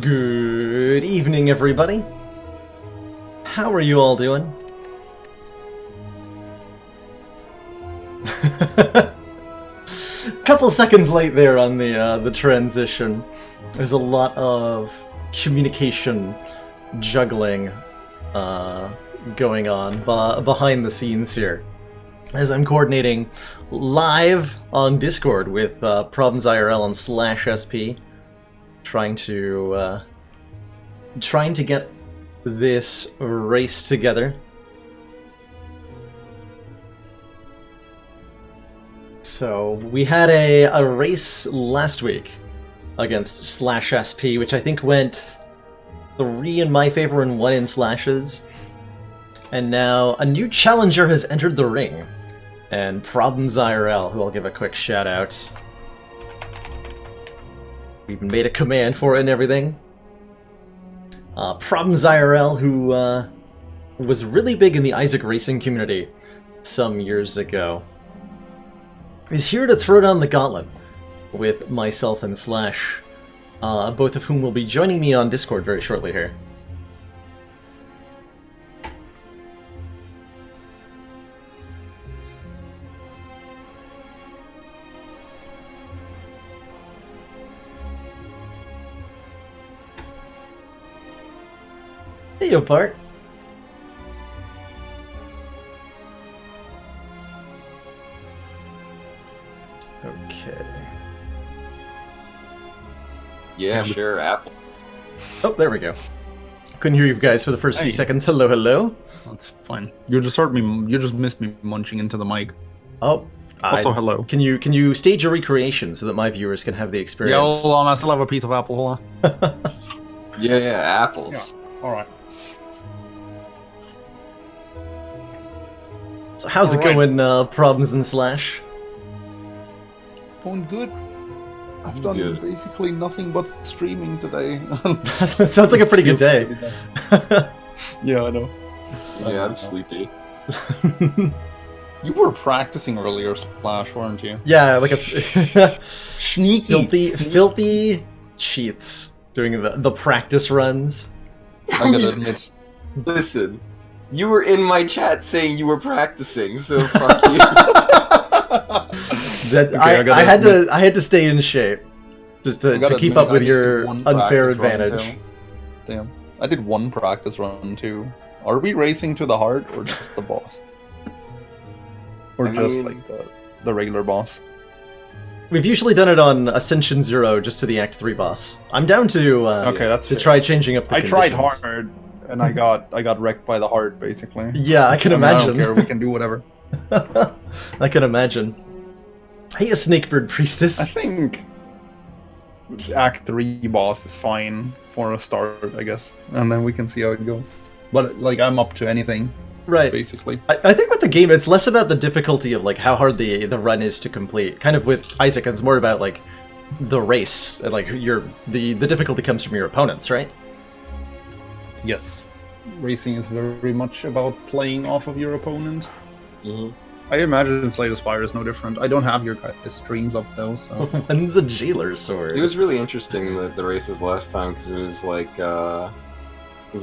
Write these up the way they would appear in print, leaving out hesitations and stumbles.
Good evening, everybody. How are you all doing? Couple seconds late there on the transition. There's a lot of communication juggling going on behind the scenes here, as I'm coordinating live on Discord with Problems IRL and /SP, trying to get this race together. So we had a race last week against /SP, which I think went 3 in my favor and 1 in Slash's. And now a new challenger has entered the ring, and Problems IRL, who I'll give a quick shout out. We even made a command for it and everything. Problems IRL, who was really big in the Isaac racing community some years ago, is here to throw down the gauntlet with myself and Slash, both of whom will be joining me on Discord very shortly here. Hey, yo, Bart. Okay. Yeah, sure, Apple. Oh, there we go. Couldn't hear you guys for the first few seconds. Hello, hello. That's fine. You just heard me. You just missed me munching into the mic. Oh. Also, hello. Can you stage a recreation so that my viewers can have the experience? Yeah, hold on. I still have a piece of apple. Hold on. Yeah, apples. Yeah. All right. So how's it going, Problems and Slash? It's going good. I've It's done good. basically nothing but streaming today. That sounds like a pretty good day. Yeah, I know. Yeah, I'm sleepy. You were practicing earlier, Slash, weren't you? Yeah, like a Sneaky. filthy cheats doing the practice runs. I gotta admit. Listen, you were in my chat saying you were practicing, so fuck you. That I had to stay in shape just to keep up with your unfair advantage. Damn. I did one practice run too. Are we racing to the heart or just the boss? Or I just mean- like the regular boss? We've usually done it on Ascension 0, just to the Act 3 boss. I'm down to Okay, that's to fair. try changing up the I tried conditions. hard and I got wrecked by the heart basically. Yeah, I can I mean, imagine. I don't care, we can do whatever. I can imagine. Hey, a Snakebird Priestess. I think Act 3 boss is fine for a start, I guess. And then we can see how it goes. But like I'm up to anything, Right. basically. I think with the game, it's less about the difficulty of like how hard the run is to complete. Kind of with Isaac, it's more about like the race, and, like the difficulty comes from your opponents, right? Yes. Racing is very much about playing off of your opponent. Mhm. I imagine Slay the Spire is no different. I don't have your guys' streams up though, so When's a jailer sword? It was really interesting the races last time because it was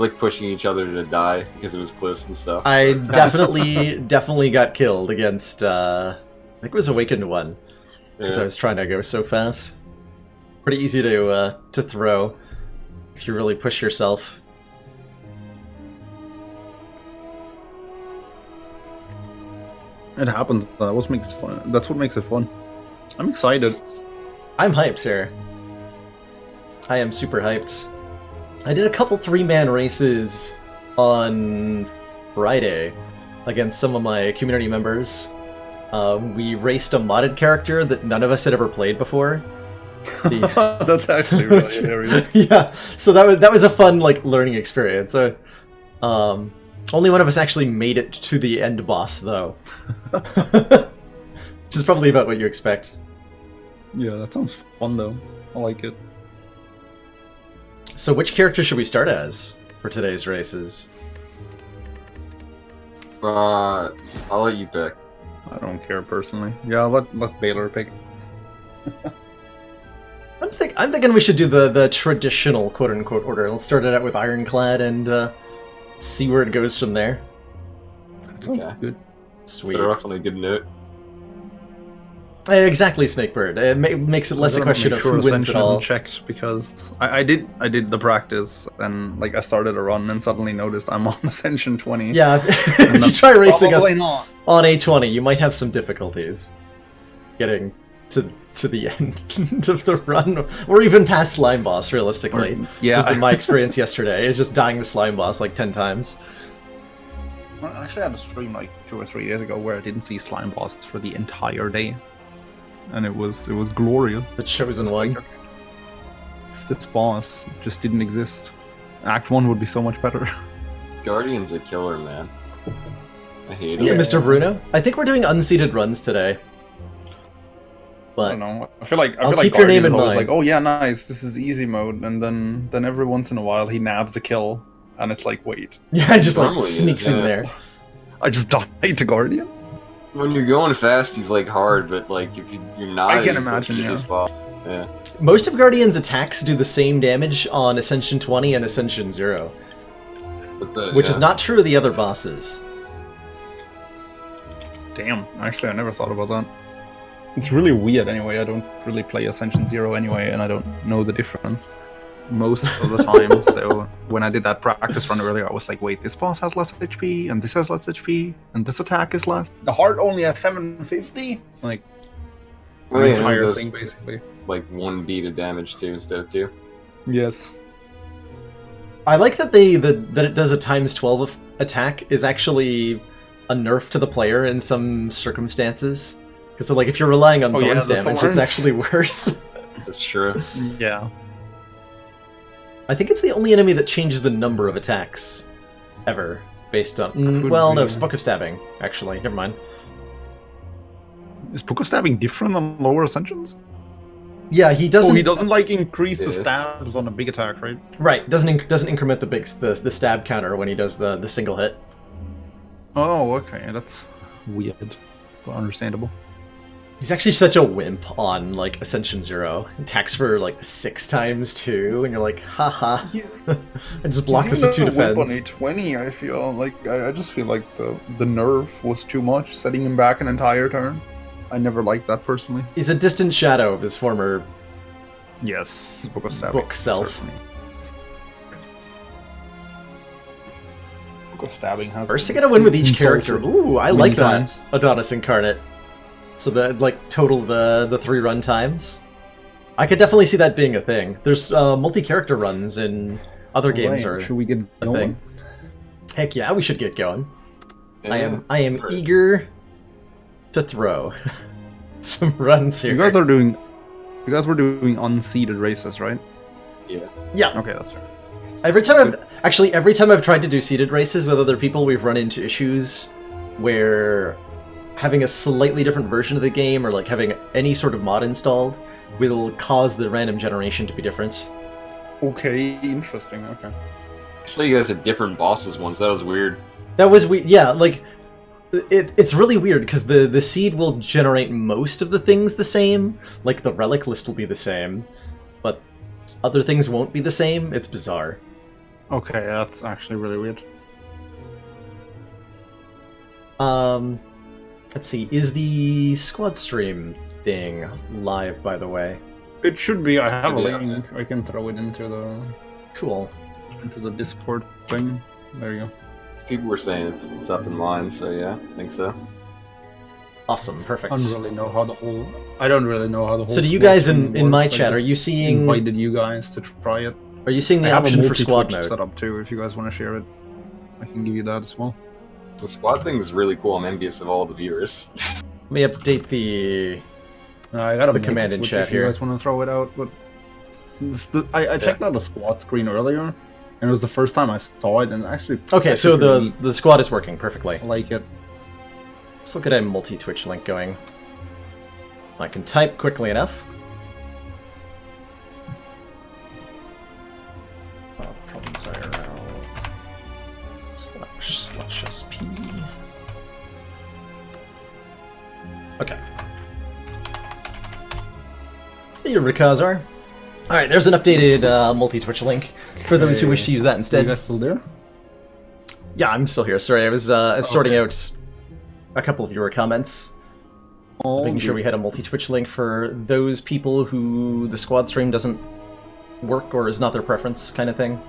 like pushing each other to die because it was close and stuff. I So it's definitely got killed against I think it was Awakened One, because I Yeah. was trying to go so fast. Pretty easy to throw if you really push yourself. it happens. That's what makes it fun. That's what makes it fun. I'm excited. I'm hyped here. I am super hyped. I did a couple 3-man races on Friday against some of my community members. We raced a modded character that none of us had ever played before. That's actually really hilarious. Yeah, so that was a fun like learning experience. Only one of us actually made it to the end boss though, which is probably about what you expect. Yeah, that sounds fun though. I like it. So which character should we start as for today's races? I'll let you pick. I don't care personally. Yeah, let Baylor pick. I'm thinking we should do the traditional quote-unquote order. Let's start it out with Ironclad and see where it goes from there. That sounds Okay. good. Sweet. So off on a good note. Exactly, Snakebird. It makes it less a I'm gonna question make of sure who wins Ascension it all. isn't checked because I did the practice and like I started a run and suddenly noticed I'm on Ascension 20. Yeah, if you try racing us Probably not. on A20, you might have some difficulties getting to the end of the run, or even past Slime Boss, realistically. Yeah. Just in my experience yesterday, it's just dying to Slime Boss like 10 times. I actually had a stream like 2 or 3 days ago where I didn't see slime bosses for the entire day, and it was glorious. The Chosen It's One. like, if this boss just didn't exist, Act 1 would be so much better. Guardian's a killer, man. I hate Yeah, it. Mr. Bruno. I think we're doing unseated runs today. I But don't know. I feel like I'll keep your name in Guardian's always mind. like, oh yeah, nice, this is easy mode, and then every once in a while he nabs a kill, and it's like, wait, yeah, it just like Normally, sneaks in yeah. there. I just died to Guardian. When you're going fast, he's like hard, but like if you're not, I can he's imagine, like easy yeah. as fuck. Yeah. Most of Guardian's attacks do the same damage on Ascension 20 and Ascension 0, What's that? which yeah. is not true of the other bosses. Damn, actually I never thought about that. It's really weird anyway, I don't really play Ascension 0 anyway, and I don't know the difference most of the time, so when I did that practice run earlier, I was like, wait, this boss has less HP, and this has less HP, and this attack is less. The heart only has 750? Like, Oh, the yeah, it entire does thing, basically. like 1 beat of damage too instead of 2. Yes. I like that that it does a times 12 attack is actually a nerf to the player in some circumstances. Because like if you're relying on Oh, yeah, bonus the damage, thorns. it's actually worse. That's true. Yeah. I think it's the only enemy that changes the number of attacks ever based on. Could Well, no, be. it's Book of Stabbing. Actually, never mind. Is Book of Stabbing different on lower Ascensions? Yeah, he doesn't. Oh, he doesn't like increase the Yeah. stabs on a big attack, right? Right, doesn't increment the stab counter when he does the single hit. Oh, okay, that's weird, but understandable. He's actually such a wimp on like Ascension 0. He attacks for like 6 times too, and you're like, haha. I just block this with 2 defense. On A20, I feel like I just feel like the nerf was too much, setting him back an entire turn. I never liked that personally. He's a distant shadow of his former Yes, Book of Stabbing. book self. certainly. Book of Stabbing has. First, you gotta win with each character. insulted Ooh, I many like that. times. Adonis Incarnate. So that like total the 3 run times. I could definitely see that being a thing. There's multi-character runs in other games Right, or should we get a going? thing. Heck yeah, we should get going. I Yeah. am Pretty- eager to throw some runs here. You guys were doing unseeded races, right? Yeah. Yeah. Okay, that's fair. Every time I've tried to do seated races with other people, we've run into issues where having a slightly different version of the game or like having any sort of mod installed will cause the random generation to be different. Okay, interesting. Okay. I saw you guys had different bosses once. That was weird. That was weird. Yeah, like it's really weird because the seed will generate most of the things the same. Like the relic list will be the same, but other things won't be the same. It's bizarre. Okay, that's actually really weird. Let's see. Is the squad stream thing live? By the way, It should be. I have a Yeah. link. I can throw it into cool. the Discord thing. There you go. People were saying it's up in line, so yeah, I think so. Awesome. Perfect. I don't really know how the whole. I don't really know how the whole. So do you squad guys thing in my works. I chat are just you seeing invited you guys to try it? the I have option a for squad multi-Twitch mode? set up too. If you guys want to share it, I can give you that as well. The squad thing is really cool. I'm envious of all the viewers. Let me update the. I got a The command in multi-Twitch chat if you here. guys want to throw it out, but I checked out the squad screen earlier, and it was the first time I saw it, and actually. Okay, so actually the really the squad is working perfectly. like it. Let's look at a multi-Twitch link going. I can type quickly enough. Problems IRL / SP. Okay. Hey, Rikazar. Alright, there's an updated multi-Twitch link for those who wish to use that Are you instead. guys still there? Yeah, I'm still here. Sorry, I was sorting out a couple of your comments. Making sure we had a multi-Twitch link for those people who the squad stream doesn't work or is not their preference kind of thing.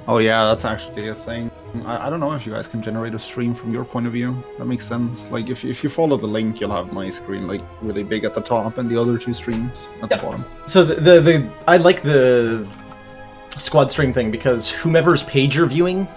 Oh yeah, that's actually a thing. I don't know if you guys can generate a stream from your point of view. That makes sense. Like if you follow the link, you'll have my screen like really big at the top and the other two streams at the bottom. So the I like the squad stream thing because whomever's page you're viewing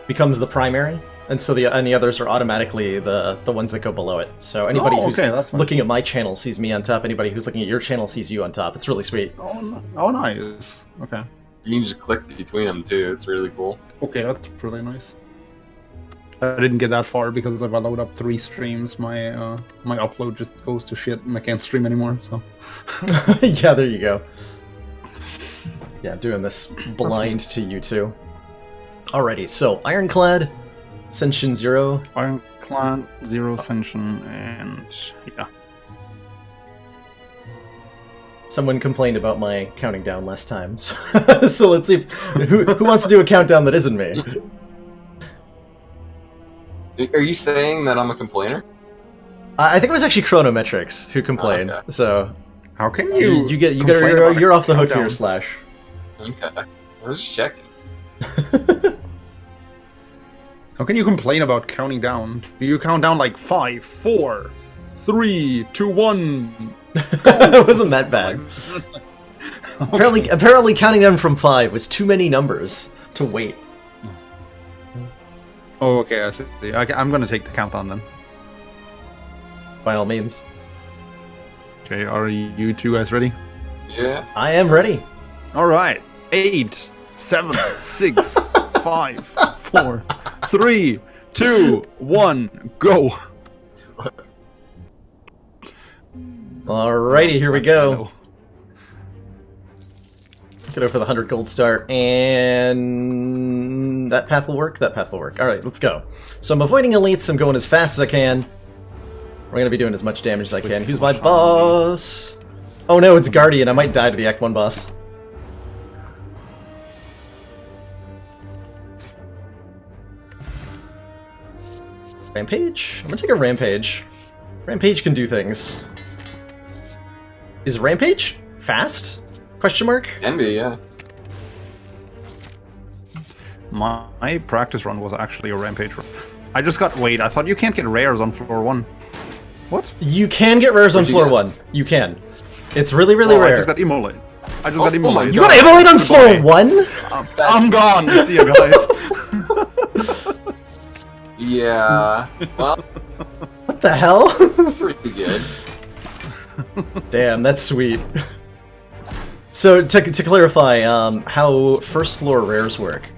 becomes the primary, and so the others are automatically the ones that go below it. So anybody who's that's fine. looking at my channel sees me on top. Anybody who's looking at your channel sees you on top. It's really sweet. Oh, nice. Okay. You can just click between them too. It's really cool. Okay, that's really nice. I didn't get that far because if I load up 3 streams, my my upload just goes to shit and I can't stream anymore. So. Yeah, there you go. Yeah, doing this blind to you two. Alrighty, so Ironclad, Ascension 0. Ironclad, 0 Ascension, and yeah. Someone complained about my counting down last time, so, so let's see who wants to do a countdown that isn't me. Are you saying that I'm a complainer? I think it was actually Chronometrics who complained. Oh, okay. So How can you're off the hook here, Slash. Okay. I was just checking. How can you complain about counting down? Do you count down like 5, 4, 3, 2, 1? It wasn't that bad. Apparently counting down from 5 was too many numbers to wait. Oh, okay, I see. Okay, I'm gonna take the countdown then. By all means. Okay, are you two guys ready? Yeah. I am ready. Alright. 8, 7, 6, 5, 4, 3, 2, 1, go! Alrighty, here we go. Get over the 100 gold star, and that path will work? That path will work. Alright, let's go. So I'm avoiding elites, I'm going as fast as I can. We're gonna be doing as much damage as I can. Who's my boss? Oh no, it's Guardian. I might die to the Act 1 boss. Rampage? I'm gonna take a Rampage. Rampage can do things. Is Rampage fast? Question mark? Can be, yeah. My practice run was actually a rampage run. I just got... Wait, I thought you can't get rares on floor 1. What? You can get rares on floor 1. You can. It's really, really rare. I just got immolate. I just got immolate. You got immolate on floor 1? I'm gone. See you guys. Yeah. Well, What the hell? it's pretty good. Damn, that's sweet. So, to clarify, how first floor rares work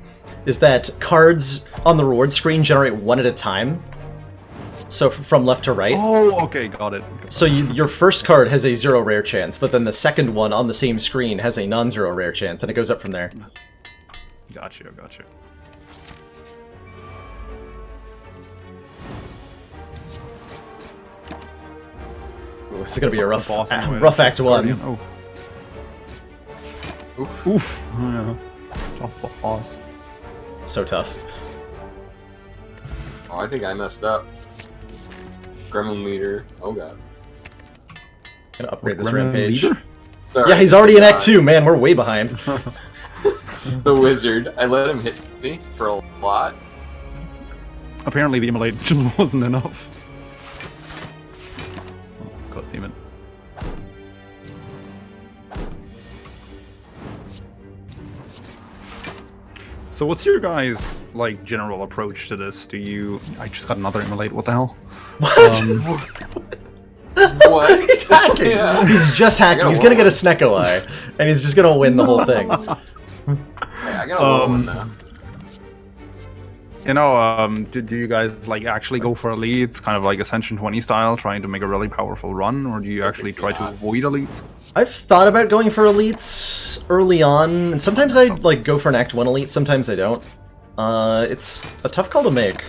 is that cards on the reward screen generate 1 at a time. So, from left to right. Oh, okay, got it. So, your first card has a 0 rare chance, but then the second one on the same screen has a non-zero rare chance, and it goes up from there. Gotcha. Ooh, this is gonna be a rough, Boss anyway. rough Act 1. Oh. Oof. Oof. Yeah. Tough boss. So tough. Oh, I think I messed up. Gremlin leader. Oh god. Gonna upgrade this Gremlin Rampage. leader? Sorry. Yeah, he's already in Act 2, man, we're way behind. The wizard. I let him hit me for a lot. Apparently the immolate just wasn't enough. Oh, God damn it. So what's your guys, like, general approach to this? Do you... I just got another immolate, what the hell? What? What? He's hacking! Yeah. He's just hacking. He's gonna get a Snecko Eye, and he's just gonna win the whole thing. Hey, I got a low one now. You know, do you guys, like, actually go for elites, kind of like Ascension 20 style, trying to make a really powerful run, or do you actually try to avoid elites? I've thought about going for elites early on, and sometimes I like go for an Act 1 elite, sometimes I don't. It's a tough call to make.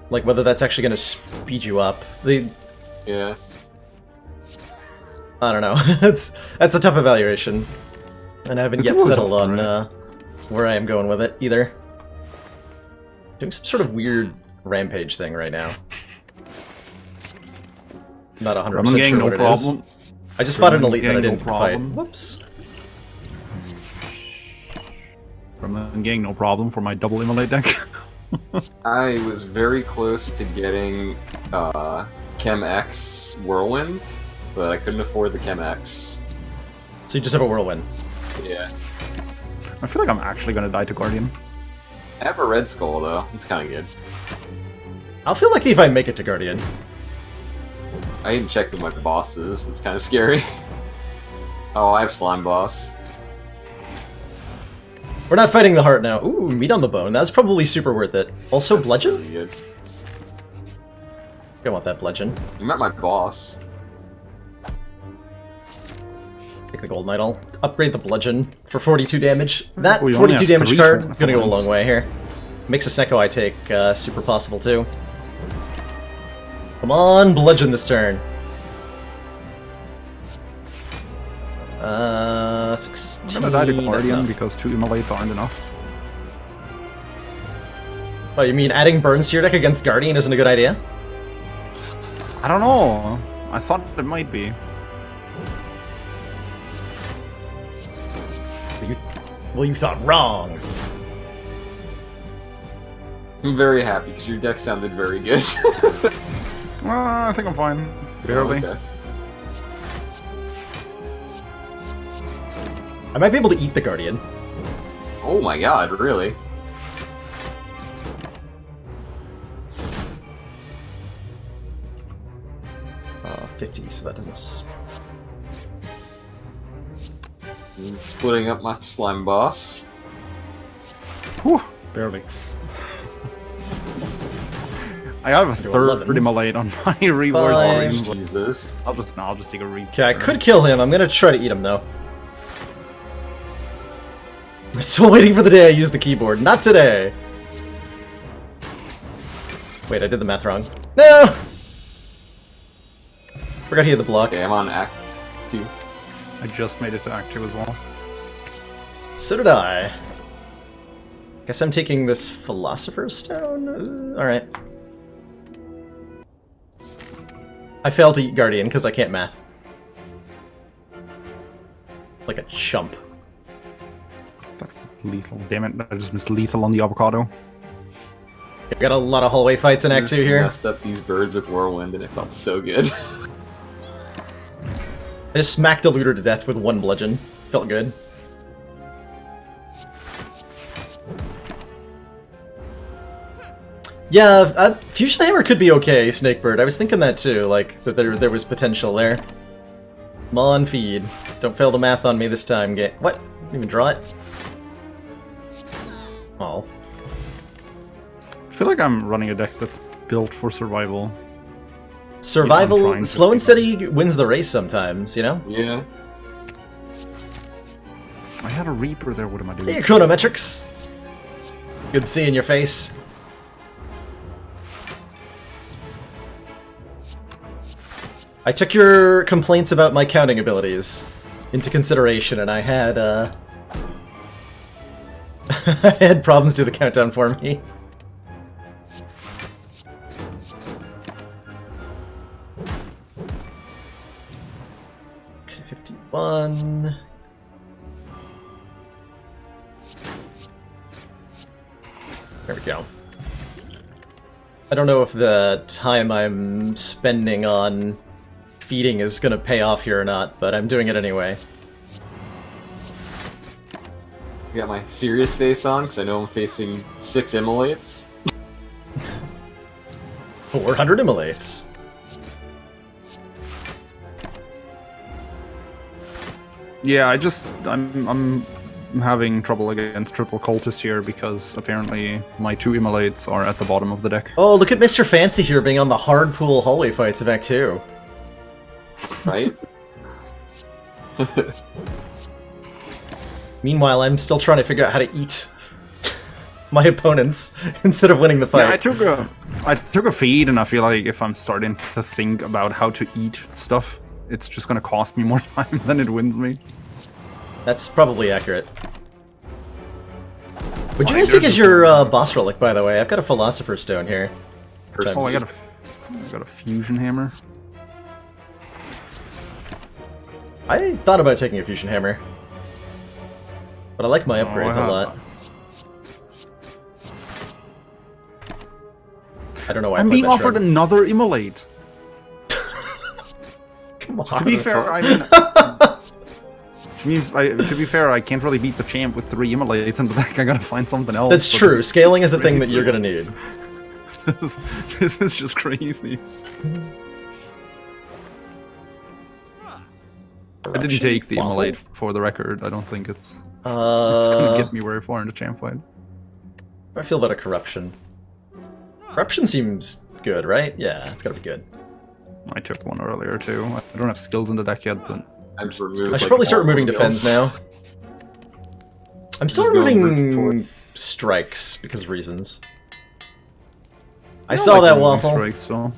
Like, whether that's actually gonna speed you up. Yeah. I don't know. That's a tough evaluation, and I haven't It's yet really settled tough, on right? where I am going with it either. Doing some sort of weird rampage thing right now. Not 100% Roman gang, sure no what it is. problem. I just fought an Roman elite that I gang, no didn't fight. problem. Whoops. Roman gang, no problem for my double immolate deck. I was very close to getting Chem X Whirlwind, but I couldn't afford the Chem X. So you just have a whirlwind. Yeah. I feel like I'm actually gonna die to Guardian. I have a Red Skull, though. It's kind of good. I'll feel lucky if I make it to Guardian. I didn't check who my boss is. It's kind of scary. Oh, I have Slime Boss. We're not fighting the heart now. Ooh, meat on the bone. That's probably super worth it. Also, bludgeon? Really good. I want that bludgeon. You met my boss. Take the gold knight. I'll upgrade the bludgeon for 42 damage. That We only 42 have damage 3 card gonna go a points. long way here. Makes a Senko I take super possible too. Come on, bludgeon this turn. 16. I'm gonna die to that's Guardian enough. because 2 immolates aren't enough. Oh, you mean adding burns to your deck against Guardian isn't a good idea? I don't know. I thought it might be. Well, you thought wrong. I'm very happy because your deck sounded very good. I think I'm fine. Barely. Okay. I might be able to eat the Guardian. Oh my god, really? Oh, 50, so that doesn't... I'm splitting up my Slime Boss. Whew, barely. I have a You're third 11. immolate on my reward Fine. screen. Jesus. I'll just take a re. Okay, I could kill him. I'm gonna try to eat him, though. I'm still waiting for the day I use the keyboard. Not today! Wait, I did the math wrong. No! Forgot he had the block. Okay, I'm on Act 2. I just made it to Act 2 as well. So did I. Guess I'm taking this Philosopher's Stone? Alright. I failed to eat Guardian because I can't math. Like a chump. Lethal. Damn it, I just missed lethal on the avocado. I've got a lot of hallway fights in Act 2 here. Messed up these birds with Whirlwind and it felt so good. I just smacked a looter to death with one bludgeon. Felt good. Yeah, Fusion Hammer could be okay, Snakebird. I was thinking that too, like, that there was potential there. Come on, feed. Don't fail the math on me this time, What? Didn't even draw it? Oh. I feel like I'm running a deck that's built for survival. Survival, trying to slow and survive. steady wins the race sometimes, you know? Yeah. I had a Reaper there, what am I doing? Hey, Chronometrics! Good seeing your face. I took your complaints about my counting abilities into consideration, and I had, I had problems do the countdown for me. Okay, 51... There we go. I don't know if the time I'm spending on feeding is gonna pay off here or not, but I'm doing it anyway. I got my serious face on because I know I'm facing 6 immolates. 400 immolates. Yeah, I'm having trouble against triple cultist here because apparently my 2 immolates are at the bottom of the deck. Oh, look at Mr. Fancy here being on the hard pool hallway fights of Act 2. Right? Meanwhile, I'm still trying to figure out how to eat my opponents instead of winning the fight. Yeah, I took a feed, and I feel like if I'm starting to think about how to eat stuff, it's just gonna cost me more time than it wins me. That's probably accurate. Would you Fine, guys take there's as a- your boss relic, by the way? I've got a Philosopher's Stone here. Oh, I got a fusion hammer. I thought about taking a Fusion Hammer. But I like my upgrades a lot. I don't know why I'm I being played that offered shred. another immolate. Come on. To be fair, I mean, to be fair, I can't really beat the champ with 3 immolates in the deck. I gotta find something else. That's but true. it's Scaling is a thing that crazy. you're gonna need. This is just crazy. I didn't take the Waffle? immolate for the record. I don't think it's gonna get me very far in the champ fight. I feel about a Corruption. Corruption seems good, right? Yeah, it's gotta be good. I took one earlier too. I don't have skills in the deck yet, but I've removed, I should like, probably start all the removing defense skills. now. I'm still Just going removing brute strikes because of reasons. I don't saw like that removing waffle. strikes, so.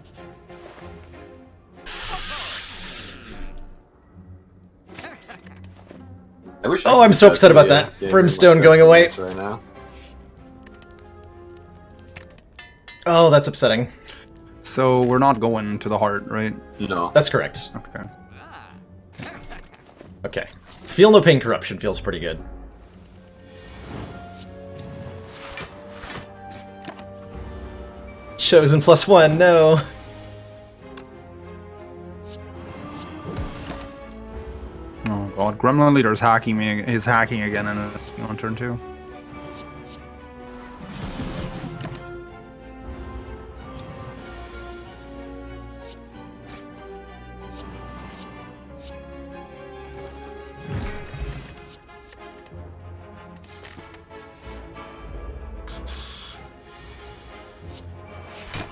I wish Oh, I I'm could so do upset about to that. game Brimstone my going away. right now. Oh, that's upsetting. So we're not going to the heart, right? No. That's correct. Okay. Okay. Feel no pain corruption feels pretty good. Chosen +1, no. Oh god, Gremlin Leader is hacking me. Is hacking again, and it's on turn 2.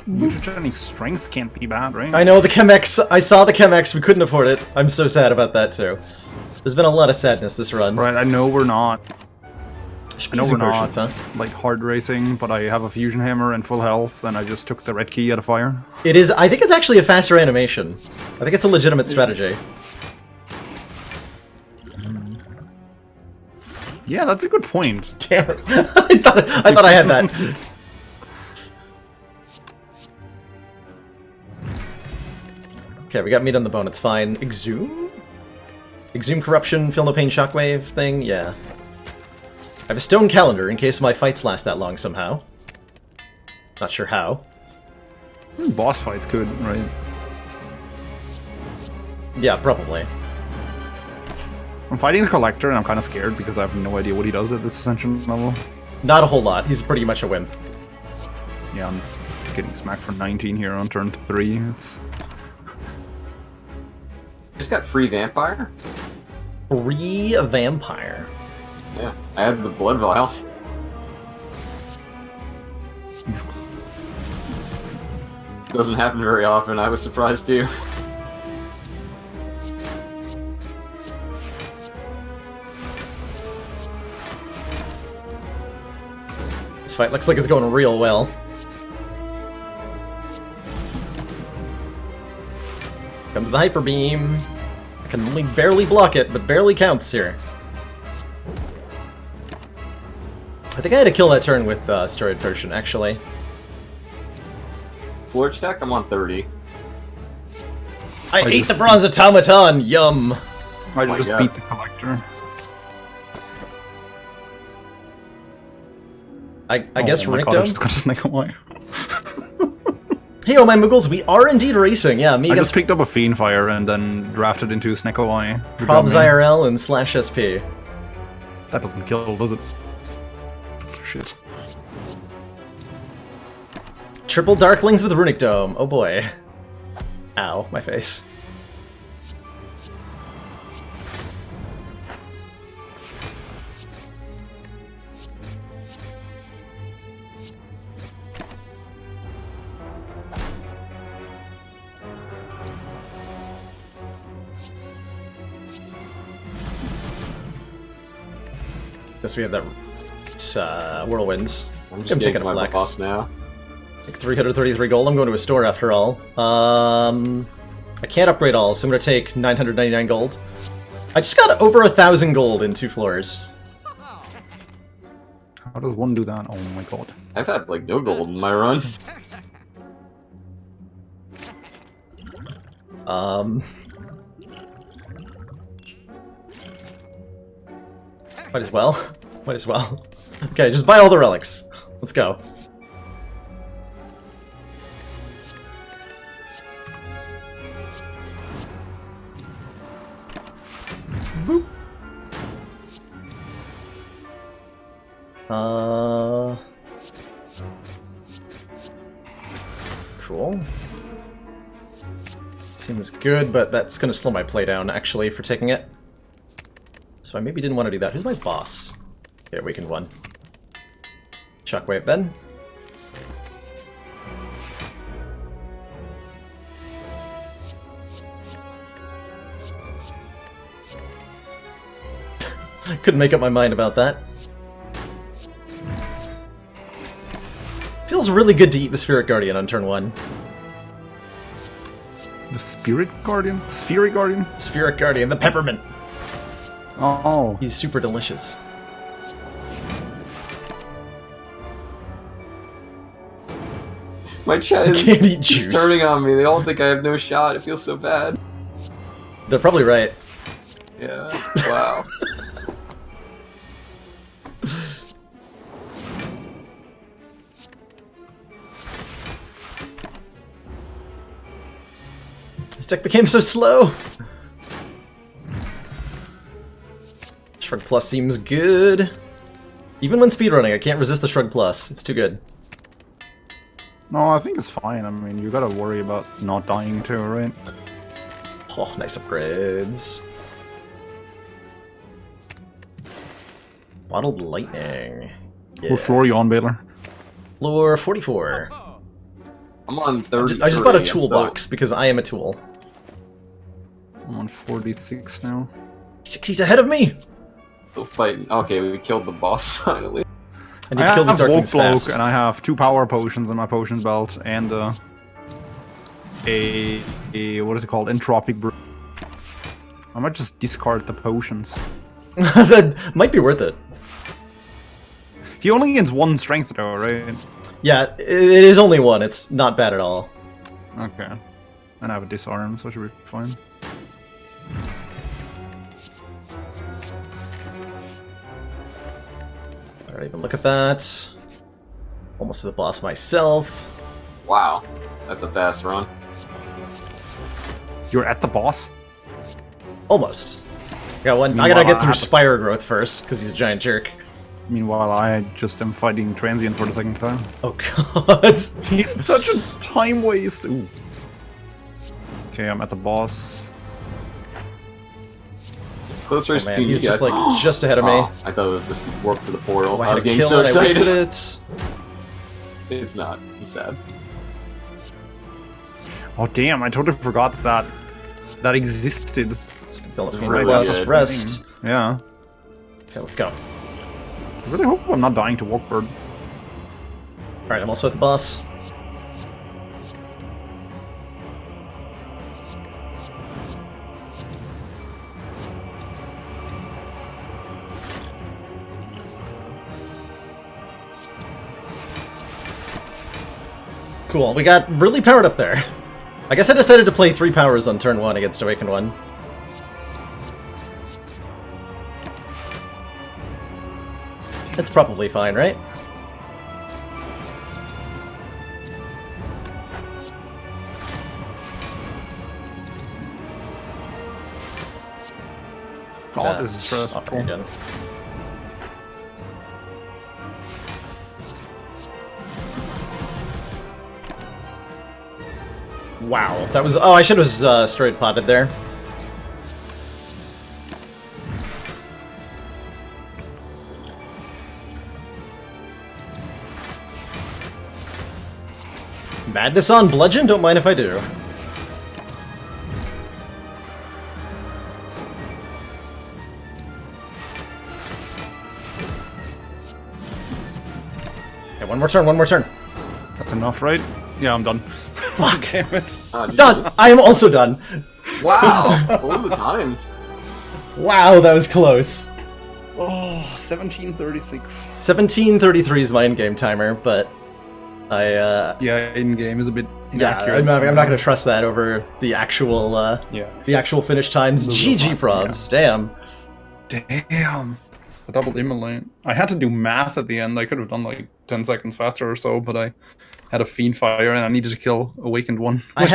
Mutagenic strength can't be bad, right? I know the Chemex. I saw the Chemex. We couldn't afford it. I'm so sad about that too. There's been a lot of sadness this run. Right, I know we're not. Should I be know using we're not potions, huh? like hard racing, but I have a fusion hammer and full health, and I just took the red key out of fire. It is. I think it's actually a faster animation. I think it's a legitimate strategy. Yeah, that's a good point. Damn it! I thought I had that. Okay, we got meat on the bone. It's fine. Exhume? Exhume corruption, feel no pain shockwave thing? Yeah. I have a stone calendar in case my fights last that long somehow. Not sure how. Boss fights could, right? Yeah, probably. I'm fighting the Collector, and I'm kind of scared because I have no idea what he does at this Ascension level. Not a whole lot. He's pretty much a wimp. Yeah, I'm getting smacked for 19 here on turn 3. It's... Just got free vampire? Free vampire. Yeah. I had the blood vial. Doesn't happen very often, I was surprised too. This fight looks like it's going real well. Comes the Hyper Beam. I can only barely block it, but barely counts here. I think I had to kill that turn with Steroid Potion, actually. Floor check, I'm on 30. I ate just- the Bronze Automaton! Yum! I my just God. beat the Collector. I guess oh my Runic God, I Dome? just got a snake away. Hey, oh my Muggles, we are indeed racing! Yeah, me I against just picked up a Fiend Fire and then drafted into Sneko Eye. Probs IRL and /SP. That doesn't kill, does it? Shit. Triple Darklings with Runic Dome. Oh boy. Ow, my face. Guess we have that whirlwinds. I'm I'm just taking getting a to my flex. boss now. Like 333 gold. I'm going to a store after all. I can't upgrade all, so I'm gonna take 999 gold. I just got over 1,000 gold in 2 floors. How does one do that? Oh my god. I've had like no gold in my run. Might as well. Might as well. Okay, just buy all the relics. Let's go. Boop. Cool. Seems good, but that's gonna slow my play down, actually, for taking it. So I maybe didn't want to do that. Who's my boss? Okay, weakened one. Shockwave then. Couldn't make up my mind about that. Feels really good to eat the Spirit Guardian on turn 1. The Spirit Guardian? Sphere Guardian? Spirit Guardian, the peppermint. Oh. He's super delicious. My chat is Can't eat just juice. turning on me. They all think I have no shot. It feels so bad. They're probably right. Yeah. Wow. This deck became so slow. Shrug Plus seems good. Even when speedrunning, I can't resist the Shrug Plus. It's too good. No, I think it's fine. I mean, you gotta worry about not dying too, right? Oh, nice upgrades. Bottled Lightning. Yeah. What floor are you on, Baylor? Floor 44. I'm on 30. I just bought a toolbox because I am a tool. I'm on 46 now. 60's ahead of me! Still fighting. Okay, we killed the boss finally. I need to kill these Walk Darklings fast. Cloak, and I have 2 power potions in my potion belt, and a what is it called? Entropic Brew. I might just discard the potions. That might be worth it. He only gains 1 strength though, right? Yeah, it is only 1. It's not bad at all. Okay. And I have a disarm, so I should be fine. Alright, even look at that. Almost to the boss myself. Wow. That's a fast run. You're at the boss? Almost. Got one. I Meanwhile, gotta get I through have- Spire growth first, because he's a giant jerk. Meanwhile, I just am fighting Transient for the 2nd time. Oh god. He's such a time waste. Ooh. Okay, I'm at the boss. Close race Oh, man, between he's you just guys. like just ahead of me. Oh, I thought it was this warp to the portal. Oh, I I had was a getting kill so and I wasted excited. it. It's not. I'm sad. Oh damn, I totally forgot that existed. So build up really plus good. rest. Yeah. Okay, let's go. I really hope I'm not dying to Walkbird. Alright, I'm also at the boss. Cool, we got really powered up there. I guess I decided to play 3 powers on turn 1 against Awakened 1. It's probably fine, right? God, this is That's off stressful. again. Wow, that was... Oh, I should have straight potted there. Madness on Bludgeon? Don't mind if I do. Okay, one more turn, one more turn. That's enough, right? Yeah, I'm done. Fuck! Damn it. Done! I am also done! Wow! What were the times? Wow, that was close. Oh, 1736. 17:33 is my in-game timer, but Yeah, in-game is a bit yeah, inaccurate. I'm not gonna trust that over the actual the actual finish times. The GG real probs, damn. Damn. A double immolate. I had to do math at the end. I could have done like 10 seconds faster or so, but I had a fiend fire and I needed to kill awakened one. I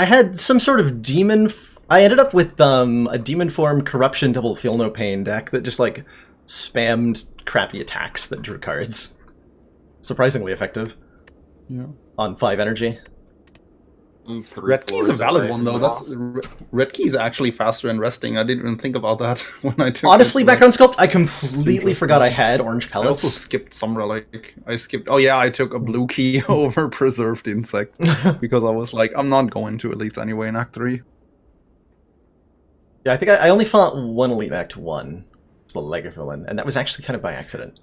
had some sort of demon. I ended up with a demon form corruption double feel no pain deck that just like spammed crappy attacks that drew cards. Surprisingly effective. Yeah. On 5 energy. Red key is a valid one though. Red key is actually faster in resting. I didn't even think about that when I took. Honestly, background sculpt, I completely forgot I had orange I also pellets. skipped some relic. I skipped. Oh yeah, I took a blue key over preserved insect because I was like, I'm not going to elites anyway in Act 3. Yeah, I think I only fought one elite in Act 1, the Lega villain, and that was actually kind of by accident.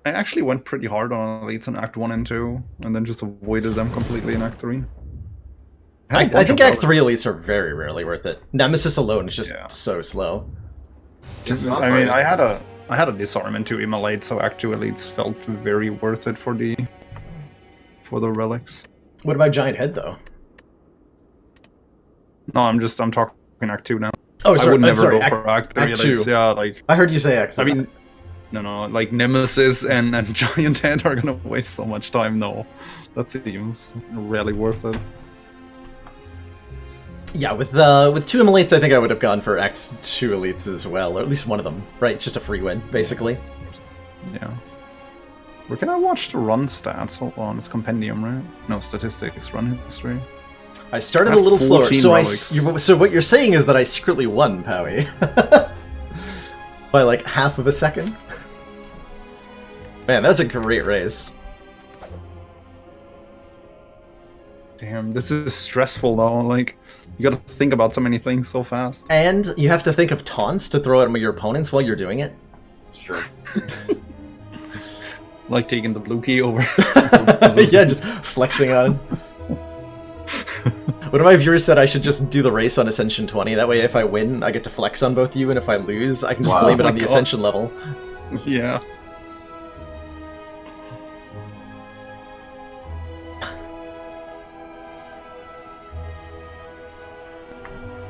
I actually went pretty hard on elites in Act 1 and 2, and then just avoided them completely in Act 3. I think Act 3 elites are very rarely worth it. Nemesis alone is just so slow. I mean, I had a disarm and 2 immolate, so Act 2 elites felt very worth it for the relics. What about Giant Head though? No, I'm talking Act 2 now. Oh, sorry, I would never sorry, go for Act 3 Act elites. 2. Yeah, like I heard you say Act 3. I mean, no, like Nemesis and Giant Head are gonna waste so much time. No, that seems really worth it. Yeah, with 2 immolates, I think I would have gone for X2 elites as well, or at least one of them. Right, it's just a free win, basically. Yeah. Where can I watch the run stats? Hold on, it's compendium, right? No, statistics, run history. I started a little slower, 14 so so what you're saying is that I secretly won, Powie. By like half of a second? Man, that was a great race. Damn, this is stressful though, like, you gotta think about so many things so fast. And you have to think of taunts to throw at your opponents while you're doing it. It's true. Like taking the blue key over. Yeah, just flexing on. One of my viewers said I should just do the race on Ascension 20, that way if I win, I get to flex on both of you, and if I lose, I can just blame it on the Ascension level. Yeah.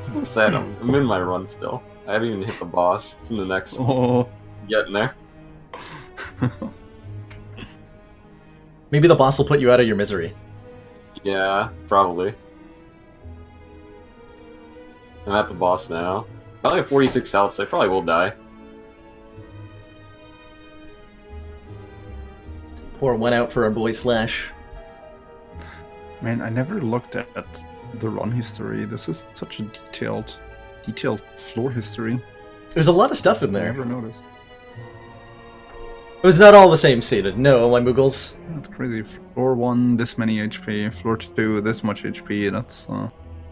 Still sad. I'm in my run still. I haven't even hit the boss. It's in the next. Oh. Getting there. Maybe the boss will put you out of your misery. Yeah, probably. I'm at the boss now. I only have 46 health, so I probably will die. Pour one out for our boy Slash. Man, I never looked at the run history. This is such a detailed floor history. There's a lot of stuff in I there. never noticed. It was not all the same seated. No, my Moogles. That's crazy. Floor 1, this many HP. Floor 2, this much HP. That's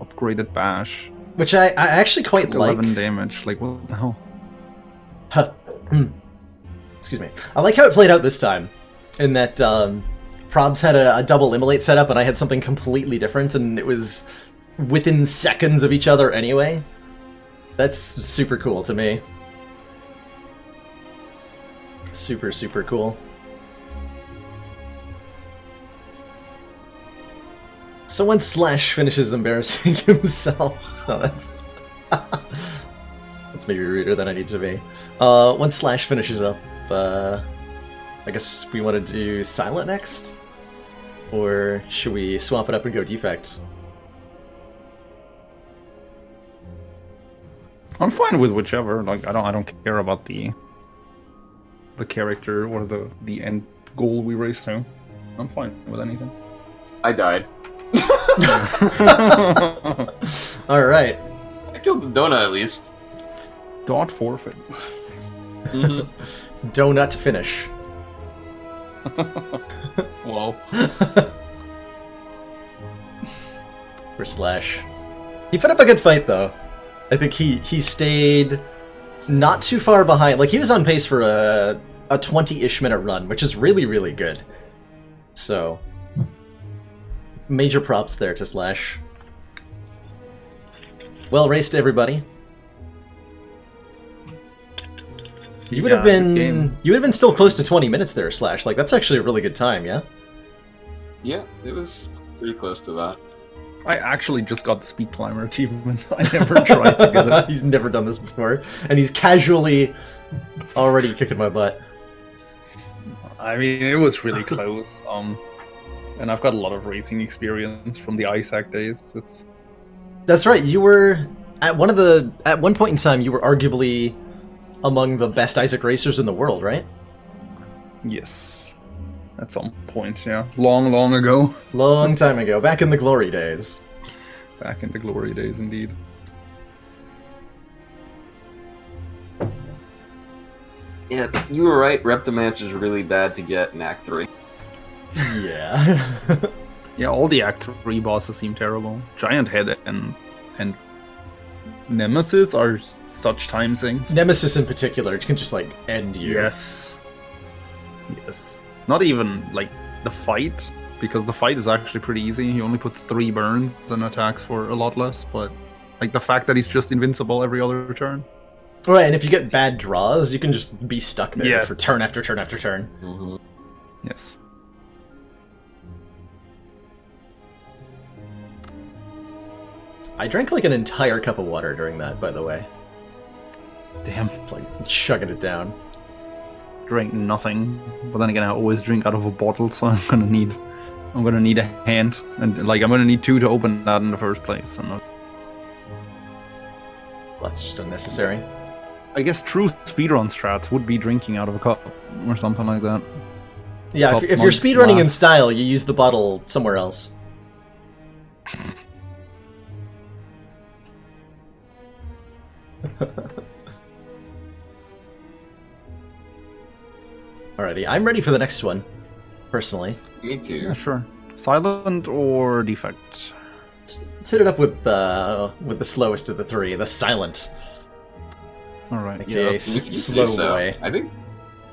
upgraded bash. Which I actually quite Took like. 11 damage. Like, what the hell? Excuse me. I like how it played out this time. In that Probs had a double immolate setup and I had something completely different, and it was within seconds of each other anyway. That's super cool to me. Super, super cool. So when Slash finishes embarrassing himself... Oh, that's... that's maybe ruder than I need to be. When Slash finishes up, I guess we want to do Silent next? Or should we swap it up and go Defect? I'm fine with whichever. Like, I don't care about the character or the end goal we race to. I'm fine with anything. I died. Alright. I killed the donut at least. Dot forfeit. Donut finish. Whoa. For Slash. He put up a good fight though. I think he stayed not too far behind. Like, he was on pace for a 20-ish minute run, which is really, really good. So, Major props there to Slash. Well raced, everybody. You would have been still close to 20 minutes there, Slash. Like, that's actually a really good time, yeah? Yeah, it was pretty close to that. I actually just got the speed climber achievement. I never tried to get it. He's never done this before, and he's casually already kicking my butt. I mean, it was really close. And I've got a lot of racing experience from the Isaac days. That's right. You were at one point in time. You were arguably among the best Isaac racers in the world, right? Yes, at some point, yeah, long ago. Long time ago, back in the glory days. Back in the glory days, indeed. Yeah, you were right. Reptomancer's really bad to get in Act 3. Yeah. Yeah, all the Act 3 bosses seem terrible. Giant Head and Nemesis are such time sinks. Nemesis in particular can just, like, end you. Yes. Yes. Not even, like, the fight, because the fight is actually pretty easy. He only puts 3 burns and attacks for a lot less, but, like, the fact that he's just invincible every other turn. Right, and if you get bad draws, you can just be stuck there Yes. for turn after turn after turn. Mm-hmm. Yes. I drank, like, an entire cup of water during that, by the way. Damn. It's like chugging it down. Drink nothing, but then again, I always drink out of a bottle, so I'm gonna need a hand, and like I'm gonna need 2 to open that in the first place. And That's just unnecessary. I guess true speedrun strats would be drinking out of a cup or something like that. Yeah, Cup if you're month speedrunning in last. style, you use the bottle somewhere else. Alrighty, I'm ready for the next one, personally. Me too. Yeah, sure. Silent or defect? Let's hit it up with the slowest of the 3, the silent. All right. Okay, that's- If you slow say so. boy. I think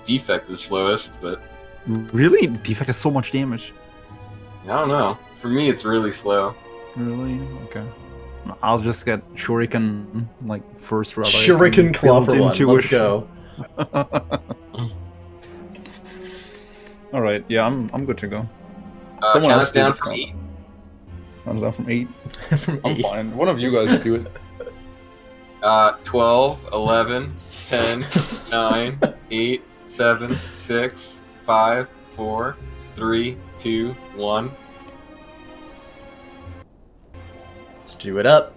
Defect is slowest, but Really, defect has so much damage. I don't know. For me, it's really slow. Really? Okay. I'll just get Shuriken like first relic. Shuriken and claw build for one. Let's intuition. go. All right. Yeah, I'm good to go. Count us else do down the from count. 8. Comes down from 8. From I'm 8. fine. One of you guys do it. 12, 11, 10, 9, 8, 7, 6, 5, 4, 3, 2, 1. Let's do it up.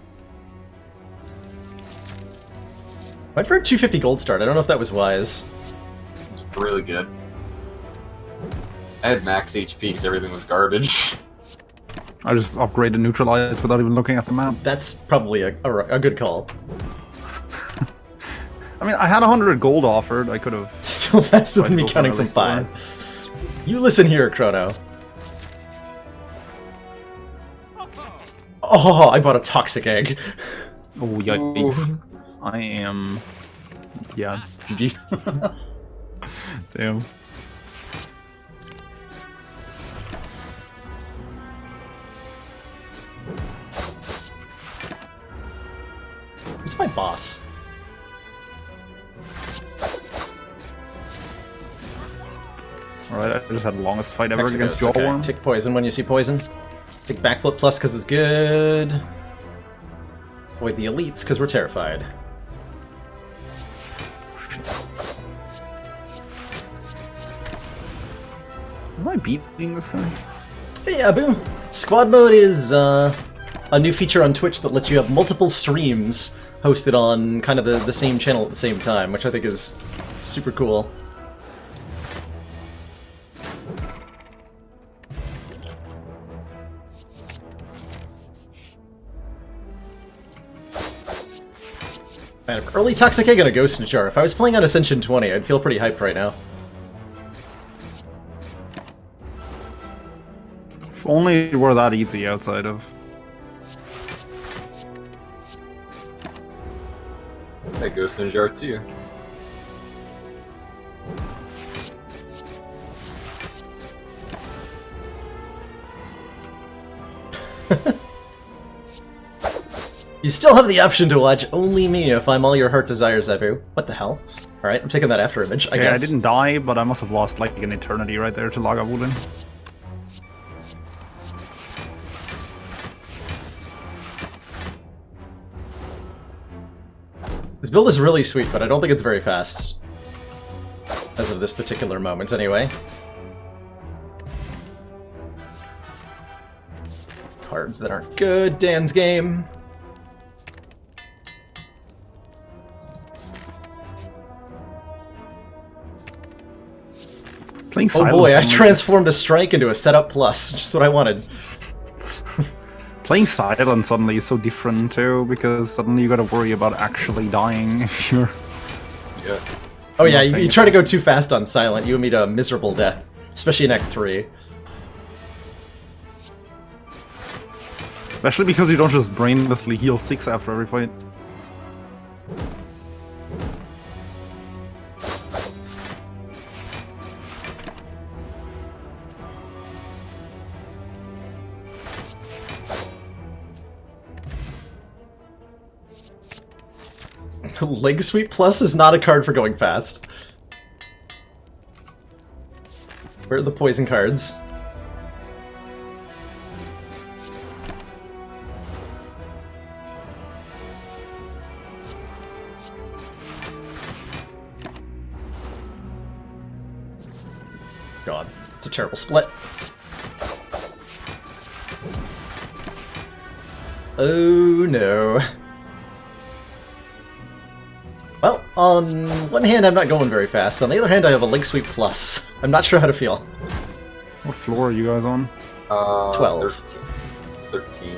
Went for a 250 gold start. I don't know if that was wise. It's really good. I had max HP because everything was garbage. I just upgraded neutralize without even looking at the map. That's probably a good call. I mean, I had 100 gold offered. I could have. Still faster than me Go for counting an from early 5. You listen here, Chrono. Oh, I bought a toxic egg. Oh, yikes. Ooh. I am. Yeah, GG. Damn. Who's my boss? Alright, I just had the longest fight ever Hexaghost, against okay. Jawworm. Take poison when you see poison. Take backflip plus because it's good. Avoid the elites because we're terrified. Am I beating this guy? Hey, Abu! Squad mode is a new feature on Twitch that lets you have multiple streams hosted on kind of the same channel at the same time, which I think is super cool. Man, early Toxic Egg and a Ghost in a Jar. If I was playing on Ascension 20, I'd feel pretty hyped right now. If only it were that easy outside of. That goes in a jar too. You still have the option to watch only me if I'm all your heart desires, Evu. What the hell? Alright, I'm taking that after image, I guess. I didn't die, but I must have lost like an eternity right there to Lagavulin. This build is really sweet, but I don't think it's very fast. As of this particular moment, anyway. Cards that aren't good. Dan's game. Playing Oh Silence boy, I on transformed a strike into a setup plus. Just what I wanted. Playing Silent suddenly is so different too, because suddenly you gotta worry about actually dying if you're... Yeah. Oh yeah, not you paying try to go too fast on silent, you meet a miserable death. Especially in Act 3. Especially because you don't just brainlessly heal 6 after every fight. Leg Sweep Plus is not a card for going fast. Where are the poison cards? God, it's a terrible split. Oh no. Well, on one hand I'm not going very fast, on the other hand I have a Leg Sweep Plus. I'm not sure how to feel. What floor are you guys on? 12. 13.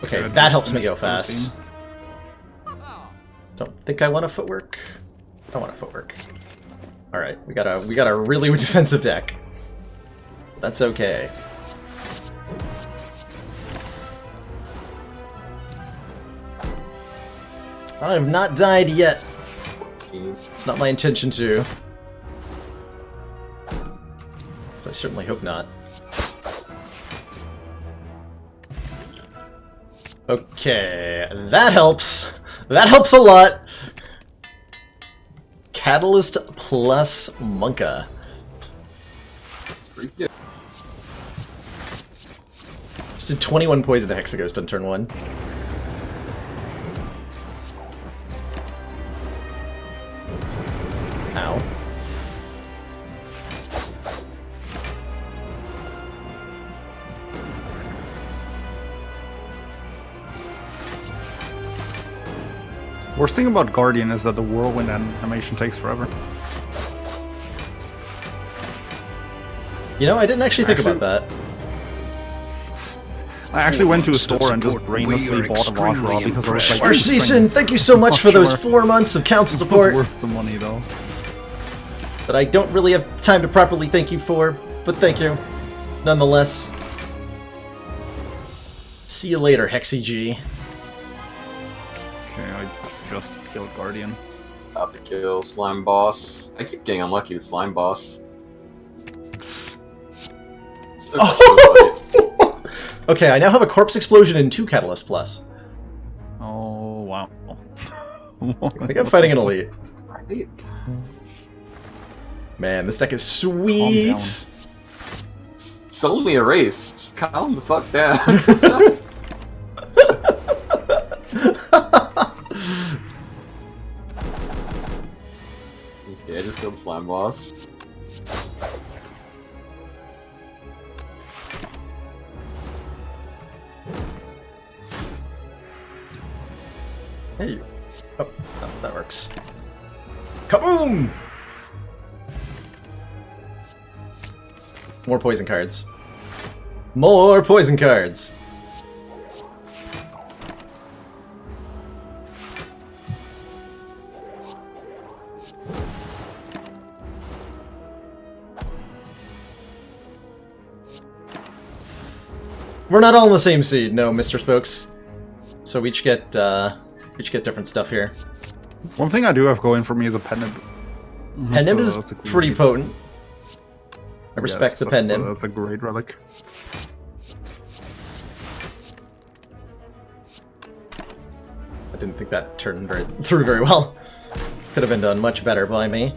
Okay, Good. that helps me go 13. fast. Don't think I want a footwork. I want a footwork. Alright, we got a really defensive deck. That's okay. I have not died yet. 14. It's not my intention to. So I certainly hope not. Okay, that helps. That helps a lot. Catalyst plus Monka. It's pretty good. Just did 21 poison to Hexaghost on turn 1. Ow. Worst thing about Guardian is that the whirlwind animation takes forever. You know, I didn't actually think about that. I actually went to a store and just brainlessly bought a Wash Raw because I was like... Sparsh Season, thank you so much for those 4 months of council It's support worth the money though. that I don't really have time to properly thank you for, but thank you, nonetheless. See you later, Hexy G. Okay, I just killed Guardian. About to kill Slime Boss. I keep getting unlucky with Slime Boss. So Okay, I now have a Corpse Explosion and 2 Catalyst Plus. Oh, wow. I think I'm fighting an Elite. right. Man, this deck is sweet! It's only a race. Just calm the fuck down. Okay, I just killed Slime Boss. Hey. Oh, that works. Kaboom! More poison cards. More poison cards! We're not all in the same seed, no, Mr. Spokes. So we each get different stuff here. One thing I do have going for me is a Penib. Penib is pretty potent. I respect the Penib. Penib. That's a great relic. didn't think that turned through very well. Could have been done much better by me.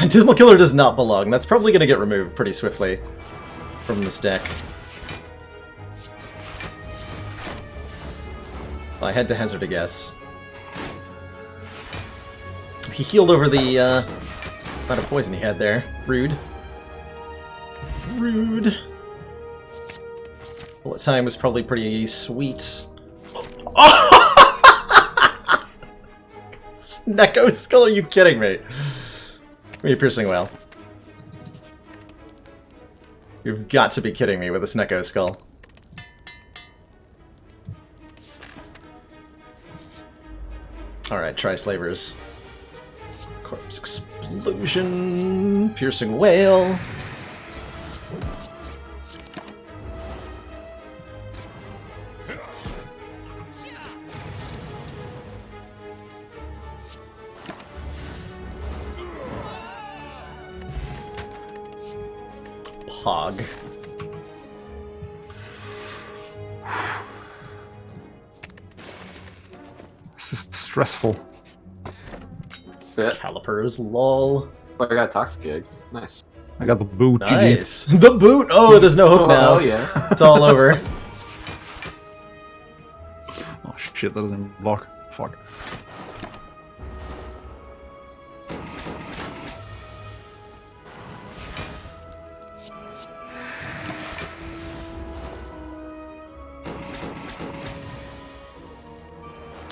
Dismal Killer does not belong. That's probably going to get removed pretty swiftly from this deck. If I had to hazard a guess. He healed over the amount of poison he had there. Rude. Rude. Bullet time was probably pretty sweet. Oh! Neko Skull, are you kidding me? You're piercing well. You've got to be kidding me with a Snecko Skull. Alright, try Slavers. Corpse Explosion. Piercing Whale. Pog. This is stressful. Bit. Calipers, lol. Oh, I got a Toxic Egg. Nice. I got the boot. Nice. The boot! Oh, there's no hook now. Oh, yeah. It's all over. Oh shit, that doesn't block. Fuck.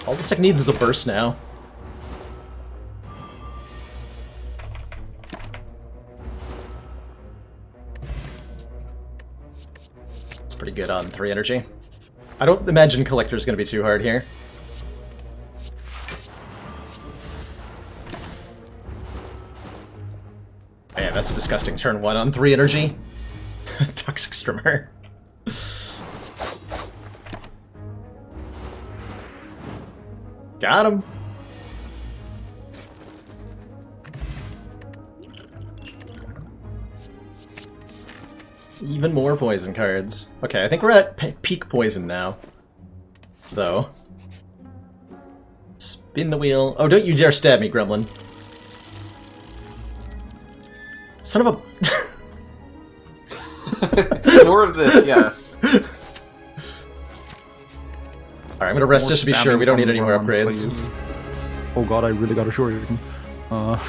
All this tech needs is a burst now. It's pretty good on 3 energy. I don't imagine Collector's gonna be too hard here. Man, that's a disgusting turn 1 on 3 energy. Toxic Strimmer. Got him! Even more poison cards. Okay, I think we're at peak poison now. Though. Spin the wheel. Oh, don't you dare stab me, gremlin. Son of a... More of this, yes. Alright, I'm gonna rest just to be sure we don't need any more upgrades. Please. Oh god, I really got a shuriken. I'm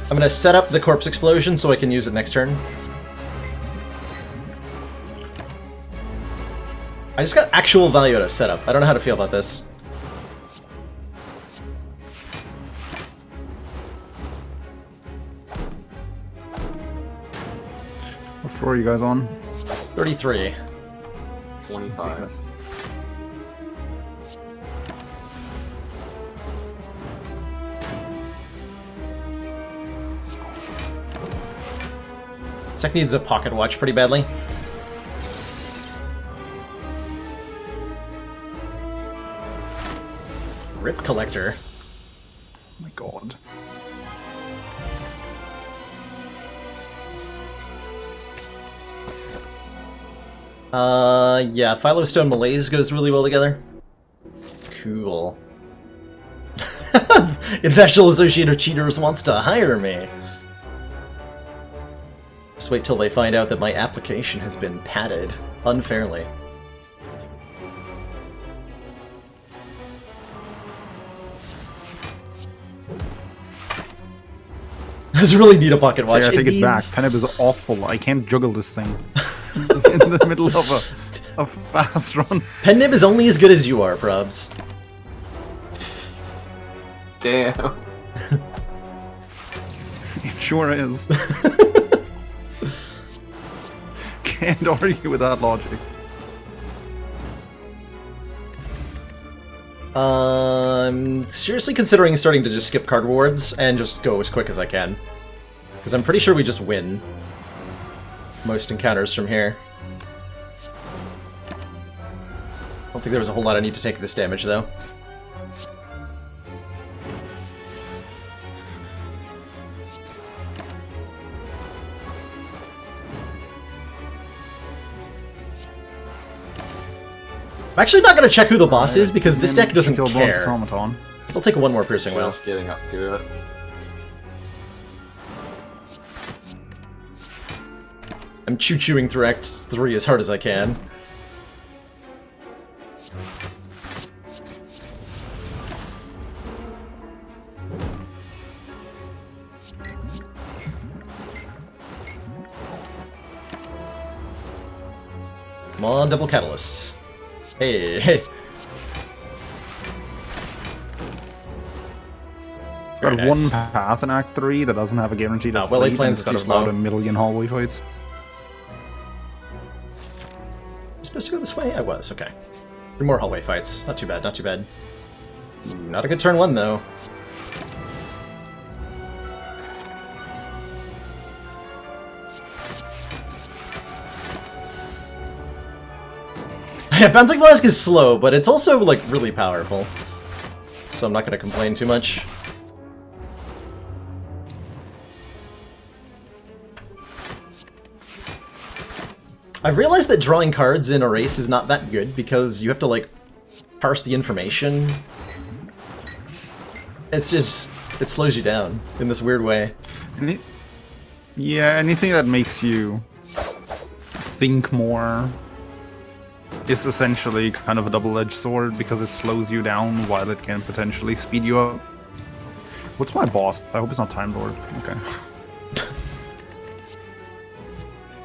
gonna set up the Corpse Explosion so I can use it next turn. I just got actual value out of setup. I don't know how to feel about this. What floor are you guys on? 33. 25. Tech needs a pocket watch pretty badly. Rip Collector. Oh my god. Yeah, Philostone Malaise goes really well together. Cool. National Association of Cheaters wants to hire me. Just wait till they find out that my application has been padded unfairly. I just really need a pocket watch. Yeah, take it back. Penib is awful. I can't juggle this thing in the middle of a fast run. Penib is only as good as you are, Probs. Damn. It sure is. Can't argue with that logic. I'm seriously considering starting to just skip card rewards and just go as quick as I can. Because I'm pretty sure we just win most encounters from here. I don't think there was a whole lot I need to take this damage, though. I'm actually not going to check who the boss is, because this deck doesn't Kill Bronze care. Automaton. I'll take one more piercing wail. Just getting up to it. I'm chewing through Act 3 as hard as I can. Come on, double catalyst. Hey, hey. Very Got nice. one path in Act 3 that doesn't have a guaranteed No, well, upgrade, plans instead too of about slow. 1 million hallway fights. Supposed to go this way? I was, okay. 3 more hallway fights. Not too bad, not too bad. Not a good turn 1, though. Yeah, Bouncing Flask is slow, but it's also, like, really powerful. So I'm not gonna complain too much. I've realized that drawing cards in a race is not that good, because you have to, like, parse the information. It's just... it slows you down in this weird way. Yeah, anything that makes you think more is essentially kind of a double-edged sword, because it slows you down while it can potentially speed you up. What's my boss? I hope it's not Time Lord. Okay.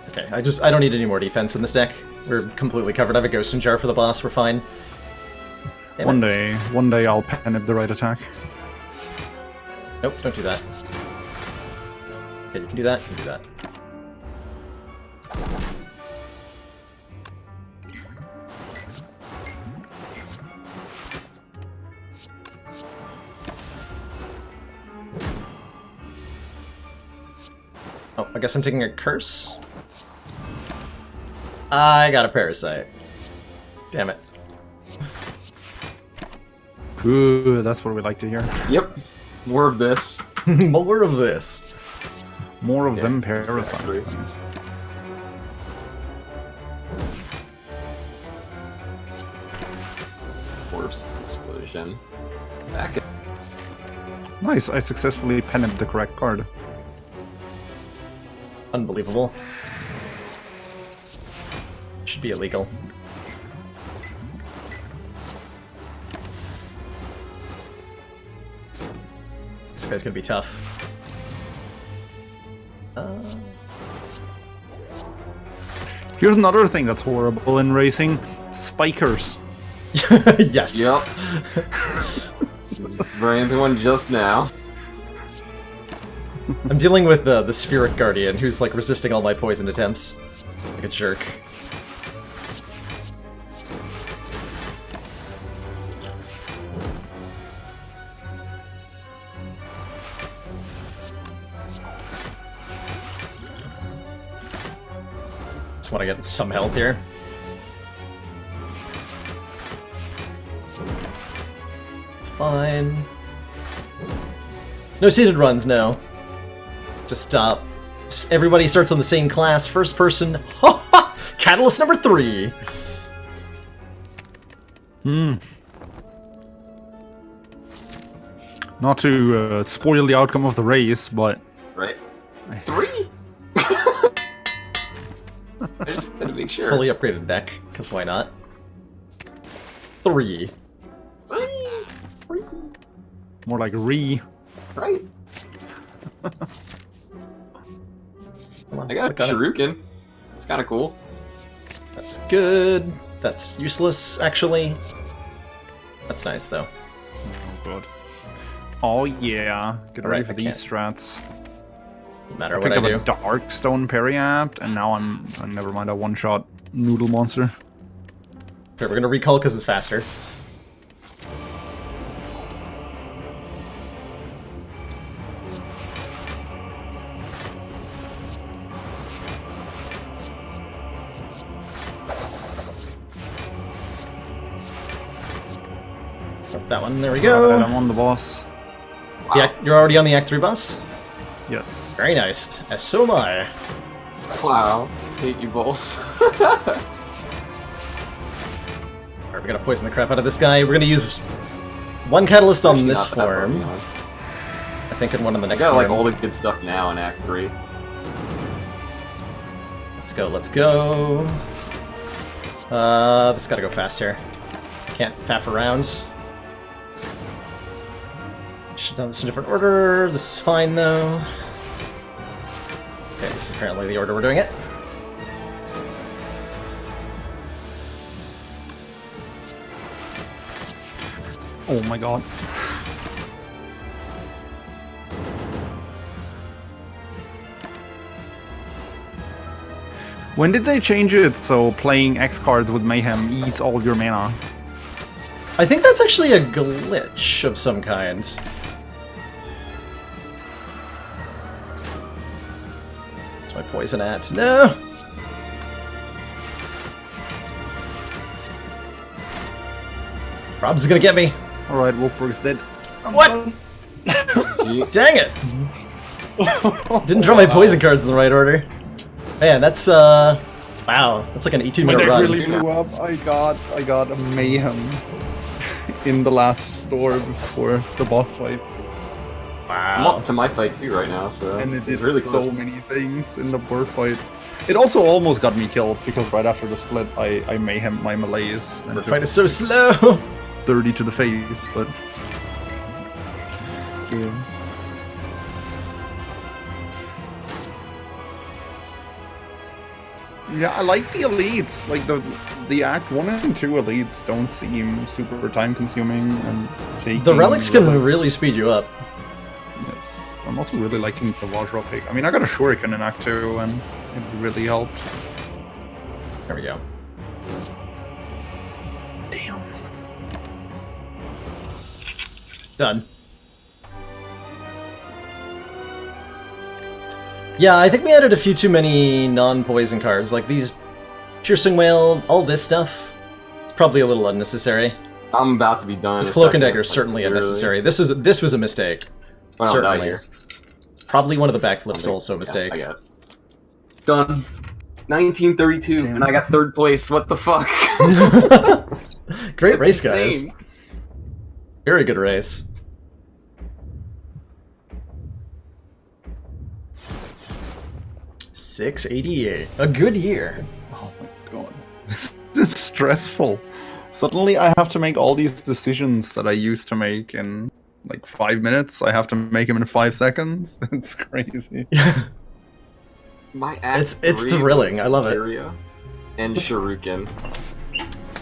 Okay, I don't need any more defense in this deck. We're completely covered. I have a Ghost in Jar for the boss, we're fine. Damn it. One day I'll pen up the right attack. Nope, don't do that. Okay, you can do that, you can do that. Oh, I guess I'm taking a curse? I got a parasite. Damn it. Ooh, that's what we like to hear. Yep. More of this. More of this. More of Yeah, them parasites. exactly. please. Corpse explosion. Back it. Nice, I successfully penned the correct card. Unbelievable. Should be illegal. This guy's gonna be tough. Here's another thing that's horrible in racing: spikers. Yes. Yep. Ran into one just now. I'm dealing with the Spirit Guardian, who's like resisting all my poison attempts. Like a jerk. Just want to get some health here. It's fine. No seated runs, no. Just stop. Everybody starts on the same class. First person. Ha ha! Catalyst number 3. Not to spoil the outcome of the race, but Right? 3? I just had to make sure. Fully upgraded deck, because why not? 3. 3? more like re. Right? Come on, I got a click on it. shuriken. It's kind of cool. That's good. That's useless, actually. That's nice, though. Oh god. Oh yeah. Get ready Alright, for I these strats. No matter I what picked I up do. a Darkstone Periapt, and now I'm never mind a one-shot noodle monster. Here, we're gonna recall because it's faster. That one, there we go. Alright, I'm on the boss. Yeah, you're already on the Act 3 boss? Yes. Very nice. As so am I. Wow. Hate you both. Alright, we gonna poison the crap out of this guy. We're gonna use one catalyst on Actually, this not that far form. beyond. I think in one on the I next got like form. all the good stuff now in Act 3. Let's go, let's go. This gotta go fast here. Can't faff around. Should have done this in a different order. This is fine though. Okay, this is apparently the order we're doing it. Oh my god. When did they change it so playing X cards with Mayhem eats all your mana? I think that's actually a glitch of some kind. That's my poison at. No! Rob's gonna get me. Alright, Wolfberg's dead. What? Gee, Dang it! Didn't draw my poison cards in the right order. Man, that's wow, that's like an 18-minute My deck run. really blew up. I got a Mayhem in the last store before the boss fight. I'm Wow. up to my fight too right now, so And it did it's really close. so many things in the board fight. It also almost got me killed because right after the split I Mayhem my melees and The took fight is so slow. 30 to the face, but yeah. Yeah, I like the elites. Like the Act 1 and 2 elites don't seem super time consuming and taking The relics can really speed you up. Yes. I'm also really liking the Vajra pick. I mean, I got a Shuriken in Act 2 and it really helped. There we go. Damn. Done. Yeah, I think we added a few too many non-poison cards. Like these Piercing Whale, all this stuff. It's probably a little unnecessary. I'm about to be done. This in a Cloak and second, Dagger is like, certainly literally. unnecessary. This was a mistake. I don't die Certainly. here. Probably one of the backflips also a mistake. I got it. Done. 1932, and I got third place. What the fuck? Great That's race, guys. insane. Very good race. $688. A good year. Oh my god. This is stressful. Suddenly I have to make all these decisions that I used to make in like 5 minutes. I have to make them in 5 seconds. It's crazy. My act It's 3 thrilling. was I love it. Kyria and Shuriken.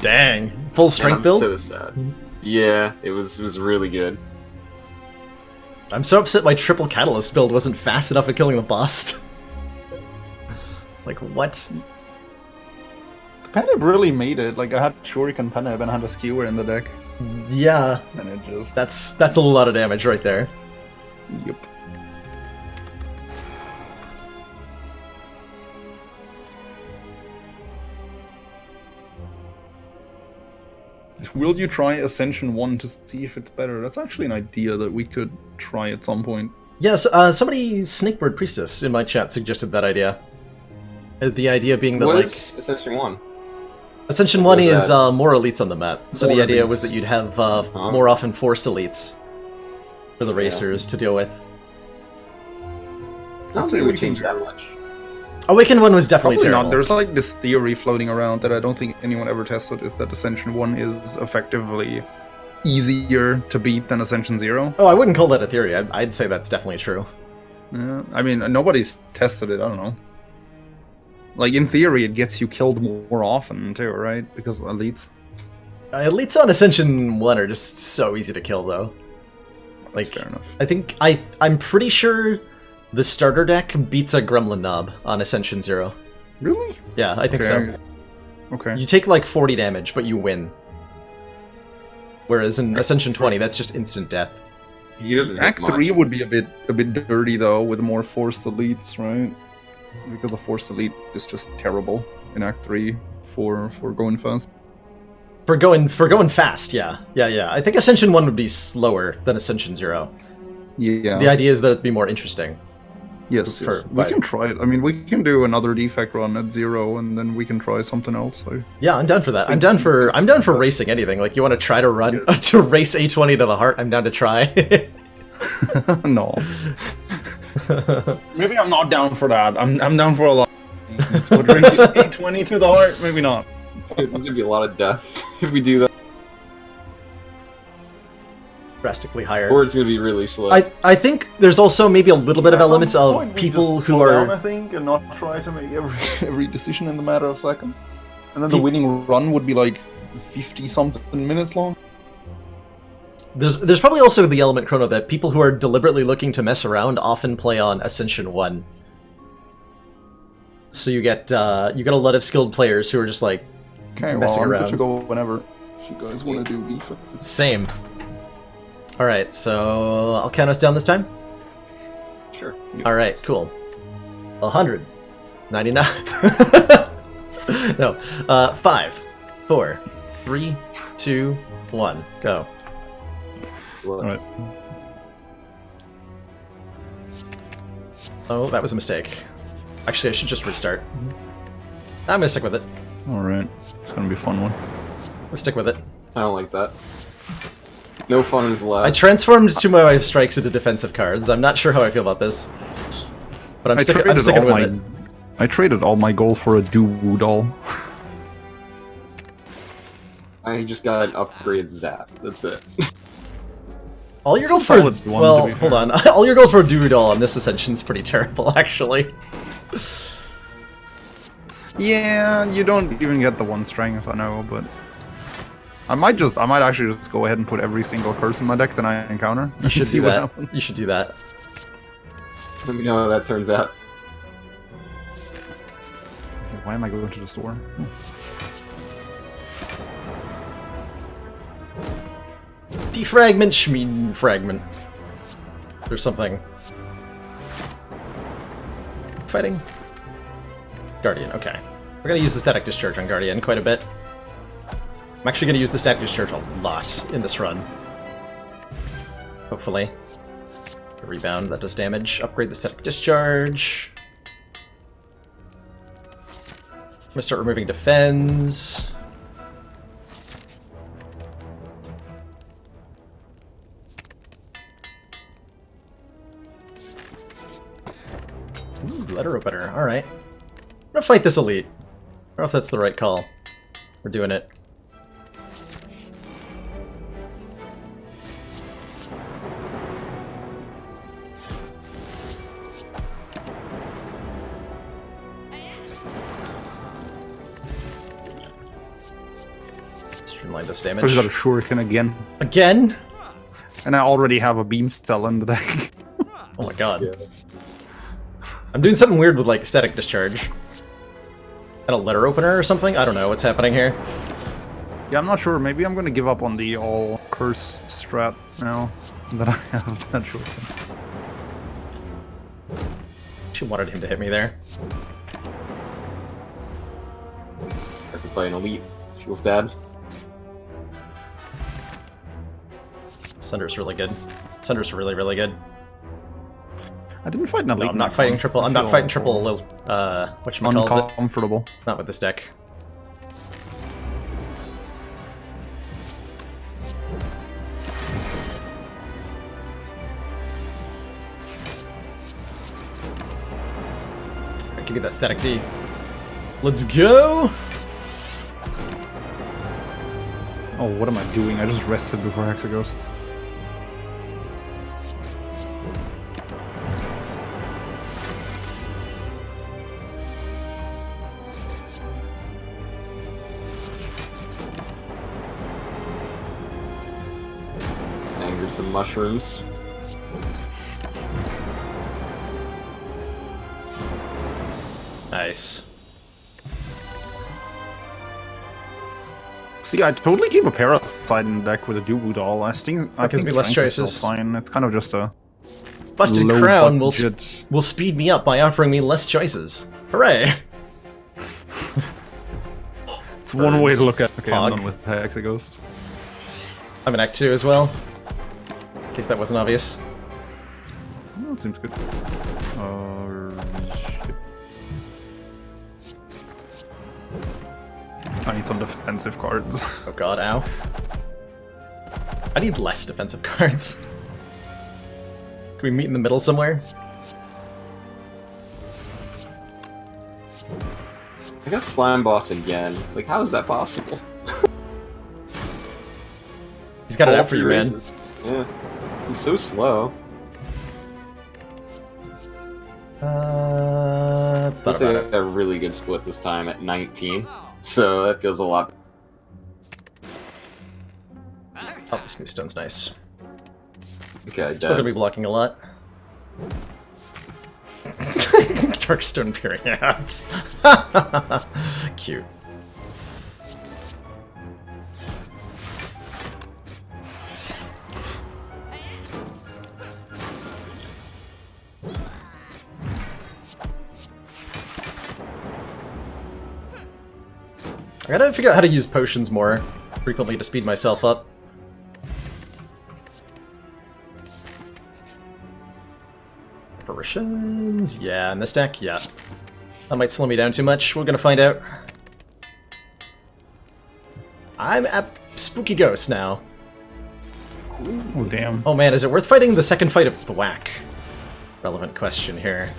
Dang. Full And strength I'm build? so sad. Yeah, it was really good. I'm so upset my triple catalyst build wasn't fast enough at killing the boss. Like, what? Penib really made it. Like I had Shuriken Penib and I had a skewer in the deck. Yeah, And it just... that's a lot of damage right there. Yep. Will you try Ascension 1 to see if it's better? That's actually an idea that we could try at some point. Yes, somebody, Snakebird Priestess, in my chat suggested that idea. The idea being that, What like, is Ascension 1? Ascension what 1 is is that? more elites on the map. So More the idea elites. was that you'd have more often forced elites for the racers to deal with. I don't say think it we would change can- that much. Awakened 1 was definitely Probably terrible. not. There's like this theory floating around that I don't think anyone ever tested, is that Ascension 1 is effectively easier to beat than Ascension 0. Oh, I wouldn't call that a theory. I'd say that's definitely true. Yeah, I mean, nobody's tested it, I don't know. Like, in theory, it gets you killed more often, too, right? Because elites. Elites on Ascension 1 are just so easy to kill, though. Like, Fair enough. I think I'm pretty sure the starter deck beats a Gremlin Knob on Ascension 0. Really? Yeah, I think so. Okay. Okay. You take like 40 damage, but you win. Whereas in Ascension 20, that's just instant death. He doesn't hit Act much. 3 would be a bit dirty, though, with more forced elites, right? Because the forced elite is just terrible in Act 3 for going fast. For going fast, yeah. I think Ascension 1 would be slower than Ascension 0. Yeah. The idea is that it'd be more interesting. Yes, For- yes. We by- can try it. I mean, we can do another defect run at 0, and then we can try something else. So. Yeah, I'm down for that. I'm down for racing anything. Like, you want to try to run to race A20 to the heart? I'm down to try. No. Maybe I'm not down for that. I'm down for a lot. Would race A20 to the heart? Maybe not. There's gonna be a lot of death if we do that. Drastically higher. Or it's gonna be really slow. I think there's also maybe a little bit of elements of people who down, I are. think, and not try to make every decision in the matter of seconds. And then the winning run would be like 50-something minutes long. There's probably also the element, Chrono, that people who are deliberately looking to mess around often play on Ascension 1. So you get a lot of skilled players who are just like Okay, messing well, I'm around. good to go whenever. If you guys want to do defense. Same. Alright, so I'll count us down this time. Sure. Alright, cool. 100. 99. No. 5, 4, 3, 2, 1. Go. Well, Alright. Oh, that was a mistake. Actually, I should just restart. I'm gonna stick with it. Alright. It's gonna be a fun one. We'll stick with it. I don't like that. No fun is I allowed. transformed 2 of my strikes into defensive cards. I'm not sure how I feel about this. But I'm sticking with it. I traded all my gold for a Doo-Woo doll. I just got an upgrade zap. That's it. All your gold It's a for... solid one, Well, to be hold fair. on. All your gold for a Doodle on this Ascension's pretty terrible, actually. Yeah, you don't even get the 1 strength, I know, but... I might actually just go ahead and put every single curse in my deck that I encounter. You should See do what that. happens. You should do that. Let me know how that turns out. Why am I going to the store? Defragment, Schmeen fragment. There's something. Fighting. Guardian, okay. We're gonna use the static discharge on Guardian quite a bit. I'm actually gonna use the static discharge a lot in this run. Hopefully. A rebound, that does damage. Upgrade the static discharge. I'm gonna start removing defense. Ooh, letter opener. Alright. I'm gonna fight this elite. I don't know if that's the right call. We're doing it. Streamline this I damage. just got a shuriken again. Again? And I already have a beam cell in the deck. Oh my god. I'm doing something weird with, like, static discharge. And a letter opener or something? I don't know what's happening here. Yeah, I'm not sure. Maybe I'm gonna give up on the all curse strat now that I have that shuriken. She wanted him to hit me there. Have to play an elite. Feels bad. Sunder's really good. Sunder's really, really good. I didn't fight an elite. No, I'm not next fighting one. triple. I I'm not feel fighting triple. Whatchamacallit? uncomfortable. Not with this deck. Alright, give me that static D. Let's go! Oh, what am I doing? I just rested before Hexaghost. Angered some mushrooms. Nice. See, I totally keep a Parasite in the deck with a Doo-Woo doll. I think gives me less Strength is still choices. fine. It's kind of just a Busted low Crown budget. will speed me up by offering me less choices. Hooray! It's one way to Burns. look at. Okay, Hog. I'm done with Hexaghost. I'm in Act 2 as well. In case that wasn't obvious. Oh, it seems good. I need some defensive cards. Oh god, ow. I need less defensive cards. Can we meet in the middle somewhere? I got Slime Boss again. Like, how is that possible? He's got it All out for you, three man. races. Yeah. He's so slow. Thought This about is it. a really good split this time at 19. So that feels a lot. Oh, the smooth stone's nice. Okay, Still gonna be dead. blocking a lot. Darkstone peering out. Cute. I gotta figure out how to use potions more frequently to speed myself up. Apparitions? Yeah, in this deck? Yeah. That might slow me down too much. We're gonna find out. I'm at Spooky Ghost now. Oh damn. Oh man, is it worth fighting the second fight of the whack? Relevant question here.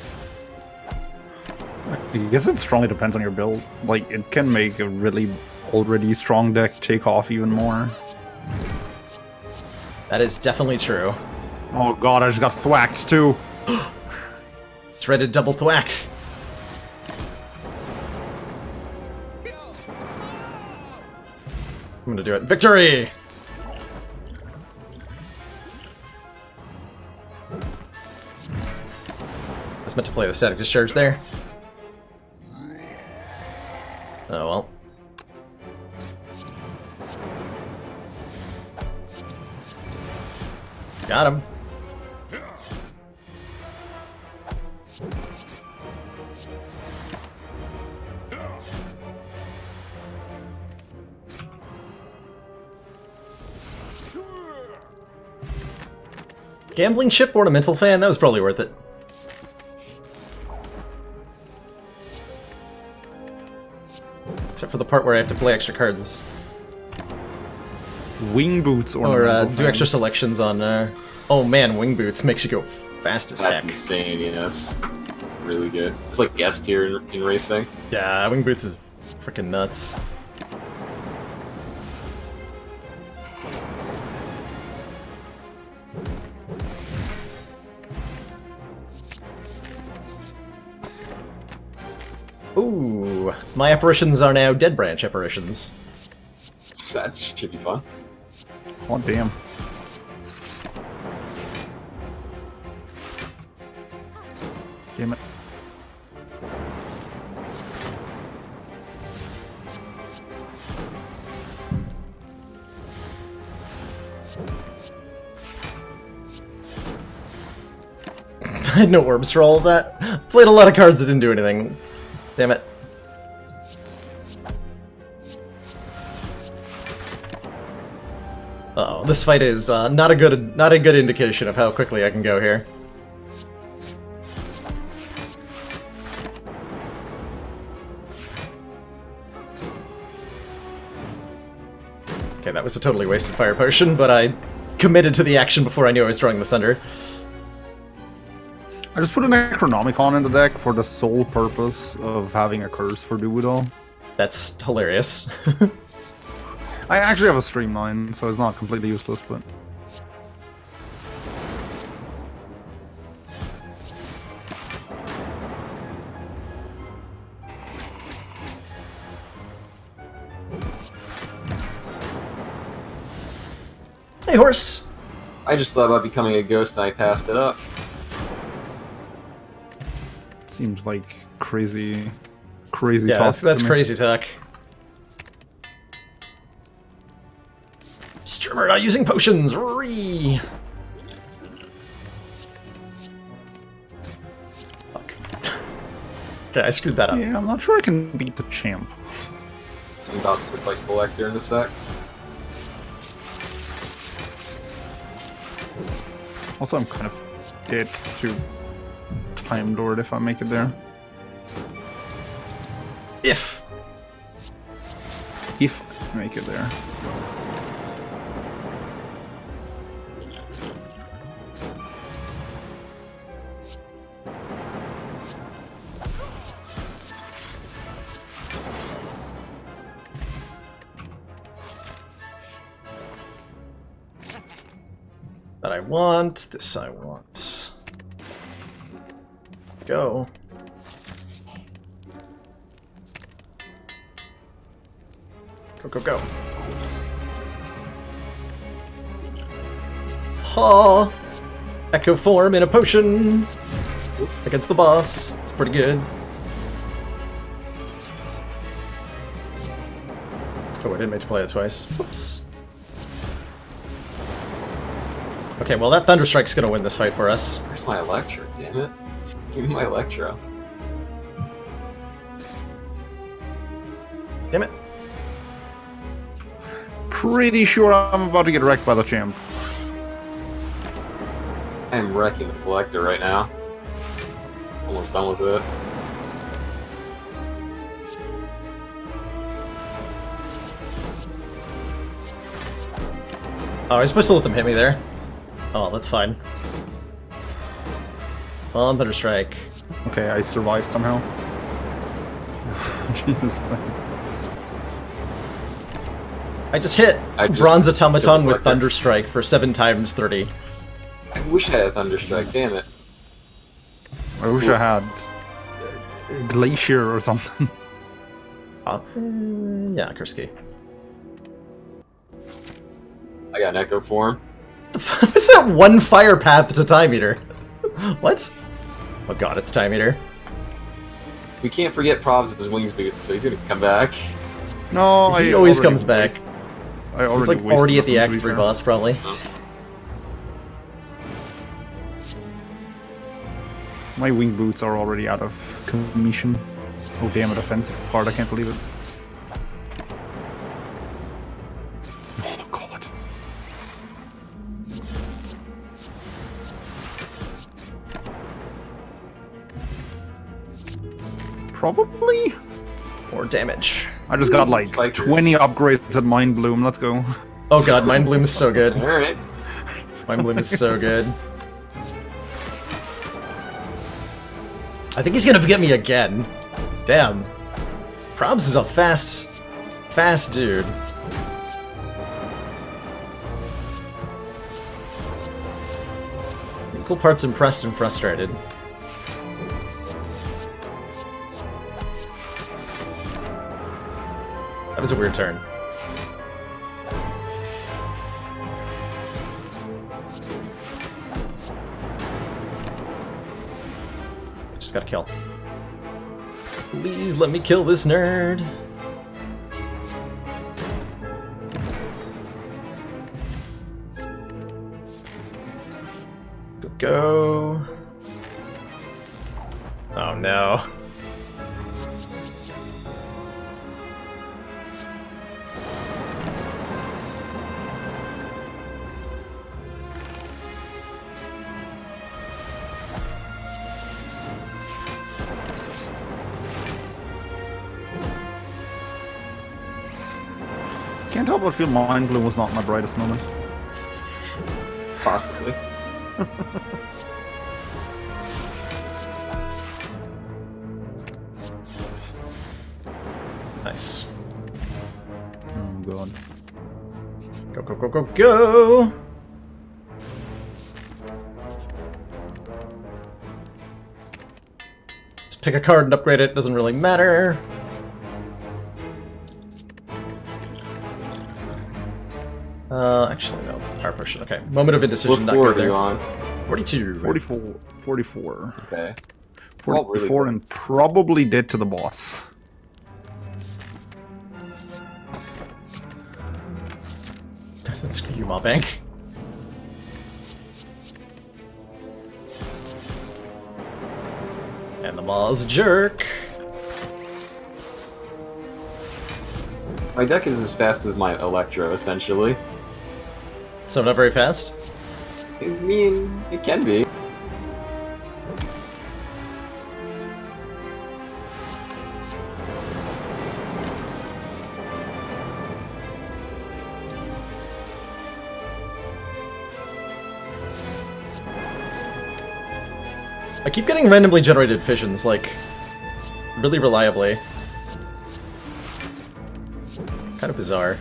I guess it strongly depends on your build. Like, it can make a really already strong deck take off even more. That is definitely true. Oh god, I just got thwacked too. Dreaded double thwack. I'm gonna do it. Victory! I was meant to play the static discharge there. Oh well. Got him. Gambling chip ornamental fan? That was probably worth it. Except for the part where I have to play extra cards. Wing boots Or do extra selections on... Oh man, wing boots makes you go fast as That's heck. insane, yes. Really good. It's like S tier in racing. Yeah, wing boots is freaking nuts. Ooh, my apparitions are now Dead Branch apparitions. That should be fun. Oh damn. Damn it. I had no orbs for all of that. Played a lot of cards that didn't do anything. Damn it. Uh-oh, this fight is not a good indication of how quickly I can go here. Okay, that was a totally wasted fire potion, but I committed to the action before I knew I was drawing the Sunder. I just put an Necronomicon in the deck for the sole purpose of having a curse for Do-It-All. That's hilarious. I actually have a Streamline, so it's not completely useless, but... Hey, horse! I just thought about becoming a ghost and I passed it up. Seems like crazy Yeah, talk that's to me. crazy talk. Streamer not using potions! Ree! Fuck. Okay, I screwed that up. Yeah, I'm not sure I can beat the champ. I'm about to fight Collector in a sec. Also, I'm kind of dead to Time Lord if I make it there. If! If I make it there. That I want. This I want. Go. Go, go, go. Ha! Echo form in a potion against the boss. It's pretty good. Oh, I didn't mean to play it twice. Whoops. Okay, well that Thunderstrike's gonna win this fight for us. Where's my Electro? Damn it! Give me my Electro. Damn it. Pretty sure I'm about to get wrecked by the champ. I am wrecking the Collector right now. Almost done with it. Oh, I was supposed to let them hit me there. Oh, that's fine. On Thunderstrike. Okay, I survived somehow. Jesus. I just hit I just Bronze Automaton killed with the Thunderstrike for 7 times 30. I wish I had a Thunderstrike, damn it. I wish I had Glacier or something. Yeah, Kursky. I got an Echo Form. What's that one fire path to Time Eater? What? Oh god, it's Time Eater. We can't forget Probs' wings boots, so he's gonna come back. No, He I always already comes back. I already He's like wasted already at the them, to be X3 fair. boss, probably. My wing boots are already out of commission. Oh damn it, offensive part, I can't believe it. Oh god. Probably? More damage. I just got like Spikers. 20 upgrades at Mind Bloom, let's go. Oh god, Mind Bloom is so good. Alright. Mind Bloom is so good. I think he's gonna get me again. Damn. Probs is a fast dude. Equal parts impressed and frustrated. That was a weird turn. Just gotta kill. Please let me kill this nerd. Go. Oh no. Can't help but feel Mind Bloom was not my brightest moment. Possibly. Nice. Oh god. Go, go, go, go, go! Just pick a card and upgrade it, doesn't really matter. Actually, no. Power potion, okay. Moment of indecision, What not floor good are you there. on? 42. 44. Okay. 44 really close. and probably dead to the boss. Screw you, Mob Bank. And the Maw's a jerk. My deck is as fast as my Electro, essentially. So not very fast. I mean, it can be. I keep getting randomly generated fissions, like, really reliably. Kind of bizarre.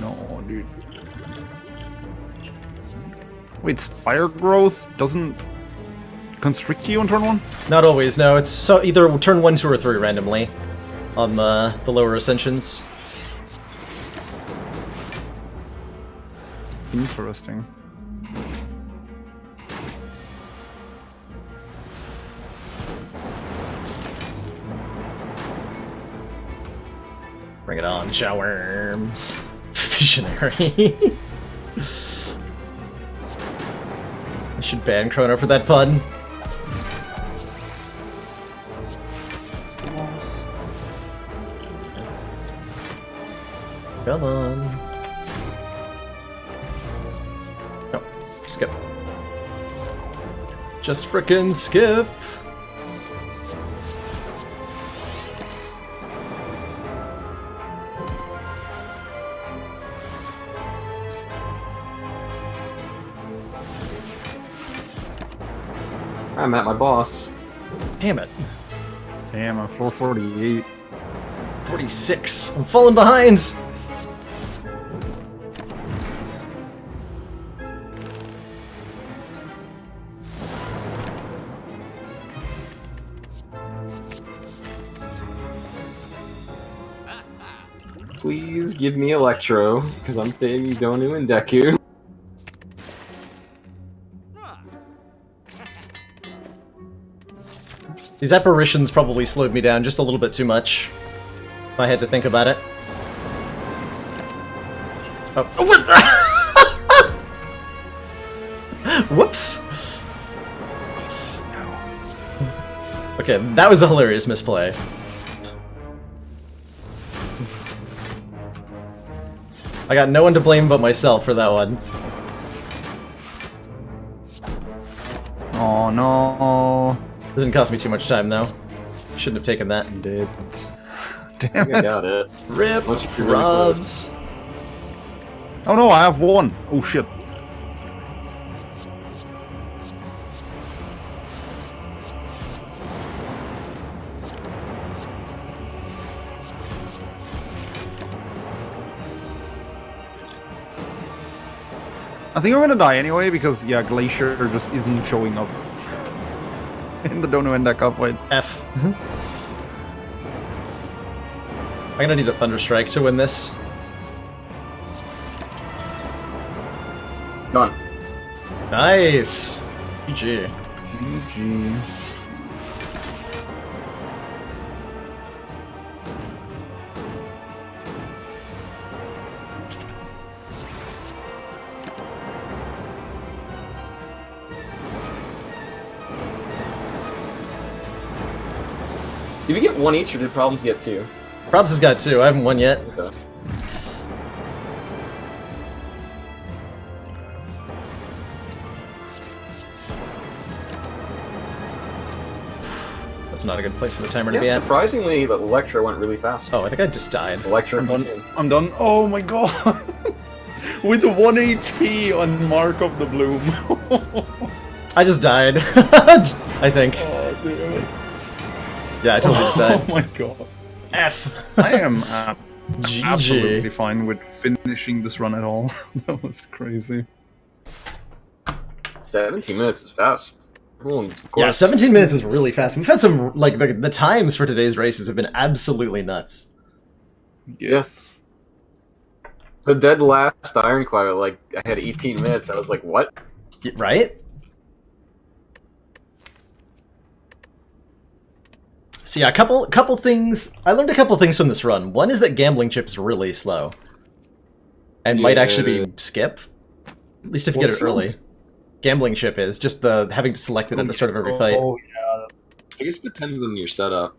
No, dude. Wait, Spire growth doesn't constrict you on turn 1? Not always, no. It's so either turn 1, 2, or 3 randomly on the lower ascensions. Interesting. Bring it on, showerworms. Visionary. I should ban Chrono for that pun. Come on. No, skip. Just frickin' skip. I'm at my boss. Damn it. Damn, I'm floor 48. 46. I'm falling behind. Please give me Electro, because I'm thinking Donu and Deku. These apparitions probably slowed me down just a little bit too much, if I had to think about it. Oh. Whoops! Okay, that was a hilarious misplay. I got no one to blame but myself for that one. Oh no. Didn't cost me too much time though. Shouldn't have taken that. Did. I Damn think I it. got it. Rip, Unless you're really close. rubs. Oh no, I have one. Oh shit. I think I'm gonna die anyway because, yeah, Glacier just isn't showing up in the Dono and deck fight. F. I'm gonna need a Thunderstrike to win this. Done. Nice! GG. GG. Did we get one each, or did Problems get two? Probs has got 2, I haven't won yet. Okay. That's not a good place for the timer to be Yeah, at. surprisingly, the Electro went really fast. Oh, I think I just died. Electro I'm comes done. in. I'm done. Oh my god. With 1 HP on Mark of the Bloom. I just died. I think. Oh, dude. Yeah, I totally just died. Oh my god. F. I am GG. absolutely fine with finishing this run at all. That was crazy. 17 minutes is fast. Everyone's Yeah, close. 17 minutes is really fast. We've had some, like, the times for today's races have been absolutely nuts. Yes. The dead last Iron Choir, like, I had 18 minutes. I was like, what? Right? So yeah, a couple things. I learned a couple things from this run. One is that gambling chip is really slow, and might actually be skip. At least if you get it What's slow? early. Gambling chip is just the having to select it at the start of every fight. Oh yeah. I guess it depends on your setup.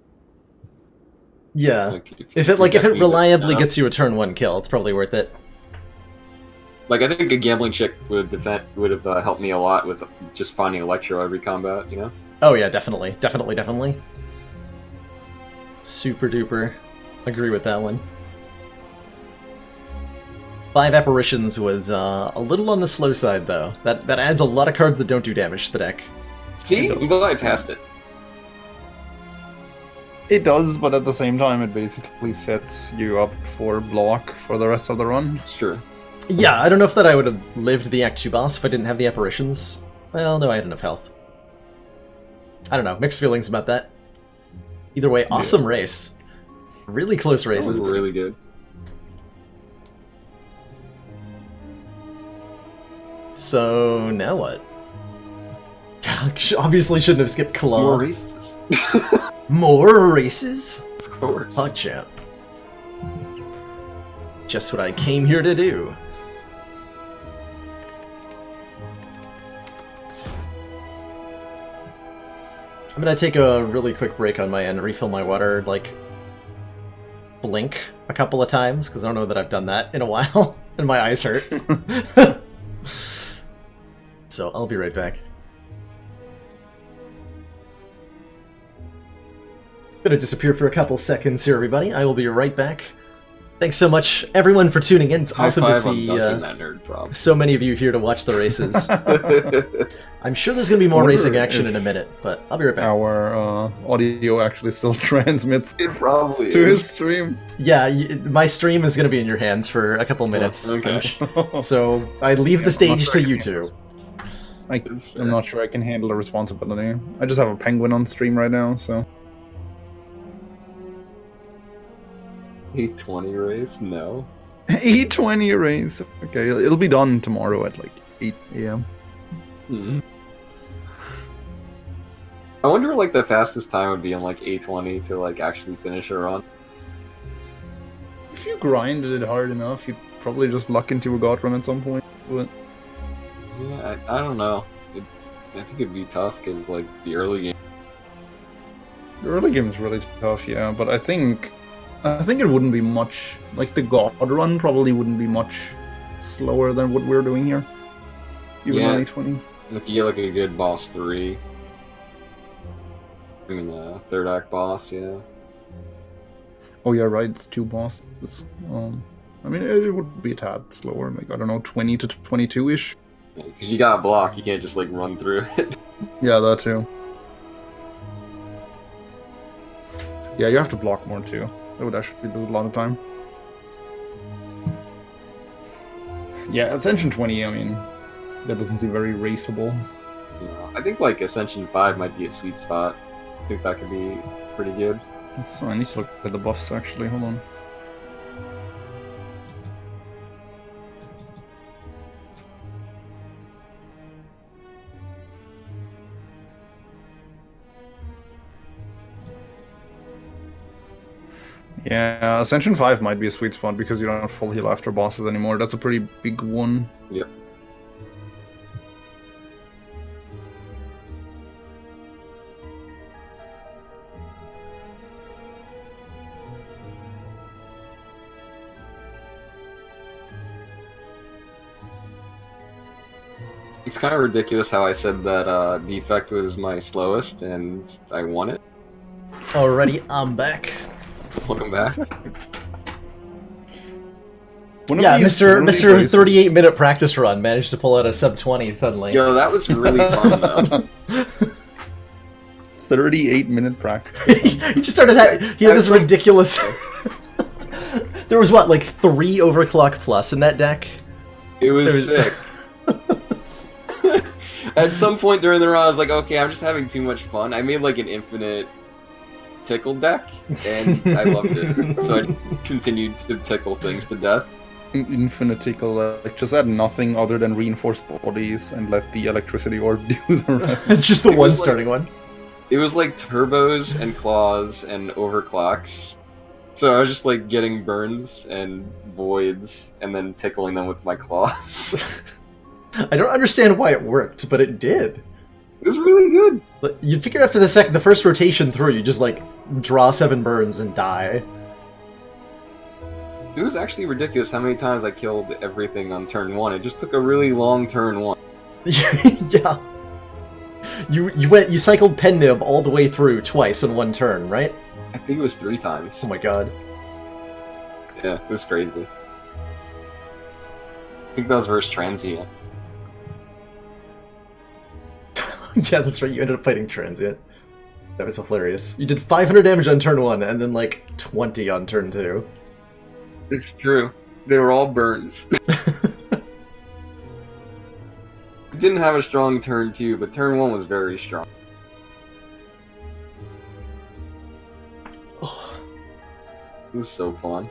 Yeah, Like, if your it deck needs a reliably setup. gets you a turn 1 kill, it's probably worth it. Like, I think a gambling chick would have helped me a lot with just finding Electro every combat, you know? Oh yeah, definitely. Definitely. Super duper. Agree with that one. 5 apparitions was a little on the slow side, though. That adds a lot of cards that don't do damage to the deck. See? I'm glad I passed it. It does, but at the same time, it basically sets you up for block for the rest of the run. It's true. Yeah, I don't know if that I would have lived the Act 2 boss if I didn't have the apparitions. Well, no, I had enough health. I don't know, mixed feelings about that. Either way, awesome race. Really close That races. was really good. So, now what? Obviously shouldn't have skipped Claw. More races. More races? Of course. PogChamp. Just what I came here to do. I'm gonna take a really quick break on my end, refill my water, like, blink a couple of times, because I don't know that I've done that in a while, and my eyes hurt. So, I'll be right back. Gonna disappear for a couple seconds here, everybody. I will be right back. Thanks so much, everyone, for tuning in. It's awesome to see that nerd prop. so many of you here to watch the races. I'm sure there's going to be more racing action in a minute, but I'll be right back. Our audio actually still transmits It probably to is. his stream. Yeah, my stream is going to be in your hands for a couple minutes. Okay. So I leave the stage to you two. I'm not sure I can handle the responsibility. I just have a penguin on stream right now, so... 820 race? No. 8:20 race. Okay, it'll be done tomorrow at like 8 a.m. Hmm. I wonder like the fastest time would be in like 820 to like actually finish a run. If you grinded it hard enough, you'd probably just luck into a god run at some point. But Yeah, I don't know. I think it'd be tough because like the early game. the early game is really tough, yeah. But I think it wouldn't be much like the god run probably wouldn't be much slower than what we're doing here. Even Yeah. on 820. If you get like a good boss 3. I mean, third act boss, yeah. Oh yeah, right. It's 2 bosses. I mean, it would be a tad slower, like I don't know, 20 to 22-ish. Because you got block, you can't just like run through it. Yeah, that too. Yeah, you have to block more too. That would actually lose a lot of time. Yeah, Ascension 20, I mean, that doesn't seem very raceable. I think like Ascension 5 might be a sweet spot. I think that could be pretty good. I need to look at the buffs actually, hold on. Yeah, Ascension 5 might be a sweet spot because you don't have full heal after bosses anymore. That's a pretty big one. Yep. It's kind of ridiculous how I said that Defect was my slowest and I won it. Alrighty, I'm back. Welcome back. Yeah, Mr. 38-minute practice run managed to pull out a sub 20 suddenly. Yo, that was really fun though. 38-minute practice. He just started he had this ridiculous... There was what, like 3 overclock plus in that deck? It was sick. At some point during the run, I was like, okay, I'm just having too much fun. I made like an infinite tickle deck, and I loved it. So I continued to tickle things to death. Infinite tickle, like just add nothing other than reinforced bodies and let the electricity orb do the rest. It's just the It one was like- starting one. It was like turbos and claws and overclocks. So I was just like getting burns and voids and then tickling them with my claws. I don't understand why it worked, but it did. It was really good. You'd figure after the first rotation through, you just like draw 7 burns and die. It was actually ridiculous how many times I killed everything on turn 1. It just took a really long turn 1. Yeah. You cycled Pen Nib all the way through twice in one turn, right? I think it was 3 times. Oh my god. Yeah, it was crazy. I think that was versus Transient. Yeah, that's right, you ended up fighting Transient. That was hilarious. You did 500 damage on turn 1, and then like 20 on turn 2. It's true. They were all burns. It didn't have a strong turn 2, but turn 1 was very strong. Oh. It was so fun.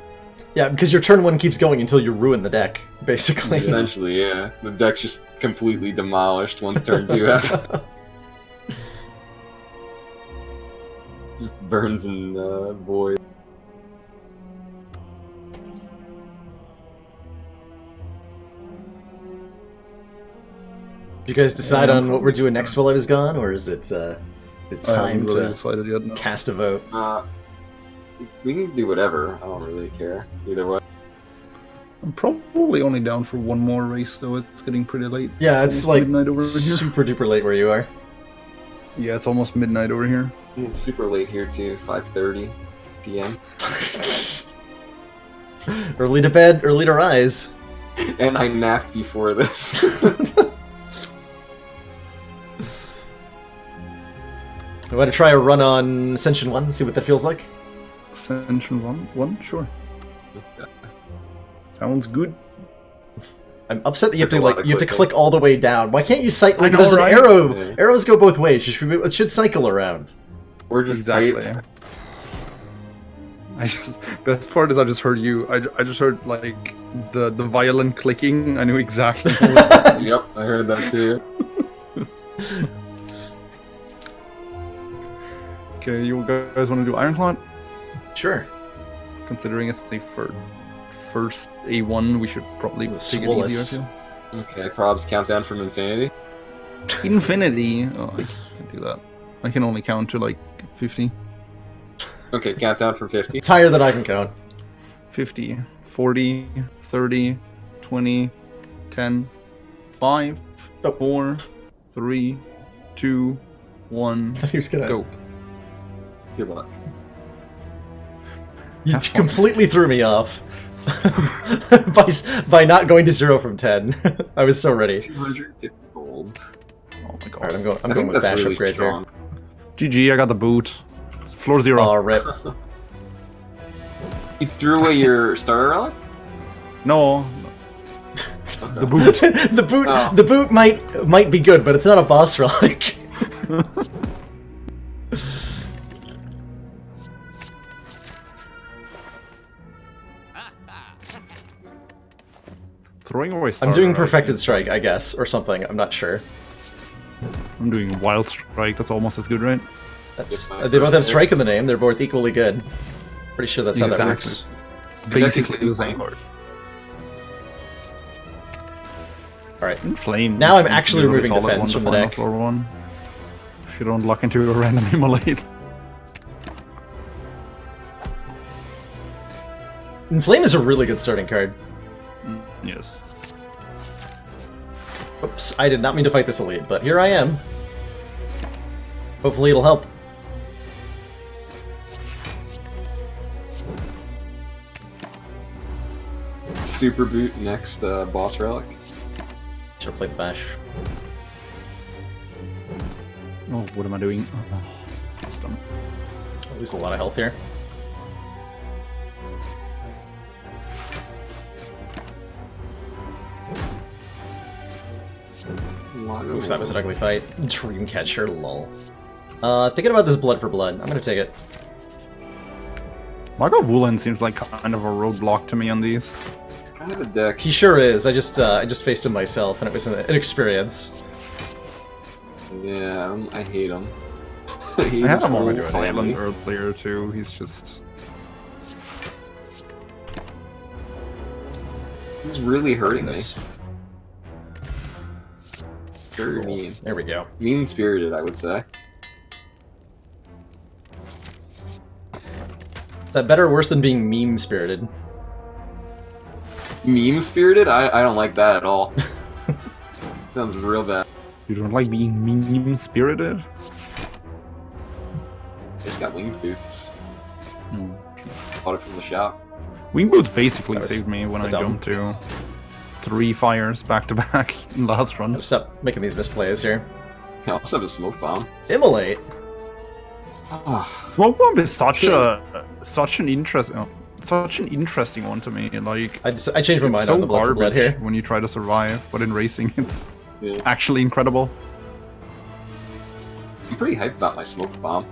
Yeah, because your turn 1 keeps going until you ruin the deck, basically. Essentially, yeah. The deck's just completely demolished once turn 2 happens. Just burns and void. Did you guys decide on what we're doing next while I was gone, or is it it's I time haven't really to decided yet, no. cast a vote? We can do whatever. I don't really care. Either way. I'm probably only down for one more race, though. It's getting pretty late. Yeah, it's almost like midnight over here. super duper late where you are. Yeah, it's almost midnight over here. It's super late here too. 5:30 p.m. Early to bed, early to rise. And I napped before this. I want to try a run on Ascension 1, see what that feels like. Ascension 1? Sure. Sounds good. I'm upset that you have to Took a lot like of you have to clicking. click all the way down. Why can't you cycle? I Like, know, there's right? an arrow. Yeah. Arrows go both ways. It should cycle around. We're just Exactly. hype. Best part is I just heard you. I just heard like the violent clicking. I knew exactly what was happening. Yep, I heard that too. Okay, you guys want to do Ironclad? Sure. Considering it's the first A1, we should probably The take it Swollis. easy, I feel. Okay, Probs countdown from infinity. Infinity. Oh, I can't do that. I can only count to like 50. Okay, countdown from 50. It's higher than I can count. 50, 40, 30, 20, 10, 5, 4, 3, 2, 1, I thought he was gonna go. Good luck. You Have fun. completely threw me off by not going to 0 from 10. I was so ready. 250 gold. Oh my god. All right, I'm going I think with that's dash really upgrade strong. GG, I got the boot. Floor 0. here. Oh, rip. You threw away your starter relic? No, Okay. the boot. Oh. The boot might be good, but it's not a boss relic. Throwing away I'm starter, doing right? perfected strike, I guess, or something. I'm not sure. I'm doing wild strike. That's almost as good, right? That's It's my they both first have strike hits. in the name. They're both equally good. Pretty sure that's how that Exactly. works. Basically the same. same card. All right. Inflame. Now I'm Seems actually to be a removing solid defense one from the to final deck. Floor 1. If you don't luck into a random immolate. Inflame is a really good starting card. Yes. Oops, I did not mean to fight this elite, but here I am. Hopefully it'll help. Super boot next boss relic. Should have played the bash. Oh, what am I doing? Oh, it's done. I lose a lot of health here. Oof, that was an ugly fight. Dreamcatcher, lol. Thinking about this blood for blood. I'm gonna take it. Margot Woolen seems like kind of a roadblock to me on these. It's kind of a deck. He sure is. I just faced him myself, and it was an experience. Yeah, I hate him. I had him whole already with family. Alan earlier too. He's just He's really hurting me. This. It's very mean. There we go. Mean-spirited, I would say. Is that better or worse than being meme-spirited? Meme spirited? I don't like that at all. Sounds real bad. You don't like being mean-spirited? I just got wings boots. Oh, Jesus. Bought it from the shop. Wing boots basically That was saved me when I dumb. jumped to 3 fires back to back in last run. Stop making these misplays here. I also have a smoke bomb. Immolate. Smoke bomb is such an interesting one to me. Like I changed my it's mind so on the blood for blood garbage here. when you try to survive, but in racing it's Yeah. actually incredible. I'm pretty hyped about my smoke bomb.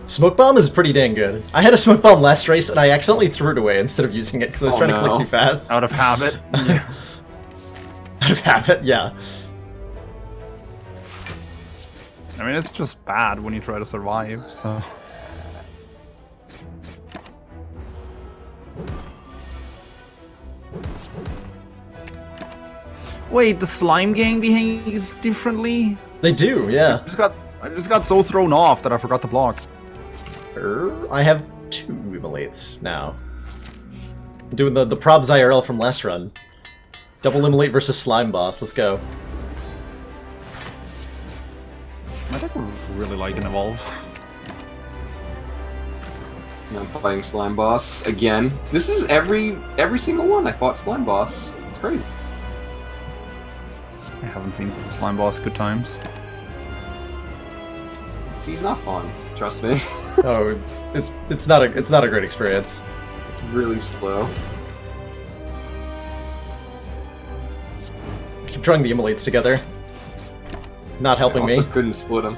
Smoke bomb is pretty dang good. I had a smoke bomb last race and I accidentally threw it away instead of using it because I was Oh, trying to no. click too fast. Out of habit. Yeah. Out of habit, yeah. I mean, it's just bad when you try to survive. So. Wait, the slime gang behaves differently? They do, yeah. I just got so thrown off that I forgot to block. I have 2 immolates now. I'm doing the probs IRL from last run. Double immolate versus slime boss. Let's go. I think we're really like an evolve. And I'm fighting slime boss again. This is every single one I fought slime boss. It's crazy. I haven't seen slime boss good times. He's not fun. Trust me. Oh, it's not a great experience. It's really slow. Keep drawing the immolates together. Not helping also me. couldn't split them.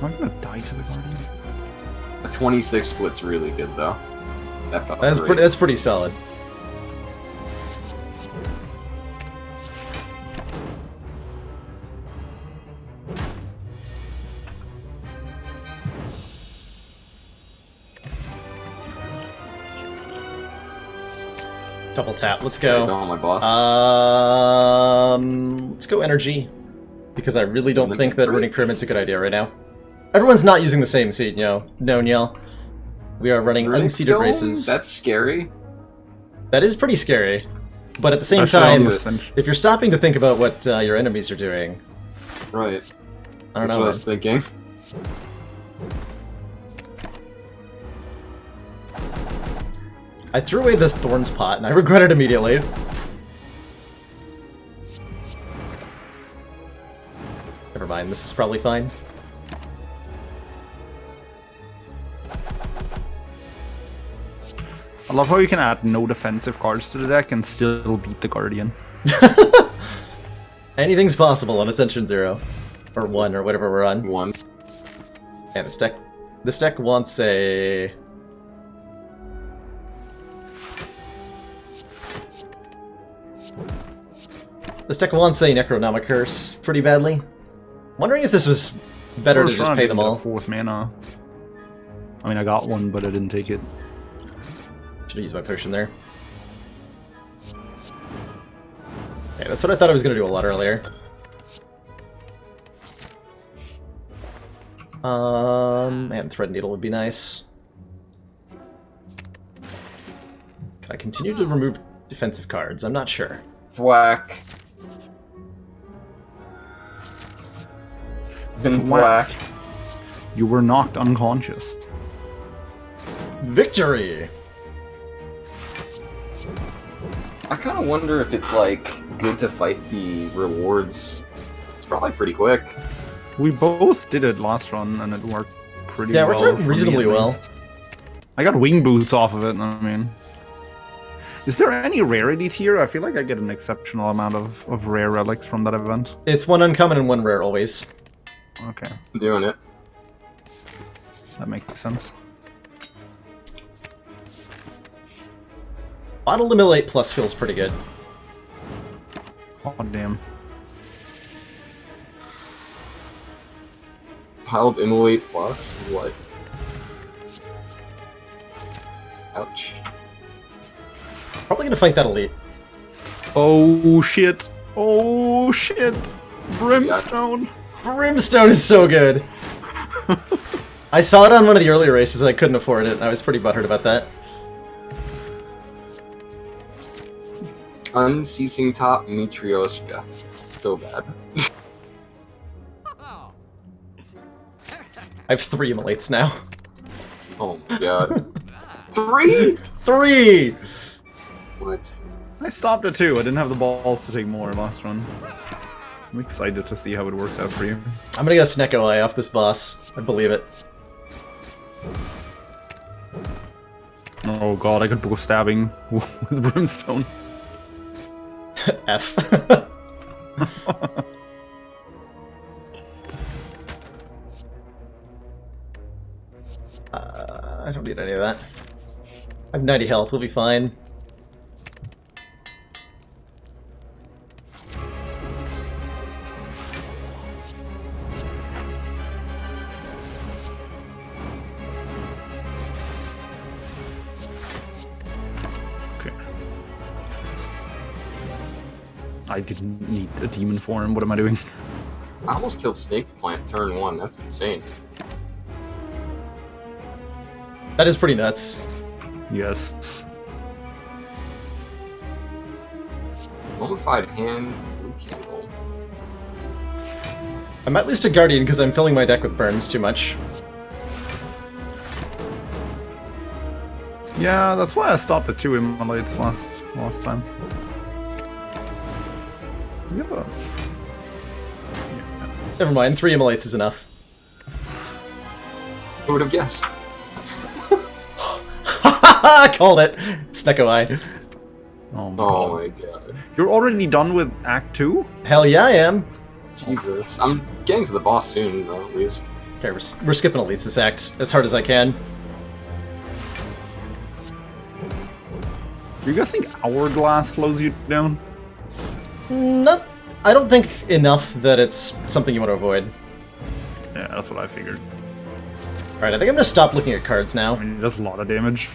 Am I gonna die to the guardian? A 26 split's really good though. That felt That's great. that's pretty solid. Double tap. Let's Don't go. want my boss. Let's go energy, because I really don't Look think at that Rick. running pyramid's a good idea right now. Everyone's not using the same seed, no, Nyel. We are running Rick unseeded Dome? races. That's scary. That is pretty scary, but at the same Especially on time, the cent- if you're stopping to think about what your enemies are doing, Right. I don't That's know. what I was thinking. I threw away this thorns pot and I regret it immediately. Never mind, this is probably fine. I love how you can add no defensive cards to the deck and still beat the guardian. Anything's possible on Ascension 0. Or 1, or whatever we're on. One. Yeah, this deck wants a... This deck wants a Necronomic Curse pretty badly. Wondering if this was better to First just round, pay I them used all. 4th mana. I mean, I got one, but I didn't take it. Should've used my potion there. Okay, that's what I thought I was gonna do a lot earlier. And Thread Needle would be nice. Can I continue to remove defensive cards? I'm not sure. Thwack. Been Thwack. thwacked. You were knocked unconscious. Victory! I kind of wonder if it's like good to fight the rewards. It's probably pretty quick. We both did it last run, and it worked pretty Yeah, it well. worked out for me, reasonably at well. least. I got wing boots off of it, I mean. Is there any rarity tier? I feel like I get an exceptional amount of rare relics from that event. It's 1 uncommon and 1 rare always. Okay, I'm doing it. that makes sense. Bottle Immolate Plus feels pretty good. Oh, damn. Piled Immolate Plus? What? Ouch. Probably gonna fight that elite. Oh, shit. Oh, shit. Brimstone. Brimstone is so good! I saw it on one of the earlier races and I couldn't afford it, and I was pretty butthurt about that. Unceasing Top Mitryoshka. So bad. I have 3 immolates now. Oh my god. 3?! 3! What? I stopped at 2. I didn't have the balls to take more last run. I'm excited to see how it works out for you. I'm gonna get a Snecko Eye off this boss. I believe it. Oh god, I could go stabbing with brimstone. F. I don't need any of that. I have 90 health, we'll be fine. Okay. I didn't need a demon form, what am I doing? I almost killed Snake Plant turn 1, that's insane. That is pretty nuts. Yes. Mummified Hand, Blue Candle. I might lose to Guardian because I'm filling my deck with burns too much. Yeah, that's why I stopped at 2 immolates last time. We have a... Never mind, 3 immolates is enough. Who would have guessed? Called it! Snecko Eye. Oh my Oh god. my god. You're already done with Act 2? Hell yeah, I am. Jesus. I'm getting to the boss soon, though, at least. Okay, we're skipping elites this act as hard as I can. Do you guys think Hourglass slows you down? Not... I don't think enough that it's something you want to avoid. Yeah, that's what I figured. Alright, I think I'm gonna stop looking at cards I now. mean, it does a lot of damage.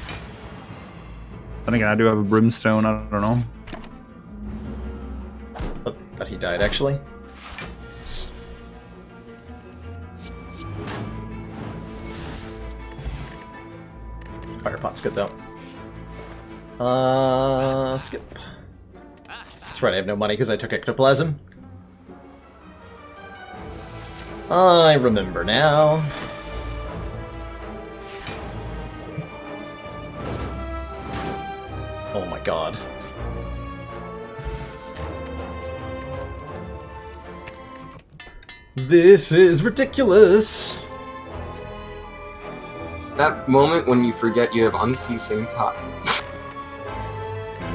Then again, I do have a brimstone, I don't know. Thought he died, actually. It's... Fire pot's good, though. Skip. That's right, I have no money because I took Ectoplasm. I remember now. Oh my god. This is ridiculous! That moment when you forget you have Unceasing Top.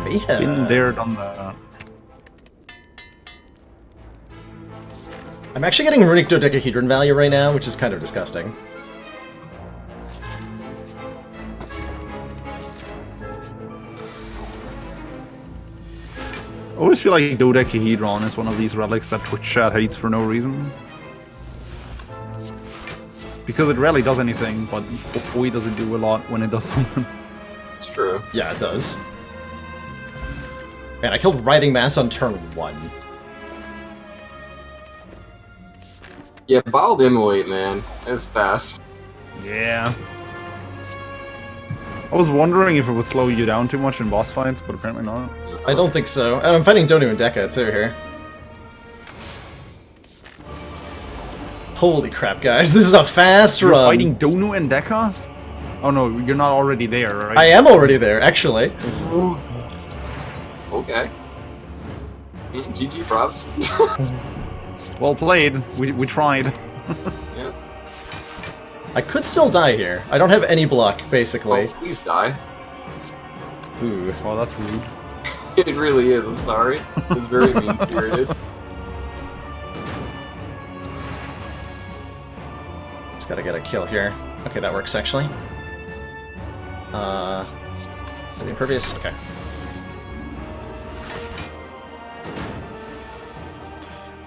Yeah. Been there, done that. I'm actually getting runic dodecahedron value right now, which is kind of disgusting. I always feel like dodecahedron is one of these relics that Twitch chat hates for no reason. Because it rarely does anything, but boy does it do a lot when it does something. It's true. Yeah, it does. Man, I killed Writhing Mass on turn 1. Yeah, Bile Immolate, man. It's fast. Yeah. I was wondering if it would slow you down too much in boss fights, but apparently not. I don't think so. And I'm fighting Donu and Deca too here. Holy crap, guys. This is a fast You're run. fighting Donu and Deca? Oh no, you're not already there, right? I am already there, actually. Okay. GG props. Well played. We tried. Yeah. I could still die here. I don't have any block, basically. Oh, please die. Ooh. Oh, that's rude. It really is, I'm sorry. It's very mean-spirited. Just gotta get a kill here. Okay, that works, actually. Is it impervious? Okay.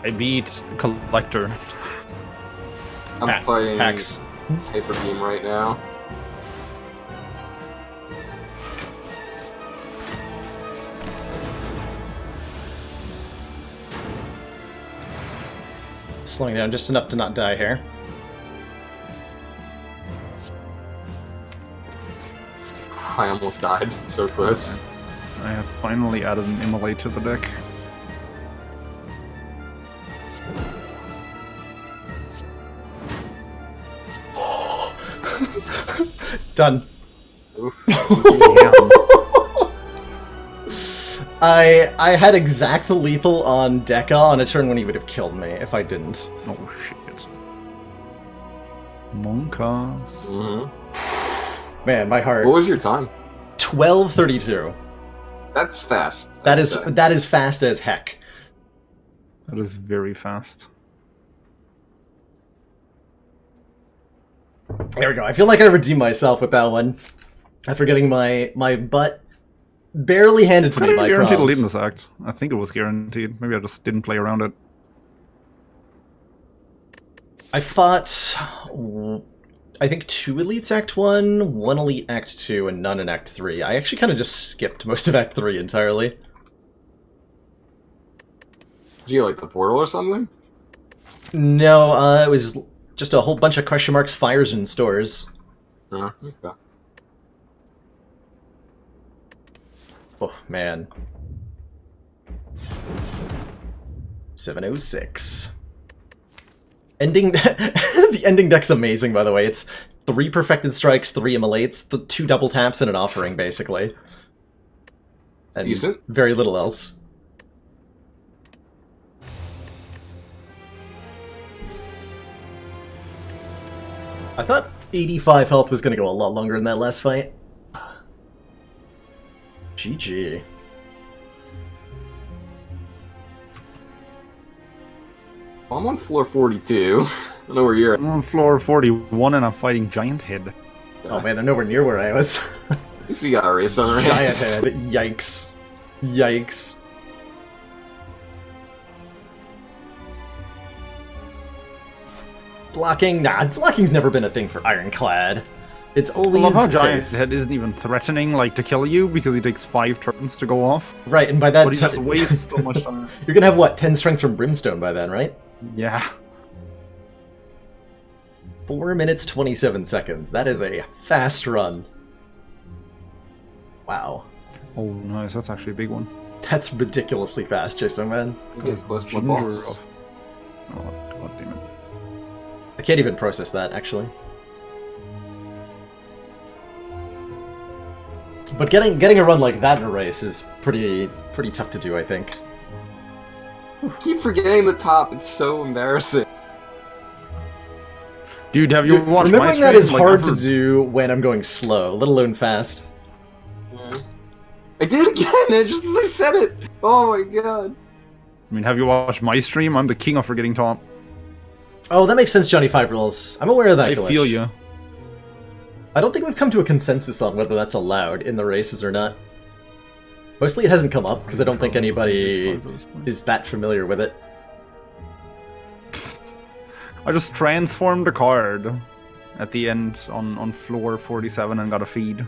I beat Collector. I'm fighting Hacks. Hyper Beam right now. Slowing down just enough to not die here. I almost died. So close. I have finally added an immolate to the deck. Done. Oof. I had exact lethal on Deca on a turn when he would have killed me if I didn't. Oh shit. Monkas. Mhm. Man, my heart. What was your time? 12:32. That's fast. That I'd is say. that is fast as heck. That is very fast. There we go. I feel like I redeemed myself with that one. After getting my butt barely handed to me by guaranteed to lead in Kronz. this act. I think it was guaranteed. Maybe I just didn't play around it. I fought, I think 2 elites Act 1, 1 elite Act 2, and none in Act 3. I actually kind of just skipped most of Act 3 entirely. Did you like the portal or something? No, it was just a whole bunch of question marks, fires, and stores. Okay. Oh, man. 706. Ending... the ending deck's amazing, by the way. It's 3 perfected strikes, 3 immolates, 2 double taps, and an offering, basically. And Decent. very little else. I thought 85 health was going to go a lot longer in that last fight. GG. Well, I'm on floor 42. I don't know where you're at. I'm on floor 41 and I'm fighting Giant Head. Oh man, they're nowhere near where I was. At least we got a race on our Giant hands. head. Yikes. Yikes. Blocking? Nah, blocking's never been a thing for Ironclad. It's I always love how Giant face. Head isn't even threatening, like, to kill you because he takes 5 turns to go off. Right, and by that But he just time, wastes so much time. you're gonna have, what, 10 strength from Brimstone by then, right? Yeah. 4 minutes, 27 seconds. That is a fast run. Wow. Oh, nice. That's actually a big one. That's ridiculously fast, Jason, man. I'm getting close to the Ginger boss. of- Oh, god damn it. I can't even process that, actually. But getting a run like that in a race is pretty tough to do, I think. Keep forgetting the top. It's so embarrassing. Dude, have you Dude, watched my remembering that stream? is Like, hard I've to heard- do when I'm going slow, let alone fast. I did it again, just as I said it. Oh my god. I mean, have you watched my stream? I'm the king of forgetting top. Oh, that makes sense, Johnny Five Rules. I'm aware of that I glitch. feel you. I don't think we've come to a consensus on whether that's allowed in the races or not. Mostly it hasn't come up, because I don't think anybody is that familiar with it. I just transformed a card at the end on floor 47 and got a feed.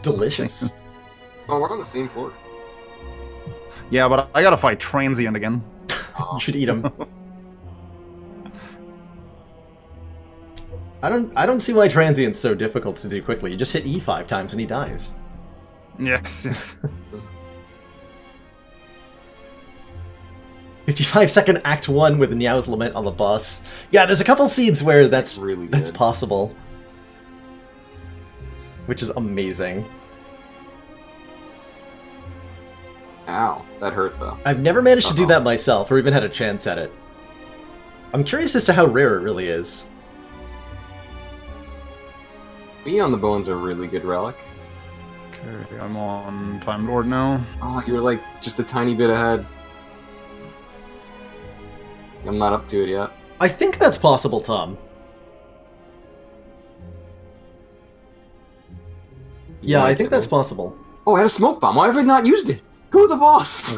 Delicious. Oh, we're on the same floor. Yeah, but I gotta fight Transient again. You should eat them. I don't see why Transient's so difficult to do quickly. You just hit E 5 times and he dies. Yes, yes. 55-second Act 1 with Niao's Lament on the boss. Yeah, there's a couple seeds where that's really that's good. possible. Which is amazing. Ow, that hurt though. I've never managed to do Uh-oh. that myself, or even had a chance at it. I'm curious as to how rare it really is. Me on the Bones are a really good relic. Okay, I'm on Time Lord now. Oh, you're like just a tiny bit ahead. I'm not up to it yet. I think that's possible, Tom. Yeah, I think that's possible. Oh, I had a smoke bomb. Why have I not used it? Go to the boss!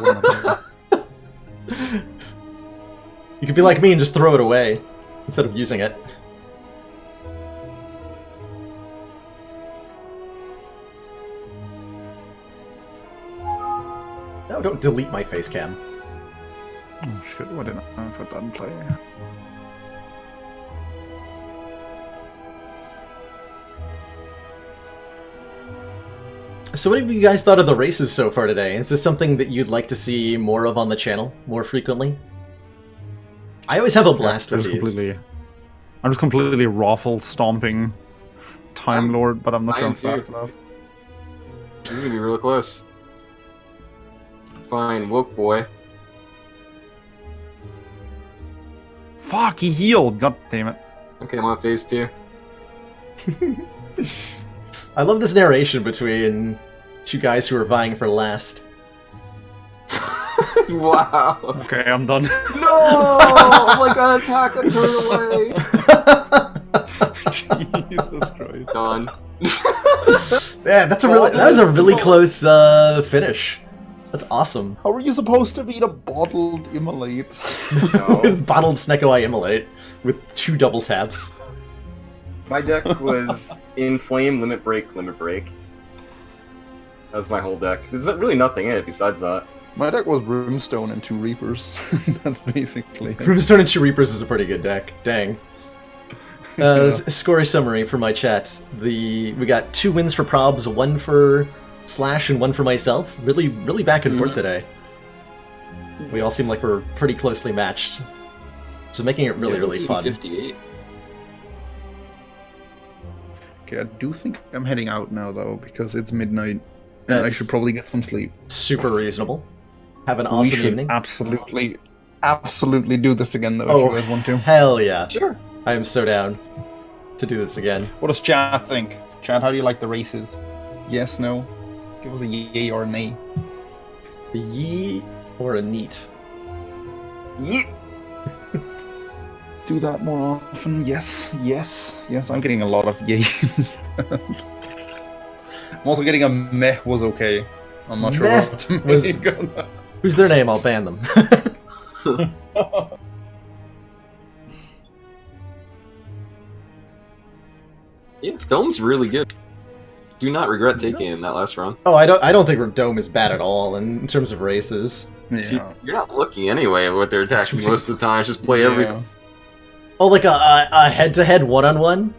You could be like me and just throw it away, instead of using it. No, don't delete my face cam. Oh shit, why didn't I put that in play? So what have you guys thought of the races so far today? Is this something that you'd like to see more of on the channel, more frequently? I always have a blast with these. I'm just completely raffle stomping Time Lord, but I'm not sure I'm fast enough. This is gonna be real close. Fine, woke boy. Fuck, he healed! God damn it. Okay, I'm on phase 2. I love this narration between two guys who are vying for last. Wow. Okay, I'm done. No! Oh my god, attack! I turn away! Jesus Christ. Done. Yeah, that was a really close finish. That's awesome. How are you supposed to beat a bottled immolate? No. With bottled Snecko Immolate with 2 double taps. My deck was Inflame, Limit Break, Limit Break. That was my whole deck. There's really nothing in it besides that. My deck was Brimstone and 2 Reapers. That's basically it. Brimstone and 2 Reapers is a pretty good deck. Dang. Score summary for my chat. We got 2 wins for Probs, 1 for Slash, and 1 for myself. Really back and forth today. We all seem like we're pretty closely matched. So making it really fun. 58. Okay, I do think I'm heading out now, though, because it's midnight. And I should probably get some sleep. Super reasonable. Have an awesome evening. Absolutely do this again, though, if you guys want to. Hell yeah. Sure. I am so down to do this again. What does chat think? Chat, how do you like the races? Yes, no? Give us a yay or a nay. A yee or a neat? Yeet. Do that more often. Yes. I'm getting a lot of yay. I'm also getting a meh was okay. I'm not sure what to make. Who's their name? I'll ban them. Yeah, Dome's really good. Do not regret taking it in that last round. Oh, I don't think Dome is bad at all in terms of races. Yeah. You're not looking anyway at what they're attacking most of the time. Just play every. Oh, like a head-to-head one-on-one?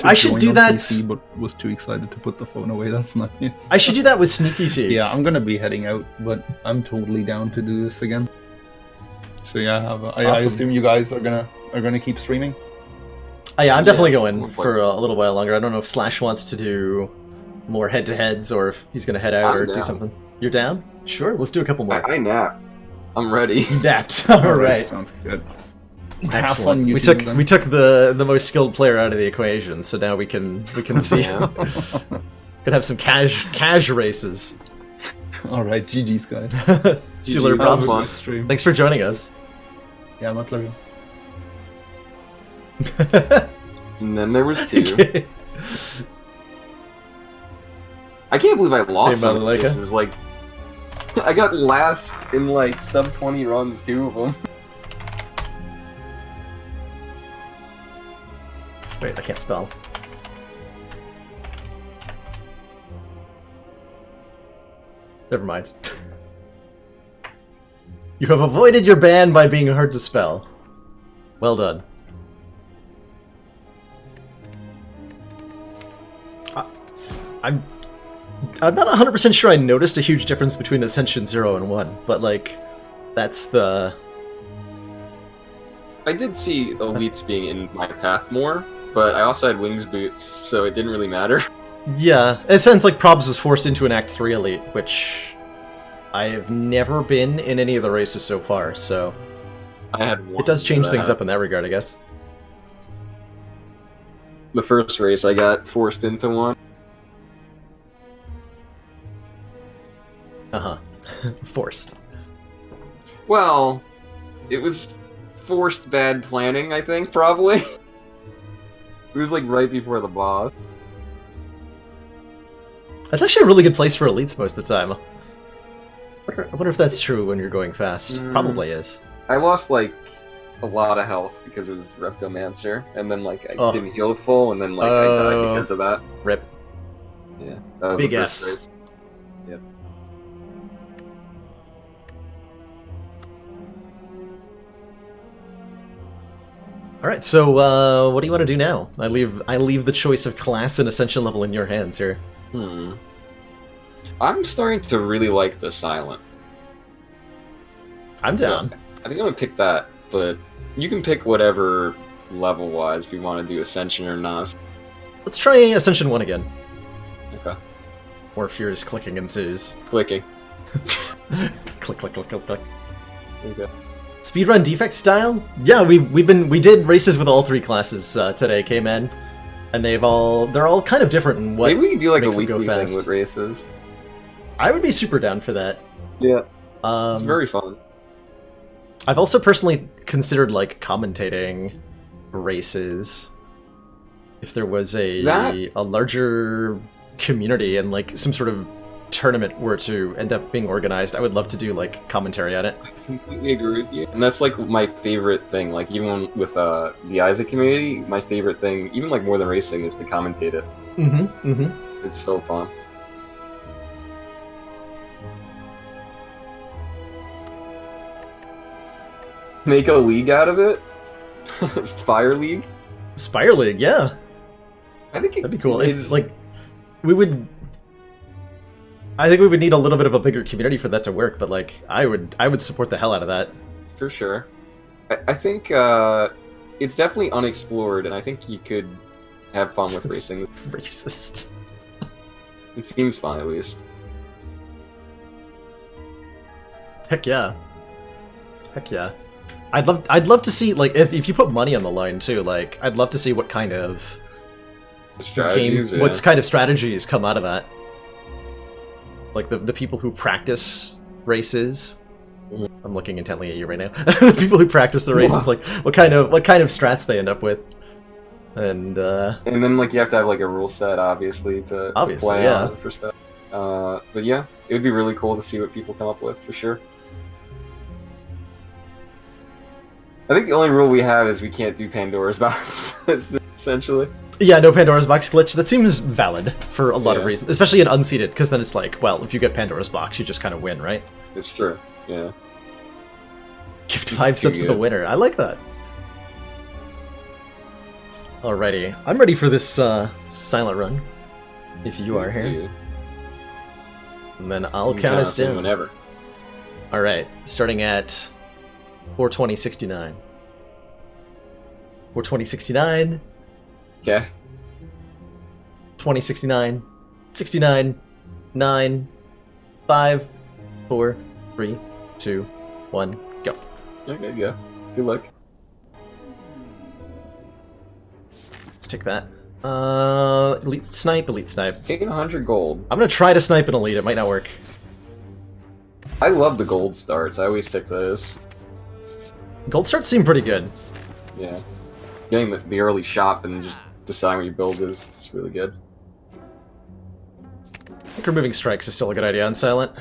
I should do that. PC, but was too excited to put the phone away. That's nice. I should do that with Sneaky Tea. Yeah, I'm gonna be heading out, but I'm totally down to do this again. So yeah, I assume you guys are gonna keep streaming. Oh, yeah, I'm definitely going for a little while longer. I don't know if Slash wants to do more head-to-heads or if he's gonna head out or do something. You're down? Sure, let's do a couple more. I napped. I'm ready. You napped. All right. Sounds good. Excellent. We took the most skilled player out of the equation, so now we can see. Could have some cash races. All right, GG's guys. See you later, Probs. Stream. Thanks for joining us. Yeah, my pleasure. And then there was 2. Okay. I can't believe I lost Hey, some Malika. races. Like, I got last in like sub 20 runs, 2 of them. Wait, I can't spell. Never mind. You have avoided your ban by being hard to spell. Well done. I'm not 100% sure I noticed a huge difference between Ascension 0 and 1, but like, that's the... I did see elites being in my path more, but I also had wings boots, so it didn't really matter. Yeah, it sounds like Probs was forced into an Act 3 elite, which I have never been in any of the races so far, so... I had one. It does change things up in that regard, I guess. The first race, I got forced into one. Uh-huh. Forced. Well, it was forced bad planning, I think, probably. It was like right before the boss. That's actually a really good place for elites most of the time. I wonder if that's true when you're going fast. Probably is. I lost like a lot of health because it was Reptomancer, and then like I didn't heal full, and then like I died because of that. Rip. Yeah, that was Big the first Fs. race. Yep. All right, so what do you want to do now? I leave the choice of class and ascension level in your hands here. I'm starting to really like the silent. I'm down. So, I think I'm gonna pick that, but you can pick whatever level-wise if you want to do Ascension or not. Let's try Ascension 1 again. Okay. More furious clicking ensues. Clicking. Click, click, click, click, click. There you go. Speedrun defect style? Yeah, we did races with all 3 classes today, K-Men, and they're all kind of different in what Maybe we can do like a makes them go weekly thing fast. with races. I would be super down for that. Yeah. It's very fun. I've also personally considered like commentating races. If there was a larger community and like some sort of tournament were to end up being organized, I would love to do like commentary on it. I completely agree with you. And that's like my favorite thing. Like even with the Isaac community, my favorite thing, even like more than racing, is to commentate it. Mm-hmm. Mm-hmm. It's so fun. Make a league out of it? Spire League? Spire League, yeah. I think that'd be cool. It's like I think we would need a little bit of a bigger community for that to work, but like I would support the hell out of that. For sure. I think it's definitely unexplored, and I think you could have fun with racing. Racist. It seems fun, at least. Heck yeah. Heck yeah. I'd love to see, like, if you put money on the line too, like I'd love to see what kind of what kind of strategies come out of that. Like the people who practice races. I'm looking intently at you right now. The people who practice the races, like what kind of strats they end up with. And then like you have to have like a rule set, obviously, to play on for stuff. But yeah, it would be really cool to see what people come up with, for sure. I think the only rule we have is we can't do Pandora's box, essentially. Yeah, no Pandora's box glitch. That seems valid for a lot of reasons, especially in unseated, because then it's like, well, if you get Pandora's box, you just kind of win, right? It's true, yeah. Gift 5 cents to the winner. I like that. Alrighty, I'm ready for this silent run. If you are here, and then I'll count us down. Whenever. All right, starting at 420.69. 420.69. Okay. 2069. 69. 9. 5. 4. 3. 2. 1. Go. Okay, yeah. Good luck. Let's take that. Elite snipe. Taking 100 gold. I'm gonna try to snipe an elite. It might not work. I love the gold starts. I always pick those. Gold starts seem pretty good. Yeah. Getting the early shot and just deciding what your build is, it's really good. I think removing strikes is still a good idea on Silent.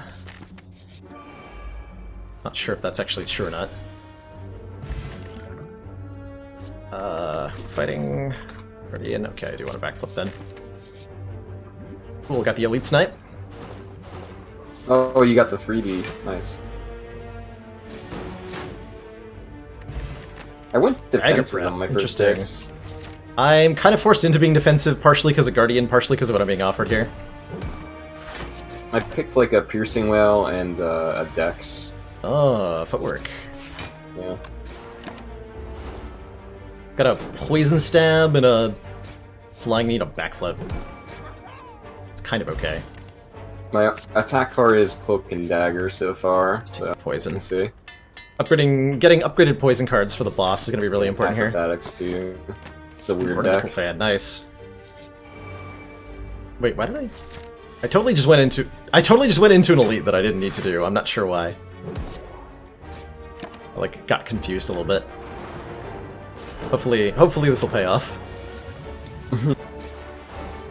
Not sure if that's actually true or not. Fighting Guardian. Okay, I do want to backflip then. Cool, got the elite snipe. Oh, you got the 3D. Nice. I went defensive on my first picks. I'm kind of forced into being defensive, partially because of Guardian, partially because of what I'm being offered here. I picked like a piercing whale and a dex. Oh, footwork. Yeah. Got a poison stab and a flying knee to backflip. It's kind of okay. My attack card is cloak and dagger so far. So poison. Let's see. Getting upgraded poison cards for the boss is going to be really important here. Acrobatics too. It's a weird Ornamental deck. Fan, nice. Wait, why did I totally just went into an elite that I didn't need to do. I'm not sure why. I like got confused a little bit. Hopefully this will pay off.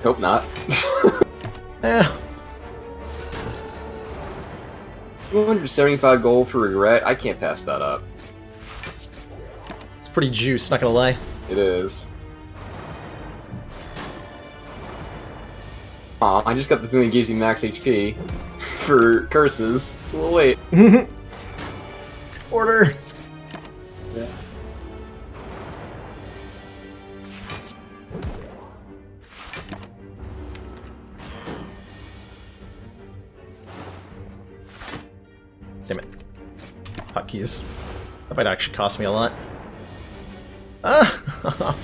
Hope not. Eh. 275 gold for regret. I can't pass that up. It's pretty juice, not gonna lie. It is. Aw, I just got the thing that gives you max HP for curses. It's a little late. Order. Yeah. Damn it. Hotkeys. That might actually cost me a lot. Ah!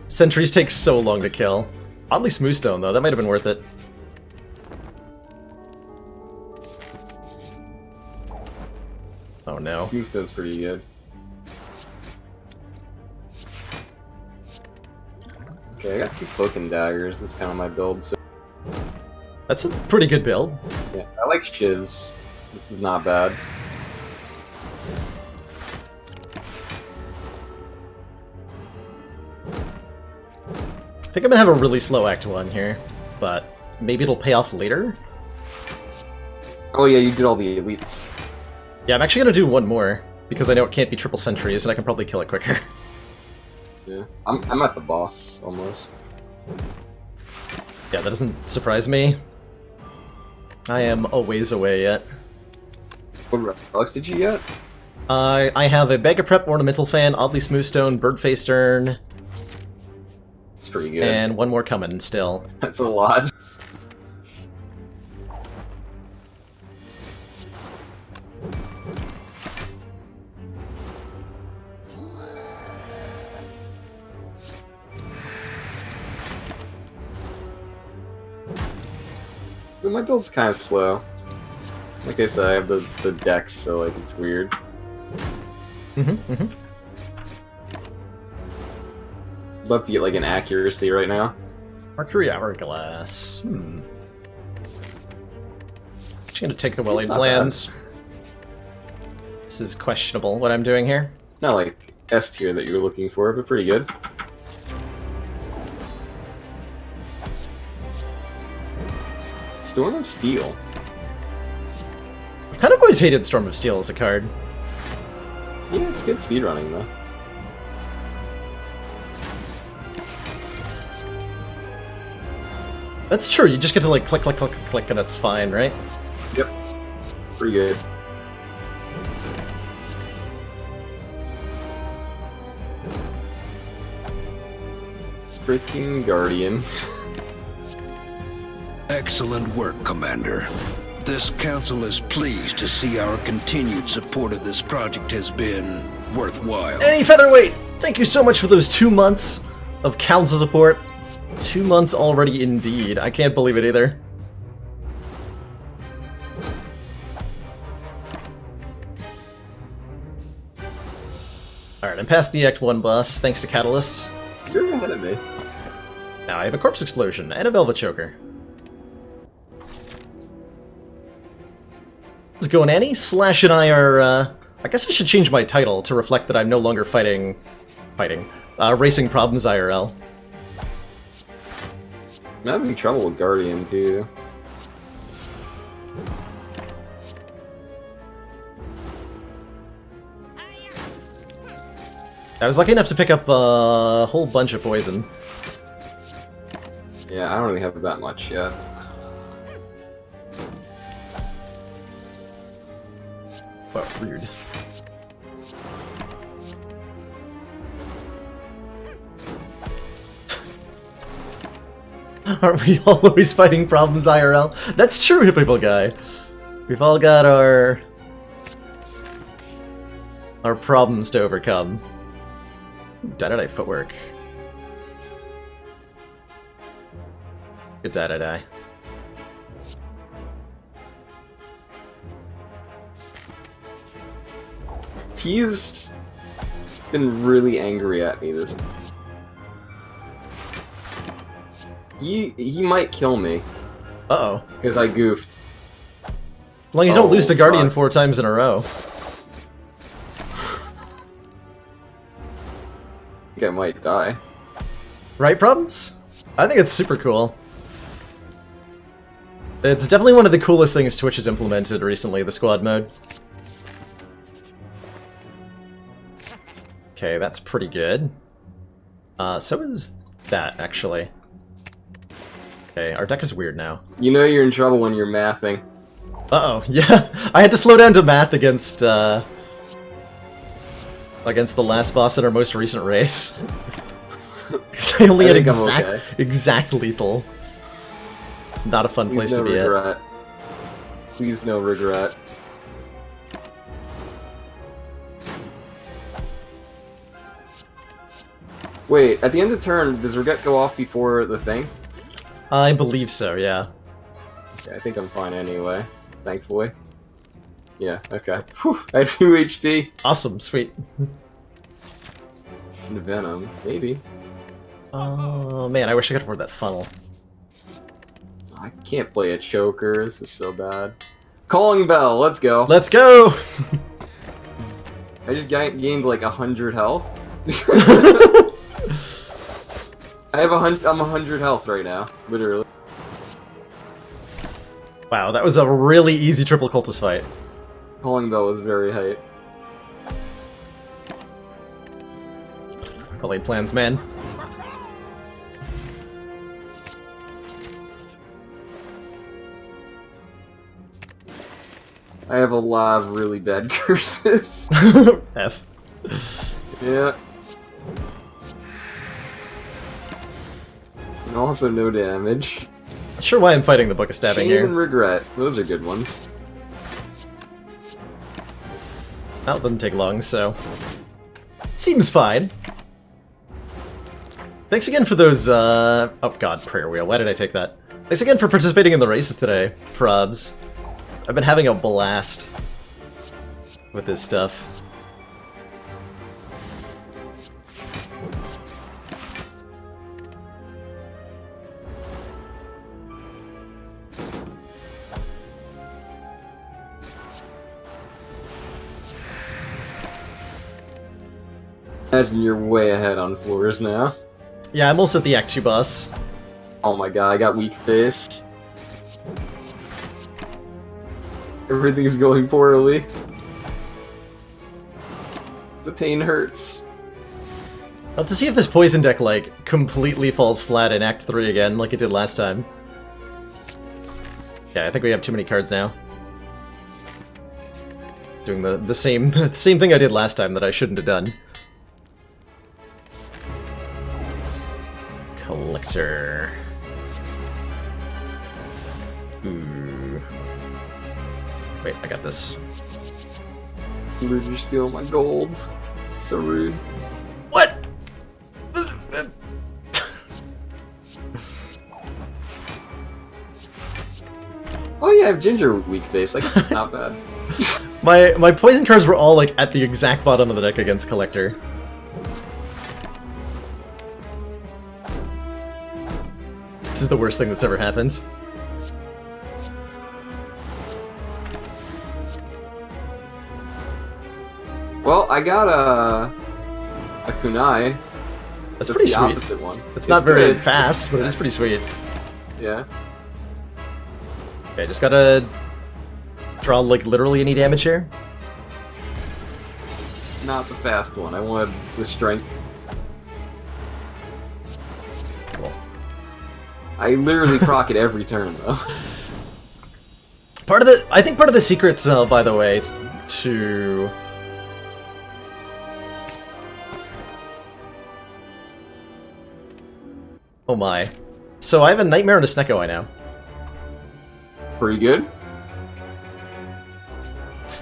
Sentries take so long to kill. Oddly smooth stone, though. That might have been worth it. Oh no. Smooth stone's pretty good. Okay, I got 2 cloak and daggers. That's kind of my build. So That's a pretty good build. yeah, I like shivs. This is not bad. I think I'm gonna have a really slow Act 1 here, but maybe it'll pay off later? Oh yeah, you did all the elites. Yeah, I'm actually gonna do one more, because I know it can't be triple sentries, and I can probably kill it quicker. Yeah, I'm at the boss almost. Yeah, that doesn't surprise me. I am a ways away yet. What relics did you get? I have a Bag of Prep, Ornamental Fan, Oddly Smoothstone, Birdface Urn, It's pretty good. and one more coming still. That's a lot. But my build's kind of slow. Like I said, I have the decks, so like it's weird. Love to get like an accuracy right now. Mercury Hourglass. Just gonna take the well-laid That's not plans. This is questionable, what I'm doing here. Not like S tier that you were looking for, but pretty good. Storm of Steel. I've kind of always hated Storm of Steel as a card. Yeah, it's good speedrunning though. That's true, you just get to like click, click, click, click, click, and it's fine, right? Yep. Pretty good. Freaking Guardian. Excellent work, Commander. This council is pleased to see our continued support of this project has been worthwhile. Any Featherweight! Thank you so much for those 2 months of council support. 2 months already indeed. I can't believe it either. Alright, I'm past the Act 1 boss, thanks to Catalyst. You're ahead of me. Now I have a Corpse Explosion and a Velvet Choker. How's it going, Annie? Slash and I are, I guess I should change my title to reflect that I'm no longer racing problems IRL. I'm having trouble with Guardian too. I was lucky enough to pick up a whole bunch of poison. Yeah, I don't really have that much yet. Well, rude. Aren't we all always fighting problems IRL? That's true, people guy. We've all got our problems to overcome. Die footwork. Good die. He's been really angry at me this. He might kill me Uh-oh. because I goofed. As long as you don't lose to Guardian fuck. 4 times in a row. I think I might die. Right, problems? I think it's super cool. It's definitely one of the coolest things Twitch has implemented recently, the squad mode. Okay, that's pretty good. So is that, actually. Okay, our deck is weird now. You know you're in trouble when you're mathing. Uh-oh, yeah. I had to slow down to math against the last boss in our most recent race. Because I only had think I'm okay. exact lethal. It's not a fun Please place no to be regret. Please no regret. Wait, at the end of the turn, does regret go off before the thing? I believe so, yeah. Okay, I think I'm fine anyway, thankfully. Yeah, okay. Whew, I have 2 HP. Awesome, sweet. And Venom, maybe. Oh man, I wish I could afford that funnel. I can't play a choker, this is so bad. Calling Bell, let's go. Let's go! I just gained like 100 health. I'm 100 health right now, literally. Wow, that was a really easy triple cultist fight. Calling Bell was very hype. I laid plans, man. I have a lot of really bad curses. F. Yeah. And also no damage. Not sure why I'm fighting the Book of Stabbing Shame and here. regret. Those are good ones. Well, it doesn't take long, so... Seems fine. Thanks again for those, Oh god, prayer wheel. Why did I take that? Thanks again for participating in the races today, Probs. I've been having a blast with this stuff. Imagine you're way ahead on floors now. Yeah, I'm almost at the Act 2 boss. Oh my god, I got weak face. Everything's going poorly. The pain hurts. I'll have to see if this poison deck, like, completely falls flat in Act 3 again, like it did last time. Yeah, I think we have too many cards now. Doing the same the same thing I did last time that I shouldn't have done. Collector. Ooh. Wait, I got this. Dude, you're stealing my gold. So rude. What? Oh yeah, I have Ginger weak face. I guess it's not bad. My poison cards were all like at the exact bottom of the deck against Collector. This is the worst thing that's ever happened. Well, I got a kunai. That's pretty the sweet. opposite one. It's not very good. fast, but it is pretty sweet. Yeah. Okay, just gotta draw like literally any damage here. It's not the fast one. I wanted the strength. Cool. I literally proc it every turn though. I think part of the secret, by the way, to oh my. So I have a Nightmare and a Snecko now. Pretty good.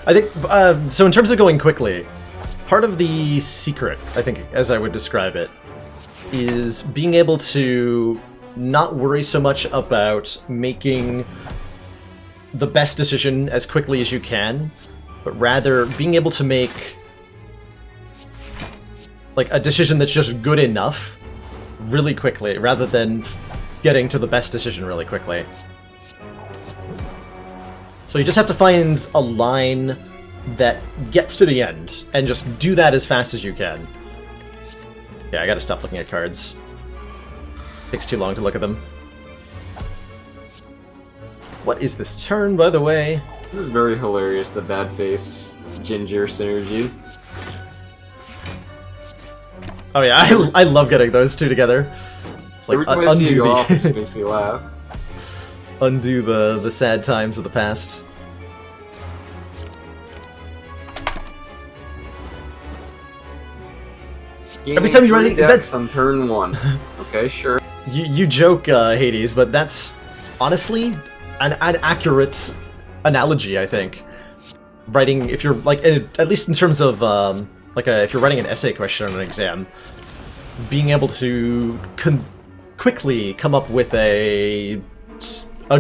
I think, so in terms of going quickly, part of the secret, I think, as I would describe it, is being able to not worry so much about making the best decision as quickly as you can, but rather being able to make like a decision that's just good enough really quickly, rather than getting to the best decision really quickly. So you just have to find a line that gets to the end, and just do that as fast as you can. Yeah, I gotta stop looking at cards. Takes too long to look at them. What is this turn, by the way? This is very hilarious, the bad face Ginger synergy. Oh yeah, I love getting those two together. It's like Every time I see you undo go off, it just the makes me laugh. undo the sad times of the past. Every time you run Gaining 3 decks on turn 1. Okay, sure. You joke, Hades, but that's honestly, an accurate analogy, I think. Writing, if you're, like, at least in terms of, if you're writing an essay question on an exam, being able to quickly come up with a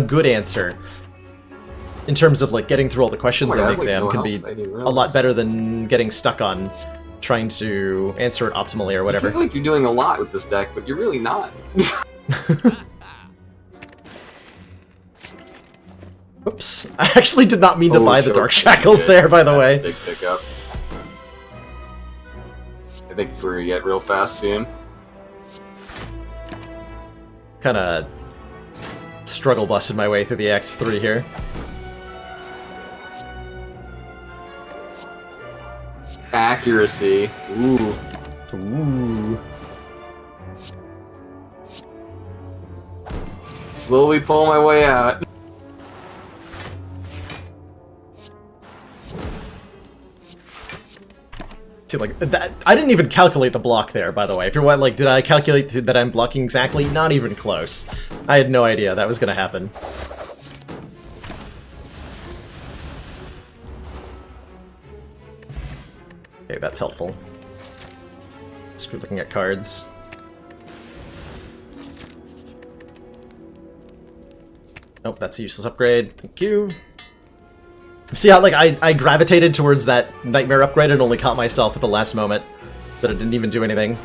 good answer in terms of, like, getting through all the questions on the exam can be a lot better than getting stuck on trying to answer it optimally or whatever. I feel like you're doing a lot with this deck, but you're really not. Oops. I actually did not mean to buy the Dark Shackles there, by the way. Big pickup. I think we're gonna get real fast soon. Kinda struggle busted my way through the X3 here. Accuracy. Ooh. Ooh. Slowly pull my way out. See, like, that, I didn't even calculate the block there, by the way. If you're what, like, did I calculate that I'm blocking exactly? Not even close. I had no idea that was gonna happen. Okay, that's helpful. Let's keep looking at cards. Nope, that's a useless upgrade. Thank you. See how, like, I gravitated towards that Nightmare upgrade and only caught myself at the last moment, that it didn't even do anything.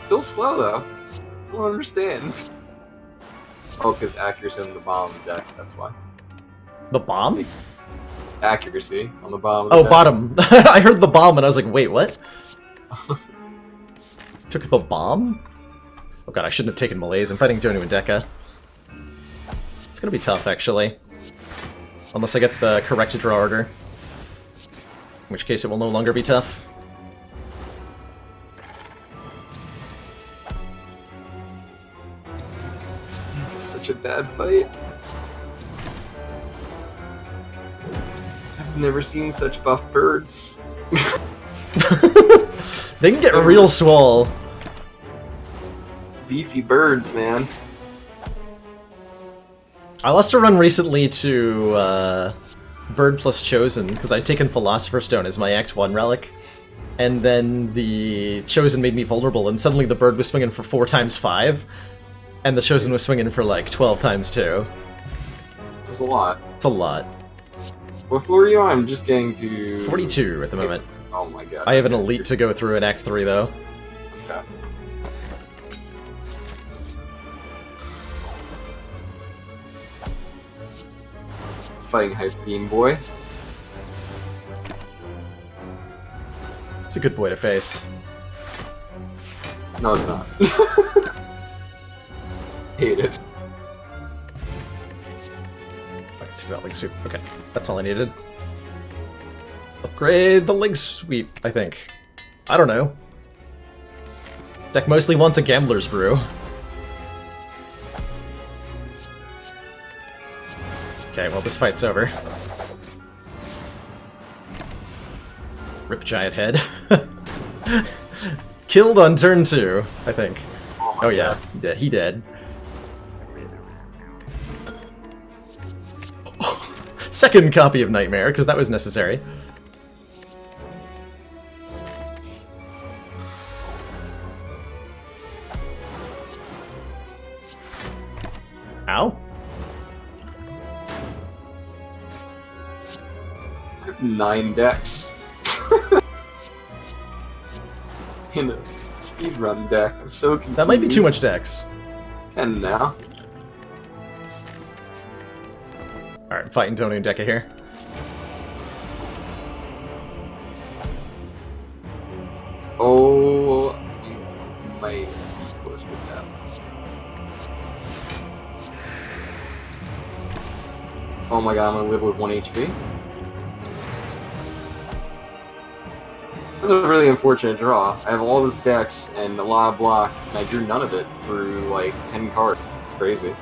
Still slow, though. I don't understand. Oh, because accuracy on the bottom of the deck, that's why. The bomb? Accuracy on the bottom of the Oh, deck. bottom. I heard the bomb and I was like, wait, what? Took the bomb? Oh god, I shouldn't have taken Malaise. I'm fighting Donu and Deca. It's gonna be tough, actually. Unless I get the correct draw order. In which case it will no longer be tough. This is such a bad fight. I've never seen such buff birds. They can get real swole. Beefy birds, man. I lost a run recently to Bird plus Chosen, because I'd taken Philosopher's Stone as my Act 1 relic, and then the Chosen made me vulnerable, and suddenly the Bird was swinging for 4 times 5, and the Chosen was swinging for like 12 times 2. There's a lot. It's a lot. What floor are you on? I'm just getting to... 42 at the moment. Oh my god. I have an elite to go through in Act 3, though. Okay. Fighting Hype Beam Boy. It's a good boy to face. No, it's not. Hate it. I can see that leg sweep. Okay, that's all I needed. Upgrade the leg sweep, I think. I don't know. Deck mostly wants a Gambler's Brew. Okay, well, this fight's over. Rip Giant Head. Killed on turn 2, I think. Oh yeah, he did. Second copy of Nightmare, because that was necessary. Ow. I have 9 decks. In a speedrun deck. I'm so confused. That might be too much decks. 10 now. Alright, I'm fighting Tony and Deca here. Oh, you might be close to death. Oh my god, I'm gonna live with 1 HP. That's a really unfortunate draw. I have all these decks and a lot of block, and I drew none of it through like 10 cards. It's crazy.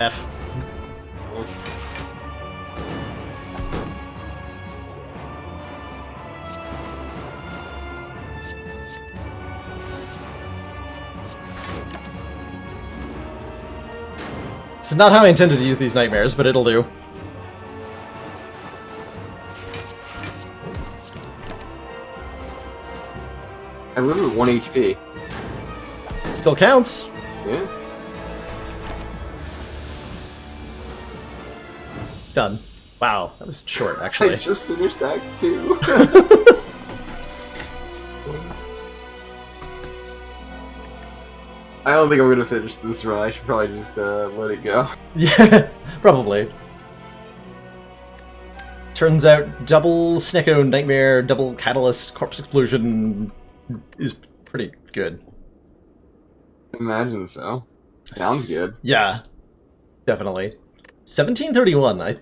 F. This is not how I intended to use these nightmares, but it'll do. I live with 1 HP. Still counts. Yeah. Done. Wow, that was short, I actually. just finished Act 2. I don't think I'm gonna finish this run. I should probably just let it go. Yeah, probably. Turns out double Snecko Nightmare, double Catalyst, Corpse Explosion is pretty good. Imagine so. Sounds good. Yeah, definitely. 1731. I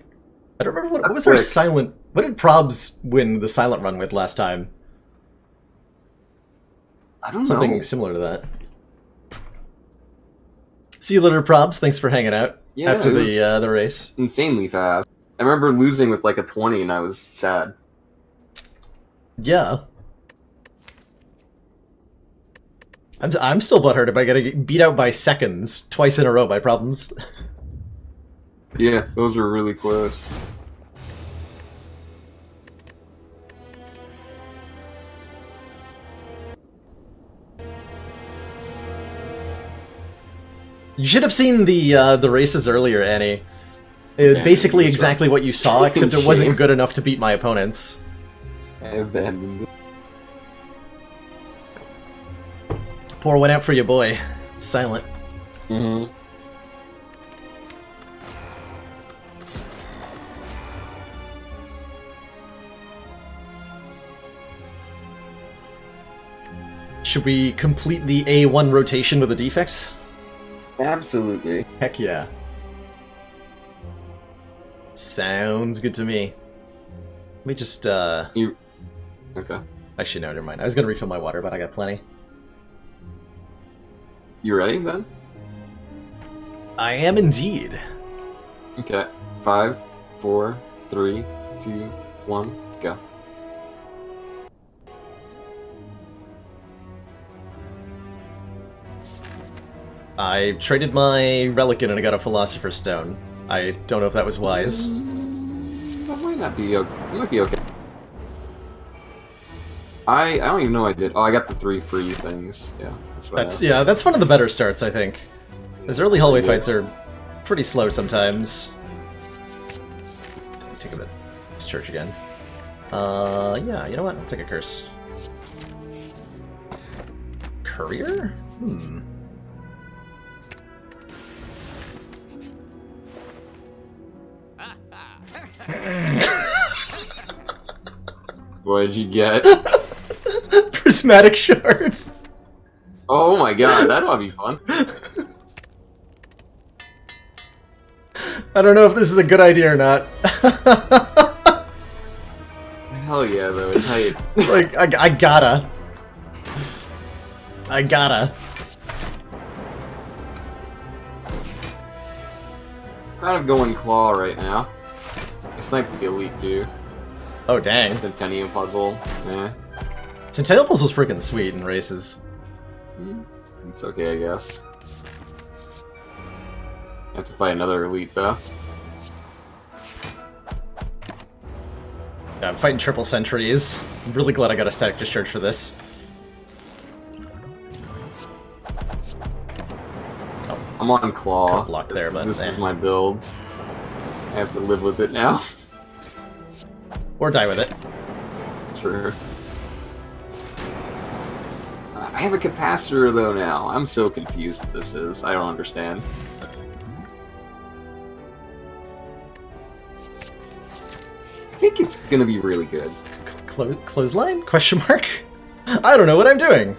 don't remember what That's was our quick. silent. What did Probs win the silent run with last time? I don't Something know. similar to that. See you later, Probs. Thanks for hanging out Yeah, after it was the race. insanely fast. I remember losing with like a 20 and I was sad. Yeah. I'm still butthurt if I get beat out by seconds twice in a row by Problems. Yeah, those were really close. You should have seen the races earlier, Annie. Yeah, Basically that's exactly right. what you saw, except it wasn't Shame. good enough to beat my opponents. I abandoned it. Pour one out for your boy. Silent. Mm-hmm. Should we complete the A1 rotation with a defect? Absolutely. Heck yeah. Sounds good to me. Let me just, You. Okay. Actually, no, never mind. I was gonna refill my water, but I got plenty. You ready then? I am indeed. Okay. 5, 4, 3, 2, 1, go. I traded my relic in and I got a Philosopher's Stone. I don't know if that was wise. That might not be okay. It might be okay. I don't even know I did. Oh, I got the 3 free things. Yeah, that's what That's one of the better starts, I think. Those early hallway Yeah. fights are pretty slow sometimes. Take a bit. This church again. Yeah, you know what? I'll take a curse. Courier? Hmm. What did you get? Prismatic shards! Oh my god, that ought to be fun. I don't know if this is a good idea or not. Hell yeah, though. It's tight. Like, I gotta. I gotta. Kind of going claw right now. I sniped the elite too. Oh, dang. Centennial puzzle. Eh. Centennial Puzzle's freaking sweet in races. It's okay, I guess. I have to fight another elite though. Yeah, I'm fighting triple sentries. I'm really glad I got a static discharge for this. I'm on claw. Could've blocked there, but this eh. is my build. I have to live with it now. Or die with it. Sure. I have a capacitor though now. I'm so confused what this is. I don't understand. I think it's gonna be really good. Clothesline? Question mark? I don't know what I'm doing.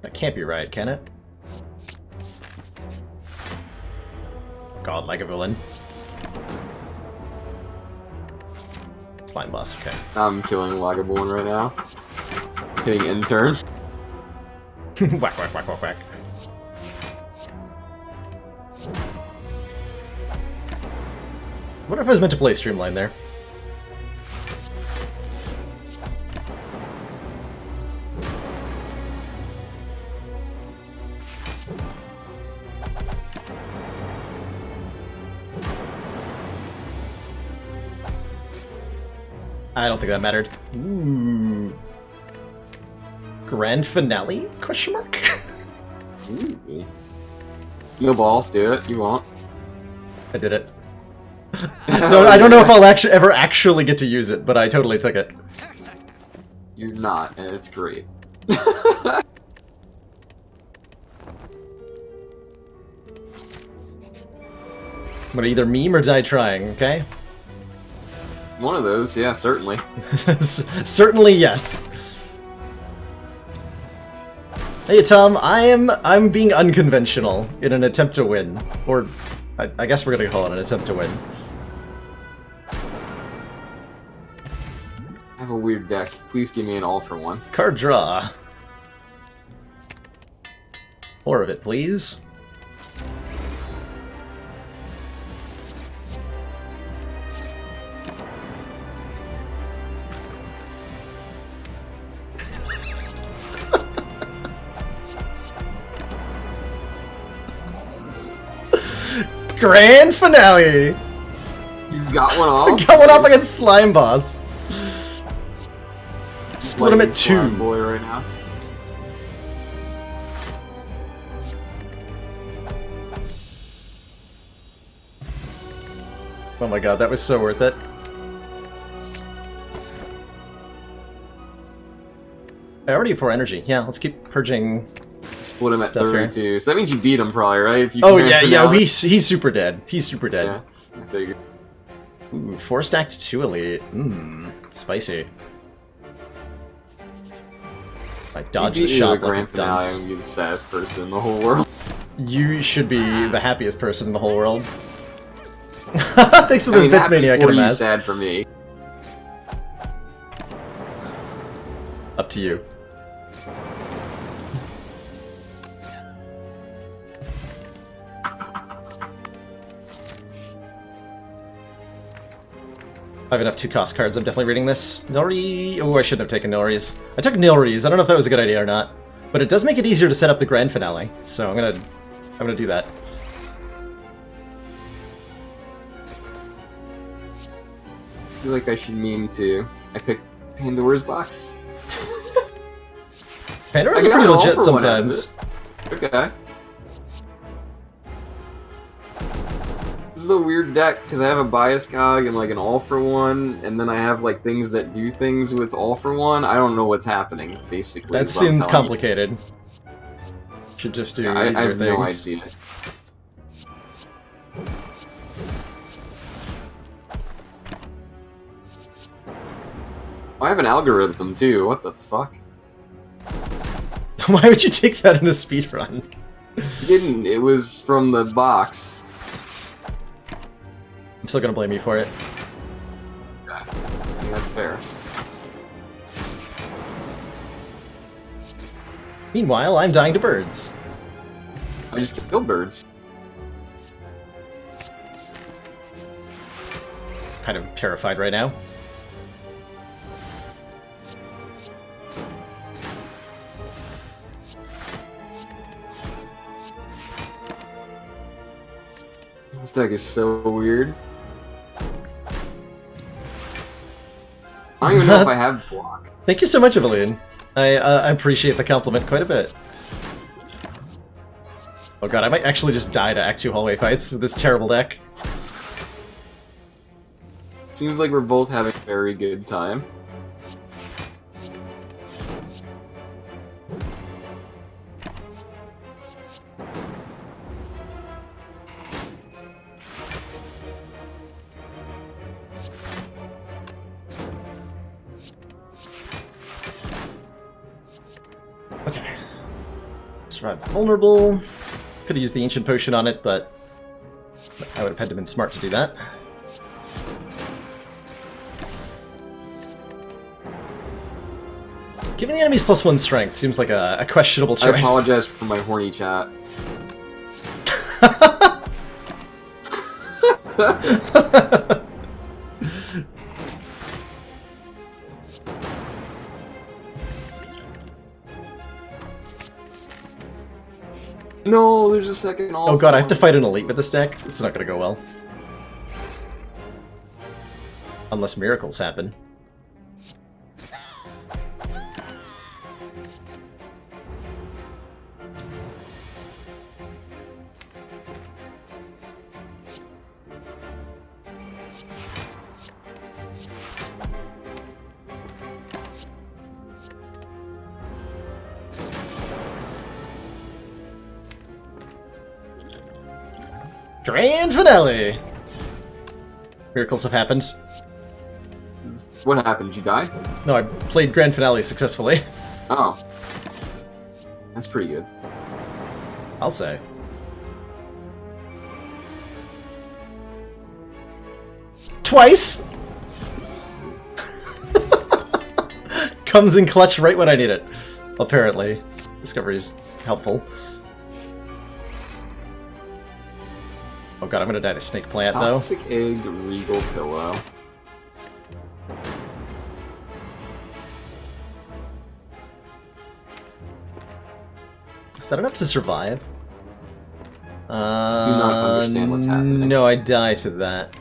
That can't be right, can it? God, like a villain. Slime boss, okay. I'm killing Lagavulin right now. Hitting intern. Whack, whack, whack, whack, whack. wonder if I was meant to play Streamline there. I don't think that mattered. Ooh. Grand finale? Question mark? Ooh. No balls, do it. You won't. I did it. I don't know if I'll ever actually get to use it, but I totally took it. You're not, and it's great. I'm gonna either meme or die trying, okay? One of those, yeah, certainly. Certainly, yes. Hey Tom, I'm being unconventional in an attempt to win. Or I guess we're gonna call it an attempt to win. I have a weird deck. Please give me an all for one. Card draw. 4 of it, please. Grand finale! You got one off? Got one off against Slime Boss. Split him at 2. Slime boy right now. Oh my god, that was so worth it. I already have 4 energy. Yeah, let's keep purging. Split him at Stuff here. 32. So that means you beat him probably, right? If you Oh grand yeah, finale. he's super dead. He's super dead. Yeah, I figured. Ooh, 4 stacked 2 elite. Mmm, spicy. I dodged the You beat shot the like grand a finale dunce. and be the saddest person in the whole world. You should be the happiest person in the whole world. Thanks for those bits, happy Maniac for and you, Amaz. sad for me. Up to you. I have enough 2-cost cards. I'm definitely reading this. Nori. Oh, I shouldn't have taken Nori's. I took Nori's. I don't know if that was a good idea or not, but it does make it easier to set up the grand finale. So I'm gonna do that. I feel like I should meme too. I picked Pandora's box. Pandora's I got pretty an all legit for one out of sometimes. Okay. This is a weird deck because I have a bias cog and like an all for one, and then I have like things that do things with all for one. I don't know what's happening basically. That is what I'm seems telling you. complicated. Should just do I easier have no things. idea. I have an algorithm too. What the fuck? Why would you take that in a speedrun? It didn't. It was from the box. I'm still gonna blame you for it. I think that's fair. Meanwhile, I'm dying to birds. I just killed birds. Kind of terrified right now. This deck is so weird. I don't even know if I have block. Thank you so much, Evelyn. I appreciate the compliment quite a bit. Oh god, I might actually just die to Act 2 hallway fights with this terrible deck. Seems like we're both having a very good time. Okay. Survive the vulnerable. Could have used the ancient potion on it, but I would have had to been smart to do that. Giving the enemies +1 strength seems like a questionable choice. I apologize for my horny chat. No, there's a second all. Oh god, I have to fight an elite with this deck? This is not gonna go well. Unless miracles happen. Grand finale! Miracles have happened. What happened? You died? No, I played grand finale successfully. Oh. That's pretty good. I'll say. Twice! Comes in clutch right when I need it. Apparently. Discovery's helpful. Oh god, I'm gonna die to snake plant though. Toxic egg, regal pillow. Is that enough to survive? Do not understand what's happening. No, I die to that.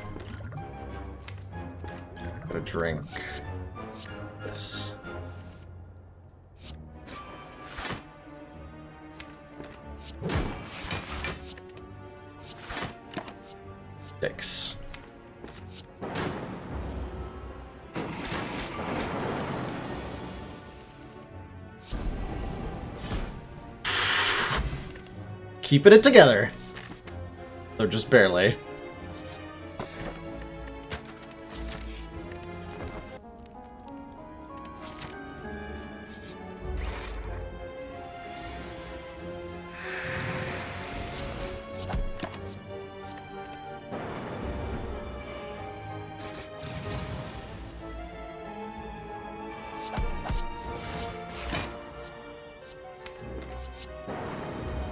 Gotta drink this. Six. Keeping it together. Though just barely.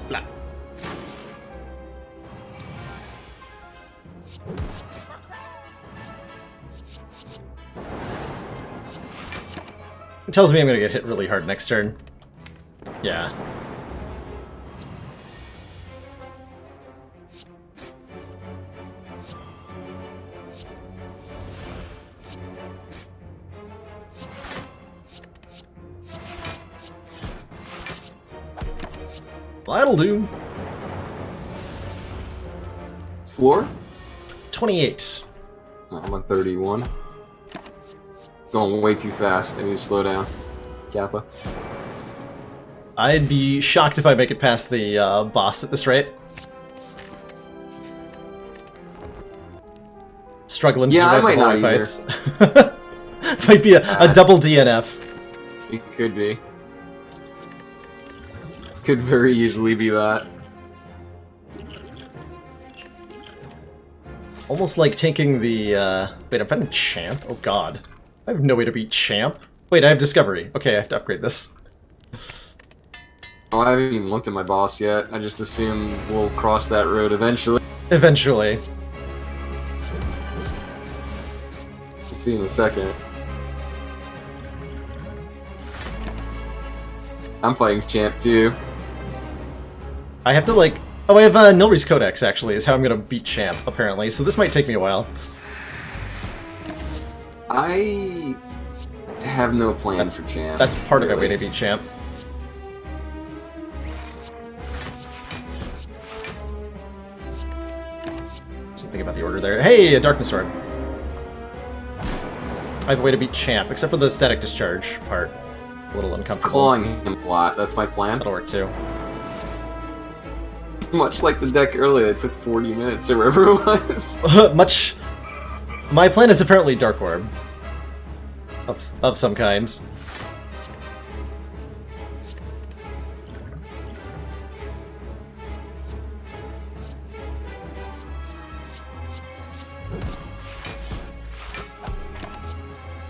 Blah. It tells me I'm gonna get hit really hard next turn. Yeah. That'll do. Floor? 28. Oh, I'm on 31. Going way too fast. I need to slow down. Kappa. I'd be shocked if I make it past the boss at this rate. Struggling to Yeah, I survive might the not hallway fights. Might be a double DNF. It could be. Could very easily be that. Almost like taking the, wait, I'm fighting Champ? Oh god. I have no way to beat Champ. Wait, I have Discovery. Okay, I have to upgrade this. Oh, I haven't even looked at my boss yet. I just assume we'll cross that road eventually. Eventually. Let's see in a second. I'm fighting Champ too. I have to, like... Oh, I have Nilri's Codex, actually, is how I'm gonna beat Champ, apparently, so this might take me a while. I have no plans for Champ. That's part of my way really. to beat Champ. Something about the order there. Hey, a Darkness Sword. I have a way to beat Champ, except for the Static Discharge part. A little uncomfortable. Clawing him a lot. That's my plan. That'll work too. Much like the deck earlier, it took 40 minutes or whatever it was. Much... My plan is apparently Dark Orb. Of some kind.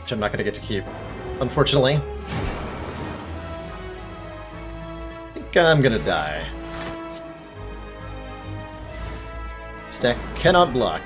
Which I'm not gonna get to keep, unfortunately. I think I'm gonna die. Stack cannot block.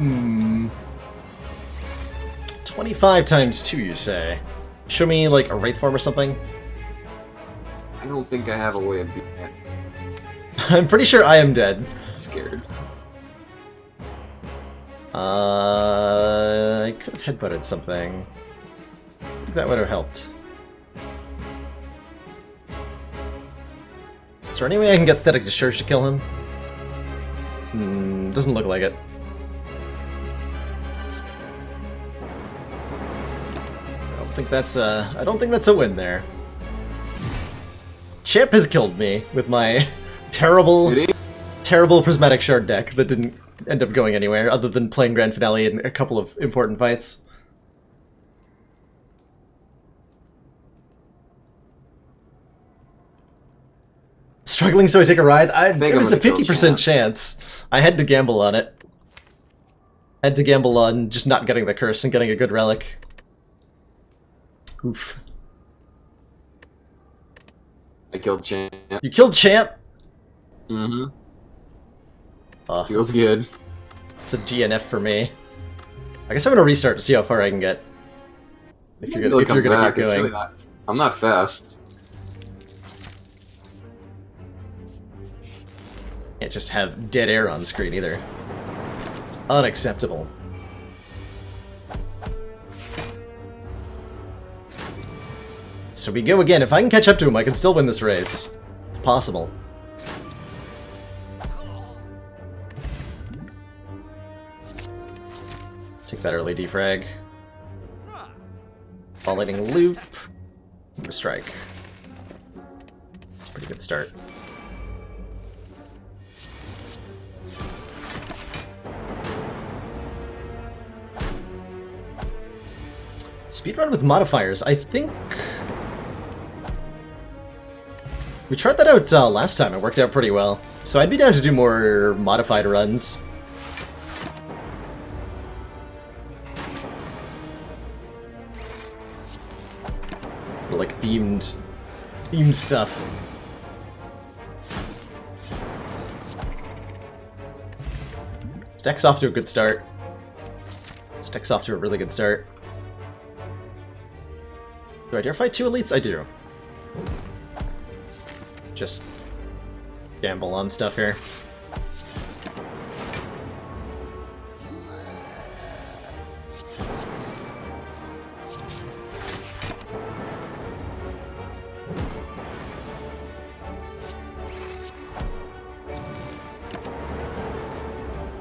Hmm. 25 times 2, you say? Show me, like, a Wraith form or something? I don't think I have a way of beating it. I'm pretty sure I am dead. Scared. I could have headbutted something. I think that would have helped. Is there any way I can get Static Discharge to kill him? Doesn't look like it. I don't think that's a win there. Chip has killed me with my terrible Prismatic Shard deck that didn't end up going anywhere other than playing Grand Finale in a couple of important fights. Struggling, so I take a ride? There was a 50% chance. I had to gamble on it. I had to gamble on just not getting the curse and getting a good relic. Oof. I killed Champ. You killed Champ? Mm-hmm. Feels good. It's a DNF for me. I guess I'm gonna restart to see how far I can get. If you're gonna keep going. Really I'm not fast. Can't just have dead air on screen either. It's unacceptable. So we go again. If I can catch up to him, I can still win this race. It's possible. Take that early defrag. Falling loop. Strike. Pretty good start. Speedrun with modifiers. I think we tried that out last time. It worked out pretty well. So I'd be down to do more modified runs. Like themed stuff. Deck's off to a good start. Deck's off to a really good start. Do I dare fight 2 elites? I do. Just gamble on stuff here.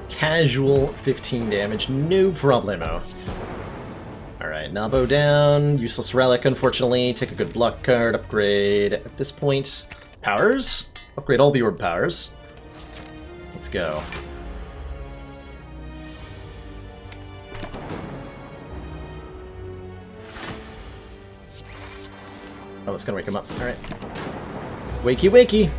Casual 15 damage, no problemo. Alright, Nabo down, useless relic unfortunately, take a good block card, upgrade at this point. Powers? Upgrade all the orb powers. Let's go. Oh, it's gonna wake him up. Alright. Wakey wakey!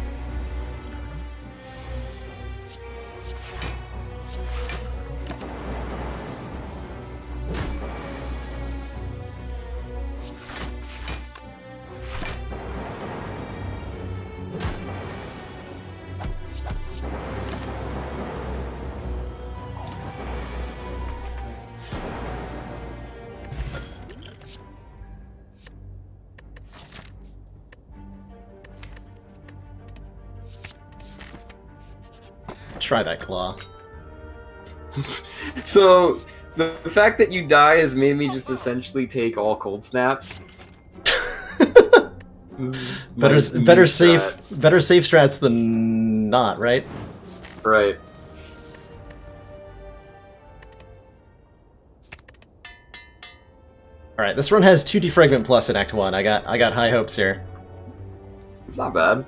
Try that claw. So, the fact that you die has made me just essentially take all cold snaps. better safe strats than not, right? Right. All right, this run has 2 defragment plus in Act 1. I got high hopes here. It's not bad.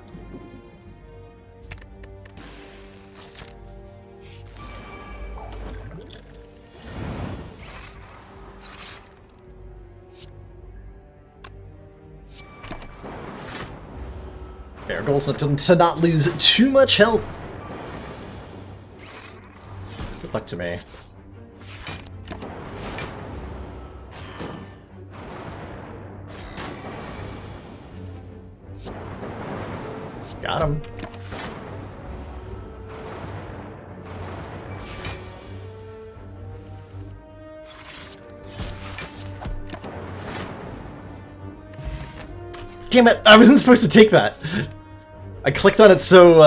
Our goal is to not lose too much health. Good luck to me. Got him. Damn it! I wasn't supposed to take that! I clicked on it so,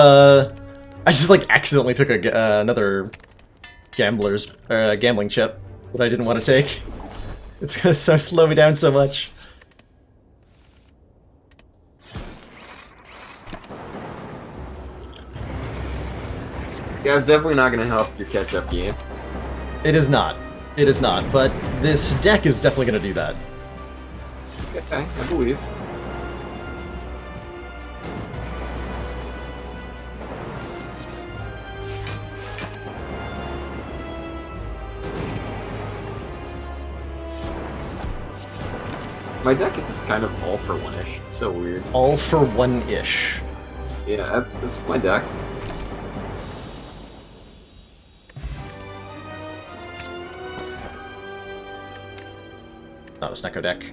I just, like, accidentally took another gambling chip that I didn't want to take. It's gonna slow me down so much. Yeah, it's definitely not gonna help your catch-up game. It is not. It is not, but this deck is definitely gonna do that. Okay, I believe. My deck is kind of all for one-ish. It's so weird. All for one-ish. Yeah, that's my deck. Not a Snecko deck.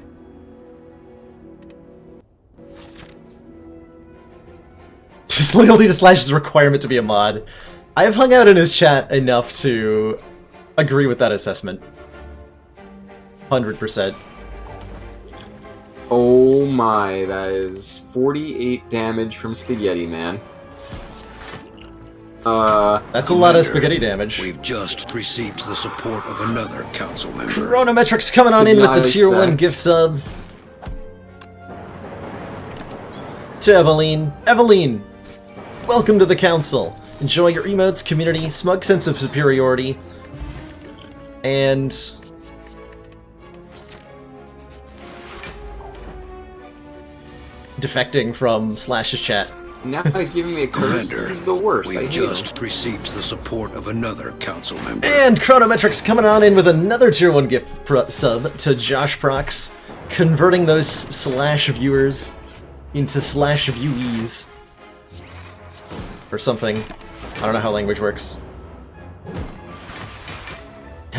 Just loyalty to Slash is a requirement to be a mod. I have hung out in his chat enough to agree with that assessment. 100%. Oh my, that is 48 damage from Spaghetti Man. That's a lot of spaghetti damage. We've just received the support of another council member. Chronometrics coming on in with the tier 1 gift sub. To Eveline. Eveline! Welcome to the council. Enjoy your emotes, community, smug sense of superiority, and defecting from Slash's chat. Now he's giving me a curse. Commander, He's the worst. I we've hate just him. received the support of another council member. And Chronometrics coming on in with another tier 1 gift sub to Josh Prox, converting those Slash viewers into Slash viewees. Or something. I don't know how language works.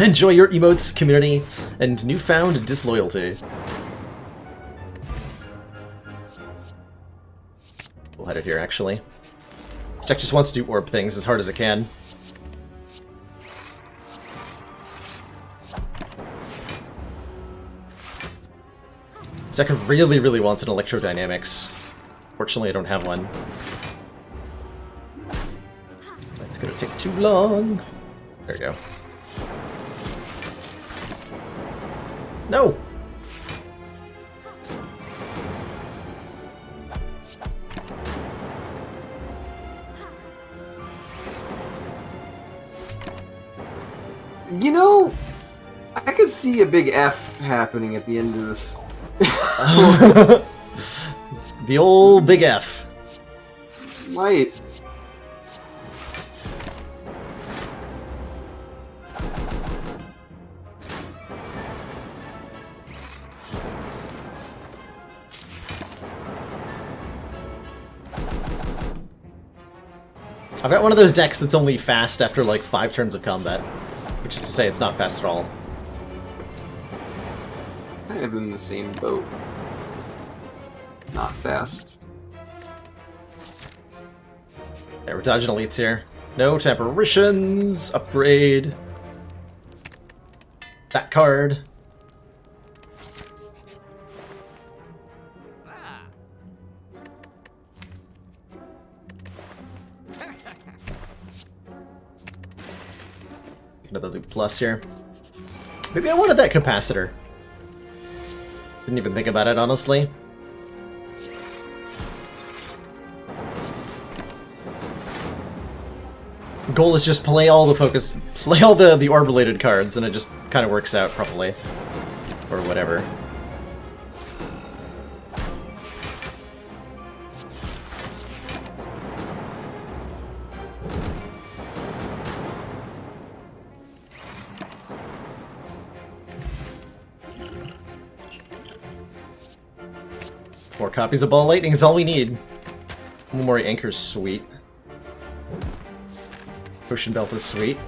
Enjoy your emotes, community, and newfound disloyalty. We'll head it here, actually. This deck just wants to do orb things as hard as it can. This deck really, really wants an electrodynamics. Fortunately, I don't have one. It's gonna take too long. There we go. No! You know, I could see a big F happening at the end of this. The old big F. Might. I've got one of those decks that's only fast after like 5 turns of combat. Which is to say it's not fast at all. Kind of in the same boat. Not fast. Yeah, we're dodging elites here. No Temporitions! Upgrade! That card. Another loot plus here. Maybe I wanted that capacitor. Didn't even think about it, honestly. The goal is just play all the orb-related cards, and it just kind of works out properly. Or whatever. More copies of Ball Lightning is all we need. One more Anchor's sweet. Potion Belt is sweet.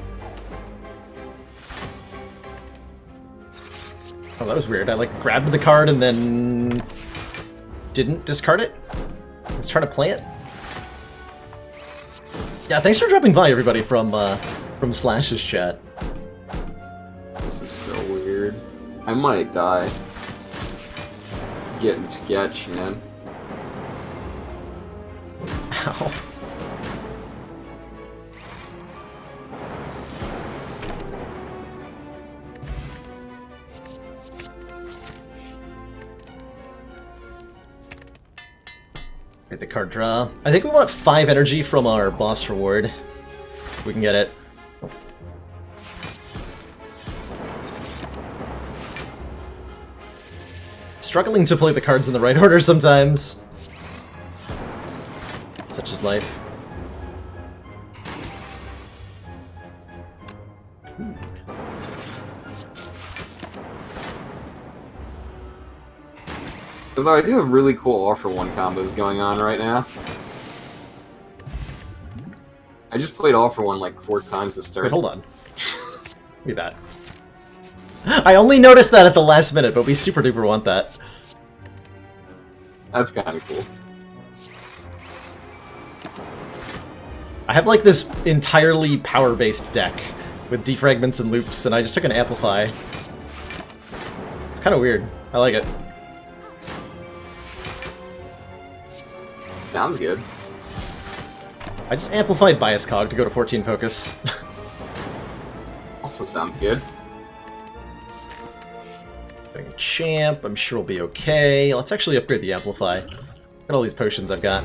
Oh, that was weird. I like grabbed the card and then didn't discard it. I was trying to play it. Yeah, thanks for dropping by, everybody, from Slash's chat. This is so weird. I might die. Getting sketch, man. Ow. Get the card draw. I think we want 5 energy from our boss reward. We can get it. Struggling to play the cards in the right order sometimes. Such is life. Although I do have really cool all-for-one combos going on right now. I just played all-for-one like 4 times this turn. Wait, hold on. Look at that. I only noticed that at the last minute, but we super duper want that. That's kind of cool. I have like this entirely power-based deck with defragments and loops, and I just took an amplify. It's kind of weird. I like it. Sounds good. I just amplified Bias Cog to go to 14 focus. Also sounds good. Getting a champ, I'm sure we'll be okay. Let's actually upgrade the amplify. Got all these potions I've got.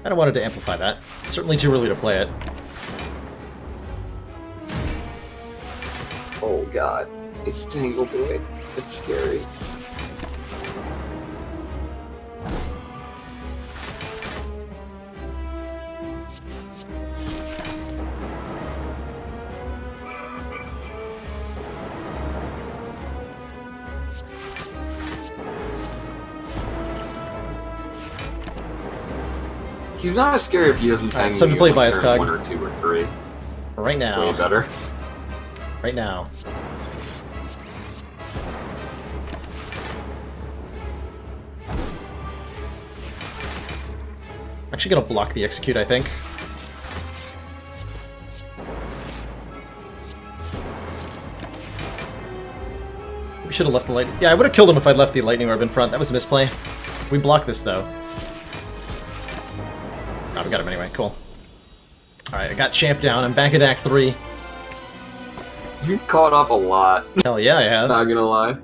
I don't wanted to amplify that. It's certainly too early to play it. Oh god. It's Tangle Boy. It's scary. He's not as scary if he doesn't tangle so we you play on Bias turn Cog. 1 or 2 or 3. Right It's now. way better. Right now. I'm actually gonna block the execute, I think. We should have left the light. Yeah, I would have killed him if I'd left the lightning orb in front. That was a misplay. We block this though. Oh, we got him anyway. Cool. Alright, I got Champ down. I'm back at Act 3. You've caught up a lot. Hell yeah, I have. Not gonna lie.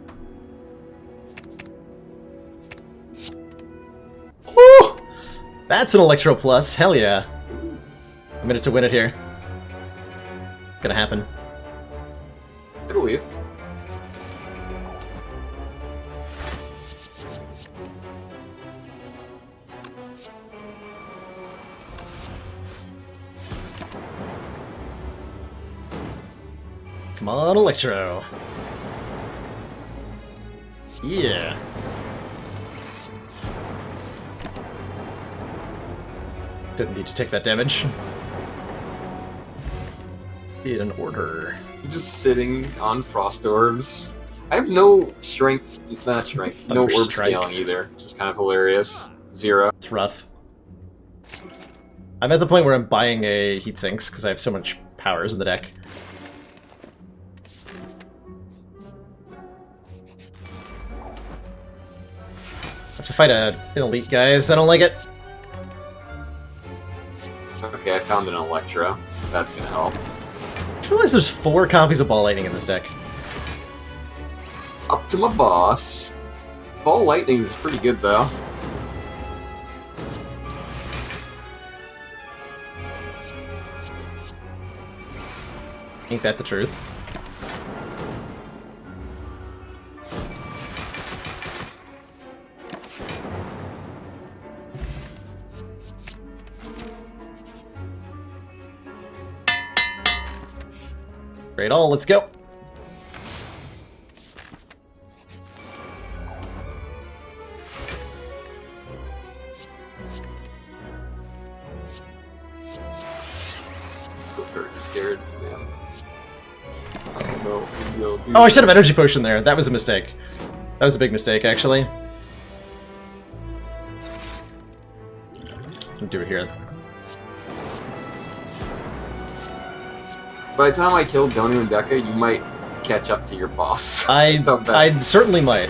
Woo! That's an Electro Plus. Hell yeah. A minute to win it here. Gonna happen. I believe. Come on, Electro. Yeah. Didn't need to take that damage. In order. Just sitting on frost orbs. I have no strength, not strength, no orb Thunderstrike. scaling either, which is kind of hilarious. 0. It's rough. I'm at the point where I'm buying a heat sinks because I have so much powers in the deck. I have to fight an elite, guys. I don't like it. Okay, I found an Electro. That's gonna help. I just realized there's 4 copies of Ball Lightning in this deck. Up to my boss. Ball Lightning is pretty good though. Ain't that the truth? Great all, let's go. I'm still very scared, man. I don't know if we'll do Oh, I should have energy potion there. That was a mistake. That was a big mistake, actually. I'll do it here. By the time I kill Donu and Deka, you might catch up to your boss. I certainly might.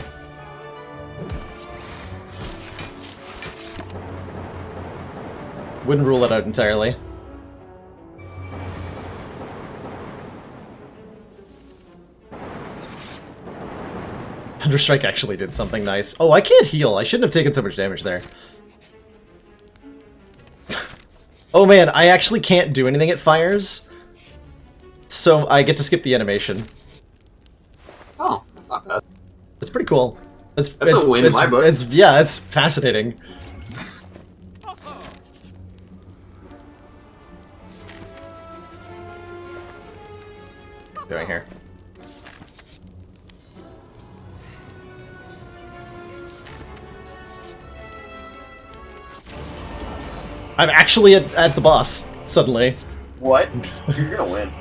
Wouldn't rule it out entirely. Thunderstrike actually did something nice. Oh, I can't heal. I shouldn't have taken so much damage there. Oh man, I actually can't do anything it fires. So I get to skip the animation. Oh, that's not bad. It's pretty cool. That's a win in my book. Yeah, it's fascinating. Doing here. I'm actually at the boss, suddenly. What? You're gonna win.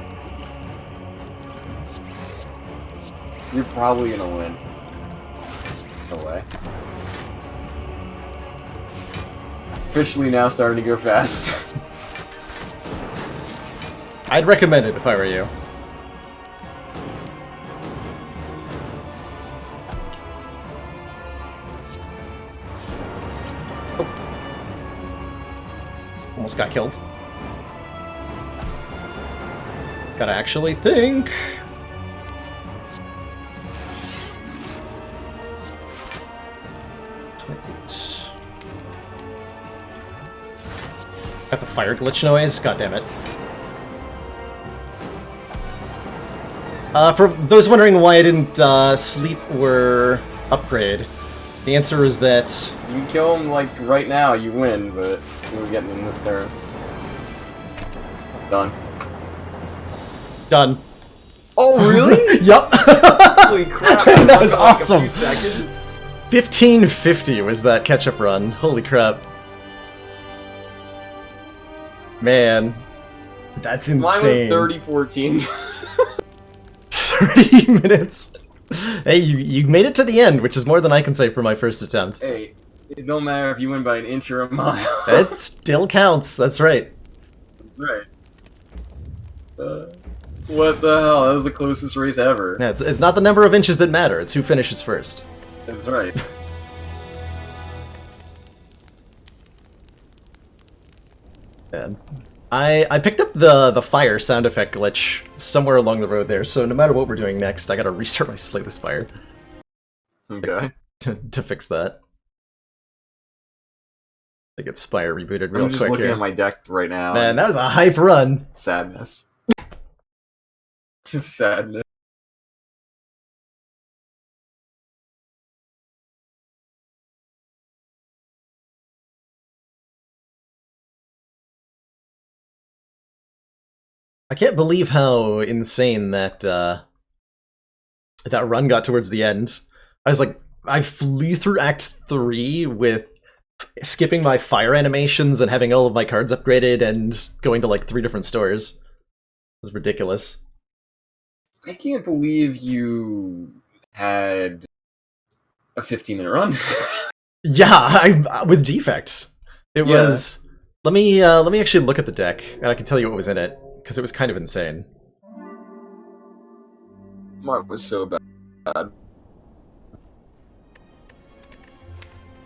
You're probably gonna win. No way. Officially now starting to go fast. I'd recommend it if I were you. Almost got killed. Gotta actually think. Got the fire glitch noise. God damn it. For those wondering why I didn't sleep or upgrade, the answer is that You kill him like right now, you win, but we're getting in this turn. Done. done. Oh really? Yup. Holy crap! That was Like awesome. A few seconds. 1550 was that catch-up run. Holy crap. Man. That's Mine was insane. 30-14. 30 minutes. Hey, you made it to the end, which is more than I can say for my first attempt. Hey, it don't matter if you win by an inch or a mile. It still counts, that's right. Right. What the hell? That was the closest race ever. Yeah, it's not the number of inches that matter, it's who finishes first. That's right. Man. I picked up the fire sound effect glitch somewhere along the road there, so no matter what we're doing next, I gotta restart my Slay the Spire Okay. to fix that. I get Spire rebooted real I'm just quick looking here. at my deck right now. Man, and that was a hype run. sadness. Just sadness. I can't believe how insane that that run got towards the end. I was like, I flew through Act 3 with skipping my fire animations and having all of my cards upgraded and going to like 3 different stores. It was ridiculous. I can't believe you had a 15-minute run. Yeah, I with defects. It Yeah. was. Let me actually look at the deck, and I can tell you what was in it because it was kind of insane. What was so bad?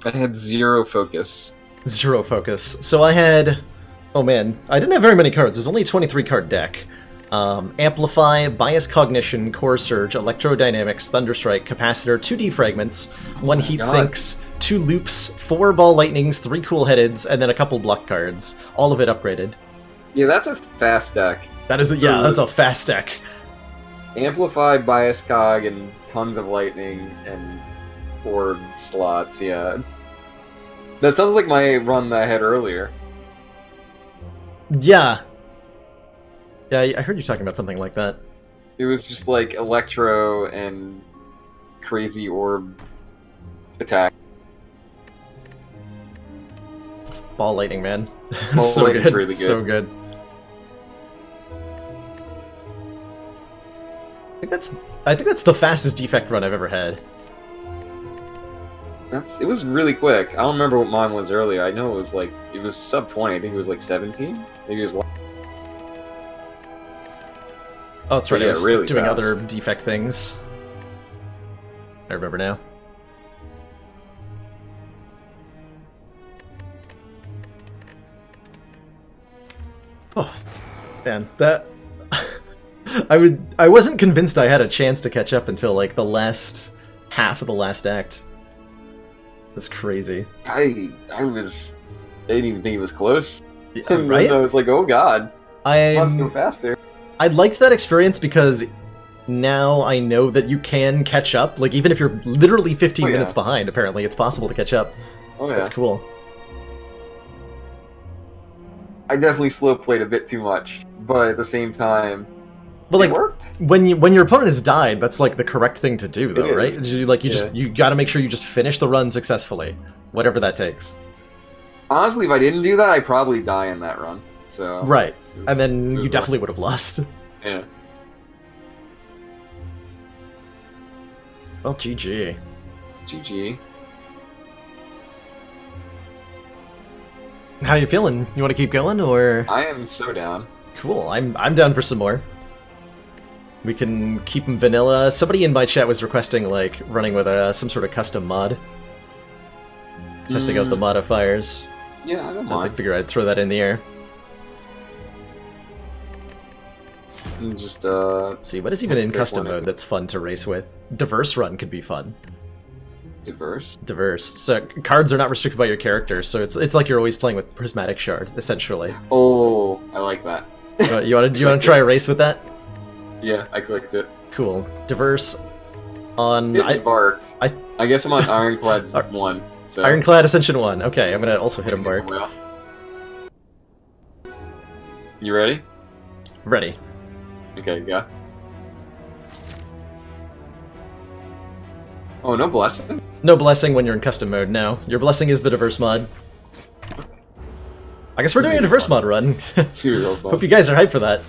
I had 0 focus. 0 focus. So I had. Oh man, I didn't have very many cards. There's only a 23 card deck. Amplify, Bias Cognition, Core Surge, Electrodynamics, Thunderstrike, Capacitor, 2 Defragments, 1 Heat God. Sinks, 2 Loops, 4 Ball Lightnings, 3 Cool Headeds, and then a couple block cards. All of it upgraded. Yeah, that's a fast deck. That is So- that's a fast deck. Amplify, Bias Cog, and tons of lightning and orb slots, yeah. That sounds like my run that I had earlier. Yeah. Yeah, I heard you talking about something like that. It was just like Electro and crazy orb attack. Ball Lightning, man. Ball So Lightning's good. really good. So good. I think that's the fastest defect run I've ever had. It was really quick. I don't remember what mine was earlier. I know it was like, it was sub 20. I think it was like 17. Maybe it was like... Oh, that's right. Yeah, I was really doing fast. other defect things. I remember now. Oh, man, that... I wasn't convinced I had a chance to catch up until, like, the last half of the last act. That's crazy. I didn't even think it was close. Yeah, And right? then I was like, oh god, let's go I'm... faster. I liked that experience because now I know that you can catch up. Like, even if you're literally 15 Oh, yeah. minutes behind, apparently, it's possible to catch up. Oh yeah. That's cool. I definitely slow played a bit too much, but at the same time, But like, it worked. when your opponent has died, that's like the correct thing to do, though, It right? is. You gotta make sure you just finish the run successfully, whatever that takes. Honestly, if I didn't do that, I'd probably die in that run. So Right, it was- and then it was you definitely would have lost. yeah. Well, GG. GG. How you feeling? You want to keep going, or I am so down. cool? I'm down for some more. We can keep them vanilla. Somebody in my chat was requesting like running with some sort of custom mod, testing out the modifiers. Yeah, I don't I mind. figure I'd throw that in the air. And just Let's see, what is even Let's in pick custom one, I mode think. that's fun to race with? Diverse run could be fun. diverse. Diverse. So cards are not restricted by your character, so it's like you're always playing with Prismatic Shard, essentially. Oh, I like that. You want to try a race with that? Yeah, I clicked it. Cool. Diverse on Hit bark. I- I guess I'm on Ironclad Ar- 1. So Ironclad Ascension 1. Okay, I'm gonna also hit him bark. Well. You ready? Ready. Okay, yeah. Oh, no blessing? No blessing when you're in custom mode, no. Your blessing is the diverse mod. I guess we're doing a diverse mod run. Serial fun. Hope you guys are hyped for that.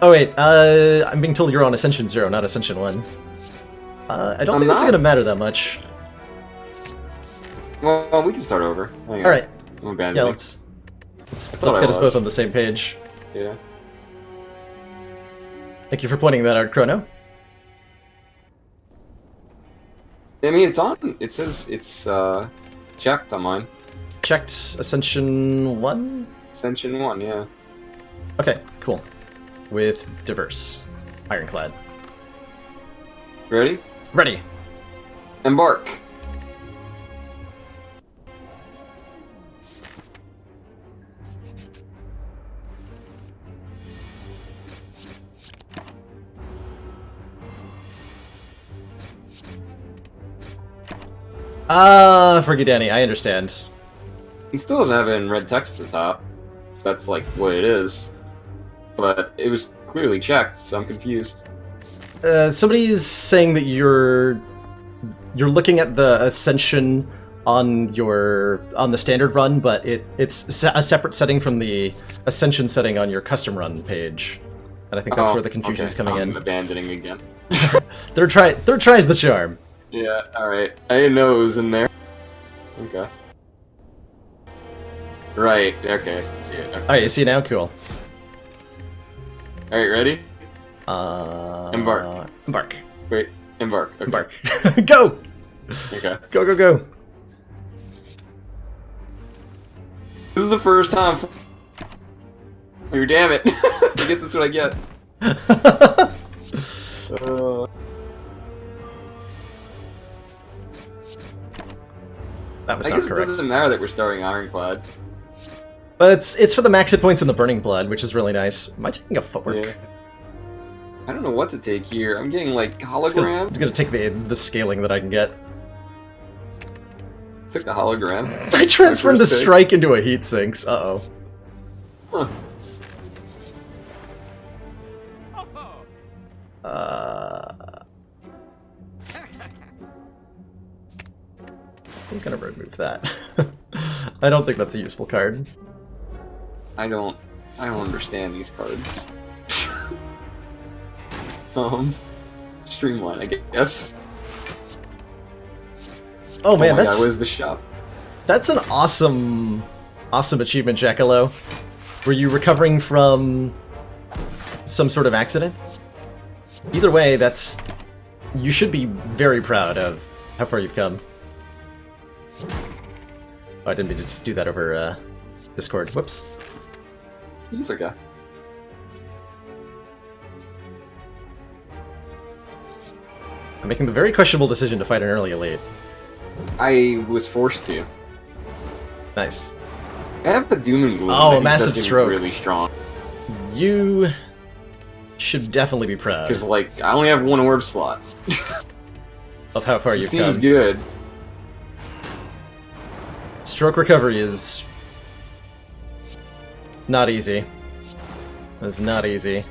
Oh wait, I'm being told you're on Ascension 0, not Ascension 1. I don't I'm think this is not. gonna matter that much. Well, we can start over. Hang on. Alright, I'm yeah, abandoning. let's thought I get us was. both on the same page. Yeah. Thank you for pointing that out, Chrono. I mean, it's on. It says it's checked on mine. Checked Ascension 1? Ascension 1, yeah. Okay, cool. With diverse. Ironclad. Ready? Ready. Embark. Forget Danny, I understand. He still doesn't have it in red text at the top. That's like what it is. But it was clearly checked, so I'm confused. Somebody's saying that you're looking at the Ascension on the standard run, but it's a separate setting from the Ascension setting on your custom run page, and I think that's Oh, where the confusion's okay. coming I'm in. abandoning again. Third try's the charm. Yeah, alright. I didn't know it was in there. Okay. Right, okay, I see it. Okay. Alright, you see now? Cool. Alright, ready? Embark. Wait, embark. Okay. Embark. Go! Okay. Go, go, go! This is the first time. Oh, damn it. I guess that's what I get. That was I not guess it correct. doesn't matter that we're starting Ironclad. But it's for the max hit points and the burning blood, which is really nice. Am I taking a footwork? Yeah. I don't know what to take here. I'm getting like I'm hologram. gonna take the scaling that I can get. Took the hologram. I transformed a first pick. strike into a heat sinks. Uh-oh. Huh. I'm gonna remove that. I don't think that's a useful card. I don't understand these cards. streamline, I guess. Oh man, my that's God, where's the shop? That's an awesome achievement, Jackalo. Were you recovering from some sort of accident? Either way, you should be very proud of how far you've come. Oh, I didn't mean to just do that over Discord. Whoops. It's okay. I'm making the very questionable decision to fight an early elite. I was forced to. Nice. I have the Doom and Gloom. Oh, I think massive that's gonna be stroke. Really strong. You should definitely be proud Because like I only have one orb slot. of how far It you've seems come. good. Stroke recovery is... It's not easy. It's not easy.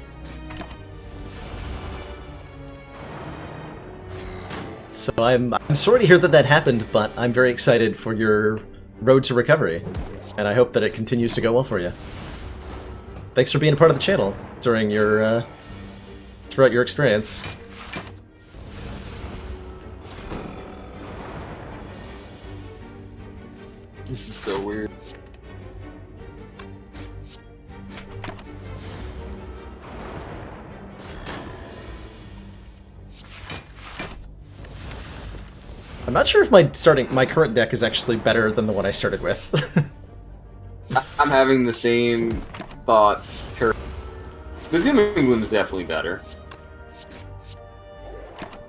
So I'm sorry to hear that happened, but I'm very excited for your road to recovery, and I hope that it continues to go well for you. Thanks for being a part of the channel during your throughout your experience. This is so weird. I'm not sure if my current deck is actually better than the one I started with. I'm having the same thoughts. The Doom and Gloom's definitely better.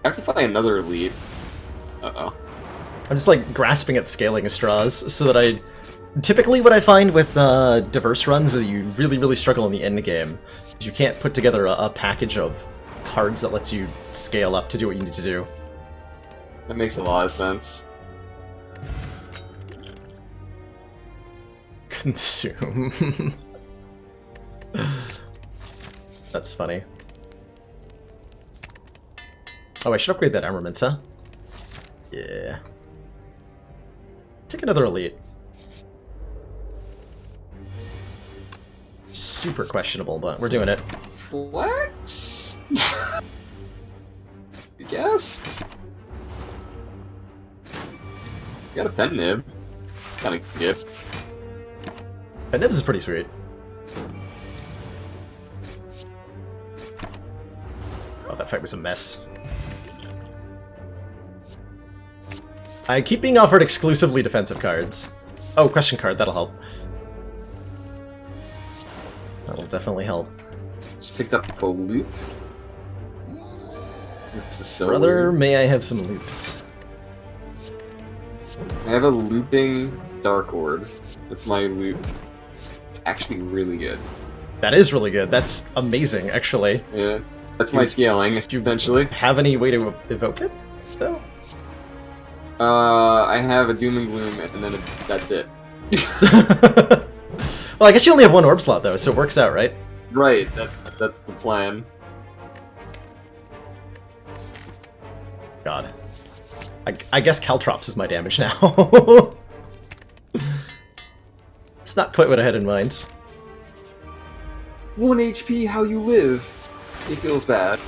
I have to find another elite. Uh-oh. I'm just like grasping at scaling straws so that typically what I find with diverse runs is you really struggle in the end game. You can't put together a package of cards that lets you scale up to do what you need to do. That makes a lot of sense. Consume. That's funny. Oh, I should upgrade that armaments, huh? Yeah. Take another elite. Super questionable, but we're doing it. Flex? I guess? Got a pen nib. It's kinda good. That nibs is pretty sweet. Oh, that fight was a mess. I keep being offered exclusively defensive cards. Oh, question card, that'll help. That'll definitely help. Just picked up a loop. This is so Brother, weird. may I have some loops? I have a looping Dark Orb. That's my loop. It's actually really good. That is really good. That's amazing, actually. Yeah. That's my scaling, essentially. Have any way to evoke it, though? I have a Doom and Gloom, and then that's it. Well, I guess you only have one orb slot, though, so it works out, right? Right, that's the plan. God. I guess Caltrops is my damage now. It's not quite what I had in mind. 1 HP, how you live. It feels bad.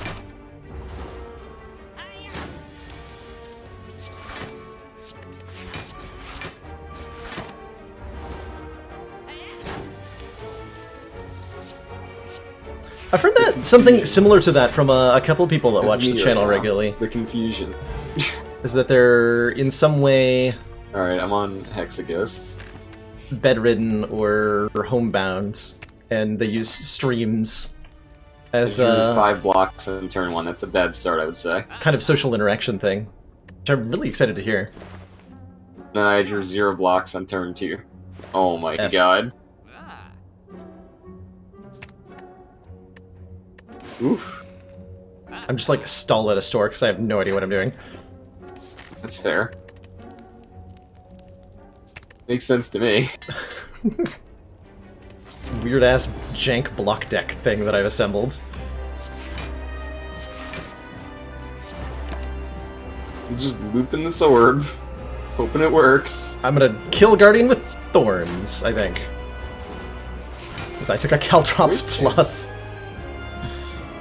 I've heard that something similar to that from a couple people that That's watch me the right channel now. regularly. The confusion. Is that they're in some way Alright, I'm on Hexaghost. bedridden or homebound, and they use streams as I drew a 5 blocks in turn 1. That's a bad start, I would say. kind of social interaction thing, which I'm really excited to hear. Then I drew 0 blocks on turn 2. Oh my F. god. Oof. I'm just like stalled at a store because I have no idea what I'm doing. That's fair. Makes sense to me. Weird ass jank block deck thing that I've assembled. I'm just looping this orb, hoping it works. I'm gonna kill Guardian with Thorns, I think. Because I took a Caltrops Wait. plus.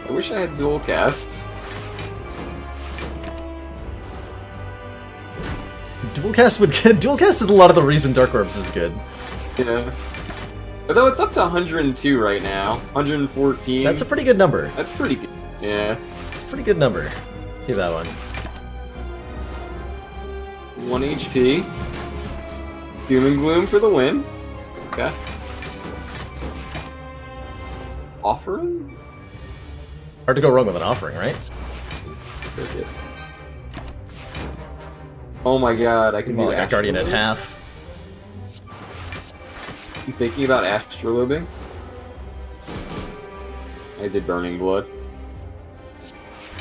I wish I had dual cast. Dualcast is a lot of the reason Dark Orbs is good. Yeah. Although it's up to 102 right now. 114. That's a pretty good number. That's pretty good. Yeah. It's a pretty good number. Give that one. 1 HP. Doom and Gloom for the win. Okay. Offering? Hard to go wrong with an offering, right? Okay. Oh my god, I can do Well, I got Guardian at Astrolobing? half. You thinking about Astrolobing? I did Burning Blood.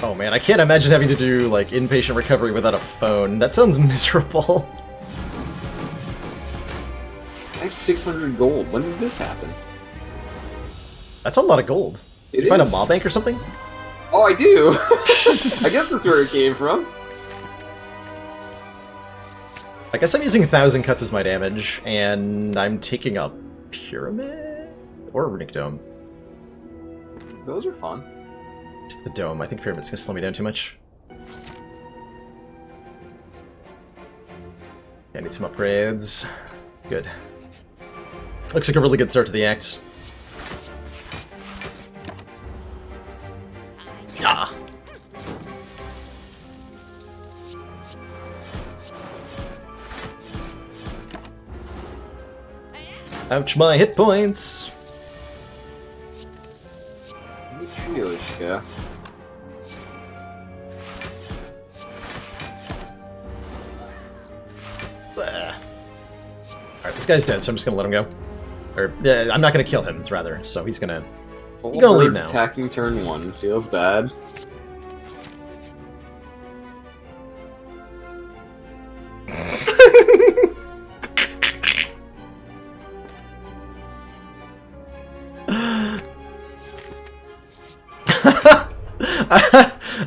Oh man, I can't imagine having to do, like, inpatient recovery without a phone. That sounds miserable. I have 600 gold. When did this happen? That's a lot of gold. It Did you find a is. mob bank or something? Oh, I do! I guess that's where it came from. I guess I'm using 1,000 cuts as my damage, and I'm taking a pyramid? Or a runic dome. Those are fun. The dome. I think pyramid's gonna slow me down too much. I need some upgrades. Good. Looks like a really good start to the act. Yeah. Ouch, my hit points! Matryoshka. Alright, this guy's dead, so I'm just gonna let him go. Or, yeah, I'm not gonna kill him, rather, so he's gonna... Full You gonna leave birds now. attacking turn 1. Feels bad.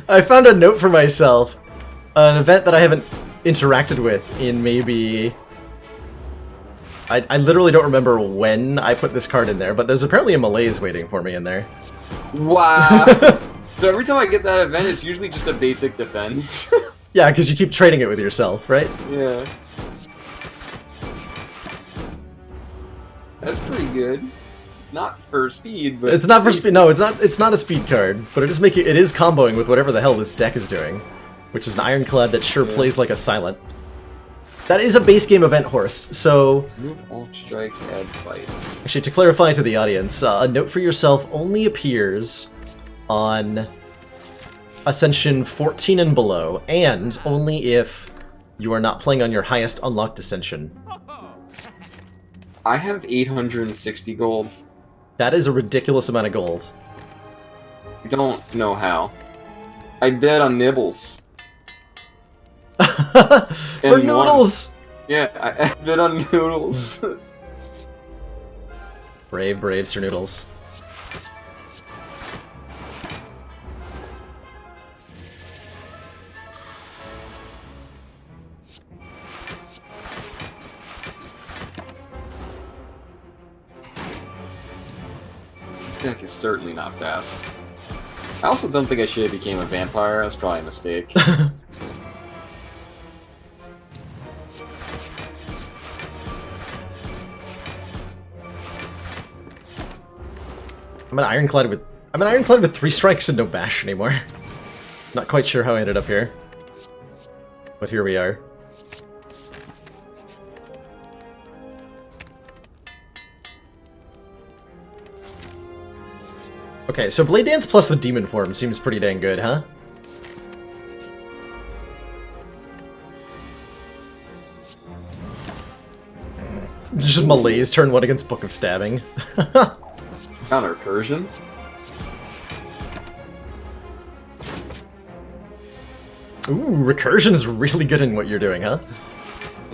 I found a note for myself. An event that I haven't interacted with in maybe... I literally don't remember when I put this card in there, but there's apparently a malaise waiting for me in there. Wow! So every time I get that event, it's usually just a basic defense. Yeah, because you keep trading it with yourself, right? Yeah. That's pretty good. Not for speed, but It's not for speed. No, it's not. It's not a speed card, but it is making. It is comboing with whatever the hell this deck is doing, which is an ironclad that sure Yeah. plays like a silent. That is a base game event, Horst. So, Move all strikes, add fights. actually, to clarify to the audience, a note for yourself only appears on Ascension 14 and below, and only if you are not playing on your highest unlocked Ascension. I have 860 gold. That is a ridiculous amount of gold. I don't know how. I bet on Nibbles. For And noodles! Yeah, I bet on Noodles. Brave, brave Sir Noodles. This deck is certainly not fast. I also don't think I should have became a vampire. That's probably a mistake. I'm an ironclad with 3 strikes and no bash anymore. Not quite sure how I ended up here. But here we are. Okay, so Blade Dance plus the demon form seems pretty dang good, huh? Just malaise turn 1 against Book of Stabbing. Counter recursion. Ooh, recursion is really good in what you're doing, huh?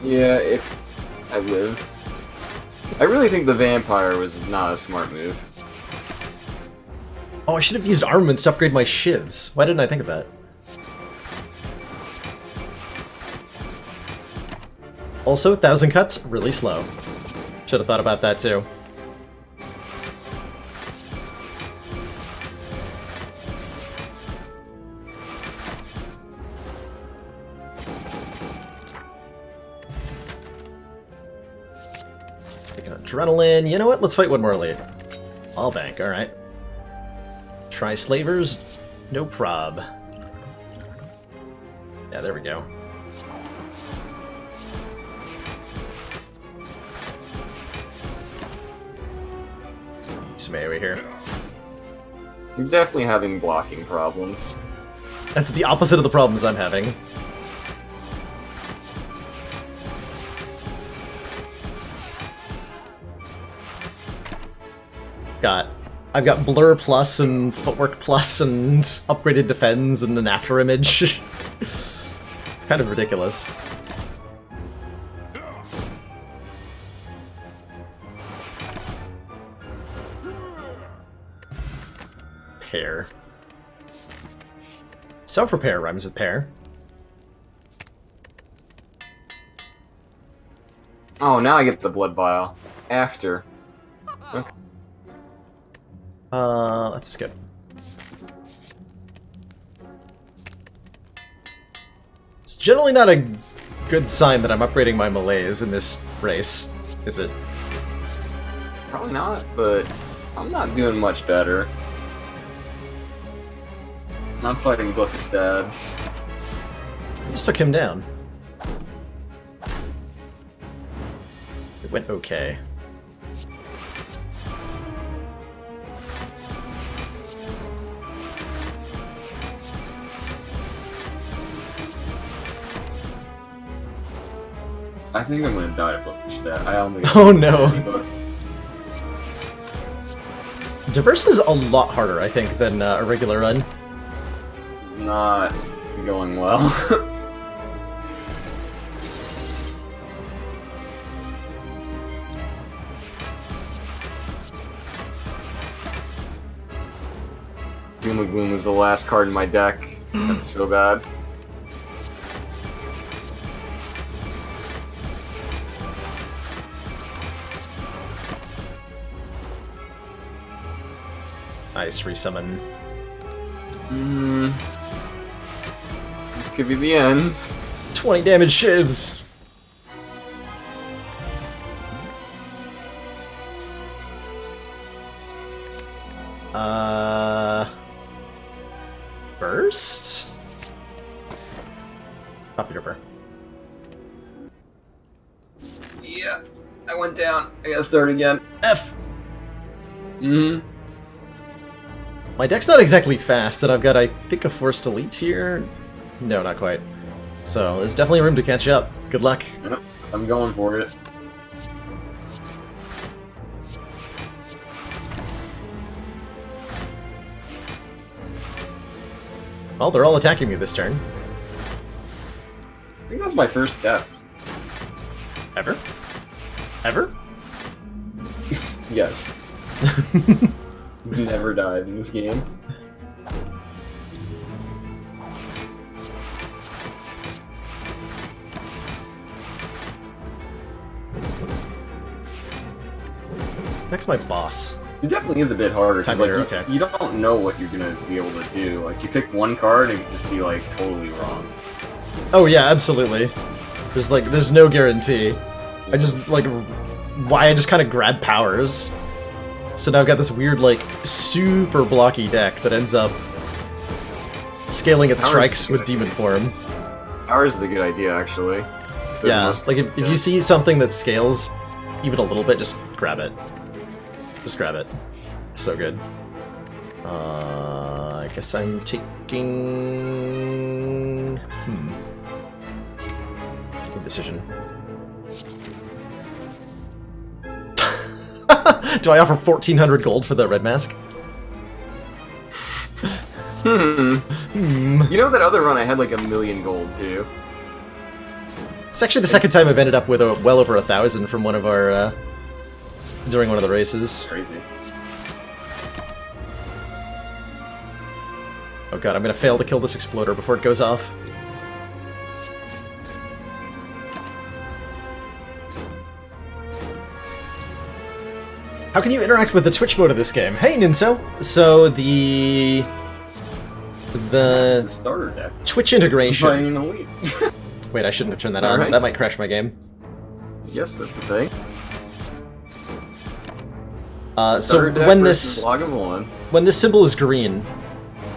Yeah, if I live. I really think the vampire was not a smart move. Oh, I should have used armaments to upgrade my shivs. Why didn't I think of that? Also, 1,000 cuts, really slow. Should have thought about that too. Take an adrenaline. You know what? Let's fight one more elite. All bank, alright. Try slavers, no prob. Yeah, there we go. Some AoE here. I'm definitely having blocking problems. That's the opposite of the problems I'm having. I've got Blur Plus and Footwork Plus and upgraded defense and an after image. It's kind of ridiculous. Pair. Self-repair rhymes with pair. Oh, now I get the blood vial. After. Okay. That's good. It's generally not a good sign that I'm upgrading my melees in this race, is it? Probably not, but I'm not doing much better. I'm fighting Book of Stabs. Just took him down. It went okay. I think I'm gonna die to Book of Stabs. I only Oh no! Diverse is a lot harder, I think, than a regular run. It's not going well. Doom and Gloom was the last card in my deck. That's so bad. Nice, resummon. This could be the end. 20 damage shivs! Burst? Copy Ripper. Yeah, I went down. I gotta start again. F! Mm-hmm. My deck's not exactly fast, and I've got, I think, a Forced Elite here? No, not quite. So, there's definitely room to catch up. Good luck. Yep, I'm going for it. Well, they're all attacking me this turn. I think that's my first death. Ever? Ever? Yes. Never died in this game. Next, my boss. It definitely is a bit harder Time because leader, okay. you don't know what you're gonna be able to do. Like you pick one card and it could just be like totally wrong. Oh yeah, absolutely. There's no guarantee. I just, I just kind of grab powers. So now I've got this weird, super blocky deck that ends up scaling its strikes with demon form. Ours is a good idea, actually. Yeah, if you see something that scales even a little bit, just grab it. Just grab it. It's so good. I guess I'm taking... Good decision. Do I offer 1,400 gold for the red mask? You know that other run I had like 1,000,000 gold too. It's actually the second time I've ended up with well over 1,000 from one of our during one of the races. Crazy. Oh god, I'm gonna fail to kill this exploder before it goes off. How can you interact with the Twitch mode of this game? Hey, Ninso! So, the starter deck. Twitch integration... Playing an elite. Wait, I shouldn't have turned that on. Alright. That might crash my game. Yes, that's the thing. So Starter deck when versus this log of one. when this symbol is green,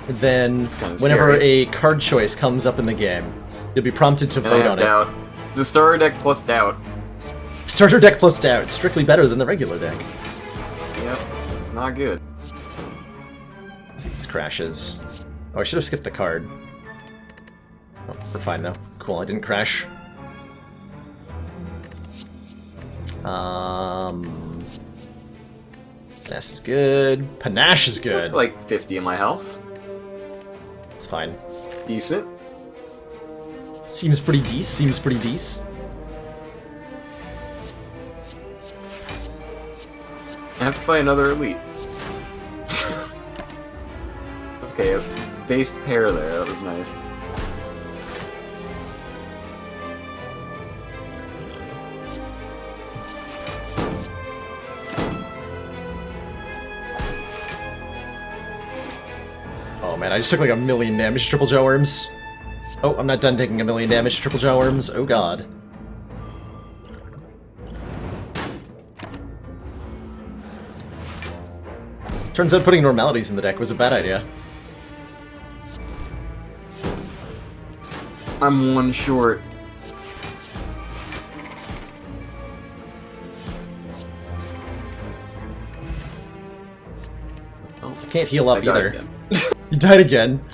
then kinda whenever scary. a card choice comes up in the game, you'll be prompted to And I vote have on doubt. It's a starter deck plus doubt. it. Starter deck plus doubt, strictly better than the regular deck. Yep, it's not good. Let's see these crashes. Oh, I should have skipped the card. Oh, we're fine though. Cool, I didn't crash. This is good. Panache is good. Took like 50 of my health. It's fine. Decent. Seems pretty decent. Seems pretty decent. I have to fight another elite. Okay, a based pair there. That was nice. Oh man, I just took like 1,000,000 damage to triple jaw worms. Oh, I'm not done taking 1,000,000 damage to triple jaw worms. Oh god. Turns out putting normalities in the deck was a bad idea. I'm one short. Oh, I can't heal up I died either. again. You died again.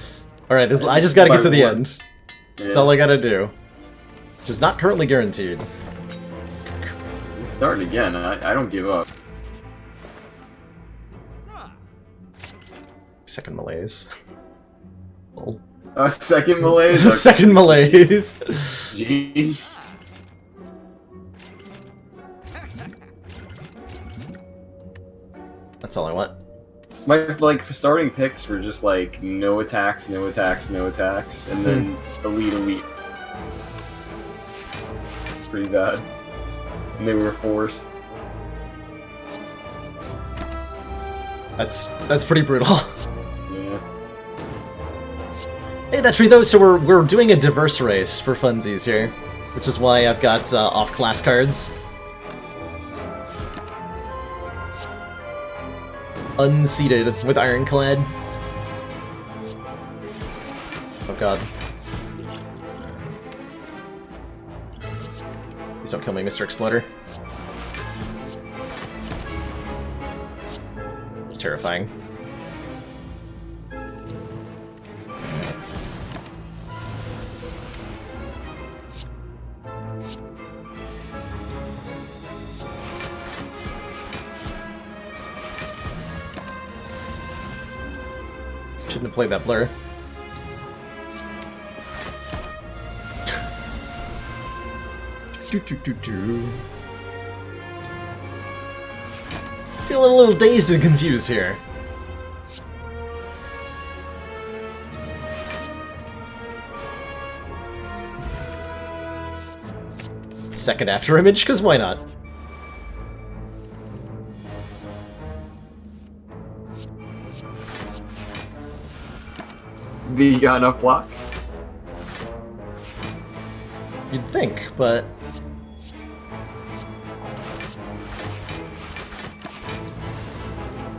Alright, I just gotta get to the By end. That's Yeah. all I gotta do. Which is not currently guaranteed. It's starting again. I don't give up. Second malaise. Oh. A second malaise. Second malaise. Gee. That's all I want. My like starting picks were just like no attacks, no attacks, no attacks, and then elite. It's pretty bad. And they were forced. That's pretty brutal. Yeah. Hey, that's true though. So we're doing a diverse race for funsies here, which is why I've got off-class cards. Unseated with Ironclad. Oh god. Please don't kill me, Mr. Exploder. It's terrifying. Shouldn't have played that blur. Feeling a little dazed and confused here. Second after image, because why not? You got enough block? You'd think, but...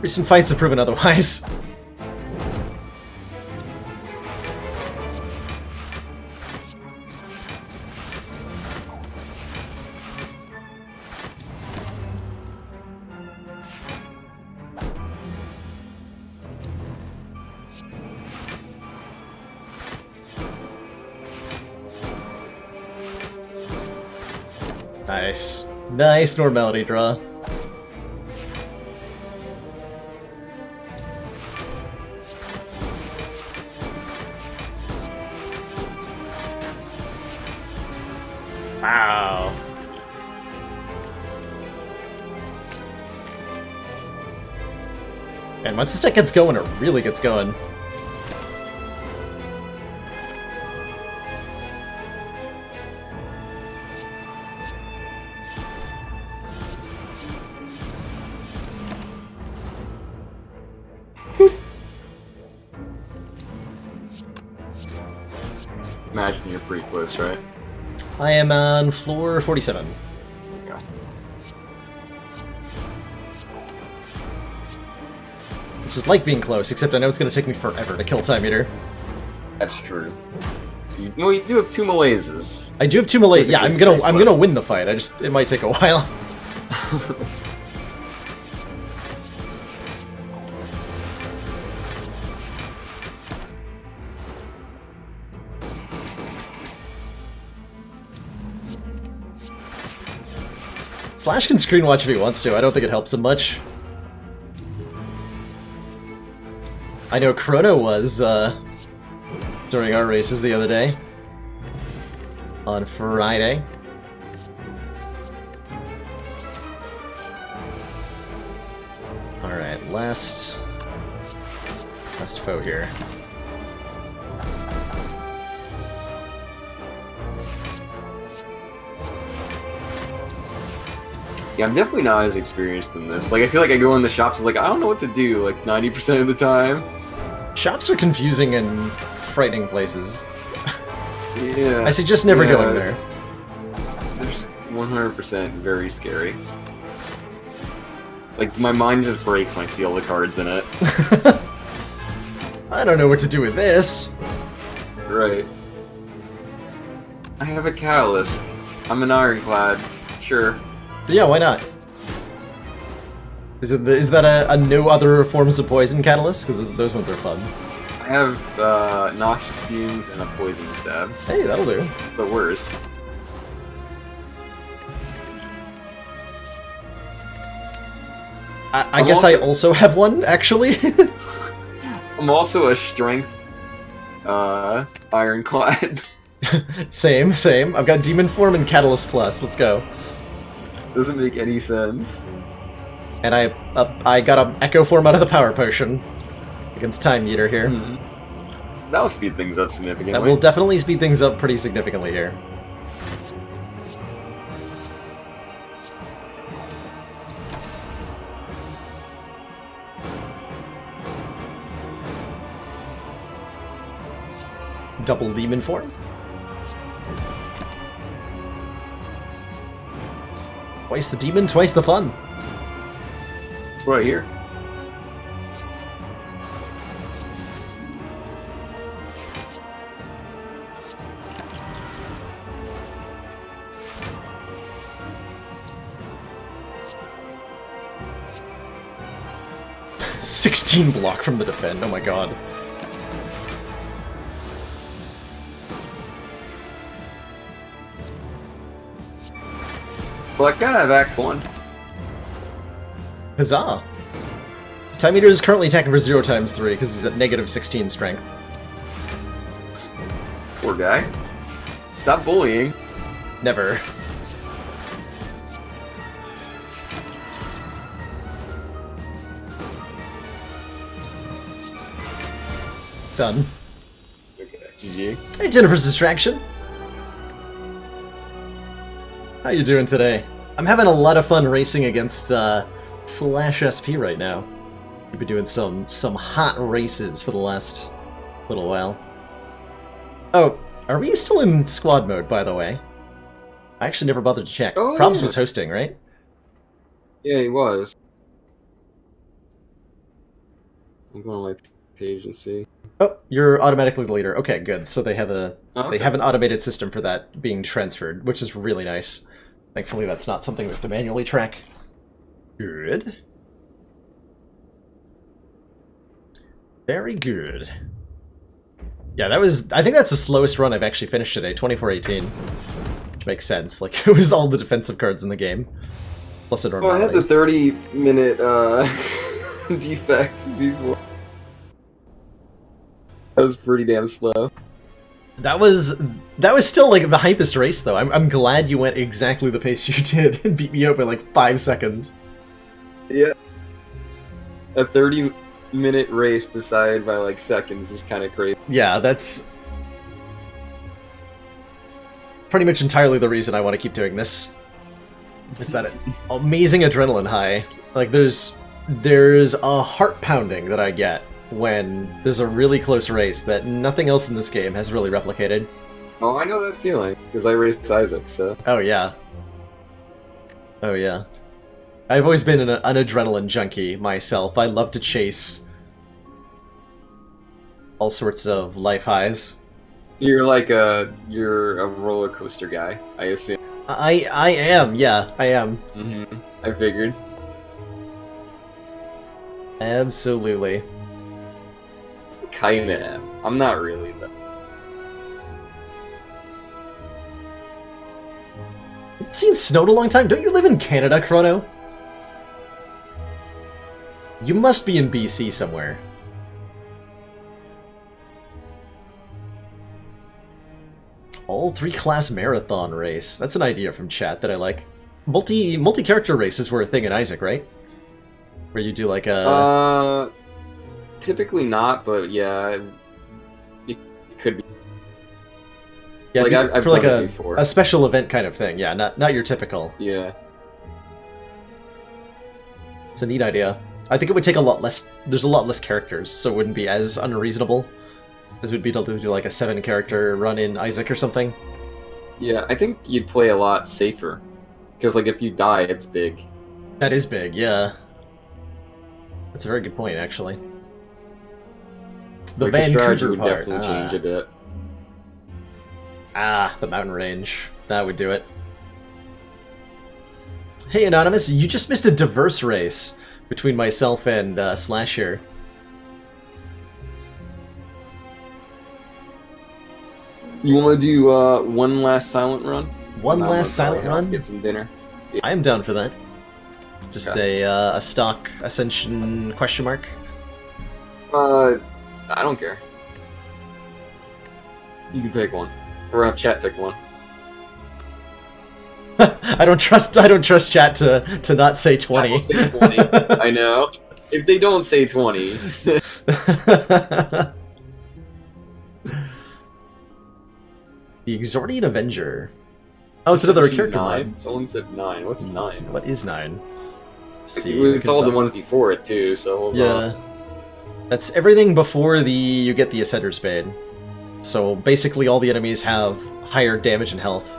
recent fights have proven otherwise. Nice. Nice normality draw. Wow. And once this deck gets going, it really gets going. Imagine you're pretty close, right? I am on floor 47. There you go. which is like being close, except I know it's going to take me forever to kill Time Eater. That's true. Well, you do have 2 Malaises. I do have 2 Malay. Yeah, I'm Typically gonna win the fight. It might take a while. Slash can screen watch if he wants to. I don't think it helps him much. I know Chrono was during our races the other day. On Friday. Alright, last foe here. Yeah, I'm definitely not as experienced in this. Like, I feel like I go in the shops and like, I don't know what to do, like, 90% of the time. Shops are confusing and frightening places. Yeah. I suggest never going there. They're 100% very scary. Like, my mind just breaks when I see all the cards in it. I don't know what to do with this. Right. I have a catalyst. I'm an ironclad. Sure. But yeah, why not? Is that a no other forms of poison catalyst? Because those ones are fun. I have noxious fumes and a poison stab. Hey, that'll do. But worse. I guess I also have one, actually. I'm also a strength ironclad. Same. I've got Demon Form and Catalyst Plus. Let's go. Doesn't make any sense. And I got an Echo Form out of the Power Potion against Time Eater here. That'll speed things up significantly. That will definitely speed things up pretty significantly here. Double Demon Form. Twice the demon, twice the fun. It's right here. $16 block from the defend, oh my god. Well, I gotta have Act 1. Huzzah! Time Eater is currently attacking for 0 times 3 because he's at negative 16 strength. Poor guy. Stop bullying. Never. Done. Okay, GG. Hey, Jennifer's Distraction! How you doing today? I'm having a lot of fun racing against Slash SP right now. We've been doing some hot races for the last little while. Oh, are we still in squad mode, by the way? I actually never bothered to check. Oh, Probs yeah. was hosting, right? Yeah, he was. I'm going on my page and see. Oh, you're automatically the leader. Okay, good. So they have a Oh, okay. they have an automated system for that being transferred, which is really nice. Thankfully, that's not something we have to manually track. Good. Very good. Yeah, that was... I think that's the slowest run I've actually finished today, 24:18. Which makes sense. Like, it was all the defensive cards in the game. Plus a Oh, I had normality. the 30-minute defect before. That was pretty damn slow. That was still, like, the hypest race, though. I'm glad you went exactly the pace you did and beat me out by, like, 5 seconds. Yeah. A 30-minute race decided by, like, seconds is kind of crazy. Yeah, that's pretty much entirely the reason I want to keep doing this. It's that amazing adrenaline high. Like, there's a heart pounding that I get when there's a really close race that nothing else in this game has really replicated. Oh, I know that feeling, because I raced Isaac, so... Oh yeah. Oh yeah. I've always been an adrenaline junkie myself. I love to chase all sorts of life highs. You're a roller coaster guy, I assume. I am, yeah, I am. I figured. Absolutely. Kinda am. I'm not really, though. It's seen snowed a long time. Don't you live in Canada, Chrono? You must be in BC somewhere. All 3-class marathon race. That's an idea from chat that I like. Multi-character races were a thing in Isaac, right? Where you do like a... Typically not, but yeah, it could be. Yeah, like I've for like done it before. a special event kind of thing. Yeah, not your typical. Yeah. It's a neat idea. I think it would take a lot less... There's a lot less characters, so it wouldn't be as unreasonable as it would be to do like a 7-character run in Isaac or something. Yeah, I think you'd play a lot safer. Because, like, if you die, it's big. That is big, yeah. That's a very good point, actually. The like, the strategy Vancouver would part. definitely change a bit. The mountain range. That would do it. Hey, Anonymous, you just missed a diverse race between myself and Slash here. You want to do one last silent run? One I'm last gonna silent run? Get some dinner. Yeah. I am down for that. Just Okay. a stock Ascension question mark. I don't care. You can pick one, or have chat pick one. I don't trust chat to not say 20. I will say 20. I know. If they don't say 20, The Exordian Avenger. Oh, it's another character mod. 9. Someone said 9. What's 9? What is 9? Let's see. It's because all the ones before it too. So hold Yeah. on. That's everything before you get the Ascender's Bane. So basically all the enemies have higher damage and health.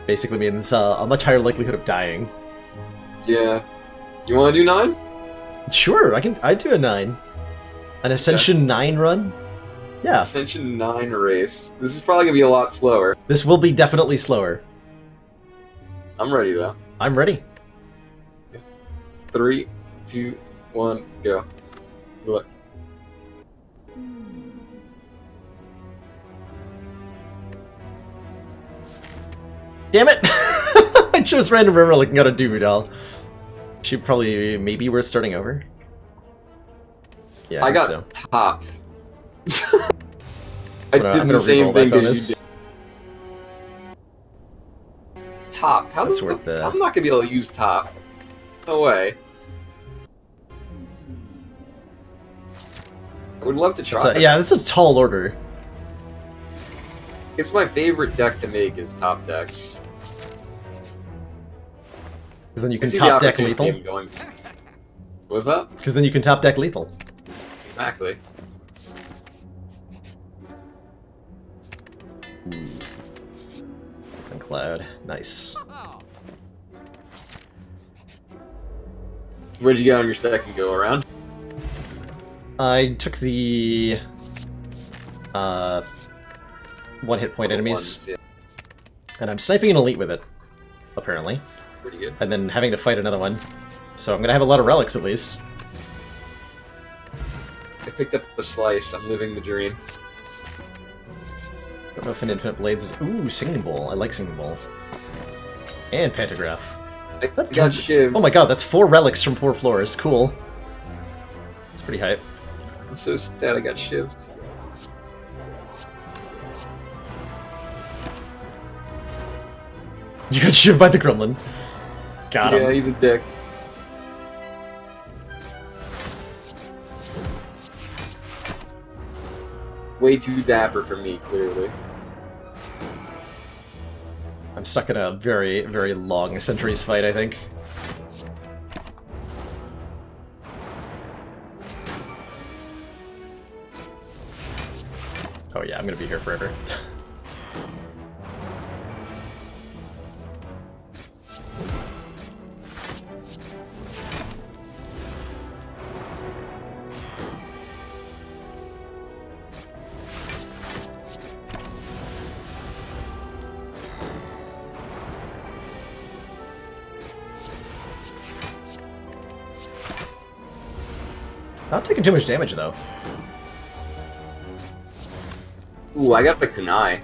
Basically means a much higher likelihood of dying. Yeah. You want to do 9? Sure, I'd do a 9. An Ascension 9 run? Yeah. Ascension 9 race. This is probably gonna be a lot slower. This will be definitely slower. I'm ready though. I'm ready. 3, 2, 1, go. Good luck. Damn it! I chose Random River looking at a Doobie doll. Should probably maybe worth starting over. Yeah, I I got think so. top. I I'm did gonna the same re-roll thing that as you did. Top. How That's the worth the- I'm not gonna be able to use top. No way. I would love to try. Yeah, that's a tall order. It's my favorite deck to make is top decks. Because then you I can see the top deck opportunity lethal. in going. What was that? Because then you can top deck lethal. Exactly. And Cloud. Nice. Where'd you go on your second go around? I took the 1 hit point enemies, Ones, yeah, and I'm sniping an elite with it, apparently, pretty good. and then having to fight another one. So I'm gonna have a lot of relics at least. I picked up a slice. I'm living the dream. Don't know if an Infinite Blades is... Ooh, Singing Bowl. I like Singing Bowl. And Pantograph. I That got dude- shivved. Oh my god, that's 4 relics from 4 floors. Cool. It's pretty hype. I'm so sad I got shivved. You got shivved by the Gremlin. Got him. Yeah, he's a dick. Way too dapper for me, clearly. I'm stuck in a very, very long Sentries fight, I think. Oh yeah, I'm gonna be here forever. Not taking too much damage though. Ooh, I got the kunai.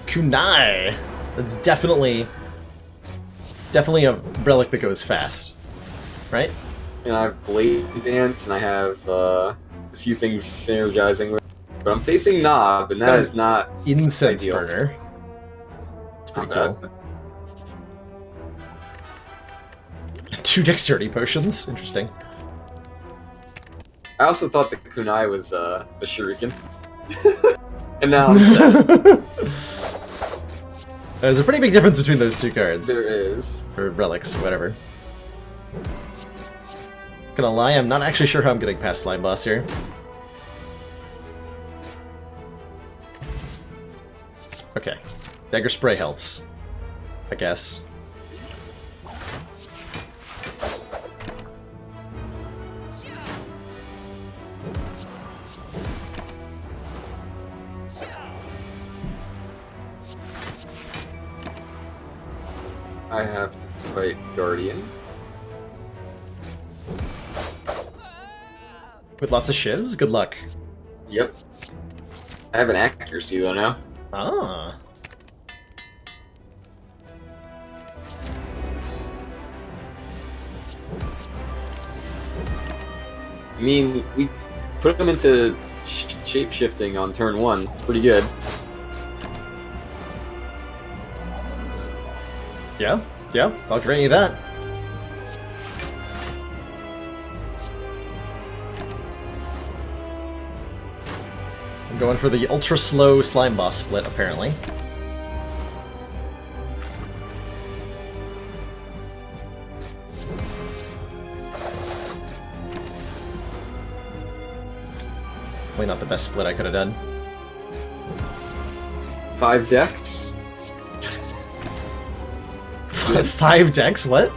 Kunai! That's definitely a relic that goes fast. Right? And I have Blade Dance, and I have a few things synergizing with. But I'm facing Knob, and that is not Incense ideal. burner. It's pretty Not cool. 2 dexterity potions. Interesting. I also thought the kunai was a shuriken. And now I'm sad. There's a pretty big difference between those 2 cards. There is. Or relics, whatever. Gonna lie, I'm not actually sure how I'm getting past Slime Boss here. Okay. Dagger Spray helps. I guess. I have to fight Guardian. With lots of shivs? Good luck. Yep. I have an accuracy though now. Ah. I mean, we put him into shape-shifting on turn 1. It's pretty good. Yeah, I'll grant you that. I'm going for the ultra slow slime boss split, apparently. Definitely not the best split I could have done. 5 decks. 5 decks? What?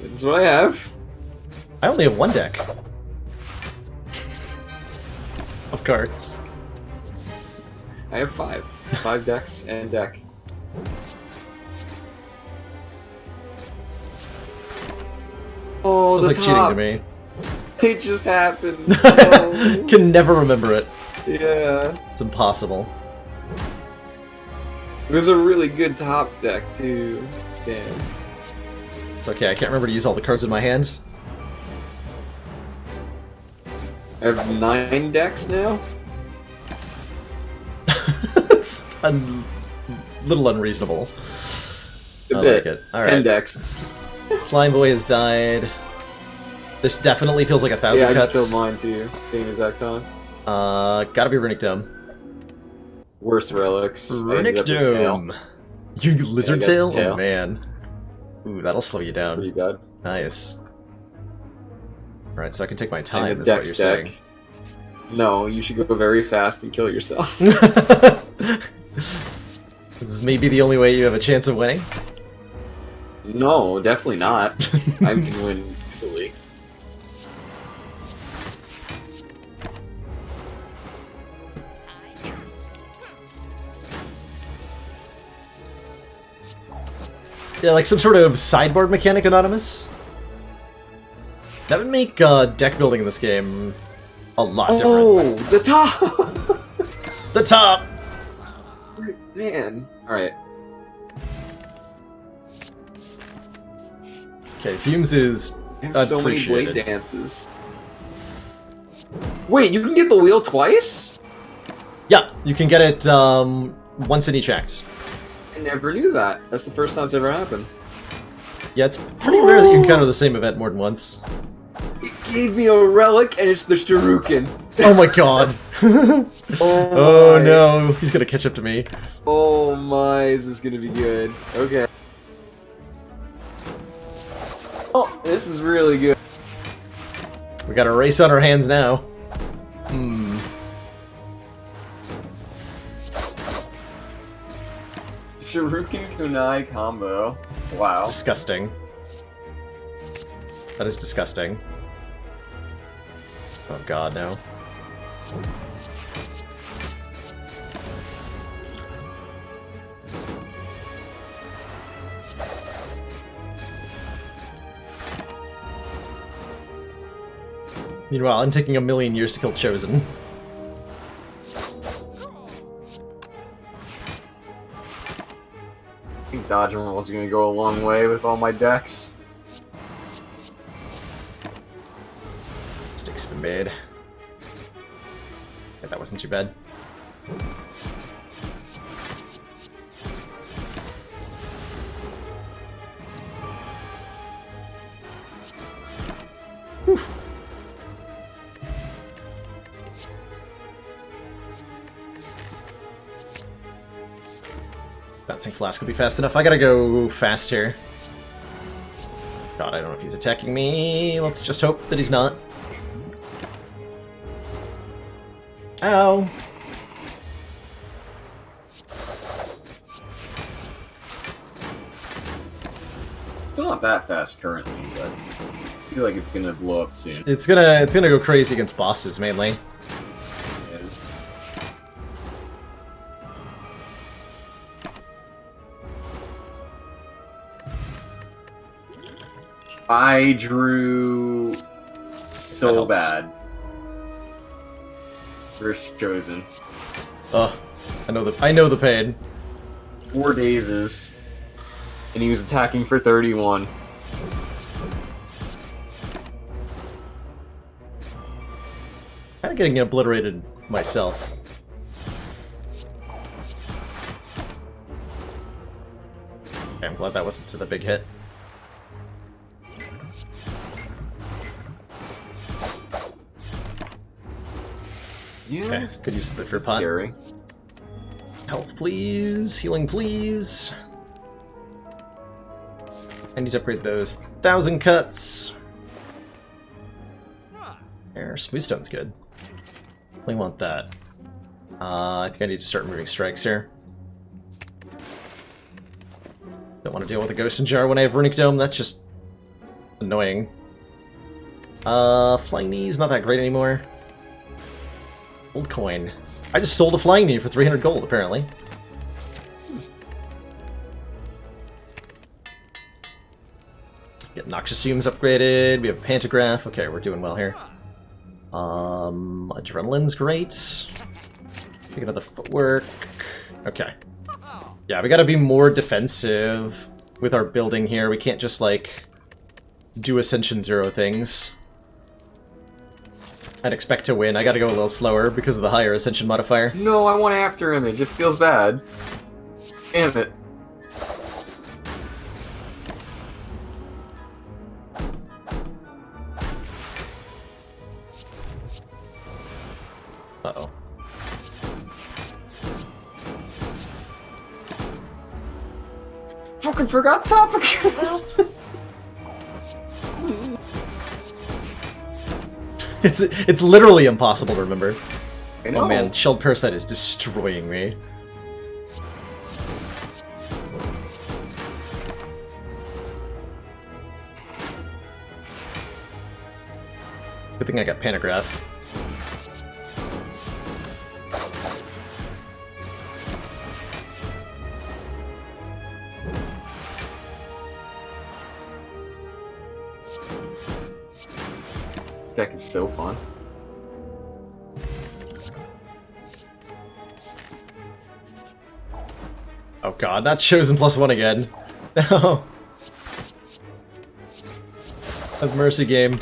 That's what I have. I only have 1 deck. Of cards. I have 5. 5 decks and deck. Oh, That's the like top. cheating It just happened. to me. Oh, Can never remember it. yeah. It's impossible. It was a really good top deck, too. Damn. It's okay, I can't remember to use all the cards in my hand. I have 9 decks now? It's a little unreasonable. A I bit. like it. 10 Alright. decks. Slime Boy has died. This definitely feels like 1,000 Yeah, I cuts. just killed mine, too. Same exact time. Gotta be Runic Dome. Worst relics. I ended Runic up with tail. Dome. You lizard Yeah, I got tail? the tail. Oh man. Ooh, that'll slow you down. Pretty bad. Nice. Alright, so I can take my time, And is the what you're dex deck. saying. No, you should go very fast and kill yourself. This is maybe the only way you have a chance of winning. No, definitely not. I can win easily. Yeah, like some sort of sideboard mechanic, Anonymous? That would make deck building in this game a lot different. Oh, the top! The top! Man. Alright. Okay, Fumes is I have so many appreciated. blade dances. Wait, you can get the wheel twice? Yeah, you can get it once in each act. I never knew that. That's the first time it's ever happened. Yeah, it's pretty rare that you encounter the same event more than once. It gave me a relic, and it's the Shuriken. Oh my god. Oh, Oh my. no, he's gonna catch up to me. Oh my, is this gonna be good? Okay. Oh, this is really good. We got a race on our hands now. Hmm. Shuriken Kunai combo. Wow. It's disgusting. That is disgusting. Oh god, no. Meanwhile, I'm taking a million years to kill Chosen. I think dodging was going to go a long way with all my decks. Mistakes have been made. Yeah, that wasn't too bad. Whew. Bouncing Flask will be fast enough. I gotta go fast here. God, I don't know if he's attacking me. Let's just hope that he's not. Ow! Still not that fast currently, but I feel like it's gonna blow up soon. It's gonna go crazy against bosses mainly. I drew so bad. First Chosen. Ugh, I know the pain. 4 dazes. And he was attacking for 31. Kinda getting obliterated myself. Okay, I'm glad that wasn't to the big hit. Yeah, Okay, could use the fruit pot. scary. Health, please. Healing, please. I need to upgrade those 1,000 cuts. There, smooth stone's good. We want that. I think I need to start moving strikes here. Don't want to deal with a Ghost and Jar when I have Runic Dome. That's just annoying. Flying Knee's not that great anymore. Gold coin. I just sold a Flying Knee for 300 gold, apparently. Get Noxious Fumes upgraded. We have Pantograph. Okay, we're doing well here. Adrenaline's great. Take another footwork. Okay. Yeah, we gotta be more defensive with our building here. We can't just, like, do Ascension 0 things. I'd expect to win. I gotta go a little slower because of the higher Ascension modifier. No, I want After Image. It feels bad. Damn it. Uh-oh. Fucking forgot topic! It's literally impossible to remember. I know. Oh man, Shelled Parasite is destroying me. Good thing I got Pantograph. This deck is so fun. Oh god, not Chosen +1 again. No. Have mercy, game.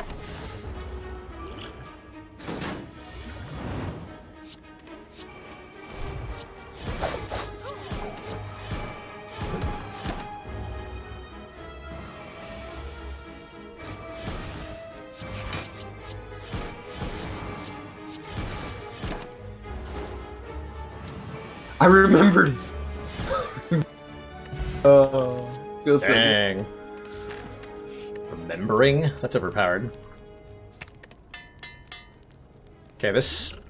I remembered it! Feels so good. Dang. Remembering? That's overpowered. Okay, this...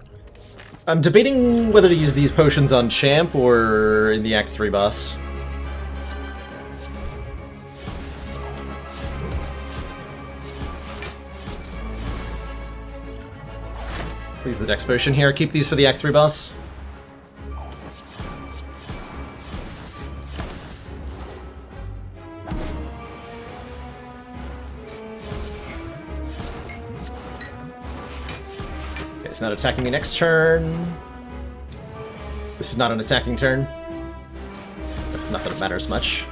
I'm debating whether to use these potions on Champ or in the Act 3 boss. Use the Dex potion here. Keep these for the Act 3 boss. He's not attacking me next turn. This is not an attacking turn. Not that it matters much.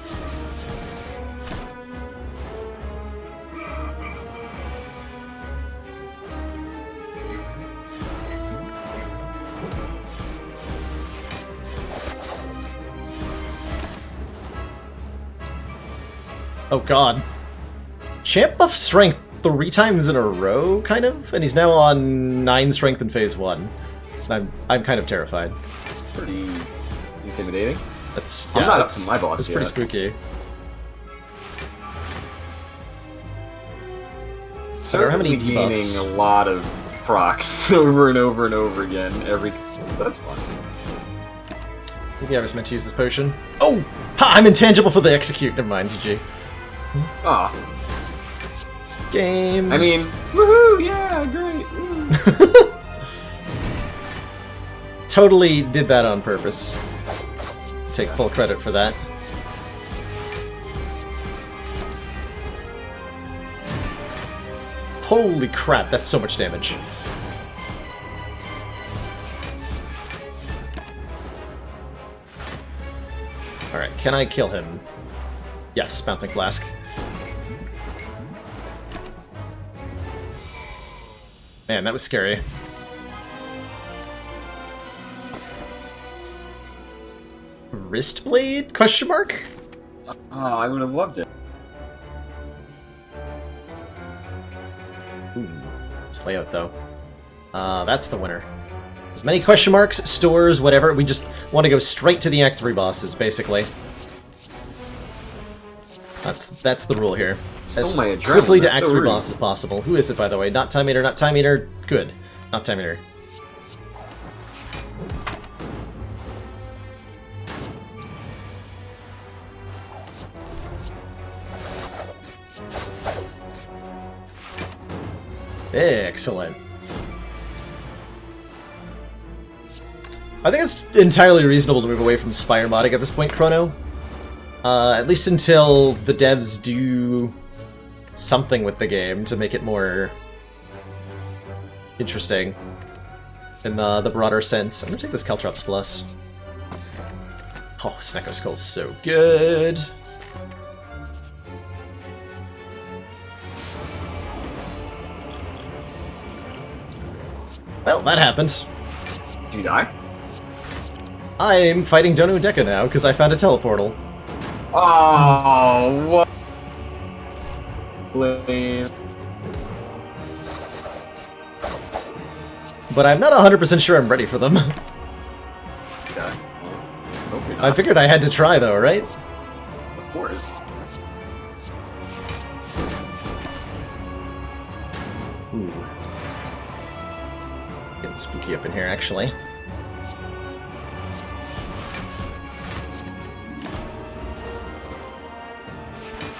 Oh god. Champ buff strength 3 times in a row, kind of? And he's now on 9 strength in phase 1. I'm kind of terrified. Pretty intimidating. That's I'm not up to my boss It's yet. pretty spooky. Certainly how many gaining debuffs? a lot of procs over and over and over again. That's fun. Maybe I was meant to use this potion. Oh! Ha! I'm intangible for the execute. Never mind, GG. Ah, Game. I mean, woohoo! Yeah, great. Woo. Totally did that on purpose. Take full credit for that. Holy crap, that's so much damage. Alright, can I kill him? Yes, Bouncing Flask. Man, that was scary. Wrist blade? Question mark? Oh, I would have loved it. Ooh, this layout though. That's the winner. As many question marks, stores, whatever. We just want to go straight to the Act 3 bosses, basically. That's the rule here. Stole As my adrenaline, quickly to that's Act so 3 rude. boss as possible. Who is it, by the way? Not Time Eater, not Time Eater. Good. Not Time Eater. Excellent. I think it's entirely reasonable to move away from Spire modding at this point, Chrono. At least until the devs do something with the game to make it more interesting in the broader sense. I'm gonna take this Caltrops Plus. Oh, Snecko Skull's so good. Well, that happened. Did you die? I'm fighting Donu Deka now, because I found a teleportal. Oh, what? Lame. But I'm not 100% sure I'm ready for them. Okay, well, hope you're I not. figured I had to try, though, right? Of course. Ooh. Getting spooky up in here, actually.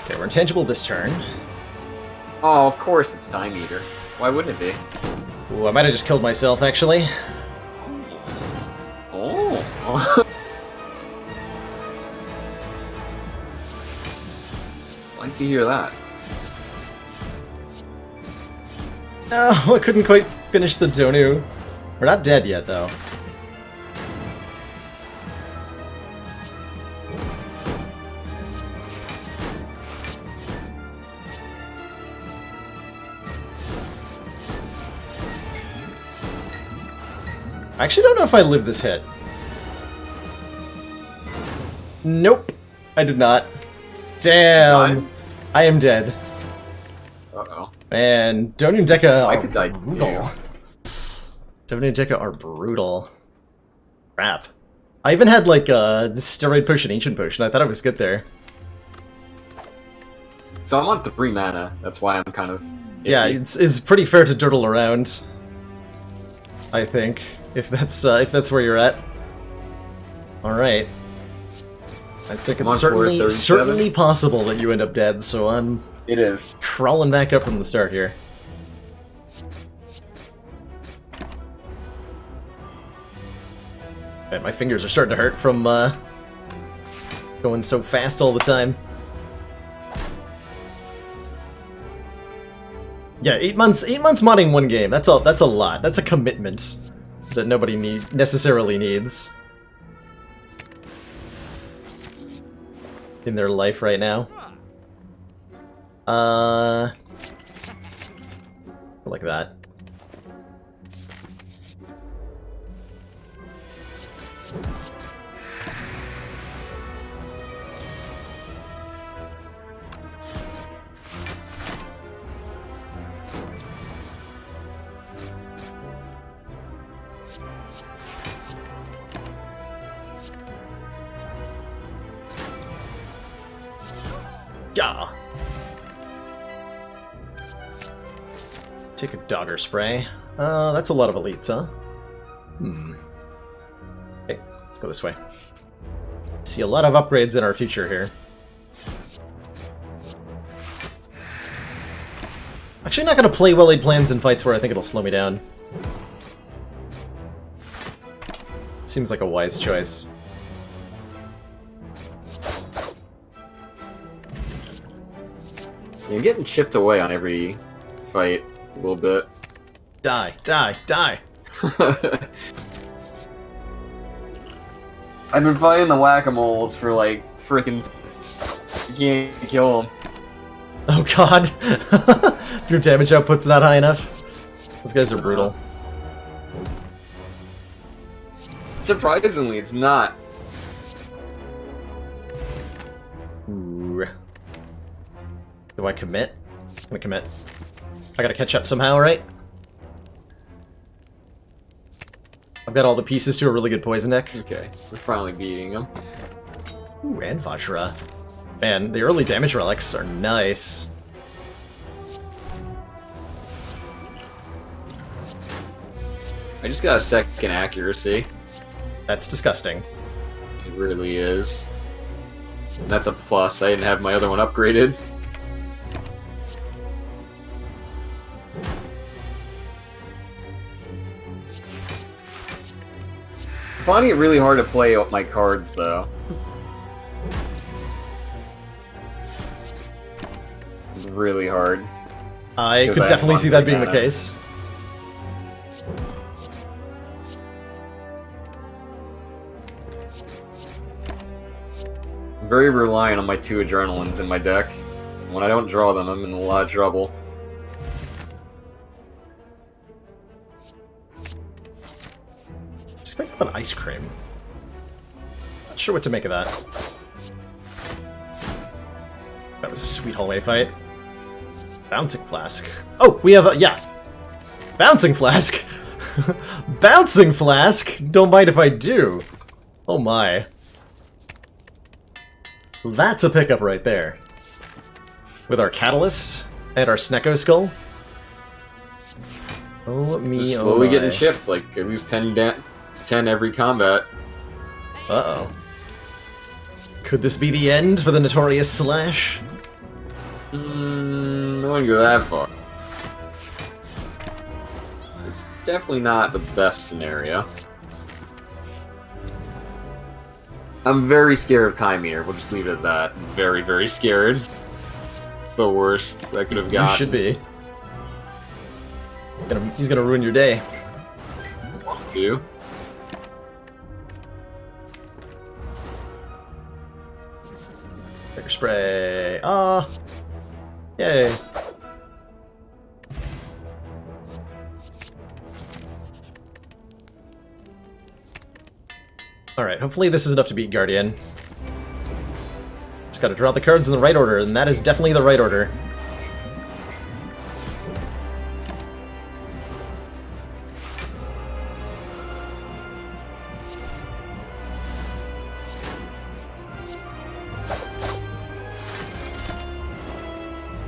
Okay, we're intangible this turn. Oh, of course it's Time Eater. Why wouldn't it be? Ooh, I might have just killed myself, actually. Oh. Like to hear that. No, I couldn't quite finish the Donu. We're not dead yet, though. I actually don't know if I live this hit. Nope, I did not. Damn, Died? I am dead. Uh-oh. And Donu and Deka I are could die brutal. too. Donu and Deka are brutal. Crap. I even had like a steroid potion, ancient potion. I thought I was good there. So I'm on 3 mana. That's why I'm kind of... Yeah, iffy. it's pretty fair to dirtle around. I think, if that's where you're at. All right. I think I'm it's on certainly 437. certainly possible that you end up dead. So I'm It is. crawling back up from the start here. Man, my fingers are starting to hurt from going so fast all the time. Yeah, 8 months modding one game. That's a lot. That's a commitment that nobody necessarily needs in their life right now. Like that. Yeah. Take a dogger spray. That's a lot of elites, huh? Okay, let's go this way. See a lot of upgrades in our future here. Actually not gonna play well-laid plans in fights where I think it'll slow me down. Seems like a wise choice. You're getting chipped away on every fight a little bit. Die, die, die! I've been fighting the whack-a-moles for like freaking. You can't kill them. Oh god! Your damage output's not high enough. Those guys are brutal. Surprisingly, it's not. Ooh. Do I commit? I'm gonna commit. I gotta catch up somehow, right? I've got all the pieces to a really good poison deck. Okay, we're finally beating them. Ooh, and Vajra. Man, the early damage relics are nice. I just got a second accuracy. That's disgusting. It really is. That's a plus. I didn't have my other one upgraded. Finding it really hard to play out my cards, though. Really hard. I Because could I have definitely fun see that doing being the that. case. I'm very reliant on my 2 adrenalines in my deck. When I don't draw them, I'm in a lot of trouble. Just pick up an ice cream. Not sure what to make of that. That was a sweet hallway fight. Bouncing flask. Oh, we have a yeah. Bouncing flask. Bouncing flask. Don't mind if I do. Oh my. That's a pickup right there. With our catalyst and our Snecko skull. Oh me. Just oh slowly my. getting chipped, like I lose 10 every combat. Uh-oh. Could this be the end for the notorious Slash? I wouldn't go that far. It's definitely not the best scenario. I'm very scared of Time Eater, we'll just leave it at that. Very, very scared. It's the worst I could have gotten. You should be. He's gonna ruin your day. Do? Trigger spray. Ah. Yay. Alright, hopefully this is enough to beat Guardian. Just gotta draw the cards in the right order, and that is definitely the right order.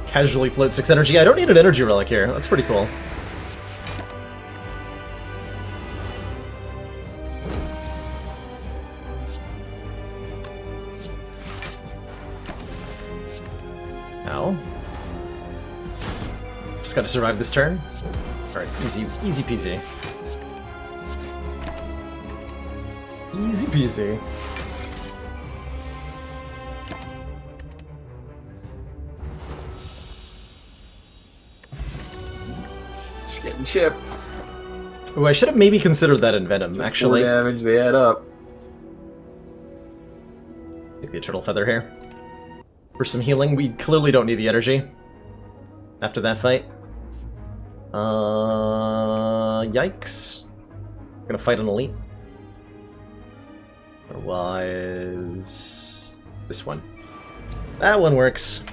Casually float 6 energy. I don't need an energy relic here. That's pretty cool. Ow. Just gotta survive this turn. Alright, easy peasy. Easy peasy. Just getting chipped. Oh, I should have maybe considered that in Venom, actually. 4 damage, they add up. Take the Eternal Feather here. For some healing, we clearly don't need the energy. After that fight. Yikes. Gonna fight an elite. Otherwise... this one. That one works.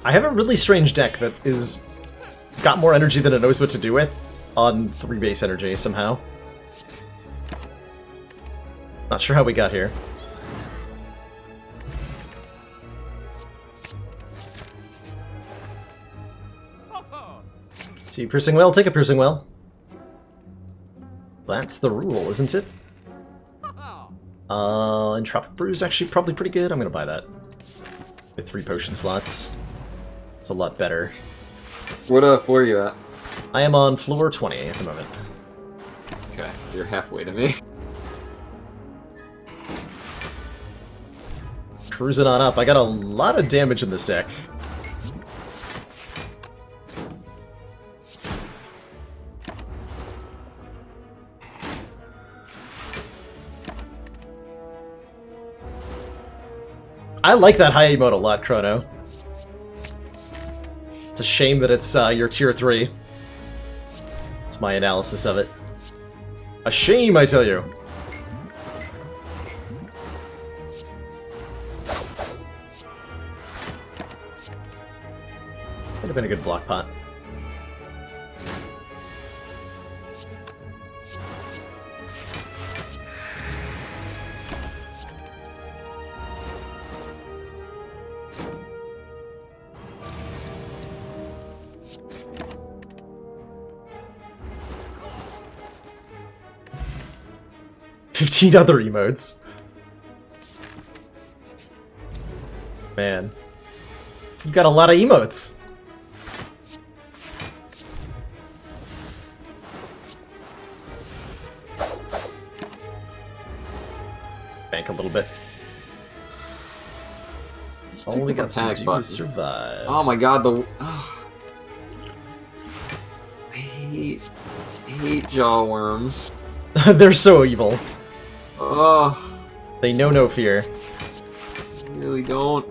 I have a really strange deck that is got more energy than it knows what to do with on 3 base energy somehow. Not sure how we got here. See, Piercing Well, take a Piercing Well. That's the rule, isn't it? Entropic Brew is actually probably pretty good. I'm gonna buy that. With 3 potion slots. It's a lot better. What floor are you at? I am on floor 20 at the moment. Okay, you're halfway to me. Cruising on up. I got a lot of damage in this deck. I like that high emote a lot, Chrono. It's a shame that it's your tier 3. That's my analysis of it. A shame, I tell you. Would have been a good block pot. Other emotes. Man. You got a lot of emotes. Bank a little bit. Only got some to survive. Oh my god, the... I hate jaw worms. They're so evil. Oh, They know no fear. I really don't.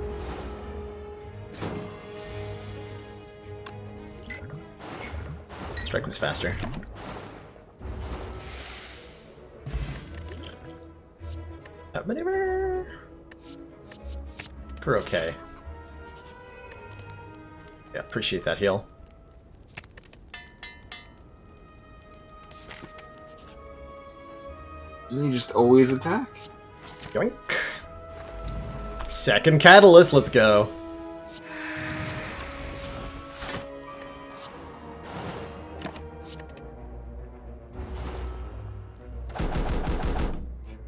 Strike was faster. That maneuver. We're okay. Yeah, appreciate that heal. You just always attack. Yoink. Second catalyst, let's go.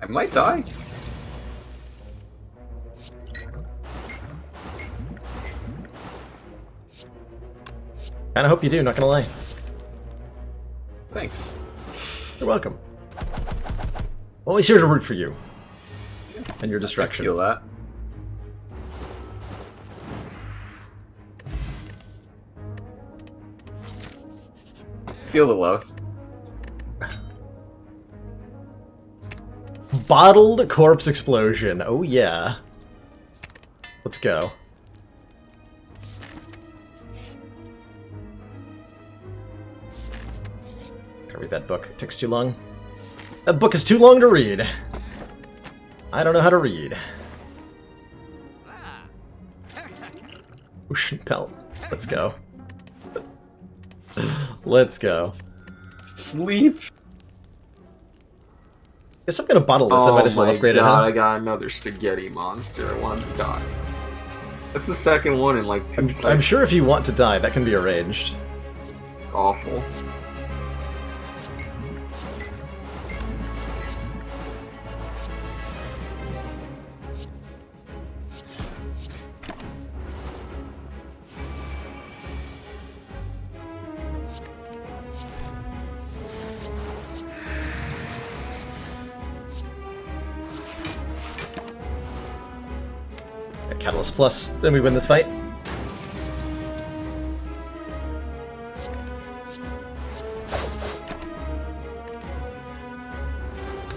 I might die. Kinda hope you do, not gonna lie. Thanks. You're welcome. Always here to root for you. And your destruction. I feel that. Feel the love. Bottled corpse explosion. Oh yeah. Let's go. Can't read that book. It takes too long. That book is too long to read. I don't know how to read. Ocean pelt. Let's go. Let's go. Sleep. Guess I'm gonna bottle this. I might as well upgrade it. Oh my god, Huh? I got another spaghetti monster. I want to die. That's the second one in like 2 fights. I'm sure if you want to die, that can be arranged. Awful. Alright, Catalyst Plus, then we win this fight.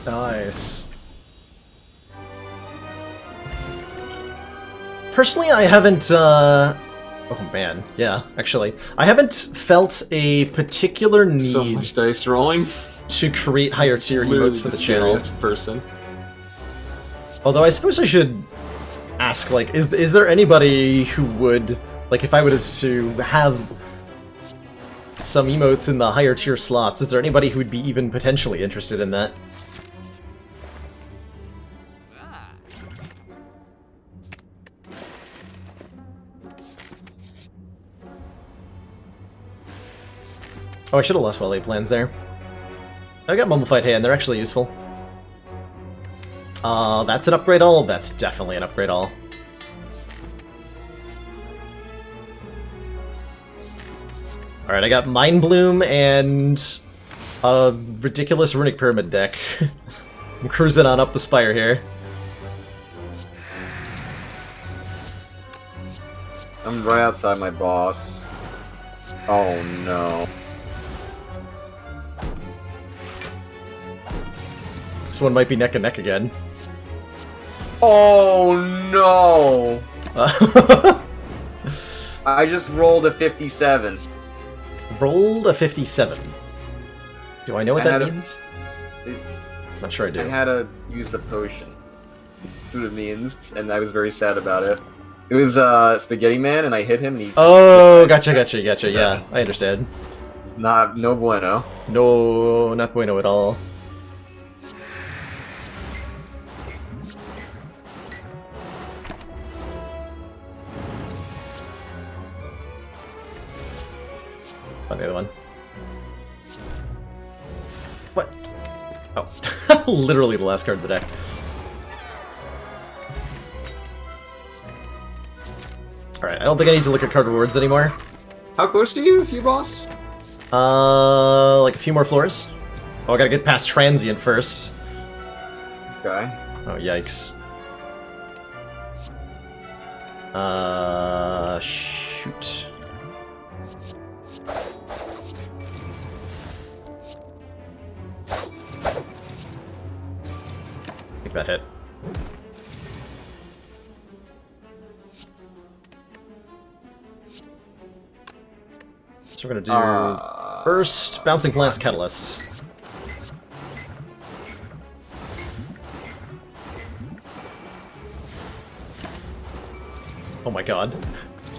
Nice. Personally, I haven't, oh man, yeah, actually. I haven't felt a particular need So much dice rolling. to create higher tier Literally emotes for the channel. scariest person. Although I suppose I should ask, like, is there anybody who would, like, if I was to have some emotes in the higher tier slots, is there anybody who would be even potentially interested in that? Oh, I should have lost my late plans there. I got Mummified Hand, they're actually useful. That's an upgrade all? That's definitely an upgrade all. Alright, I got Mind Bloom and a ridiculous Runic Pyramid deck. I'm cruising on up the Spire here. I'm right outside my boss. Oh no. This one might be neck and neck again. Oh no! Uh, I just rolled a 57. rolled a 57. Do I know what I that had means? Not sure I do. I had to use a potion. That's what it means, and I was very sad about it. It was Spaghetti Man, and I hit him, and he... Oh, gotcha. Yeah, I understand. It's not... no bueno. No, not bueno at all. On the other one. What? Oh. Literally the last card of the deck. Alright, I don't think I need to look at card rewards anymore. How close are you to your boss? Like a few more floors. Oh, I gotta get past Transient first. Okay. Oh, yikes. Shoot. I think that hit. So we're gonna do first Bouncing Blast Catalyst. Oh my god.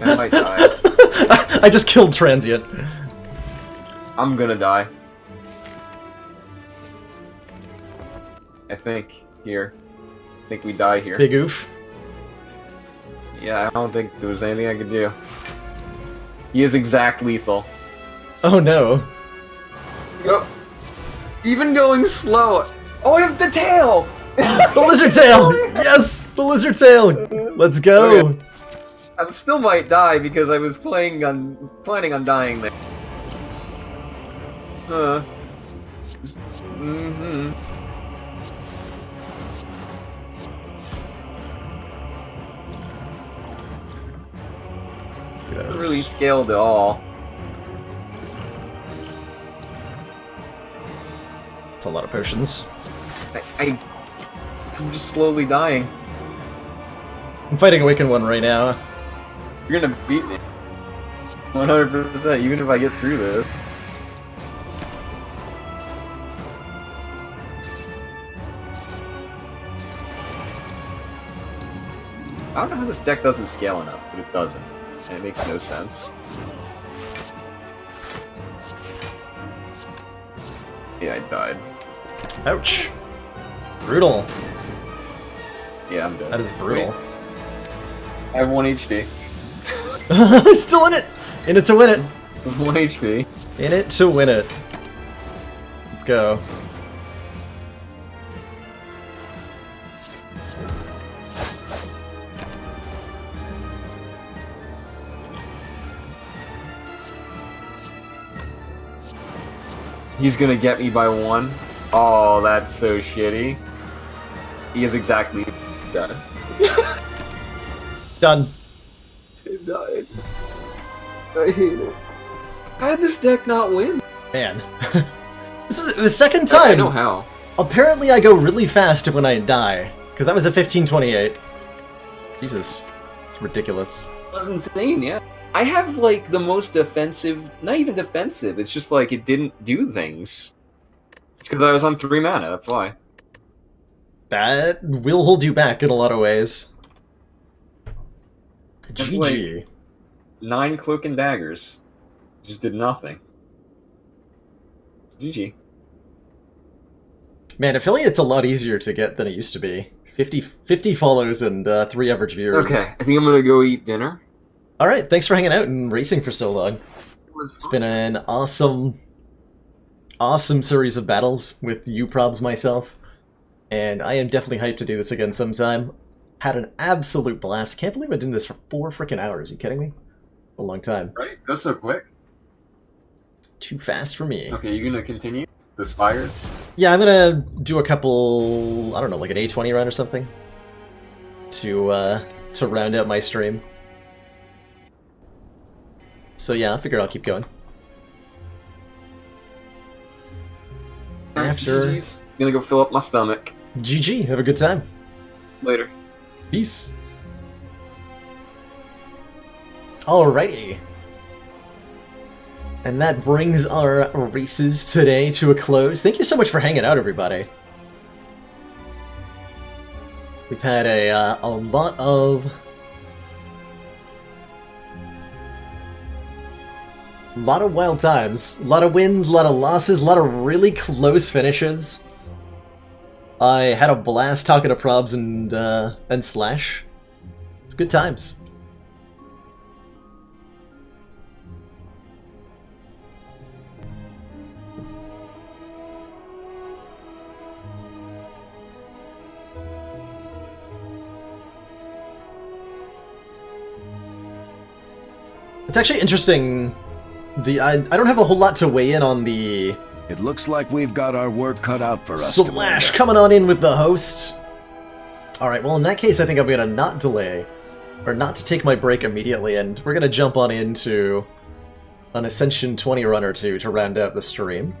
I might die. I just killed Transient. I'm gonna die. I think here. I think we die here. Big oof. Yeah, I don't think there was anything I could do. He is exact lethal. Oh no. Go. Even going slow. Oh, I have the tail! The lizard tail! Yes! The lizard tail! Let's go! Okay. I still might die because I was planning on dying there. Not really scaled at all. That's a lot of potions. I'm just slowly dying. I'm fighting Awakened One right now. You're gonna beat me. 100%, even if I get through this. I don't know how this deck doesn't scale enough, but it doesn't. And it makes no sense. Yeah, I died. Ouch. Brutal. Yeah, I'm dead. That is brutal. Wait. I have 1 HP. Still in it! In it to win it! 1 HP. In it to win it. Let's go. He's gonna get me by 1. Oh, that's so shitty. He is exactly dead. Done. It died. I hate it. How did this deck not win? Man. This is the second I time. know how. Apparently I go really fast when I die. Because that was a 1528. Jesus. It's ridiculous. It was insane, yeah. I have, like, the most defensive... Not even defensive, it's just like it didn't do things. It's because I was on 3 mana, that's why. That will hold you back in a lot of ways. That's GG. like 9 Cloak and Daggers. Just did nothing. GG. Man, Affiliate's a lot easier to get than it used to be. 50 follows and 3 average viewers. Okay, I think I'm gonna go eat dinner. Alright, thanks for hanging out and racing for so long. It's It's been an awesome series of battles with you probs myself. And I am definitely hyped to do this again sometime. Had an absolute blast. Can't believe I did this for 4 freaking hours. Are you kidding me? A long time. right. Go so quick. Too fast for me. Okay, you gonna continue the Spires? Yeah, I'm gonna do a couple, I don't know, like an A20 run or something. To round out my stream. So yeah, I figure I'll keep going. After... GG's. Gonna go fill up my stomach. GG, have a good time. Later. Peace. Alrighty. And that brings our races today to a close. Thank you so much for hanging out, everybody. We've had a lot of wild times, a lot of wins, a lot of losses, a lot of really close finishes. I had a blast talking to Probs and Slash. It's good times. It's actually interesting. I don't have a whole lot to weigh in on the It looks like we've got our work cut out for us. Slash coming on in with the host. Alright, well in that case I think I'm gonna not delay, or not to take my break immediately, and we're gonna jump on into an Ascension 20 run or two to round out the stream.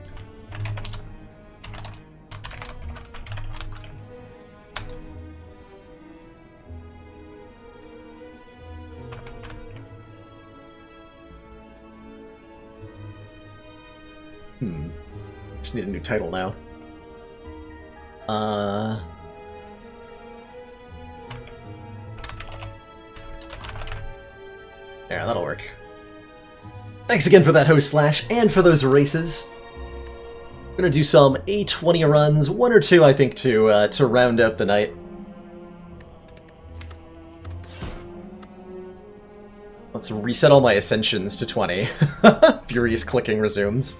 Just need a new title now. Yeah, that'll work. Thanks again for that, host Slash, and for those races. We're gonna do some A20 runs, 1 or 2 I think, to round out the night. Let's reset all my Ascensions to 20. Furious clicking resumes.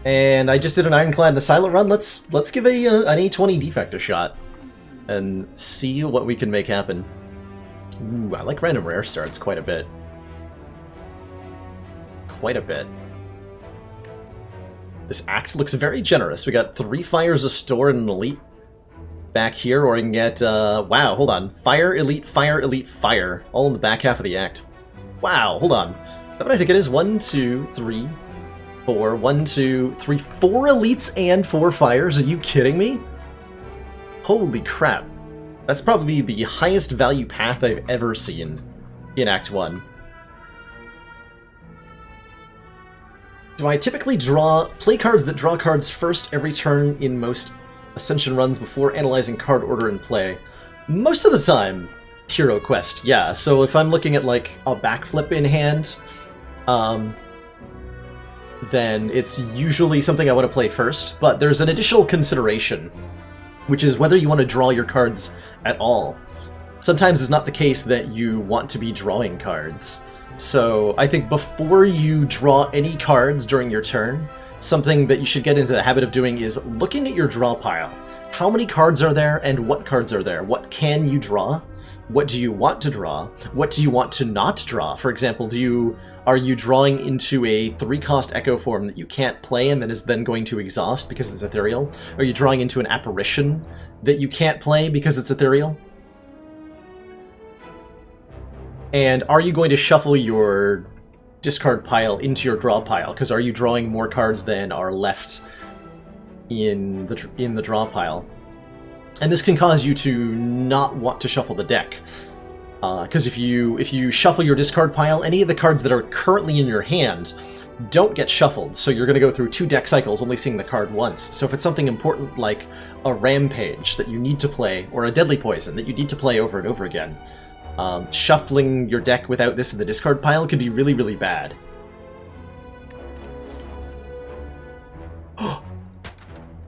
And I just did an Ironclad and a Silent run. Let's give an A20 defect a shot and see what we can make happen. Ooh, I like random rare starts quite a bit. Quite a bit. This act looks very generous. We got 3 fires, a store, and an elite back here, or I can get, wow, hold on. Fire, elite, fire, all in the back half of the act. Wow, hold on. Is that what I think it is? 1, 2, 3, 4, 1, 2, 3, 4 elites and 4 fires? Are you kidding me? Holy crap. That's probably the highest value path I've ever seen in Act 1. Do I typically play cards that draw cards first every turn in most Ascension runs before analyzing card order in play? Most of the time, Hero Quest, yeah. So if I'm looking at like a backflip in hand, then it's usually something I want to play first, but there's an additional consideration, which is whether you want to draw your cards at all. Sometimes it's not the case that you want to be drawing cards. So I think before you draw any cards during your turn, something that you should get into the habit of doing is looking at your draw pile. How many cards are there and what cards are there? What can you draw? What do you want to draw? What do you want to not draw? For example, are you drawing into a 3-cost Echo form that you can't play and that is then going to exhaust because it's ethereal? Are you drawing into an apparition that you can't play because it's ethereal? And are you going to shuffle your discard pile into your draw pile? Because are you drawing more cards than are left in the draw pile? And this can cause you to not want to shuffle the deck. Because if you shuffle your discard pile, any of the cards that are currently in your hand don't get shuffled, so you're going to go through 2 deck cycles only seeing the card once. So if it's something important like a Rampage that you need to play, or a Deadly Poison that you need to play over and over again, shuffling your deck without this in the discard pile could be really, really bad.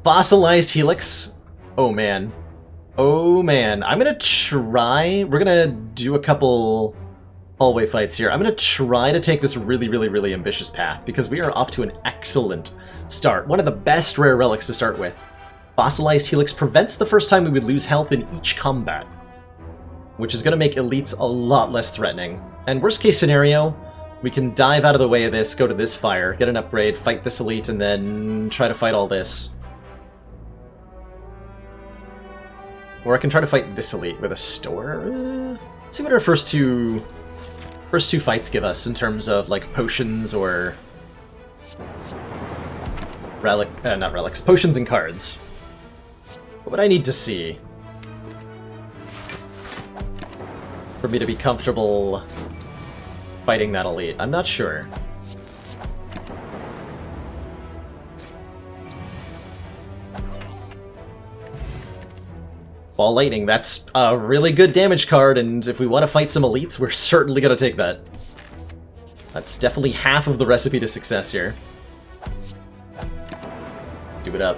Fossilized Helix. Oh man. Oh man. I'm gonna try... We're gonna do a couple hallway fights here. I'm gonna try to take this really, really, really ambitious path, because we are off to an excellent start. One of the best rare relics to start with. Fossilized Helix prevents the first time we would lose health in each combat, which is going to make elites a lot less threatening. And worst case scenario, we can dive out of the way of this, go to this fire, get an upgrade, fight this elite, and then try to fight all this. Or I can try to fight this elite with a store. Let's see what our first two fights give us in terms of like potions or not relics, potions and cards. What would I need to see for me to be comfortable fighting that elite? I'm not sure. Ball Lightning, that's a really good damage card, and if we want to fight some elites, we're certainly going to take that. That's definitely half of the recipe to success here. Do it up.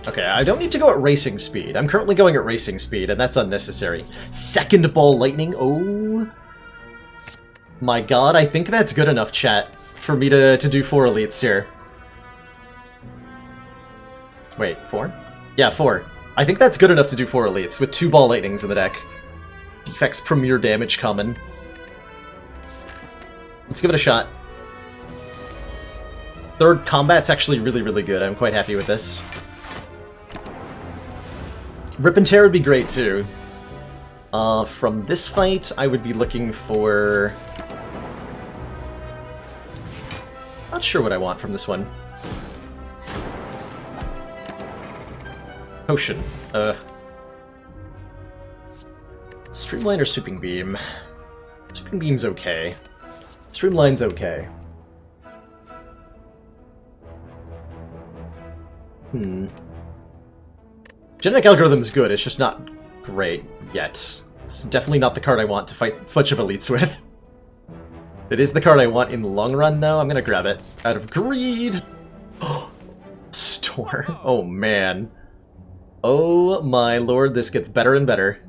Okay, I don't need to go at racing speed. I'm currently going at racing speed, and that's unnecessary. Second Ball Lightning, oh my god, I think that's good enough, chat, for me to do 4 elites here. Wait, 4? Yeah, 4. I think that's good enough to do 4 elites, with 2 Ball Lightnings in the deck. Defects Premier Damage common. Let's give it a shot. Third combat's actually really, really good. I'm quite happy with this. Rip and Tear would be great, too. From this fight, I would be looking for... Not sure what I want from this one. Potion. Streamline or Sweeping Beam? Sweeping Beam's okay. Streamline's okay. Genetic Algorithm's good, it's just not great yet. It's definitely not the card I want to fight a bunch of elites with. It is the card I want in the long run, though. I'm gonna grab it out of greed. Store. Oh, man. Oh, my lord, this gets better and better.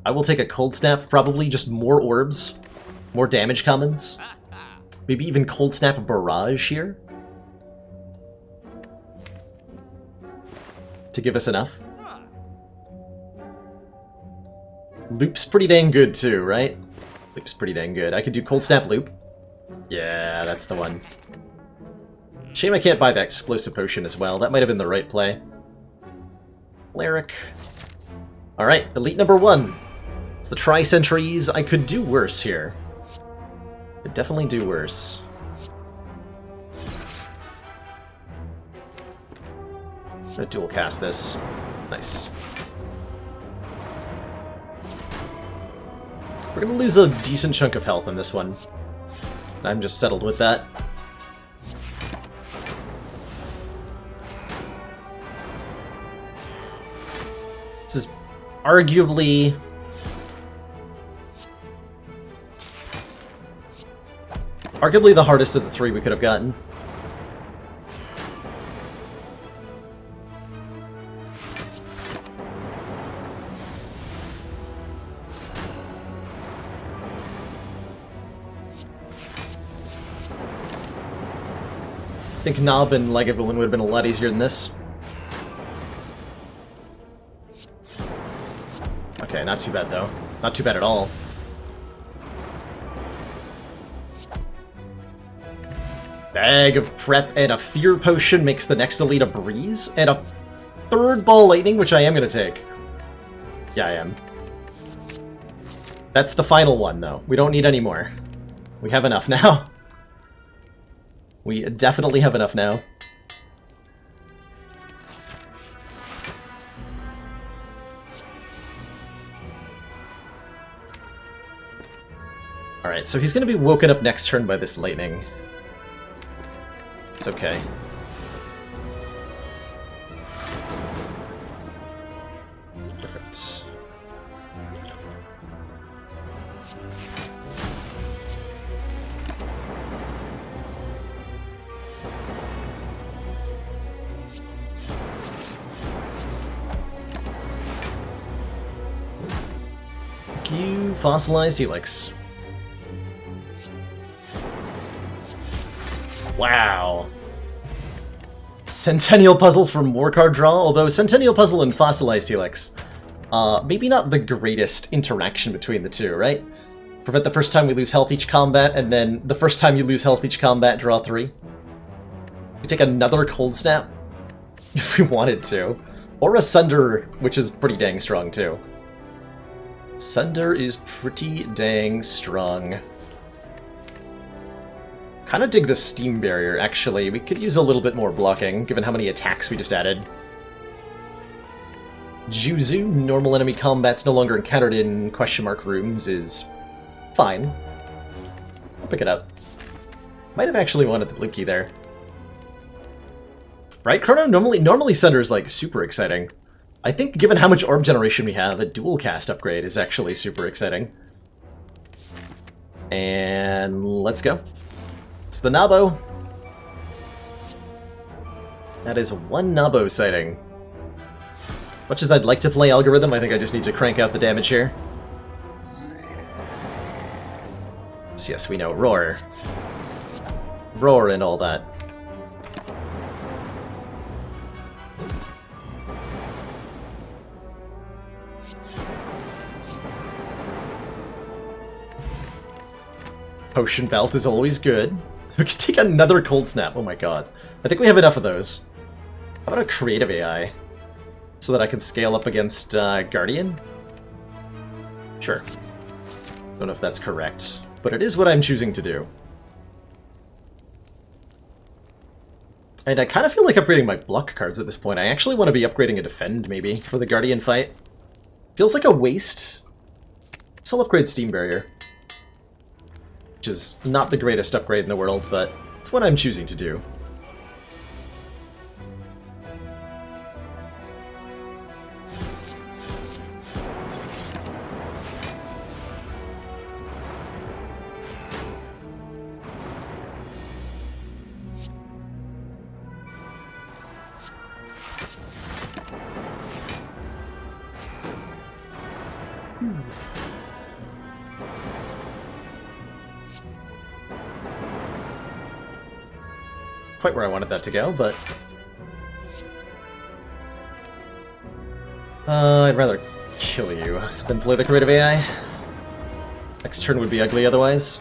I will take a Cold Snap, probably just more orbs. More damage commons. Maybe even Cold Snap Barrage here. To give us enough. Loop's pretty dang good too, right? Loop's pretty dang good. I could do Cold Snap Loop. Yeah, that's the one. Shame I can't buy that Explosive Potion as well. That might have been the right play. Cleric. Alright, Elite number 1. It's the Tri-Sentries. I could do worse here. Could definitely do worse. I'm gonna dual cast this. Nice. We're gonna lose a decent chunk of health in this one. I'm just settled with that. This is arguably... the hardest of the 3 we could have gotten. I think Knob and Lagavulin would have been a lot easier than this. Okay, not too bad though. Not too bad at all. Bag of Prep and a Fear Potion makes the next elite a Breeze, and a 3rd Ball Lightning, which I am going to take. Yeah, I am. That's the final one, though. We don't need any more. We have enough now. We definitely have enough now. Alright, so he's going to be woken up next turn by this lightning. It's okay. Perfect. Thank you, Fossilized Helix. Wow. Centennial Puzzle for more card draw, although Centennial Puzzle and Fossilized Helix. Maybe not the greatest interaction between the two, right? Prevent the first time we lose health each combat, and then the first time you lose health each combat, draw 3. We take another Cold Snap, if we wanted to. Or a Sunder, which is pretty dang strong, too. Sunder is pretty dang strong. Kind of dig the Steam Barrier, actually. We could use a little bit more blocking, given how many attacks we just added. Juzu, normal enemy combats no longer encountered in question mark rooms, is fine. I'll pick it up. Might have actually wanted the Blinky there. Right, Chrono? Normally Sunder is, like, super exciting. I think, given how much orb generation we have, a dual cast upgrade is actually super exciting. And let's go. It's the Nabo. That is 1 Nabo sighting. As much as I'd like to play Algorithm, I think I just need to crank out the damage here. So yes, we know Roar. Roar and all that. Potion Belt is always good. We can take another Cold Snap. Oh my god. I think we have enough of those. How about a creative AI? So that I can scale up against Guardian? Sure. Don't know if that's correct, but it is what I'm choosing to do. And I kind of feel like upgrading my block cards at this point. I actually want to be upgrading a Defend, maybe, for the Guardian fight. Feels like a waste. So I'll upgrade Steam Barrier. Which is not the greatest upgrade in the world, but it's what I'm choosing to do. Quite where I wanted that to go, but... I'd rather kill you than play the creative AI. Next turn would be ugly otherwise.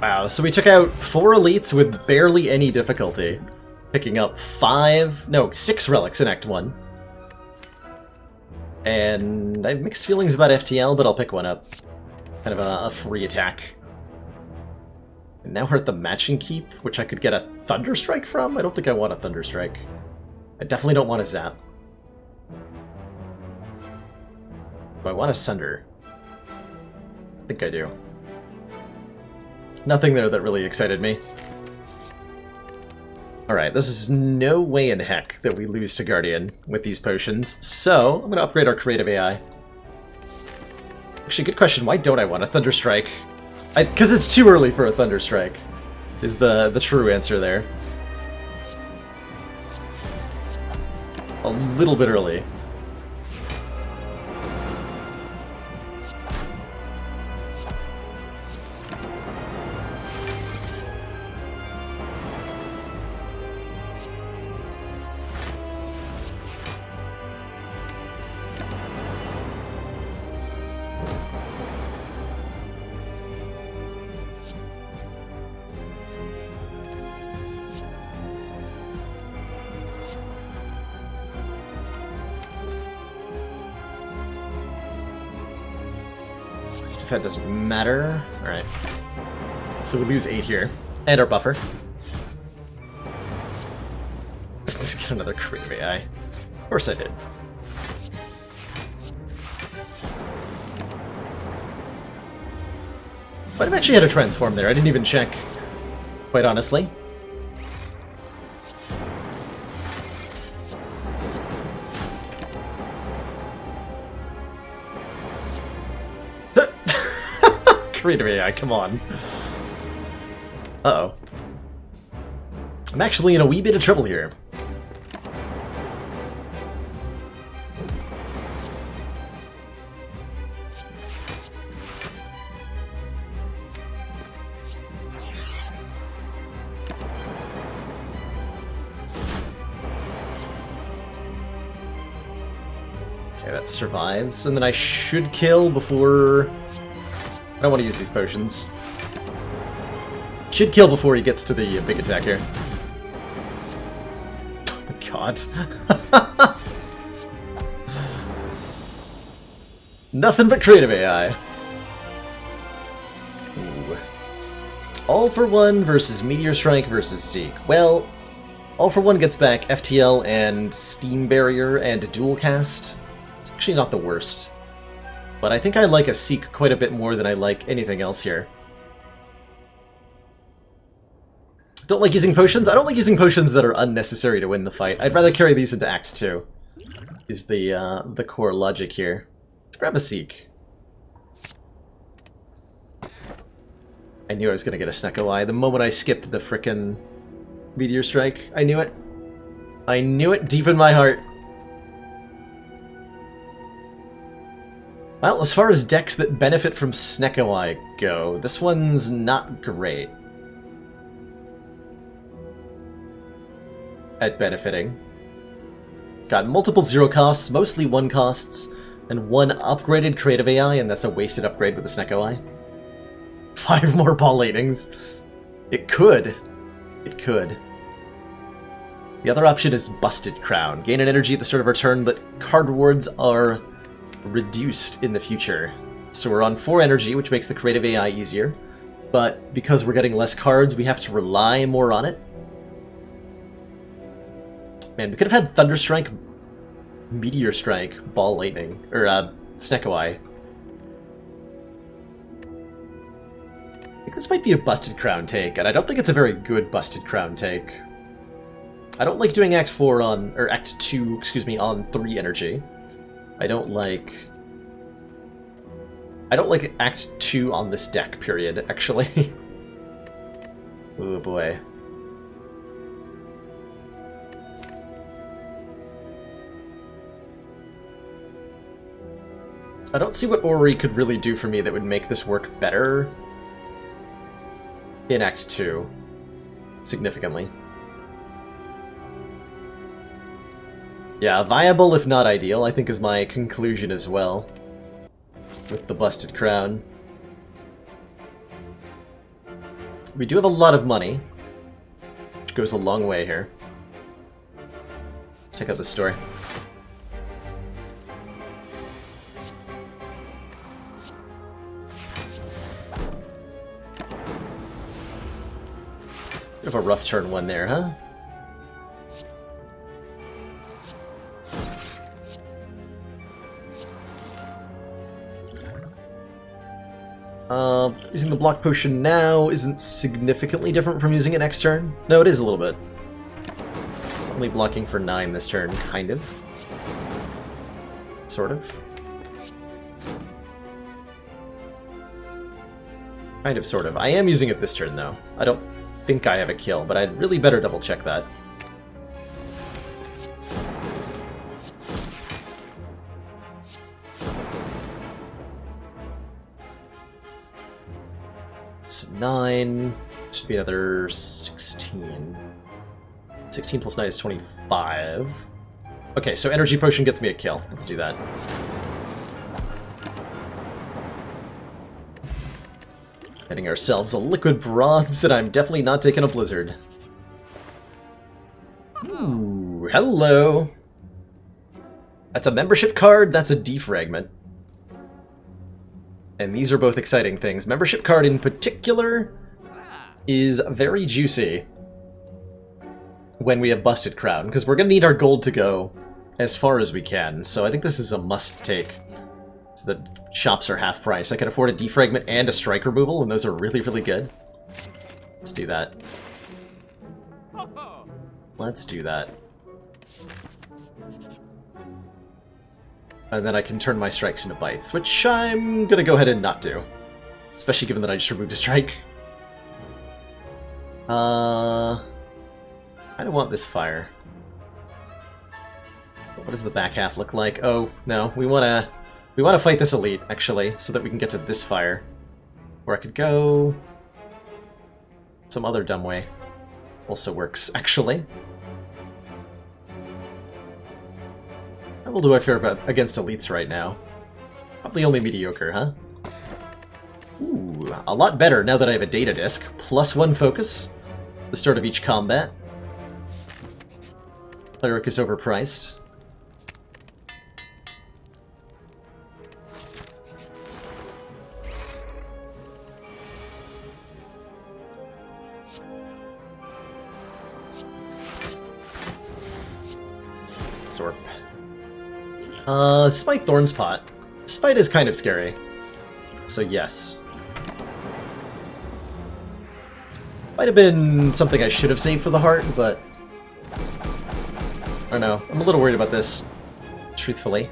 Wow, so we took out 4 elites with barely any difficulty. Picking up 6 relics in Act 1. And I have mixed feelings about FTL, but I'll pick one up. Kind of a free attack. And now we're at the Matching Keep, which I could get a Thunderstrike from? I don't think I want a Thunderstrike. I definitely don't want a Zap. Do I want a Sunder? I think I do. Nothing there that really excited me. Alright, this is no way in heck that we lose to Guardian with these potions, so I'm going to upgrade our creative AI. Actually, good question, why don't I want a Thunderstrike? Because it's too early for a Thunderstrike, is the true answer there. A little bit early. This defense doesn't matter. Alright. So we lose 8 here. And our buffer. Let's get another creative AI. Of course I did. Might have actually had a transform there. I didn't even check, quite honestly. Creative AI, come on. Uh-oh. I'm actually in a wee bit of trouble here. Okay, that survives, and then I should kill before... I don't want to use these potions. Should kill before he gets to the big attack here. Oh my god. Nothing but creative AI. Ooh. All for One versus Meteor Strike versus Seek. Well, All for One gets back FTL and Steam Barrier and a dual cast. It's actually not the worst. But I think I like a Seek quite a bit more than I like anything else here. Don't like using potions? I don't like using potions that are unnecessary to win the fight. I'd rather carry these into Act 2. Is the core logic here. Let's grab a Seek. I knew I was gonna get a Snecko Eye the moment I skipped the frickin' Meteor Strike. I knew it. I knew it deep in my heart. Well, as far as decks that benefit from Snecko Eye go, this one's not great at benefiting. Got multiple 0 costs, mostly 1 costs, and 1 upgraded creative AI, and that's a wasted upgrade with the Snecko Eye. 5 more ball lightnings. It could. It could. The other option is Busted Crown. Gain an energy at the start of our turn, but card rewards are reduced in the future. So we're on 4 energy, which makes the creative AI easier, but because we're getting less cards, we have to rely more on it. Man, we could have had Thunder Strike, Meteor Strike, Ball Lightning, or Snecko Eye. I think this might be a Busted Crown take, and I don't think it's a very good Busted Crown take. I don't like doing Act 4 on, or Act 2, excuse me, on 3 energy. I don't like Act 2 on this deck, period, actually. Oh boy. I don't see what Ori could really do for me that would make this work better in Act 2, significantly. Yeah, viable if not ideal, I think is my conclusion as well, with the Busted Crown. We do have a lot of money, which goes a long way here. Let's check out the store. Bit of a rough turn 1 there, huh? Using the block potion now isn't significantly different from using it next turn. No, it is a little bit. It's only blocking for 9 this turn, kind of. Sort of. Kind of, sort of. I am using it this turn, though. I don't think I have a kill, but I'd really better double check that. So 9, should be another 16. 16 plus 9 is 25. Okay, so energy potion gets me a kill. Let's do that. Getting ourselves a liquid bronze, and I'm definitely not taking a blizzard. Ooh, hello! That's a membership card, that's a defragment. And these are both exciting things. Membership card in particular is very juicy when we have Busted Crown, because we're going to need our gold to go as far as we can. So I think this is a must-take. So the shops are half price. I can afford a defragment and a strike removal, and those are really, really good. Let's do that. Let's do that. And then I can turn my strikes into bites, which I'm gonna go ahead and not do. Especially given that I just removed a strike. I don't want this fire. What does the back half look like? Oh, no, we wanna fight this elite, actually, so that we can get to this fire. Or I could go some other dumb way. Also works, actually. How well do I fare against elites right now? Probably only mediocre, huh? Ooh, a lot better now that I have a data disk. +1 focus. The start of each combat. Cleric is overpriced. Sorp. Spite Thorn's Pot. This fight is kind of scary. So yes. Might have been something I should have saved for the heart, but I don't know. I'm a little worried about this, truthfully.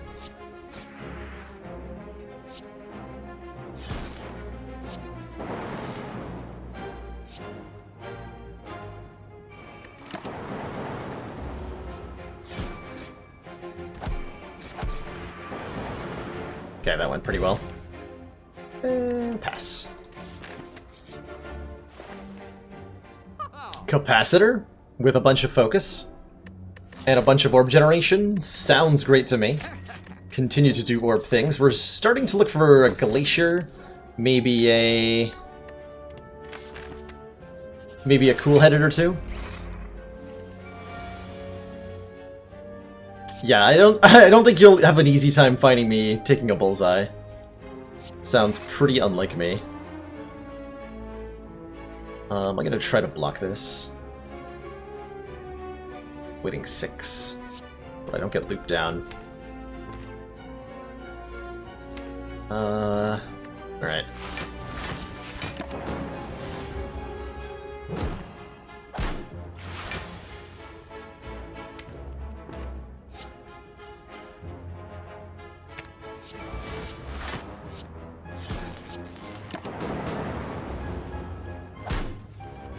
Okay, that went pretty well. Pass. Capacitor with a bunch of focus and a bunch of orb generation sounds great to me. Continue to do orb things. We're starting to look for a glacier, maybe a cool headed or two. Yeah, I don't think you'll have an easy time finding me taking a bullseye. Sounds pretty unlike me. I'm gonna try to block this. Waiting 6, but I don't get looped down. Alright.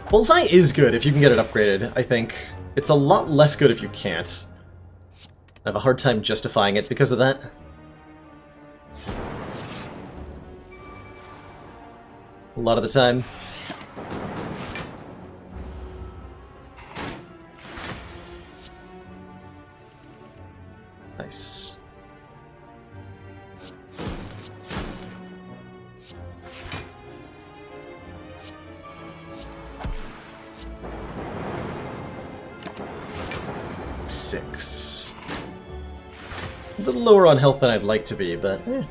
Bullseye is good if you can get it upgraded, I think. It's a lot less good if you can't. I have a hard time justifying it because of that. A lot of the time. Nice. Six. A little lower on health than I'd like to be, but eh.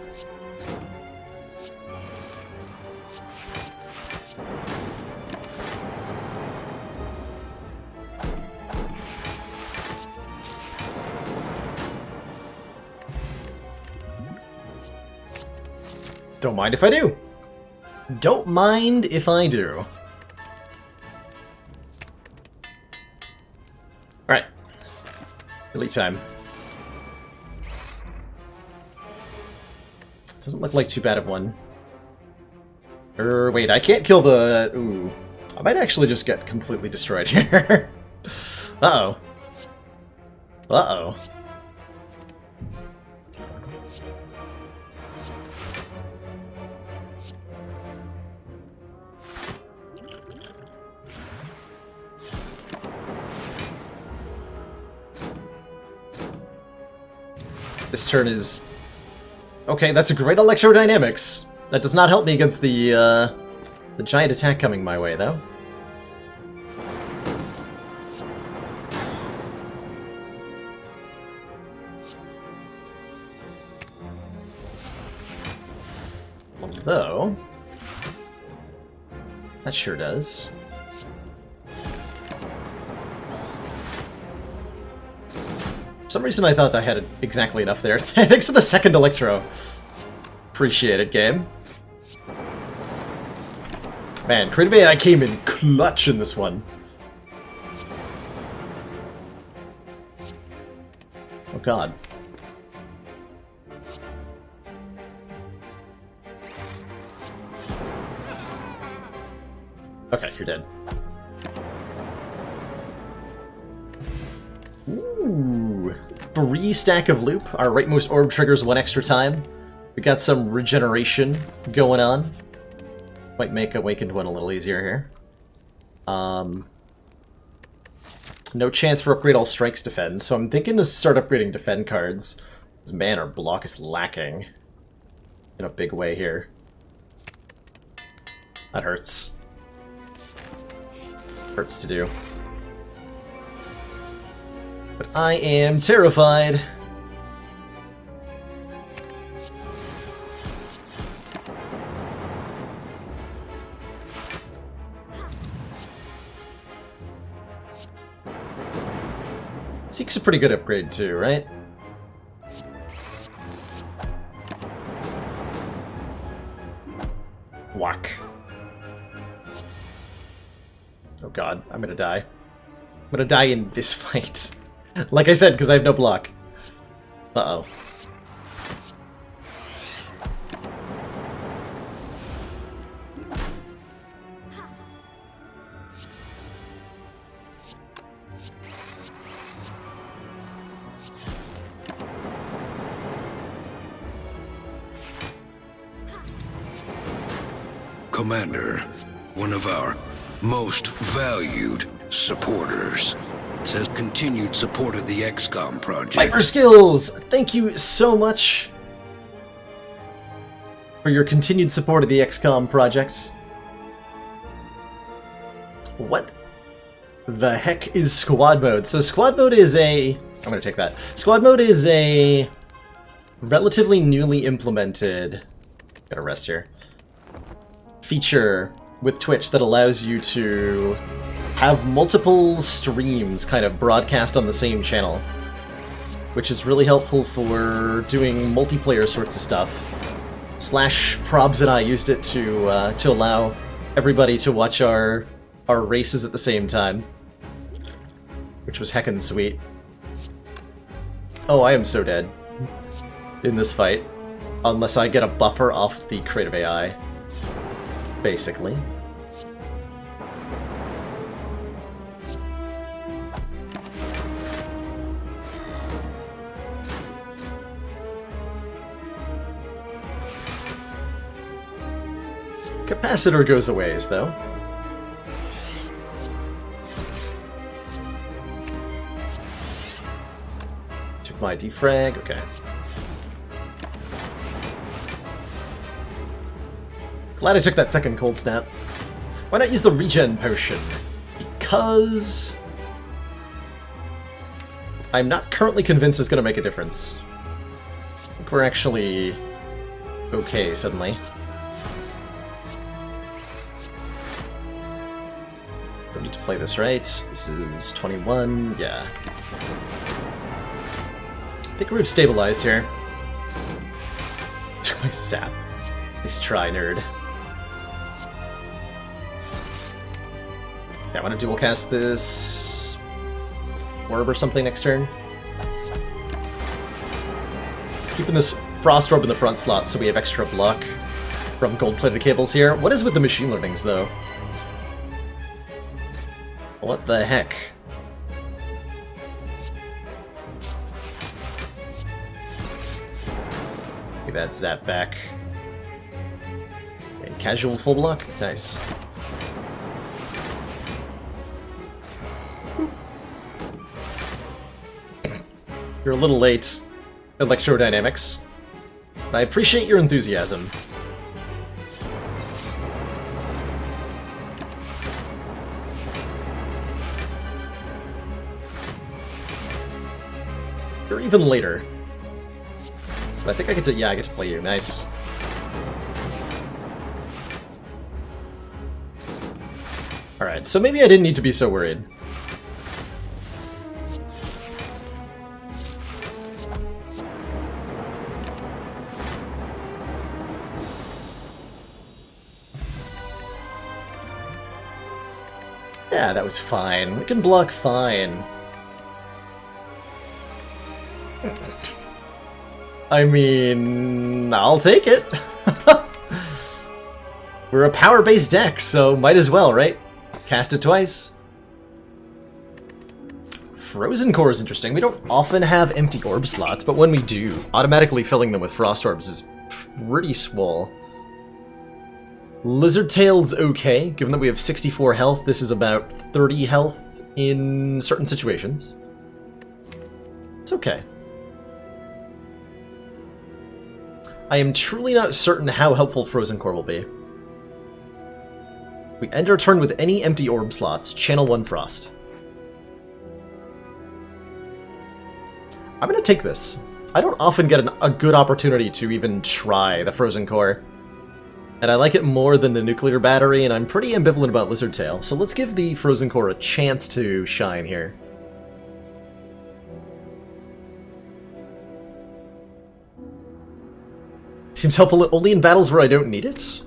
Don't mind if I do. Don't mind if I do. Alright. Elite time. Doesn't look like too bad of one. Wait, I can't kill the... Ooh. I might actually just get completely destroyed here. Uh-oh. Uh-oh. This turn is... Okay, that's a great electrodynamics. That does not help me against the giant attack coming my way, though. Although... that sure does. For some reason I thought I had exactly enough there. Thanks for the second Electro. Appreciate it, game. Man, Creative AI came in clutch in this one. Oh god. Okay, you're dead. Ooh. 3 stack of loop. Our rightmost orb triggers 1 extra time. We got some regeneration going on. Might make Awakened one a little easier here. No chance for upgrade all strikes defend, so I'm thinking to start upgrading defend cards. Because man, our block is lacking in a big way here. That hurts. Hurts to do. But I am terrified. Seek's a pretty good upgrade too, right? Whack. Oh god, I'm gonna die. I'm gonna die in this fight. Like I said, because I have no block. Uh-oh. Commander, one of our most valued supporters, says continued support of the XCOM project. Hyper Skills! Thank you so much for your continued support of the XCOM project. What the heck is squad mode? So squad mode is a... I'm gonna take that. Squad mode is a relatively newly implemented... Gotta rest here. Feature with Twitch that allows you to have multiple streams kind of broadcast on the same channel, which is really helpful for doing multiplayer sorts of stuff. Slash Probs and I used it to allow everybody to watch our races at the same time, which was heckin' sweet. Oh, I am so dead in this fight, unless I get a buffer off the Creative AI. Basically. Capacitor goes a ways, though. Took my defrag, okay. Glad I took that second cold snap. Why not use the regen potion? Because I'm not currently convinced it's going to make a difference. I think we're actually okay suddenly. Don't need to play this right. This is 21. Yeah. I think we've stabilized here. Took my sap. Nice try, nerd. I want to dual cast this orb or something next turn. Keeping this frost orb in the front slot so we have extra block from gold-plated cables here. What is with the machine learnings, though? What the heck? Give that zap back. And casual full block? Nice. You're a little late, Electrodynamics. I appreciate your enthusiasm. You're even later. But I think I get to, yeah, I get to play you. Nice. Alright, so maybe I didn't need to be so worried. Yeah, that was fine. We can block fine. I mean, I'll take it. We're a power-based deck, so might as well, right? Cast it twice. Frozen Core is interesting. We don't often have empty orb slots, but when we do, automatically filling them with Frost Orbs is pretty swole. Lizard Tail's okay, given that we have 64 health. This is about 30 health in certain situations. It's okay. I am truly not certain how helpful Frozen Core will be. We end our turn with any empty orb slots. Channel 1 Frost. I'm gonna take this. I don't often get a good opportunity to even try the Frozen Core. And I like it more than the Nuclear Battery, and I'm pretty ambivalent about Lizard Tail. So let's give the Frozen Core a chance to shine here. Seems helpful only in battles where I don't need it.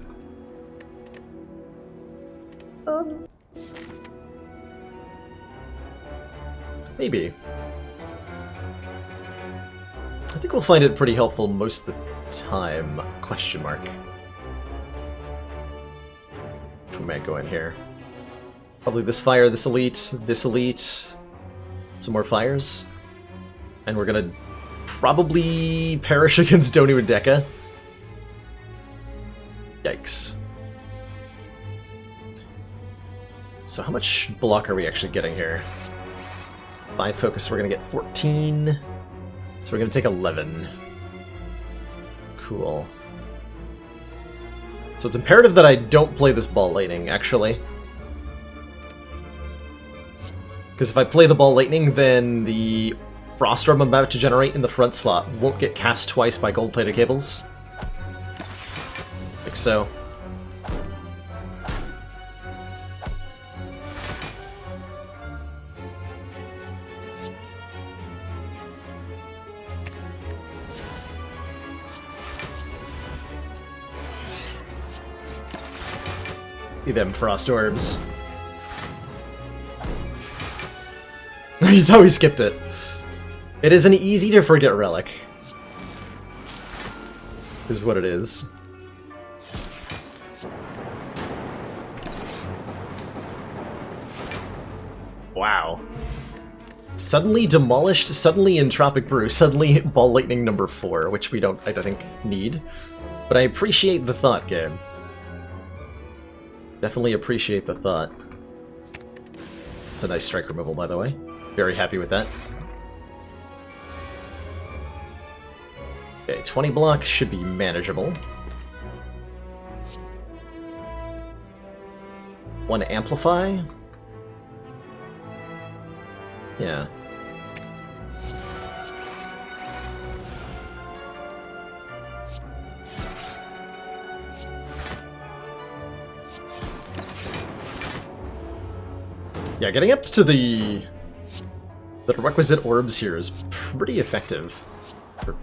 Maybe. I think we'll find it pretty helpful most of the time. Question mark. We might go in here. Probably this fire, this elite, some more fires. And we're gonna probably perish against Donu and Deka. Yikes. So how much block are we actually getting here? 5 focus, we're gonna get 14. So we're gonna take 11. Cool. So it's imperative that I don't play this Ball Lightning, actually. Because if I play the Ball Lightning, then the Frost Orb I'm about to generate in the front slot won't get cast twice by gold-plated cables. Like so. Them Frost Orbs. You thought we skipped it. It is an easy to forget relic. Is what it is. Wow. Suddenly demolished, suddenly Entropic Brew, suddenly Ball Lightning number 4, which I don't think need. But I appreciate the thought, game. Definitely appreciate the thought. It's a nice strike removal, by the way. Very happy with that. Okay, 20 block should be manageable. 1 amplify? Yeah. Yeah, getting up to the requisite orbs here is pretty effective. Not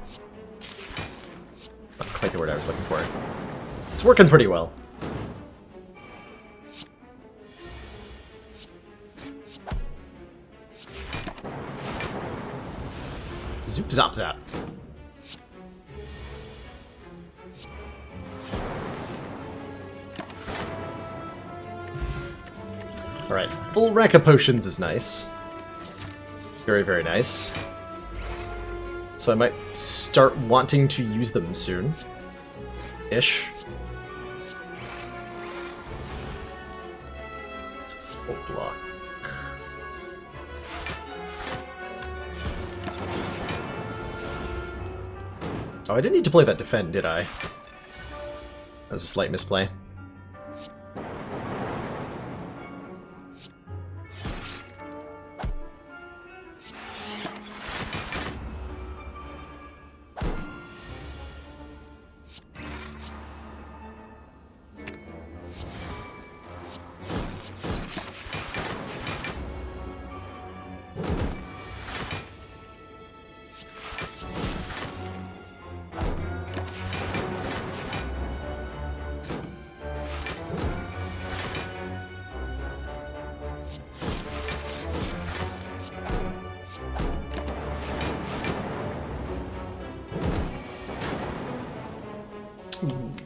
quite the word I was looking for. It's working pretty well. Zoop zop zap. Alright, full rack of potions is nice. Very, very nice. So I might start wanting to use them soon. Ish. Full block. Oh, I didn't need to play that defend, did I? That was a slight misplay.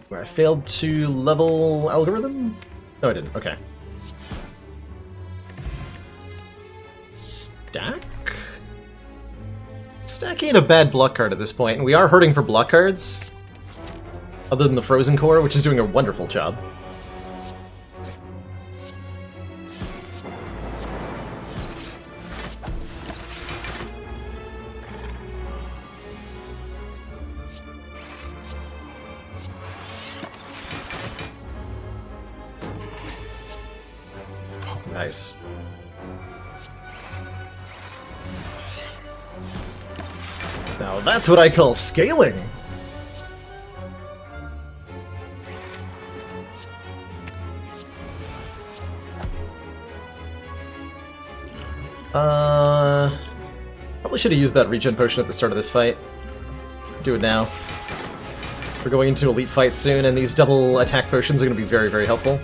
Where I failed to level algorithm? No, I didn't. Okay. Stack? Stack ain't a bad block card at this point, and we are hurting for block cards. Other than the Frozen Core, which is doing a wonderful job. Nice. Now that's what I call scaling! Probably should have used that regen potion at the start of this fight. Do it now. We're going into elite fight soon, and these double attack potions are going to be very, very helpful.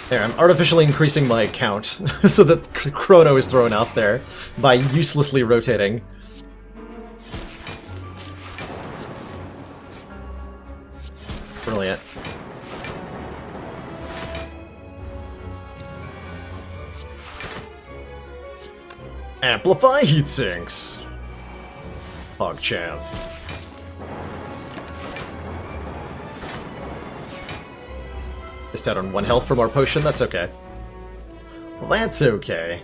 There, I'm artificially increasing my count so that Chrono is thrown off there by uselessly rotating. Brilliant. Amplify heat sinks. PogChamp. Missed out on 1 health from our potion, that's okay. Well, that's okay.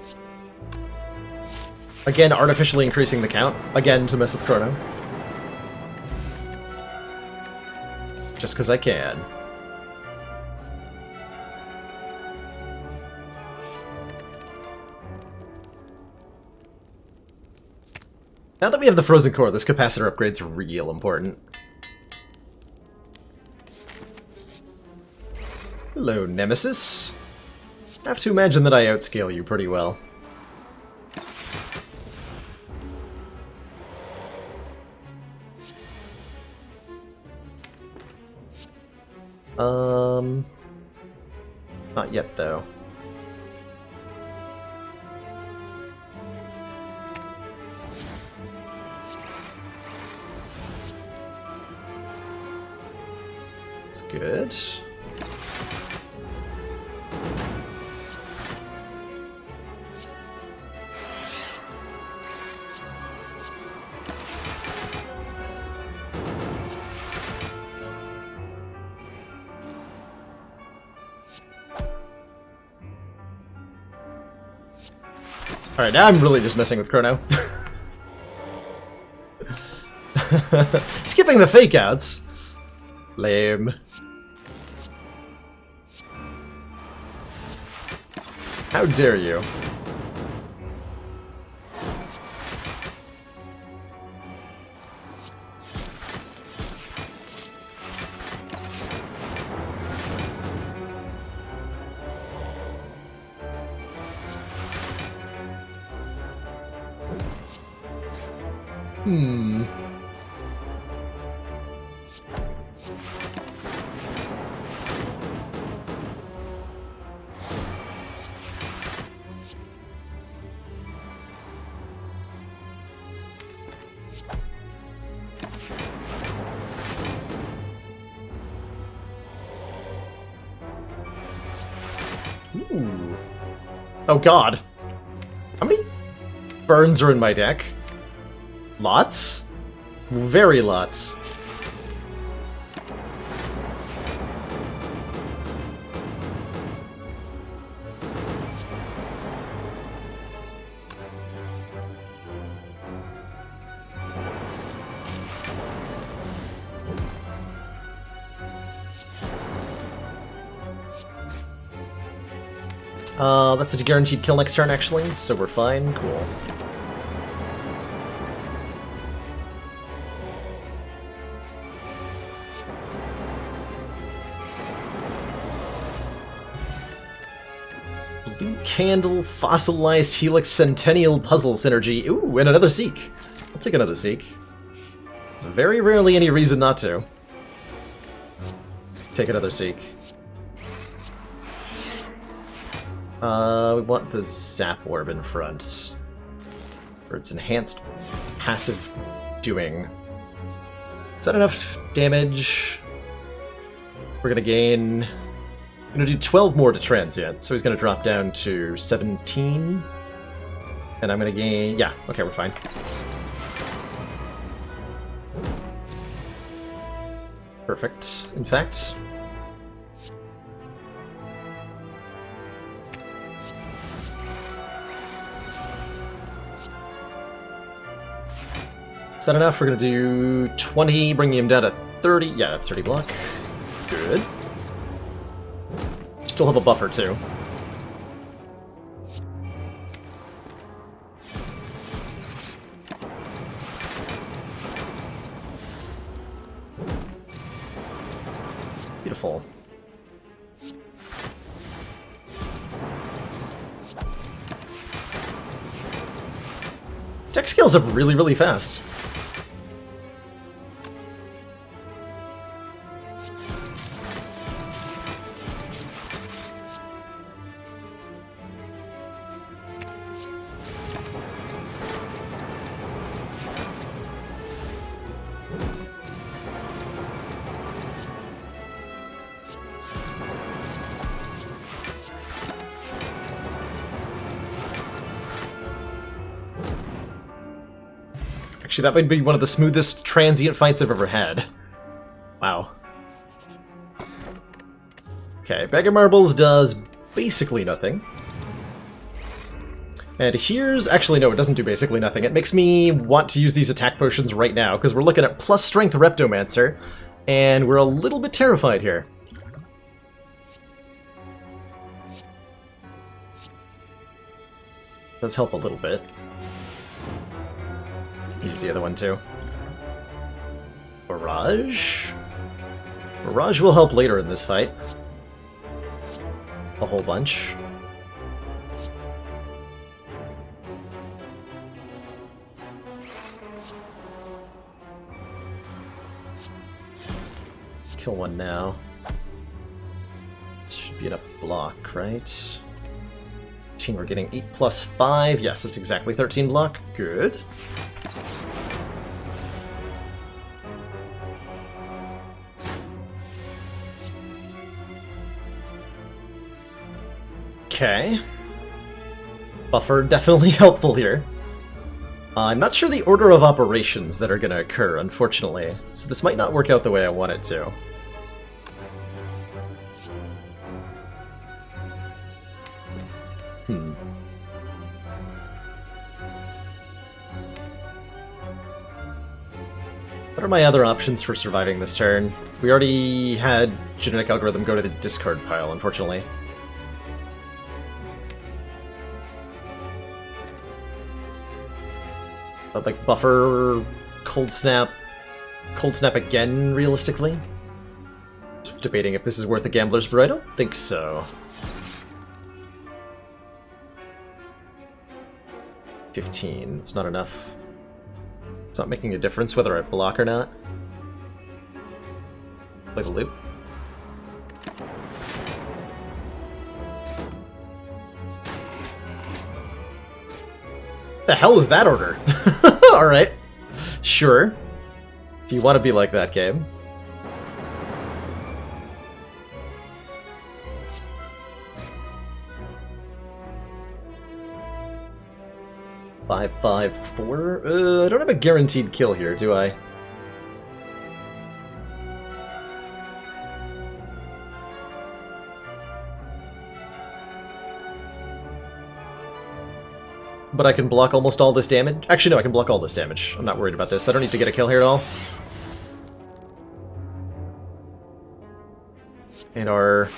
Again, artificially increasing the count. Again, to mess with Chrono. Just because I can. Now that we have the Frozen Core, this capacitor upgrade's real important. Hello, Nemesis. I have to imagine that I outscale you pretty well. Not yet, though. That's good. Alright, now I'm really just messing with Chrono. Skipping the fake outs. Lame. How dare you? Ooh. Oh god. How many burns are in my deck? Lots? Very lots. That's a guaranteed kill next turn, actually, so we're fine. Cool. Blue Candle, Fossilized Helix, Centennial Puzzle Synergy. Ooh, and another Seek. I'll take another Seek. There's very rarely any reason not to. Take another Seek. We want the Zap Orb in front. for its enhanced passive doing. Is that enough damage? We're gonna gain... I'm gonna do 12 more to transient, so he's gonna drop down to 17. And I'm gonna gain... yeah, okay, we're fine. Perfect, in fact. Is that enough? We're gonna do 20, bringing him down to 30. Yeah, that's 30 block. Good. Still have a buffer, too. Beautiful. Tech scales up really, really fast. Actually, that might be one of the smoothest transient fights I've ever had. Wow. Okay, Bag of Marbles does basically nothing. And here's... actually, no, it doesn't do basically nothing. It makes me want to use these attack potions right now, because we're looking at plus strength Reptomancer, and we're a little bit terrified here. Does help a little bit. Use the other one too. Barrage? Barrage will help later in this fight. A whole bunch. Kill one now. This should be enough block, right? We're getting 8 plus 5. Yes, that's exactly 13 block. Good. Okay. Buffer definitely helpful here. I'm not sure the order of operations that are going to occur, unfortunately. So this might not work out the way I want it to. What are my other options for surviving this turn? We already had Genetic Algorithm go to the discard pile, unfortunately. But like buffer, Cold Snap again, realistically? Debating if this is worth a Gambler's Brew. I don't think so. 15, it's not enough. It's not making a difference whether I block or not. Like a loop. The hell is that order? Alright. Sure. If you want to be like that game. Five, 4. I don't have a guaranteed kill here, do I? But I can block almost all this damage? Actually, no, I can block all this damage. I'm not worried about this. I don't need to get a kill here at all. And our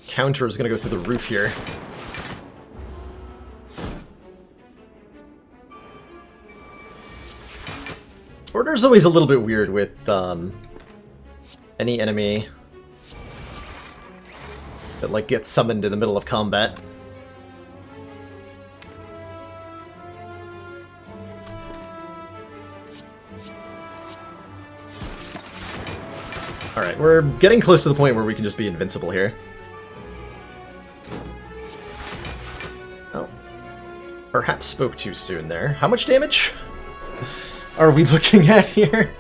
counter is going to go through the roof here. Order's always a little bit weird with any enemy that like gets summoned in the middle of combat. Alright, we're getting close to the point where we can just be invincible here. Oh. Our perhaps spoke too soon there. How much damage are we looking at here?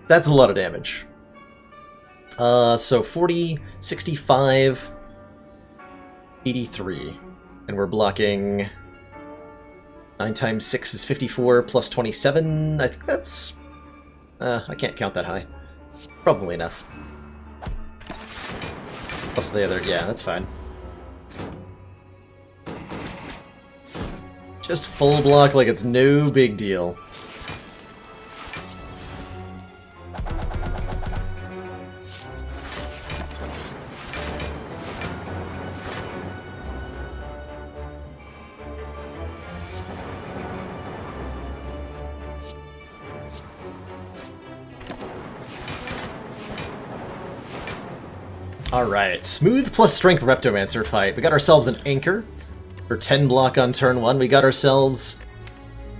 That's a lot of damage. So 40, 65, 83. And we're blocking 9 times 6 is 54 plus 27. I think that's... I can't count that high. Probably enough. Plus the other... yeah, that's fine. Just full block like it's no big deal. Alright, smooth plus strength Reptomancer fight. We got ourselves an anchor for 10 block on turn 1. We got ourselves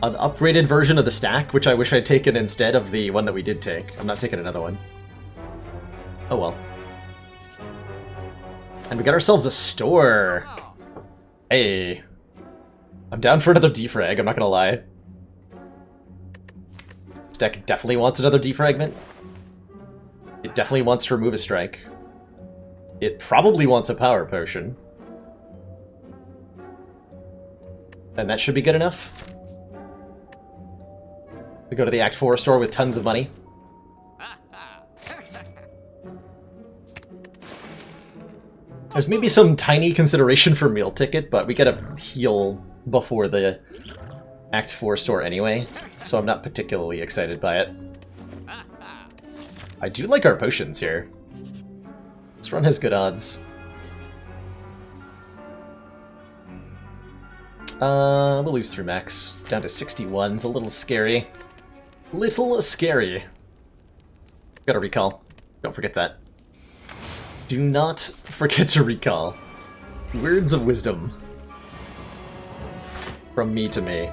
an upgraded version of the stack, which I wish I'd taken instead of the one that we did take. I'm not taking another one. Oh well. And we got ourselves a store. Hey. I'm down for another defrag, I'm not gonna lie. This deck definitely wants another defragment. It definitely wants to remove a strike. It probably wants a power potion. And that should be good enough. We go to the Act 4 store with tons of money. There's maybe some tiny consideration for meal ticket, but we gotta heal before the Act 4 store anyway, so I'm not particularly excited by it. I do like our potions here. This run has good odds. We'll lose through max. Down to 61's a little scary. Little scary. Gotta recall. Don't forget that. Do not forget to recall. Words of wisdom. From me to me.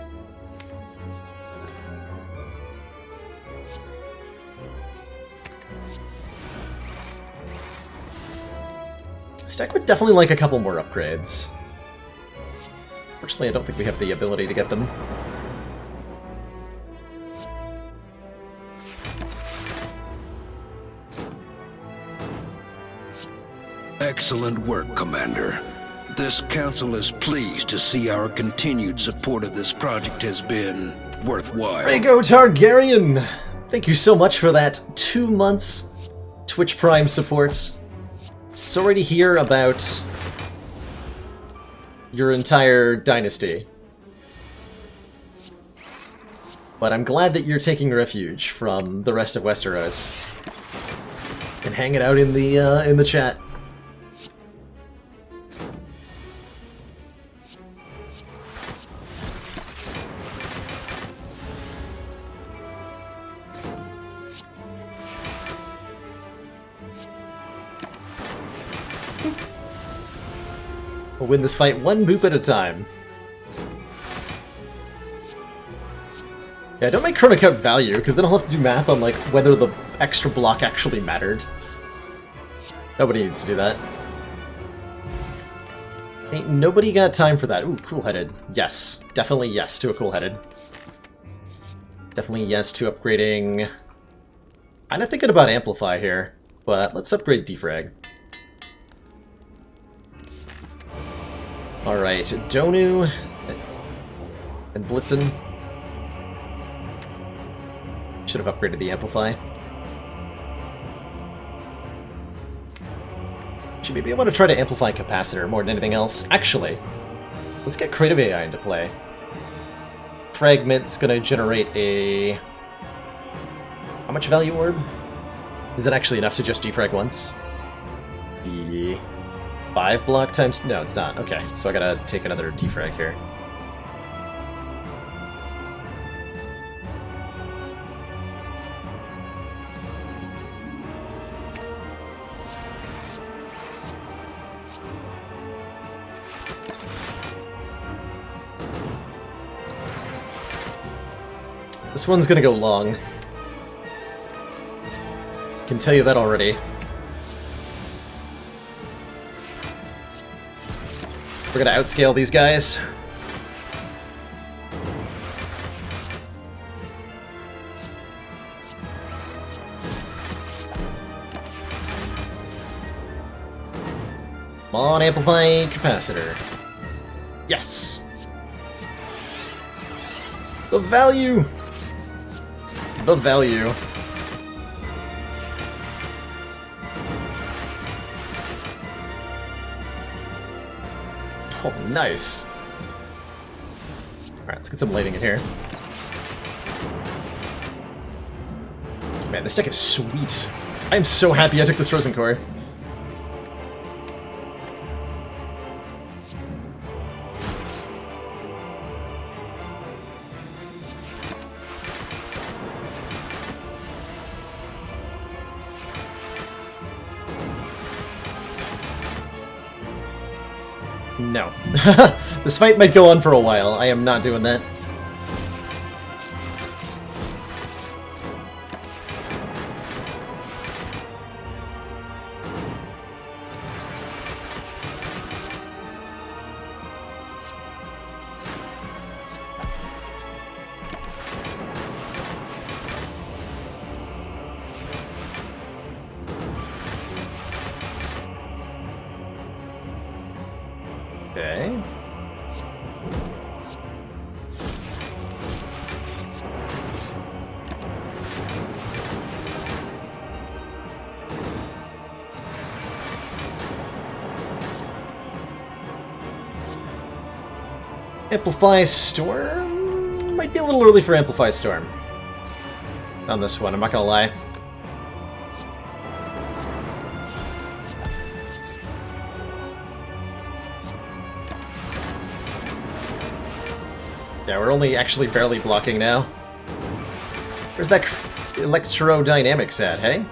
This deck would definitely like a couple more upgrades. Fortunately, I don't think we have the ability to get them. Excellent work, Commander. This council is pleased to see our continued support of this project has been worthwhile. Rhaego Targaryen! Thank you so much for that 2 months Twitch Prime support. Sorry to hear about your entire dynasty. But I'm glad that you're taking refuge from the rest of Westeros and hanging out in the chat. We'll win this fight one boop at a time. Yeah, don't make Chrono Count value, because then I'll have to do math on like whether the extra block actually mattered. Nobody needs to do that. Ain't nobody got time for that. Ooh, cool-headed. Yes. Definitely yes to a cool-headed. Definitely yes to upgrading... Kinda thinking about Amplify here, but let's upgrade Defrag. Alright, Donu and Blitzen. Should have upgraded the Amplify. Should maybe I want to try to amplify Capacitor more than anything else. Actually, let's get Creative AI into play. Fragment's gonna generate a... How much value orb? Is it actually enough to just defrag once? The 5 block times... No, it's not. Okay, so I gotta take another defrag here. This one's gonna go long. Can tell you that already. We're gonna outscale these guys. Come on, amplify capacitor. Yes! The value! The value. Oh, nice. Alright, let's get some lighting in here. Man, this deck is sweet. I'm so happy I took this Frozen Core. No. This fight might go on for a while. I am not doing that. Okay. Amplify Storm? Might be a little early for Amplify Storm. On this one, I'm not gonna lie. Yeah, we're only actually barely blocking now. Where's that electrodynamics at, hey?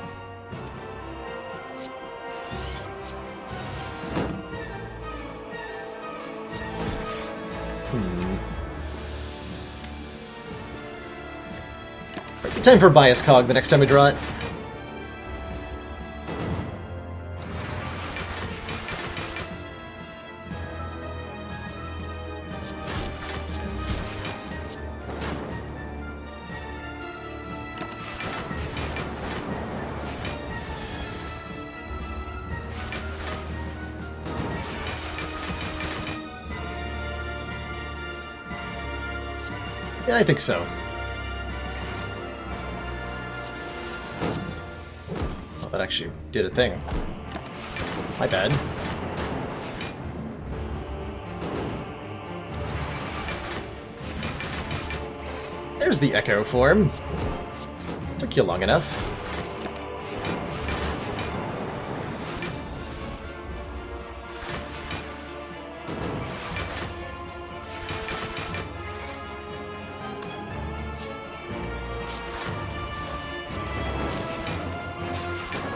Time for Bias Cog the next time we draw it. Yeah, I think so. Oh, that actually did a thing. My bad. There's the Echo form. Took you long enough.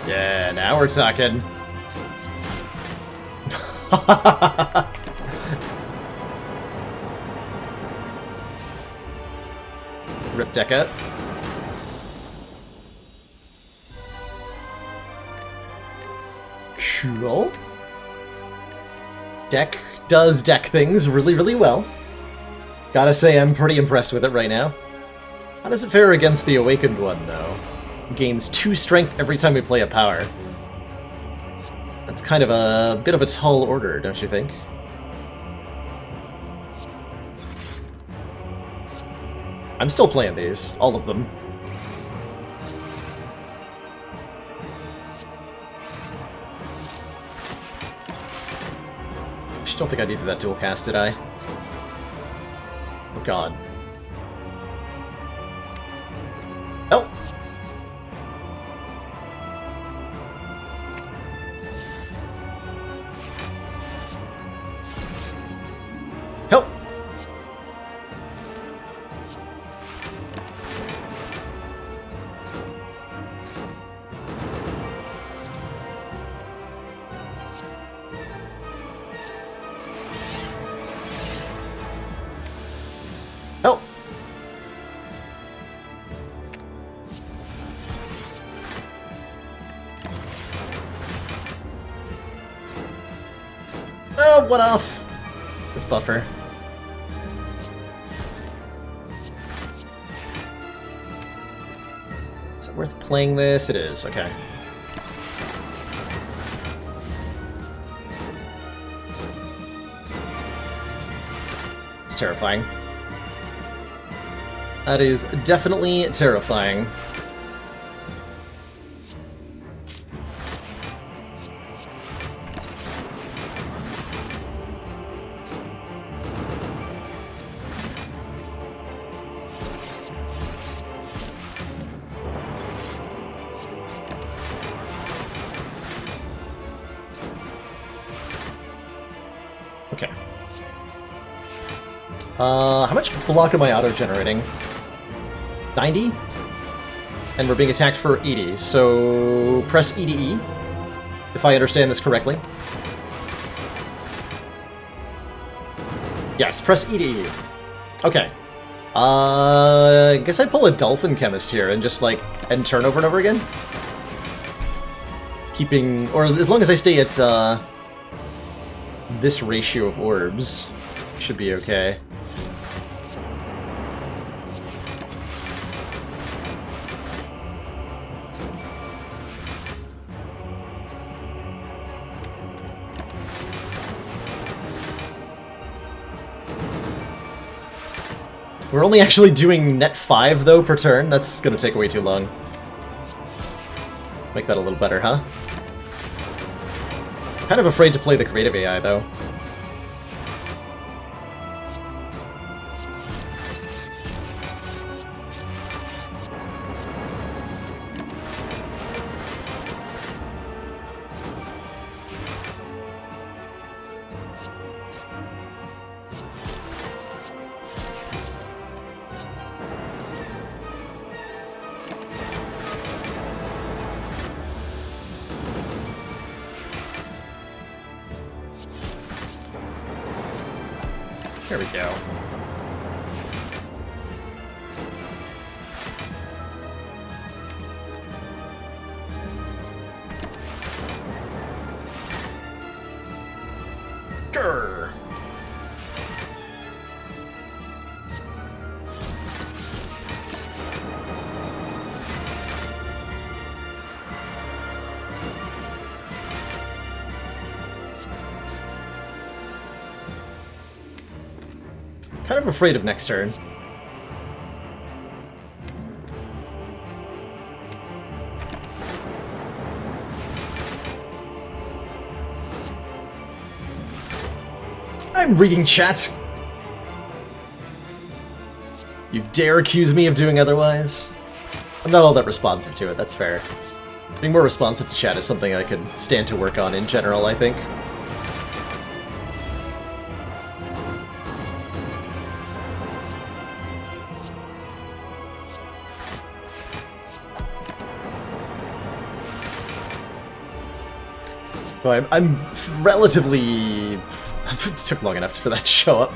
Yeah, now we're talking. Rip Deca. Cool. Deck does deck things really, really well. Gotta say, I'm pretty impressed with it right now. How does it fare against the Awakened one, though? Gains 2 strength every time we play a power. That's kind of a bit of a tall order, don't you think? I'm still playing these, all of them. I just don't think I needed that dual cast, did I? Oh god. Oh! Help! Help! Oh, what off? buffer. Is it worth playing this? It is, okay. It's terrifying. That is definitely terrifying. Okay. How much block am I auto-generating? 90? And we're being attacked for 80, so press E to E, if I understand this correctly. Yes, press E to E. Okay. I guess I pull a Dolphin Chemist here and just, like, end turn over and over again? Keeping... or as long as I stay at, this ratio of orbs, should be okay. We're only actually doing net 5, though, per turn. That's gonna take way too long. Make that a little better, huh? Kind of afraid to play the creative AI, though. There we go. Grr. Kind of afraid of next turn. I'm reading chat. You dare accuse me of doing otherwise? I'm not all that responsive to it, that's fair. Being more responsive to chat is something I could stand to work on in general, I think. So I'm relatively... it took long enough for that to show up.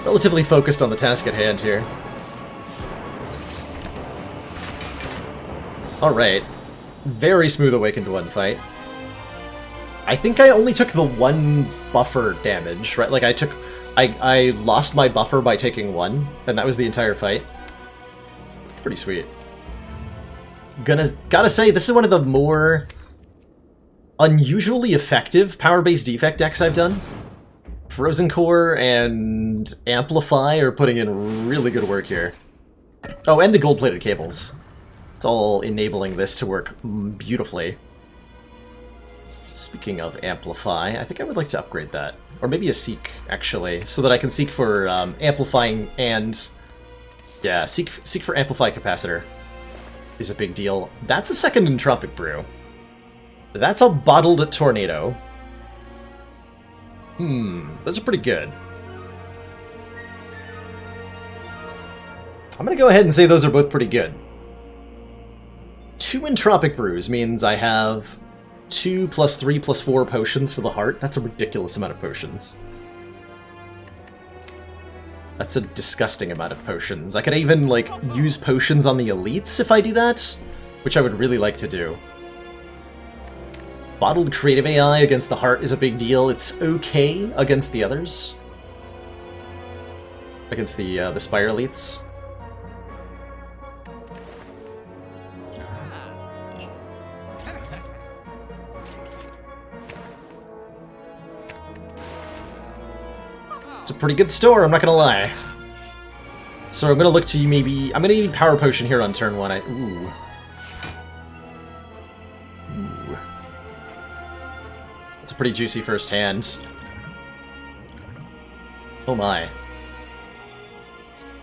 Relatively focused on the task at hand here. Alright. Very smooth Awakened One fight. I think I only took the one buffer damage, right? Like I lost my buffer by taking one, and that was the entire fight. Pretty sweet. Gotta say, this is one of the more unusually effective power-based defect decks I've done. Frozen Core and Amplify are putting in really good work here. Oh, and the gold-plated cables. It's all enabling this to work beautifully. Speaking of Amplify, I think I would like to upgrade that. Or maybe a Seek, actually, so that I can seek for Amplifying and... yeah, seek for Amplify Capacitor is a big deal. That's a second Entropic Brew. That's a Bottled Tornado. Those are pretty good. I'm gonna go ahead and say those are both pretty good. 2 Entropic Brews means I have 2 plus 3 plus 4 potions for the heart. That's a ridiculous amount of potions. That's a disgusting amount of potions. I could even, like, use potions on the elites if I do that, which I would really like to do. Bottled creative AI against the heart is a big deal. It's okay against the others. against the Spire elites. It's a pretty good store, I'm not gonna lie. So I'm gonna look to maybe... I'm gonna need Power Potion here on turn 1. Ooh. It's a pretty juicy first hand. Oh my.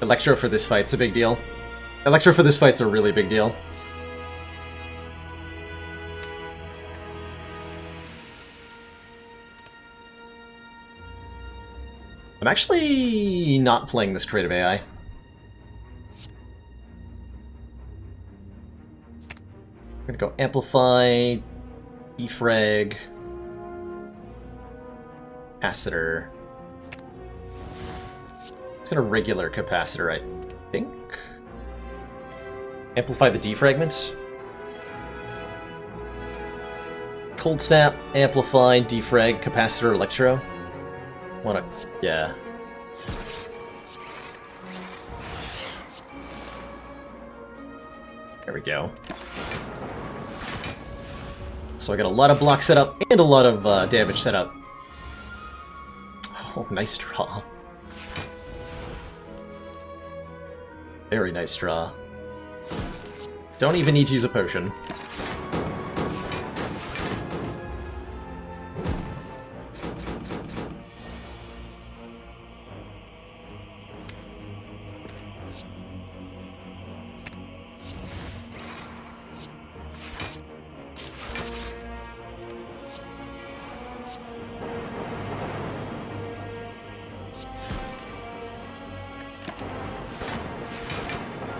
Electro for this fight's a big deal. Electro for this fight's a really big deal. I'm actually not playing this creative AI. I'm gonna go Amplify, Defrag, Capacitor. It's got a regular Capacitor, I think. Amplify the Defragments. Cold Snap, Amplify, Defrag, Capacitor, Electro. Wanna... yeah. There we go. So I got a lot of block set up and a lot of damage set up. Oh, nice draw. Very nice draw. Don't even need to use a potion.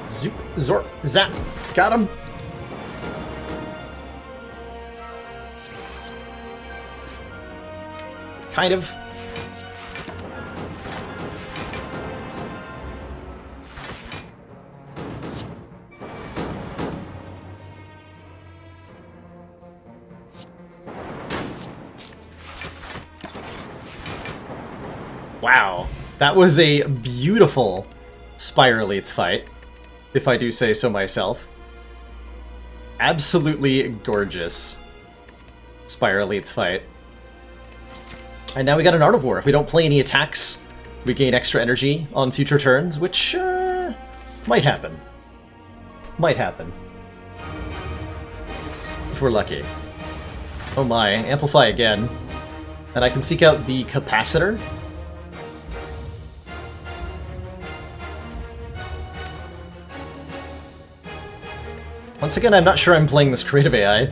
Zoop, zorp, zap. Got him. Kind of. Wow. That was a beautiful Spire Elites fight, if I do say so myself. Absolutely gorgeous Spire Elites fight. And now we got an Art of War. If we don't play any attacks, we gain extra energy on future turns, which might happen. Might happen. If we're lucky. Oh my, Amplify again. And I can seek out the Capacitor. Once again, I'm not sure I'm playing this creative AI,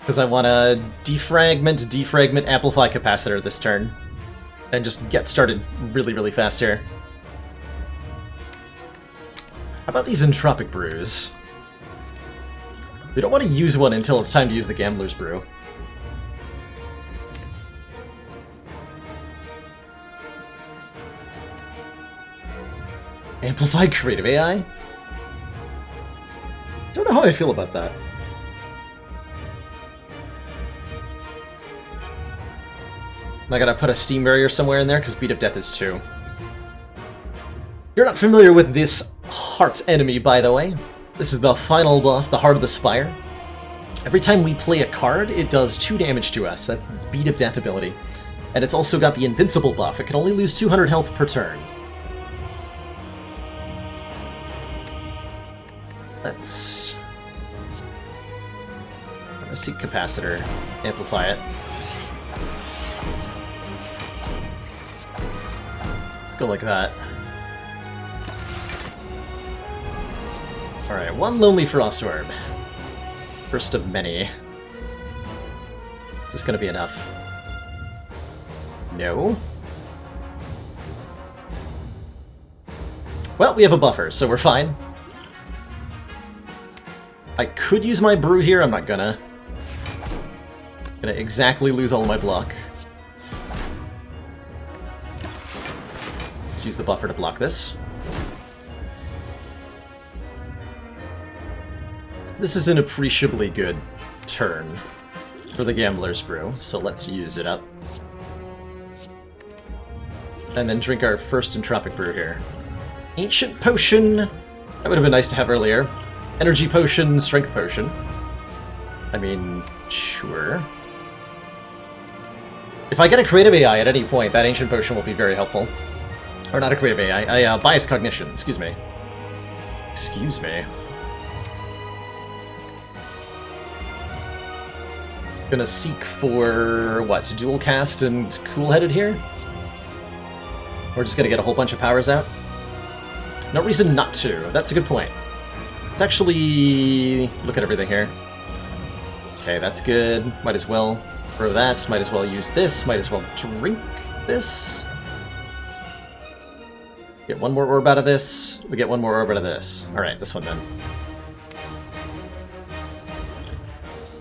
because I want to defragment, amplify capacitor this turn, and just get started really, really fast here. How about these Entropic Brews? We don't want to use one until it's time to use the Gambler's Brew. Amplify creative AI? Don't know how I feel about that. I gotta put a Steam Barrier somewhere in there, because Beat of Death is 2. You're not familiar with this Heart's enemy, by the way. This is the final boss, the Heart of the Spire. Every time we play a card, it does 2 damage to us. That's its Beat of Death ability. And it's also got the Invincible buff. It can only lose 200 health per turn. Let's seek Capacitor, amplify it. Let's go like that. Alright, one Lonely Frost Orb. First of many. Is this gonna be enough? No. Well, we have a buffer, so we're fine. I could use my brew here, I'm not gonna. Gonna exactly lose all my block. Let's use the buffer to block this. This is an appreciably good turn for the Gambler's Brew, so let's use it up. and then drink our first entropic brew here. Ancient potion. That would have been nice to have earlier. Energy potion, strength potion. I mean, sure. If I get a creative AI at any point, that ancient potion will be very helpful. Or not a creative AI, bias cognition, excuse me. Excuse me. Gonna seek for, what, dual cast and cool-headed here? We're just gonna get a whole bunch of powers out? No reason not to, that's a good point. Let's actually look at everything here. Okay, that's good. Might as well throw that, might as well use this, might as well drink this. Get one more orb out of this, we get one more orb out of this. Alright, this one then.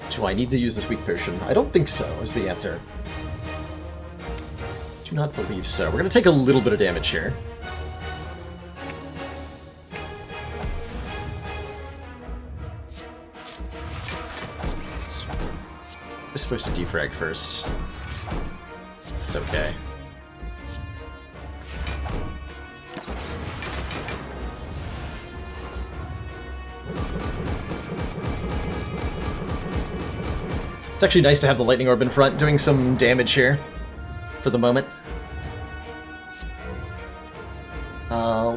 Do I need to use this weak potion? I don't think so, is the answer. Do not believe so. We're going to take a little bit of damage here. We're supposed to defrag first. It's okay. It's actually nice to have the lightning orb in front, doing some damage here for the moment.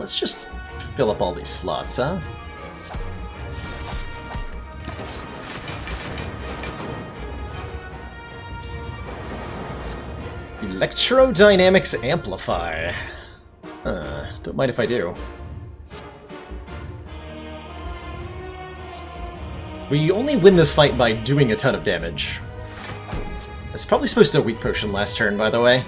Let's just fill up all these slots, huh? Electrodynamics Amplify. Don't mind if I do. We only win this fight by doing a ton of damage. I was probably supposed to weak potion last turn, by the way.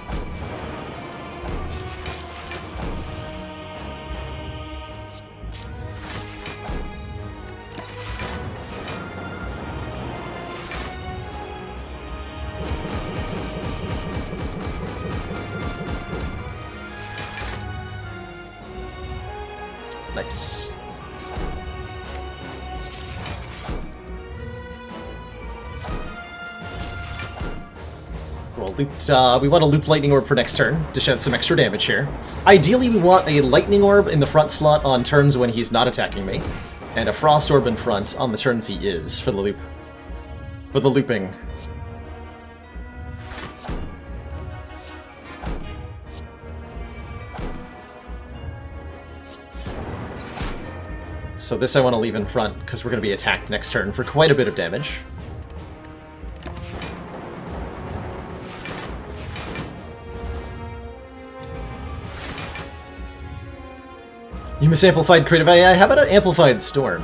Nice. We want a looped lightning orb for next turn to shed some extra damage here. Ideally, we want a lightning orb in the front slot on turns when he's not attacking me, and a frost orb in front on the turns he is for the loop. For the looping. So this I want to leave in front because we're going to be attacked next turn for quite a bit of damage. You misamplified creative AI? How about an amplified storm?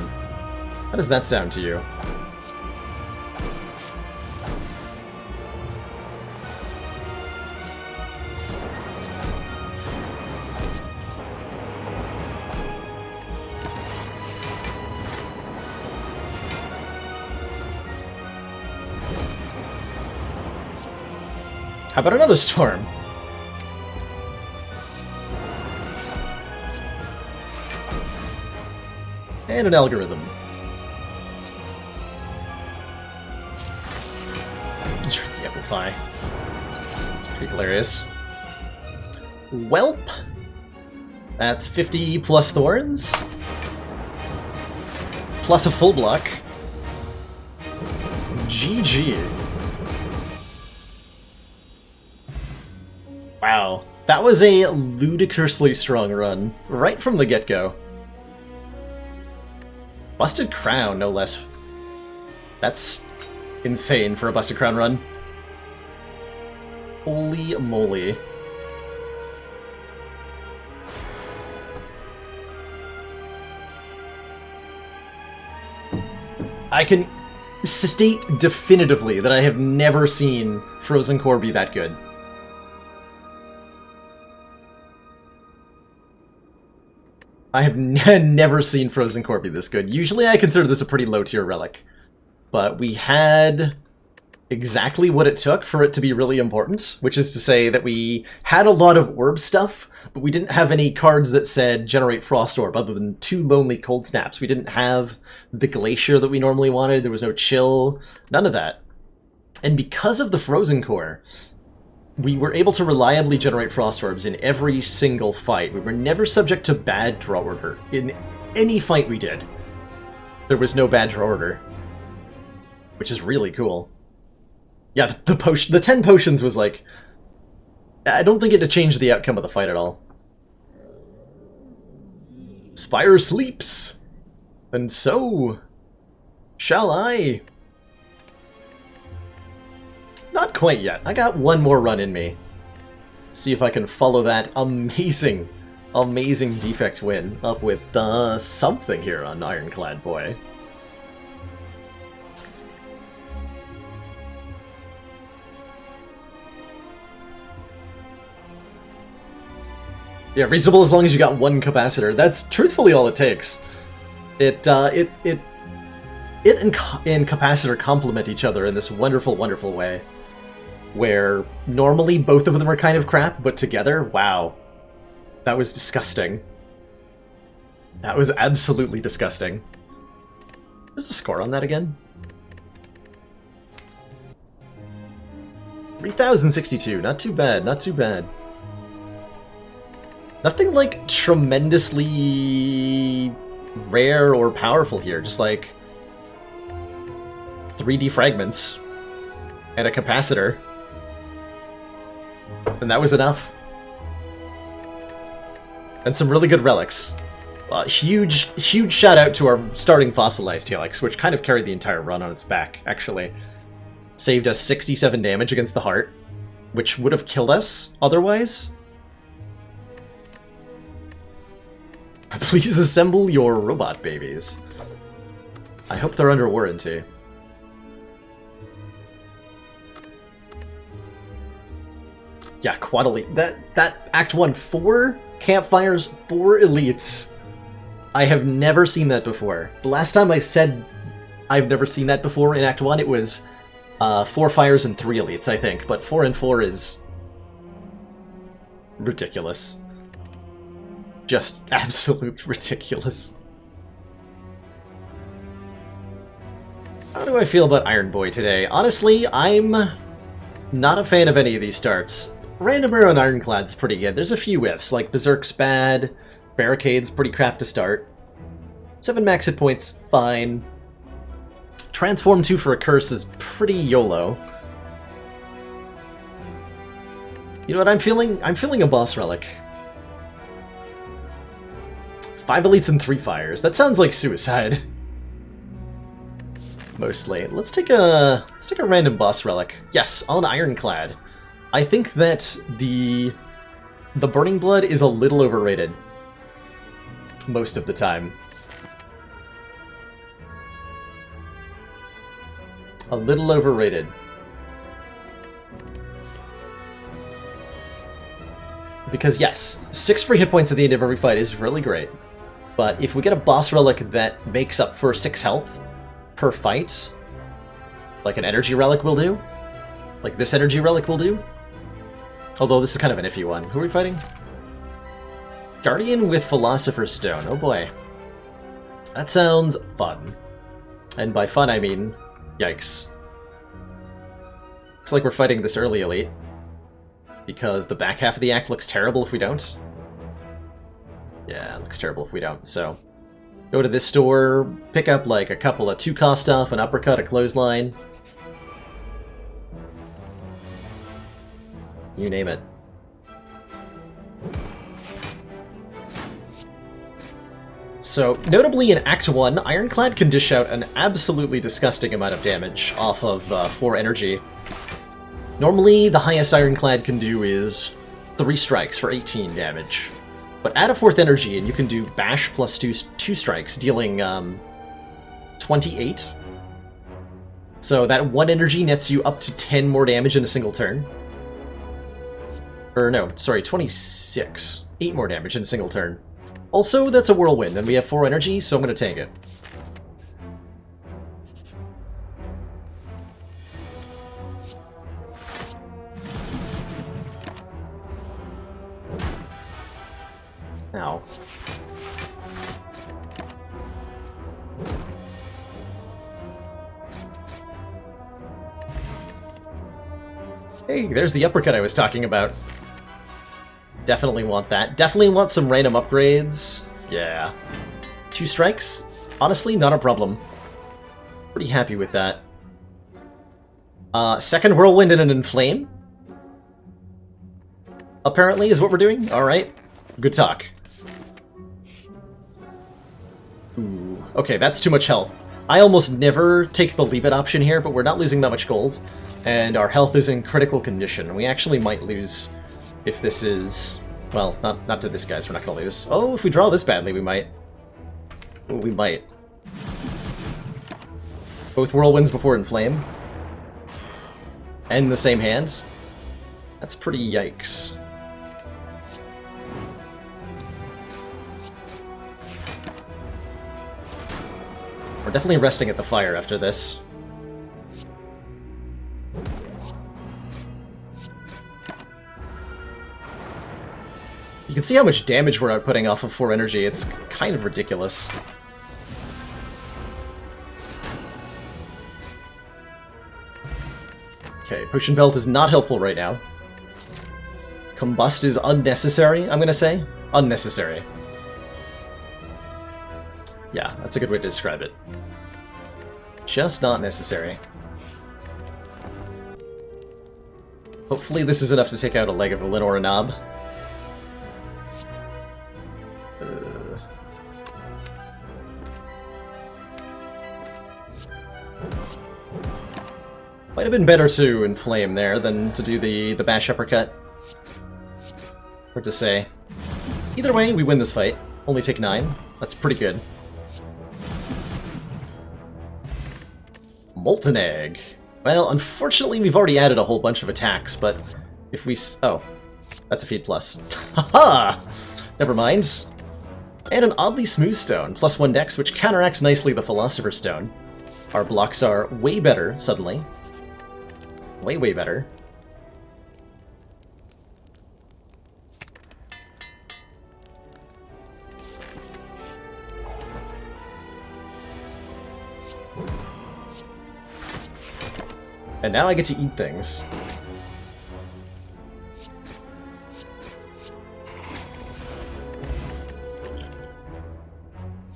How does that sound to you? How about another storm? And an algorithm. Just the amplify. It's pretty hilarious. Welp. That's 50 plus thorns. Plus a full block. GG. Wow. That was a ludicrously strong run, right from the get-go. Busted Crown, no less. That's insane for a Busted Crown run. Holy moly. I can state definitively that I have never seen Frozen Core be that good. I have never seen Frozen Core be this good. Usually I consider this a pretty low-tier relic. But we had exactly what it took for it to be really important, which is to say that we had a lot of orb stuff, but we didn't have any cards that said generate Frost Orb other than 2 Lonely Cold Snaps. We didn't have the Glacier that we normally wanted, there was no Chill, none of that. And because of the Frozen Core, we were able to reliably generate frost orbs in every single fight. We were never subject to bad draw order. In any fight we did, there was no bad draw order, which is really cool. Yeah, the 10 potions was like... I don't think it changed the outcome of the fight at all. Spire sleeps, and so shall I. Not quite yet. I got one more run in me. See if I can follow that amazing, amazing defect win up with something here on Ironclad Boy. Yeah, reasonable as long as you got one capacitor. That's truthfully all it takes. It and capacitor complement each other in this wonderful, wonderful way. Where normally both of them are kind of crap, but together, wow. That was disgusting. That was absolutely disgusting. What's the score on that again? 3062, not too bad, not too bad. Nothing, like, tremendously rare or powerful here, just, like, 3D fragments and a capacitor. And that was enough. And some really good relics. Huge shout out to our starting fossilized helix, which kind of carried the entire run on its back, actually. Saved us 67 damage against the heart, which would have killed us otherwise. Please assemble your robot babies. I hope they're under warranty. Yeah, Quad Elite. That Act 1, 4 campfires, 4 elites. I have never seen that before. The last time I said I've never seen that before in Act 1, it was 4 fires and 3 elites, I think. But 4 and 4 is ridiculous. Just absolute ridiculous. How do I feel about Iron Boy today? Honestly, I'm not a fan of any of these starts. Random Arrow and Ironclad's pretty good. There's a few ifs, like Berserk's bad, Barricade's pretty crap to start. 7 max hit points, fine. Transform 2 for a curse is pretty YOLO. You know what I'm feeling? I'm feeling a boss relic. 5 elites and 3 fires. That sounds like suicide. Mostly. Let's take a random boss relic. Yes, on Ironclad. I think that the Burning Blood is a little overrated. Most of the time. A little overrated. Because yes, 6 free hit points at the end of every fight is really great. But if we get a boss relic that makes up for 6 health per fight, like an energy relic will do, like this energy relic will do, although this is kind of an iffy one. Who are we fighting? Guardian with Philosopher's Stone. Oh boy. That sounds fun. And by fun I mean, yikes. Looks like we're fighting this early elite, because the back half of the act looks terrible if we don't. Yeah, it looks terrible if we don't, so... Go to this store, pick up like a couple of 2-cost stuff, an uppercut, a clothesline. You name it. So, notably in Act 1, Ironclad can dish out an absolutely disgusting amount of damage off of 4 energy. Normally, the highest Ironclad can do is 3 strikes for 18 damage. But add a 4th energy and you can do bash plus 2 strikes, dealing 28. So that 1 energy nets you up to 10 more damage in a single turn. Or no, sorry, 26. 8 more damage in a single turn. Also, that's a whirlwind, and we have 4 energy, so I'm going to tank it. Ow. Hey, there's the uppercut I was talking about. Definitely want that. Definitely want some random upgrades. Yeah. 2 strikes? Honestly, not a problem. Pretty happy with that. Second Whirlwind and an Inflame? Apparently is what we're doing? Alright. Good talk. Ooh. Okay, that's too much health. I almost never take the leave it option here, but we're not losing that much gold. And our health is in critical condition. We actually might lose if this is... Well, not to this guy's, we're not gonna lose. Oh, if we draw this badly, we might. Oh, we might. Both Whirlwinds before Inflame. And the same hand. That's pretty yikes. We're definitely resting at the fire after this. You can see how much damage we're outputting off of 4 energy. It's kind of ridiculous. Okay, Potion Belt is not helpful right now. Combust is unnecessary, I'm gonna say. Unnecessary. Yeah, that's a good way to describe it. Just not necessary. Hopefully this is enough to take out a leg of a Lin or a Knob. Might have been better to Inflame there than to do the bash uppercut. Hard to say. Either way, we win this fight. Only take 9. That's pretty good. Molten Egg. Well, unfortunately, we've already added a whole bunch of attacks, but if we... Oh, that's a feed plus. Haha! Never mind. And an oddly smooth stone, +1 dex, which counteracts nicely the Philosopher's Stone. Our blocks are way better, suddenly. Way, way better. And now I get to eat things.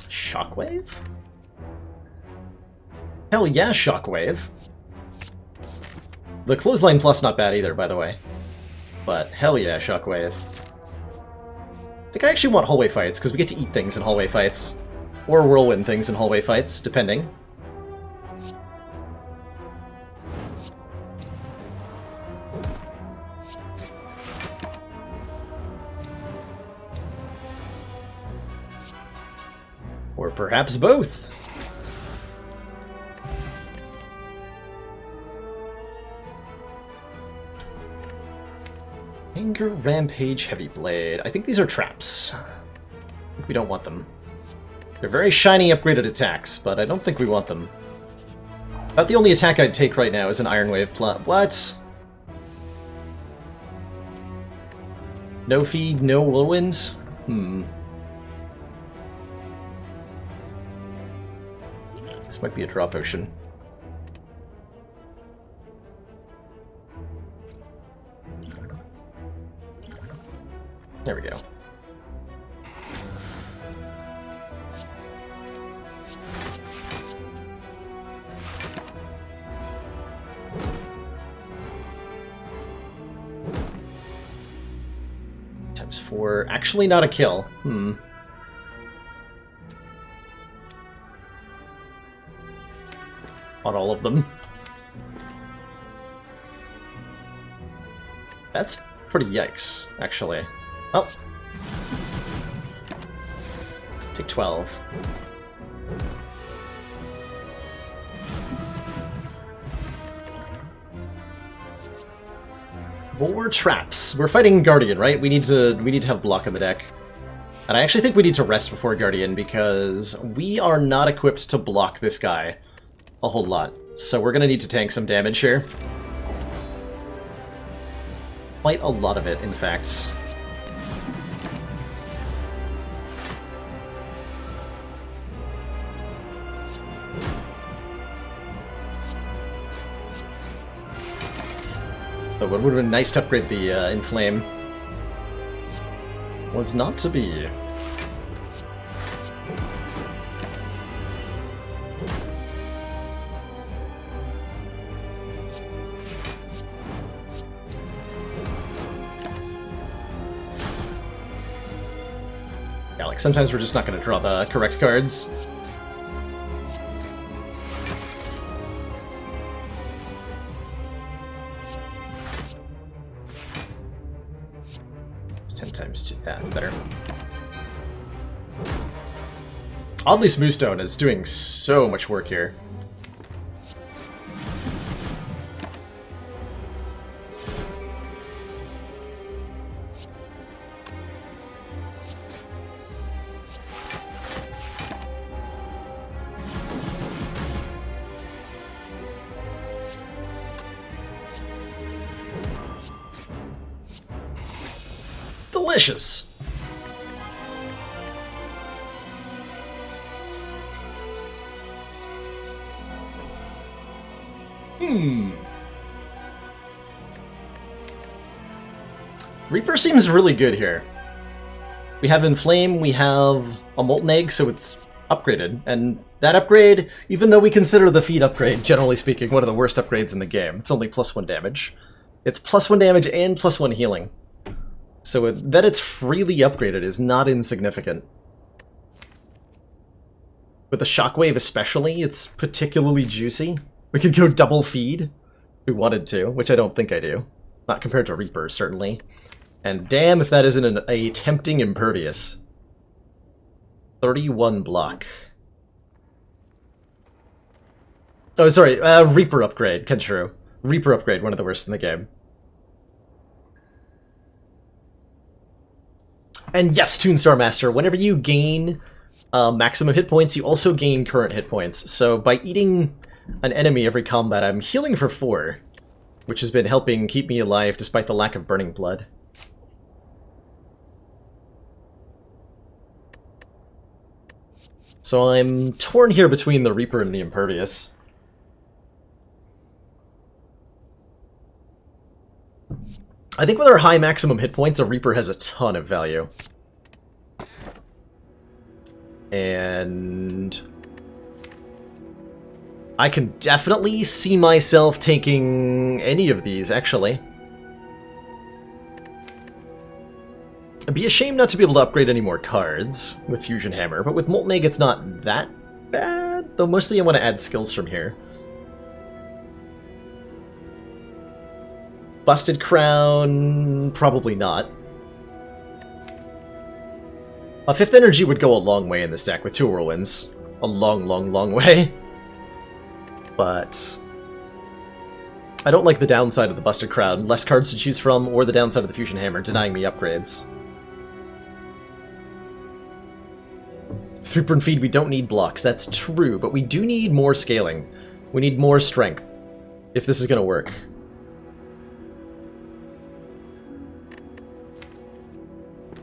Shockwave? Hell yeah, Shockwave. The Clothesline Plus not bad either, by the way. But hell yeah, Shockwave. I think I actually want hallway fights, because we get to eat things in hallway fights. Or whirlwind things in hallway fights, depending. Or perhaps both. Anger, Rampage, Heavy Blade. I think these are traps. We don't want them. They're very shiny upgraded attacks, but I don't think we want them. About the only attack I'd take right now is an Iron Wave plus. What? No feed, no whirlwind? This might be a draw potion. There we go. ×4. Actually not a kill. On all of them. That's pretty yikes, actually. Oh. Take 12. More traps. We're fighting Guardian, right? We need to have block on the deck. And I actually think we need to rest before Guardian because we are not equipped to block this guy a whole lot. So we're gonna need to tank some damage here. Quite a lot of it, in fact. But what would have been nice to upgrade the Inflame was not to be. Yeah, like sometimes we're just not going to draw the correct cards. It's 10 times 2. That's better. Oddly, Smoothstone is doing so much work here. Delicious! Reaper seems really good here. We have Inflame, we have a Molten Egg, so it's upgraded. And that upgrade, even though we consider the feed upgrade, generally speaking, one of the worst upgrades in the game, it's only +1 damage. It's +1 damage and +1 healing. So that it's freely upgraded is not insignificant. With the Shockwave especially, it's particularly juicy. We could go double feed if we wanted to, which I don't think I do. Not compared to Reaper, certainly. And damn if that isn't a tempting Impervious. 31 block. Oh, sorry, Reaper upgrade, Kenshiro. Reaper upgrade, one of the worst in the game. And yes, Toonstar Master, whenever you gain maximum hit points, you also gain current hit points. So by eating an enemy every combat, I'm healing for 4, which has been helping keep me alive despite the lack of burning blood. So I'm torn here between the Reaper and the Impervious. I think with our high maximum hit points, a Reaper has a ton of value. And I can definitely see myself taking any of these, actually. It'd be a shame not to be able to upgrade any more cards with Fusion Hammer, but with Molten Egg it's not that bad, though mostly I want to add skills from here. Busted Crown, probably not. A 5th Energy would go a long way in this deck with 2 Whirlwinds. A long, long, long way. But I don't like the downside of the Busted Crown. Less cards to choose from, or the downside of the Fusion Hammer, denying me upgrades. 3-burn feed, we don't need blocks, that's true, but we do need more scaling. We need more strength, if this is going to work.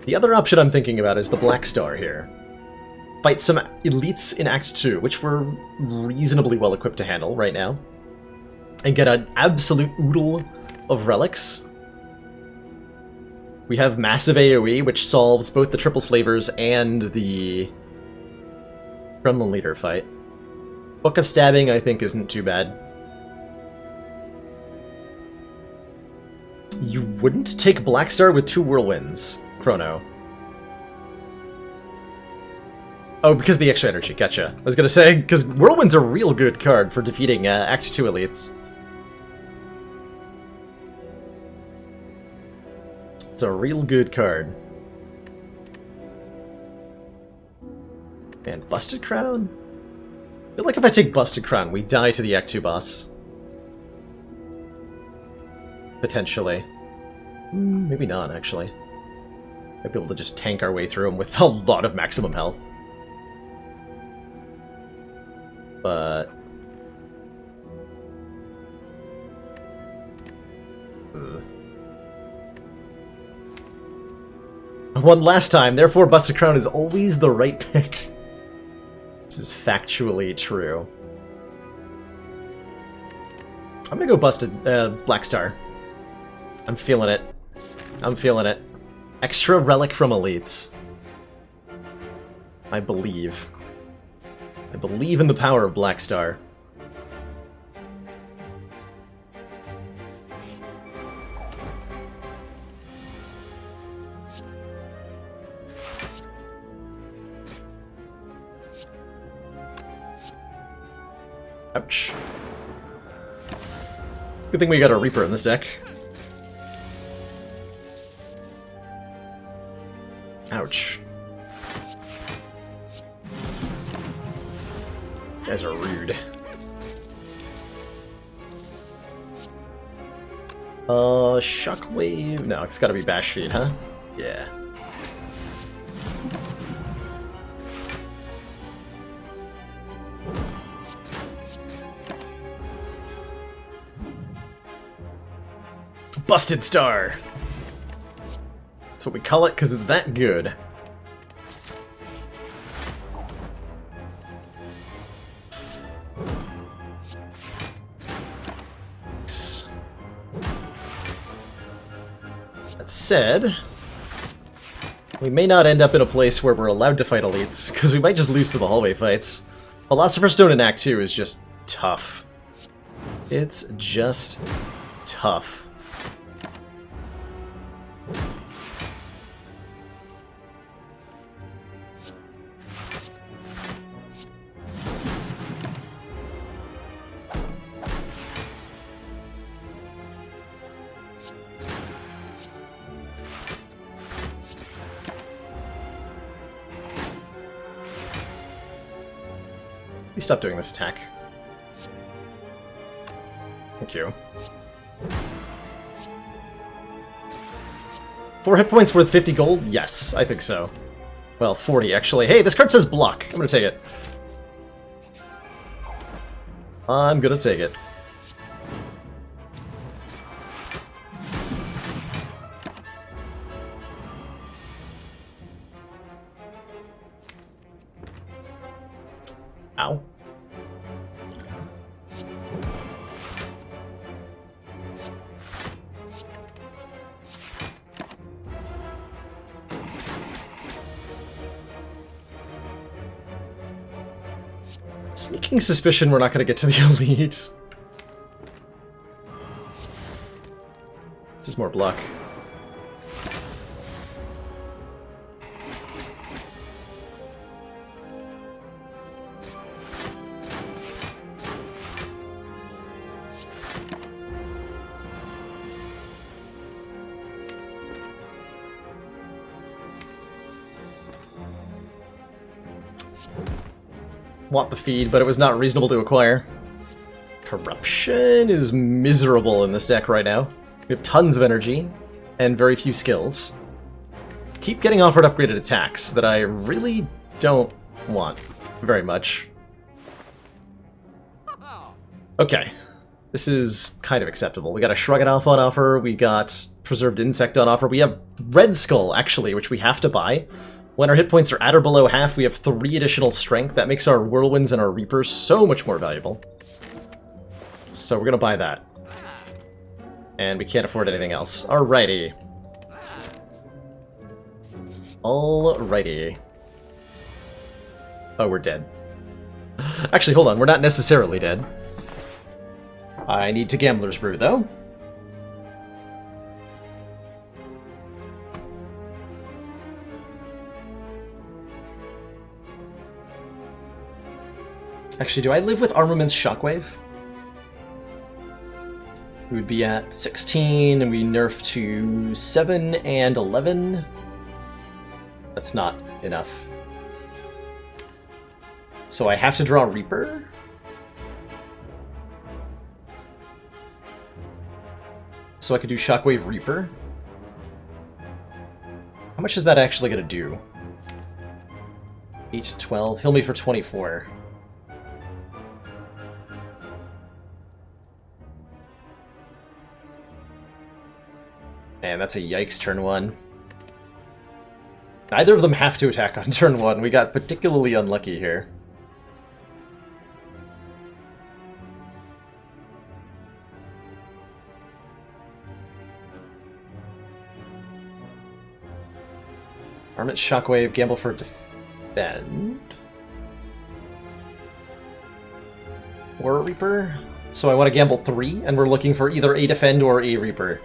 The other option I'm thinking about is the Black Star here. Fight some elites in Act 2, which we're reasonably well equipped to handle right now. And get an absolute oodle of relics. We have massive AoE, which solves both the Triple Slavers and the Kremlin Leader fight. Book of Stabbing, I think, isn't too bad. You wouldn't take Black Star with 2 Whirlwinds, Chrono. Oh, because of the extra energy, gotcha. I was gonna say, because Whirlwind's a real good card for defeating Act 2 elites. It's a real good card. And Busted Crown? I feel like if I take Busted Crown, we die to the Act 2 boss. Potentially. Maybe not, actually. Might be able to just tank our way through him with a lot of maximum health. But... One last time, therefore Busted Crown is always the right pick. This is factually true. I'm gonna go Busted, Black Star. I'm feeling it. I'm feeling it. Extra relic from elites. I believe. I believe in the power of Black Star. Ouch. Good thing we got a Reaper in this deck. Ouch. You guys are rude. Shockwave? No, it's gotta be Bash Feed, huh? Yeah. Busted Star! That's what we call it, because it's that good. That said, we may not end up in a place where we're allowed to fight elites, because we might just lose to the hallway fights. Philosopher's Stone in Act 2 is just tough. It's just tough. Please stop doing this attack. Thank you. 4 hit points worth 50 gold? Yes, I think so. Well, 40 actually. Hey, this card says block. I'm gonna take it. I'm gonna take it. Ow. Sneaking suspicion we're not going to get to the elite. This is more block. Want the feed, but it was not reasonable to acquire. Corruption is miserable in this deck right now. We have tons of energy and very few skills. Keep getting offered upgraded attacks that I really don't want very much. Okay, this is kind of acceptable. We got a Shrug It Off on offer, we got Preserved Insect on offer, we have Red Skull, actually, which we have to buy. When our hit points are at or below half, we have 3 additional strength. That makes our Whirlwinds and our Reapers so much more valuable. So we're gonna buy that. And we can't afford anything else. Alrighty. Alrighty. Oh, we're dead. Actually, hold on, we're not necessarily dead. I need to Gambler's Brew, though. Actually, do I live with Armament's Shockwave? We would be at 16, and we nerf to 7 and 11. That's not enough. So I have to draw Reaper? So I could do Shockwave Reaper? How much is that actually going to do? 8 to 12. Heal me for 24. Man, that's a yikes turn 1. Neither of them have to attack on turn 1. We got particularly unlucky here. Armament Shockwave, gamble for defend. Or a Reaper. So I want to gamble 3, and we're looking for either a defend or a Reaper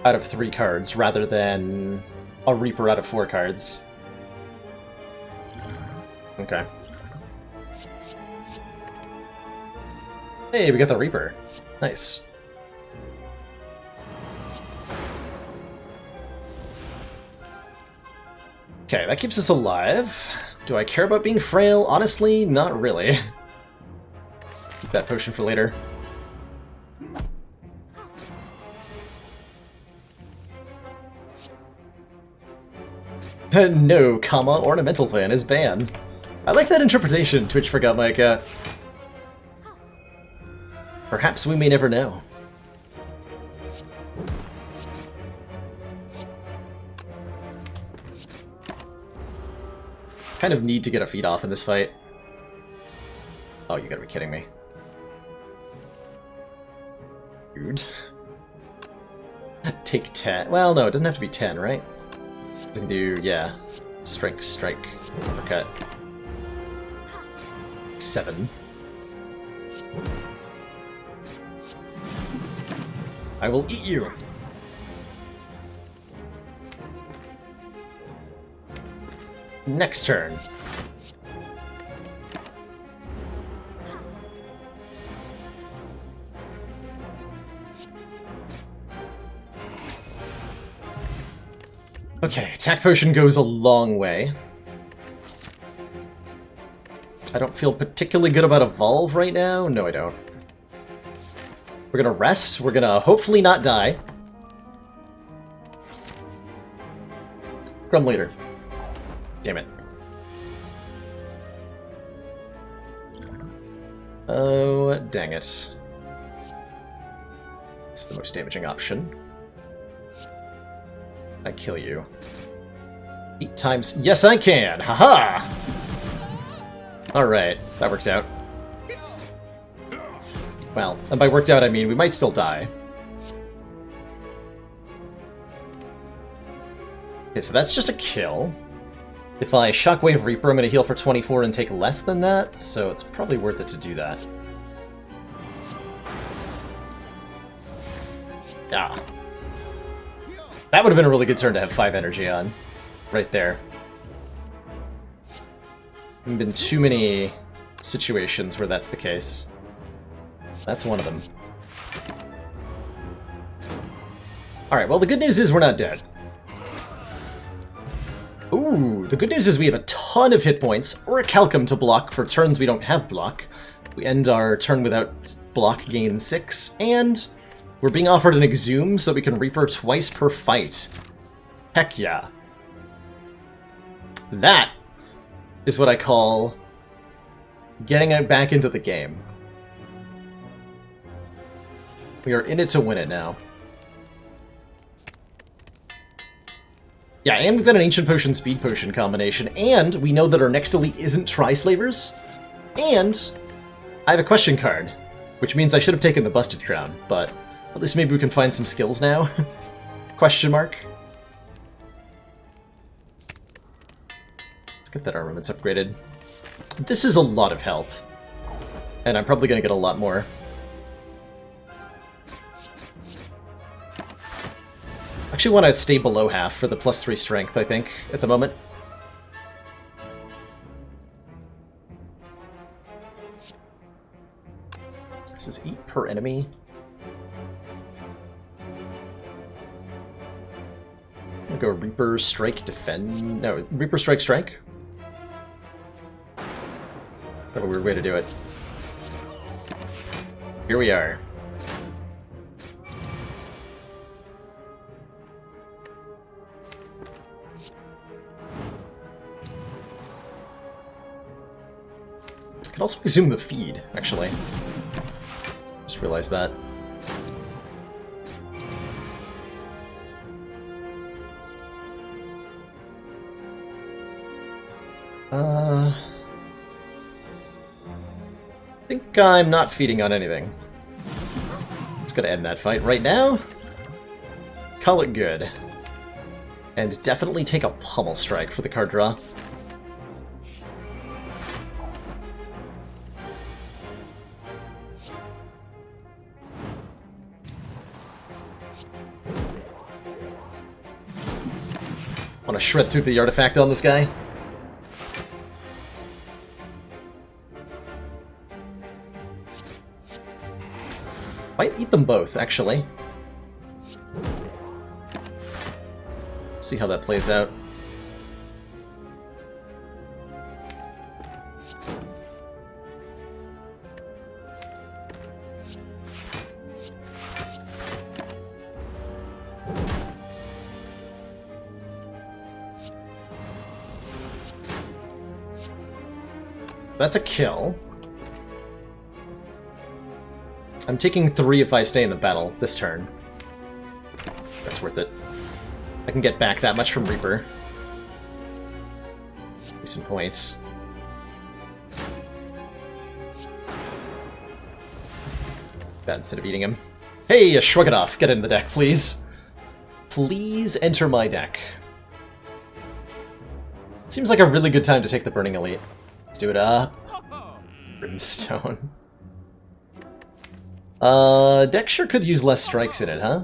out of 3 cards, rather than a Reaper out of 4 cards. Okay. Hey, we got the Reaper. Nice. Okay, that keeps us alive. Do I care about being frail? Honestly, not really. Keep that potion for later. No, comma, ornamental fan is banned. I like that interpretation, Twitch forgot my cat. Perhaps we may never know. Kind of need to get a feed off in this fight. Oh, you gotta be kidding me. Dude. Take 10. Well, no, it doesn't have to be 10, right? We can do, yeah. Strike, strike, uppercut. 7. I will eat you! Next turn. Okay, attack potion goes a long way. I don't feel particularly good about Evolve right now. No, I don't. We're gonna rest. We're gonna hopefully not die. Grum Leader. Damn it. Oh, dang it. It's the most damaging option. I kill you. 8 times. Yes, I can! Haha! Alright, that worked out. Well, and by worked out I mean we might still die. Okay, so that's just a kill. If I Shockwave Reaper, I'm going to heal for 24 and take less than that, so it's probably worth it to do that. Ah. That would have been a really good turn to have 5 energy on. Right there. There have been too many situations where that's the case. That's one of them. Alright, well the good news is we're not dead. Ooh, the good news is we have a ton of hit points, or a Calcum to block for turns we don't have block. We end our turn without block, gain 6, and we're being offered an Exhume so that we can Reaper twice per fight. Heck yeah. That is what I call getting it back into the game. We are in it to win it now. Yeah, and we've got an Ancient Potion, Speed Potion combination, and we know that our next elite isn't Tri-Slavers, and I have a question card, which means I should have taken the Busted Crown, but at least maybe we can find some skills now. Question mark. Let's get that armaments upgraded. This is a lot of health, and I'm probably going to get a lot more. I actually want to stay below half for the +3 strength, I think, at the moment. This is 8 per enemy. I'm gonna go Reaper, Strike, Defend... No, Reaper, Strike, Strike? What a weird way to do it. Here we are. I can also resume the feed, actually. Just realized that. I think I'm not feeding on anything. Just gonna end that fight right now. Call it good. And definitely take a Pummel Strike for the card draw. Want to shred through the artifact on this guy? Might eat them both, actually. See how that plays out. That's a kill. I'm taking 3 if I stay in the battle this turn. That's worth it. I can get back that much from Reaper. Decent points. That instead of eating him. Hey, shrug it off. Get in the deck, please. Please enter my deck. Seems like a really good time to take the Burning Elite. Let's do it up. Brimstone. Deck sure could use less strikes in it, huh?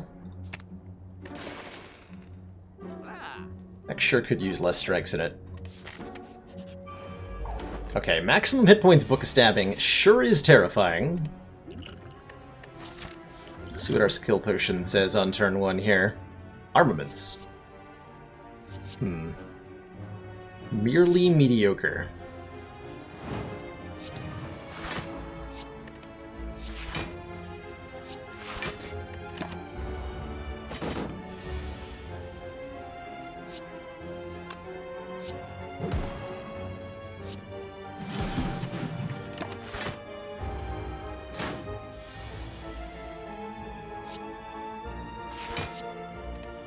Deck sure could use less strikes in it. Okay, maximum hit points Book of Stabbing sure is terrifying. Let's see what our skill potion says on turn 1 here. Armaments. Merely mediocre.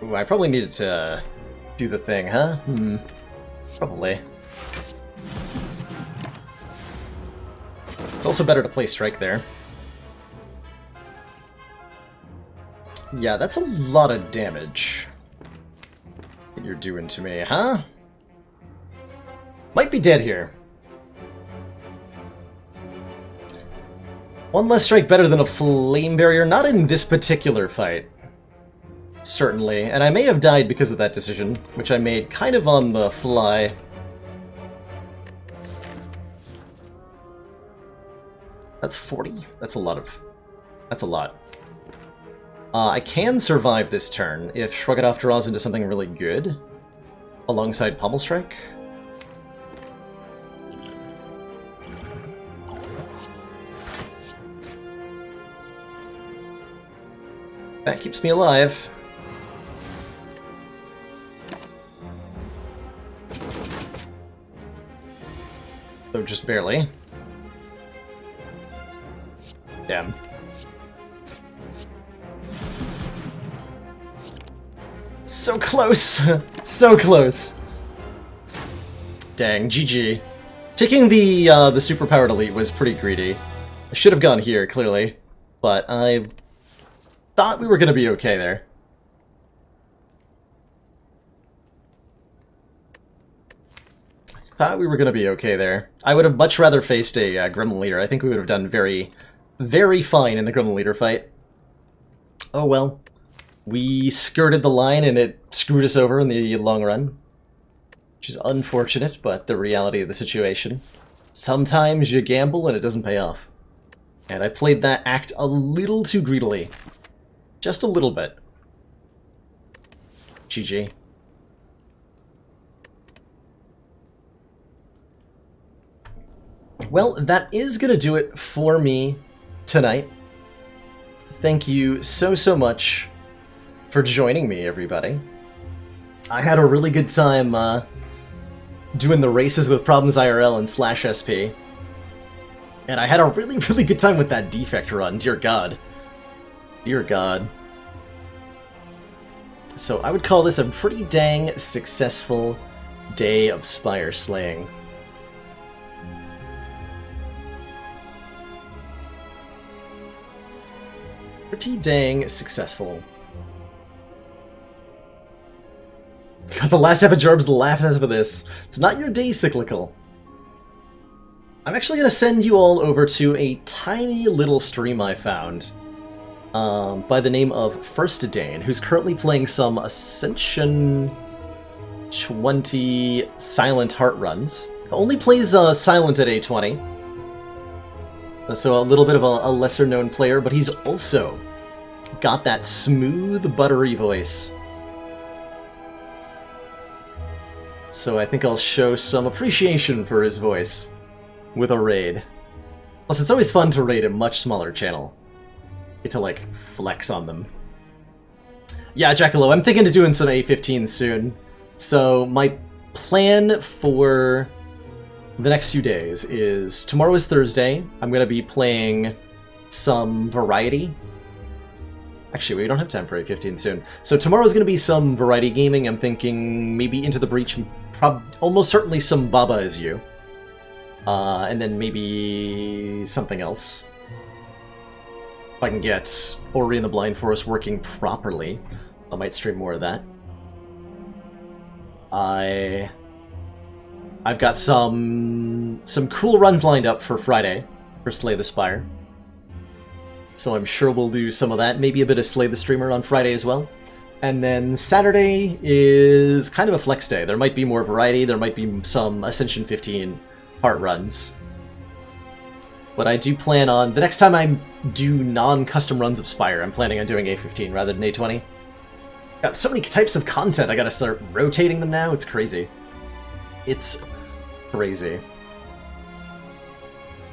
Ooh, I probably needed to do the thing, huh? Probably. It's also better to play Strike there. Yeah, that's a lot of damage that you're doing to me, huh? Might be dead here. One less strike better than a Flame Barrier, not in this particular fight. Certainly, and I may have died because of that decision, which I made kind of on the fly. That's 40? That's a lot of... That's a lot. I can survive this turn if Shrug It Off draws into something really good, alongside Pummel Strike. That keeps me alive. Though just barely. Damn. So close! So close! Dang, GG. Taking the superpowered elite was pretty greedy. I should have gone here, clearly. But I thought we were gonna be okay there. Thought we were going to be okay there. I would have much rather faced a Gremlin Leader. I think we would have done very, very fine in the Gremlin Leader fight. Oh well. We skirted the line and it screwed us over in the long run. Which is unfortunate, but the reality of the situation. Sometimes you gamble and it doesn't pay off. And I played that act a little too greedily. Just a little bit. GG. Well, that is going to do it for me tonight. Thank you so much for joining me, everybody. I had a really good time doing the races with Problems IRL and /SP. And I had a really good time with that defect run, dear god. Dear god. So I would call this a pretty dang successful day of Spire slaying. Pretty dang successful. God, the last half of Jorb's the last half of this. It's not your day, Cyclical. I'm actually going to send you all over to a tiny little stream I found by the name of First Dane, who's currently playing some Ascension 20 Silent Heart runs. Only plays Silent at A20. So a little bit of a lesser-known player, but he's also got that smooth, buttery voice. So I think I'll show some appreciation for his voice with a raid. Plus, it's always fun to raid a much smaller channel. Get to, like, flex on them. Yeah, Jackalo, I'm thinking of doing some A15 soon. So my plan for the next few days is tomorrow is Thursday. I'm going to be playing some variety. Actually, we don't have time for A15 soon. So tomorrow's going to be some variety gaming. I'm thinking maybe Into the Breach, almost certainly some Baba Is You. And then maybe something else. If I can get Ori and the Blind Forest working properly, I might stream more of that. I've got some cool runs lined up for Friday for Slay the Spire. So I'm sure we'll do some of that. Maybe a bit of Slay the Streamer on Friday as well. And then Saturday is kind of a flex day. There might be more variety. There might be some Ascension 15 heart runs. But I do plan on... The next time I do non-custom runs of Spire, I'm planning on doing A15 rather than A20. Got so many types of content, I gotta start rotating them now. It's crazy. It's crazy.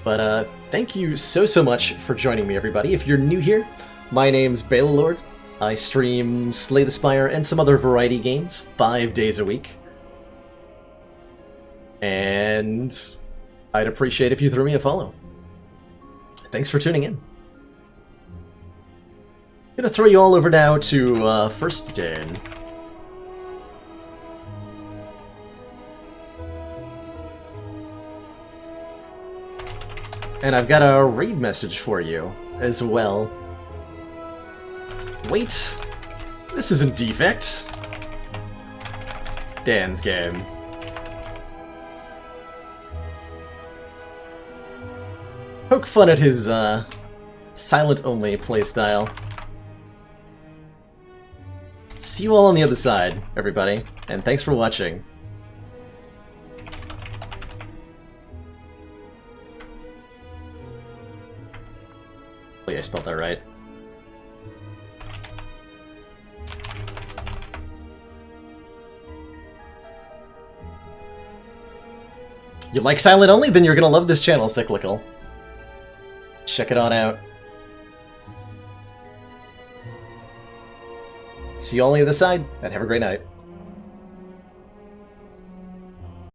But thank you so much for joining me, everybody. If you're new here, my name's Baelorlord. I stream Slay the Spire and some other variety games 5 days a week. And I'd appreciate if you threw me a follow. Thanks for tuning in. Gonna throw you all over now to First Dane. And I've got a raid message for you as well. Wait, this isn't Defect. Dan's game. Poke fun at his silent-only playstyle. See you all on the other side, everybody, and thanks for watching. Hopefully I spelled that right. You like Silent Only? Then you're gonna love this channel, Cyclical. Check it on out. See you all on the other side, and have a great night.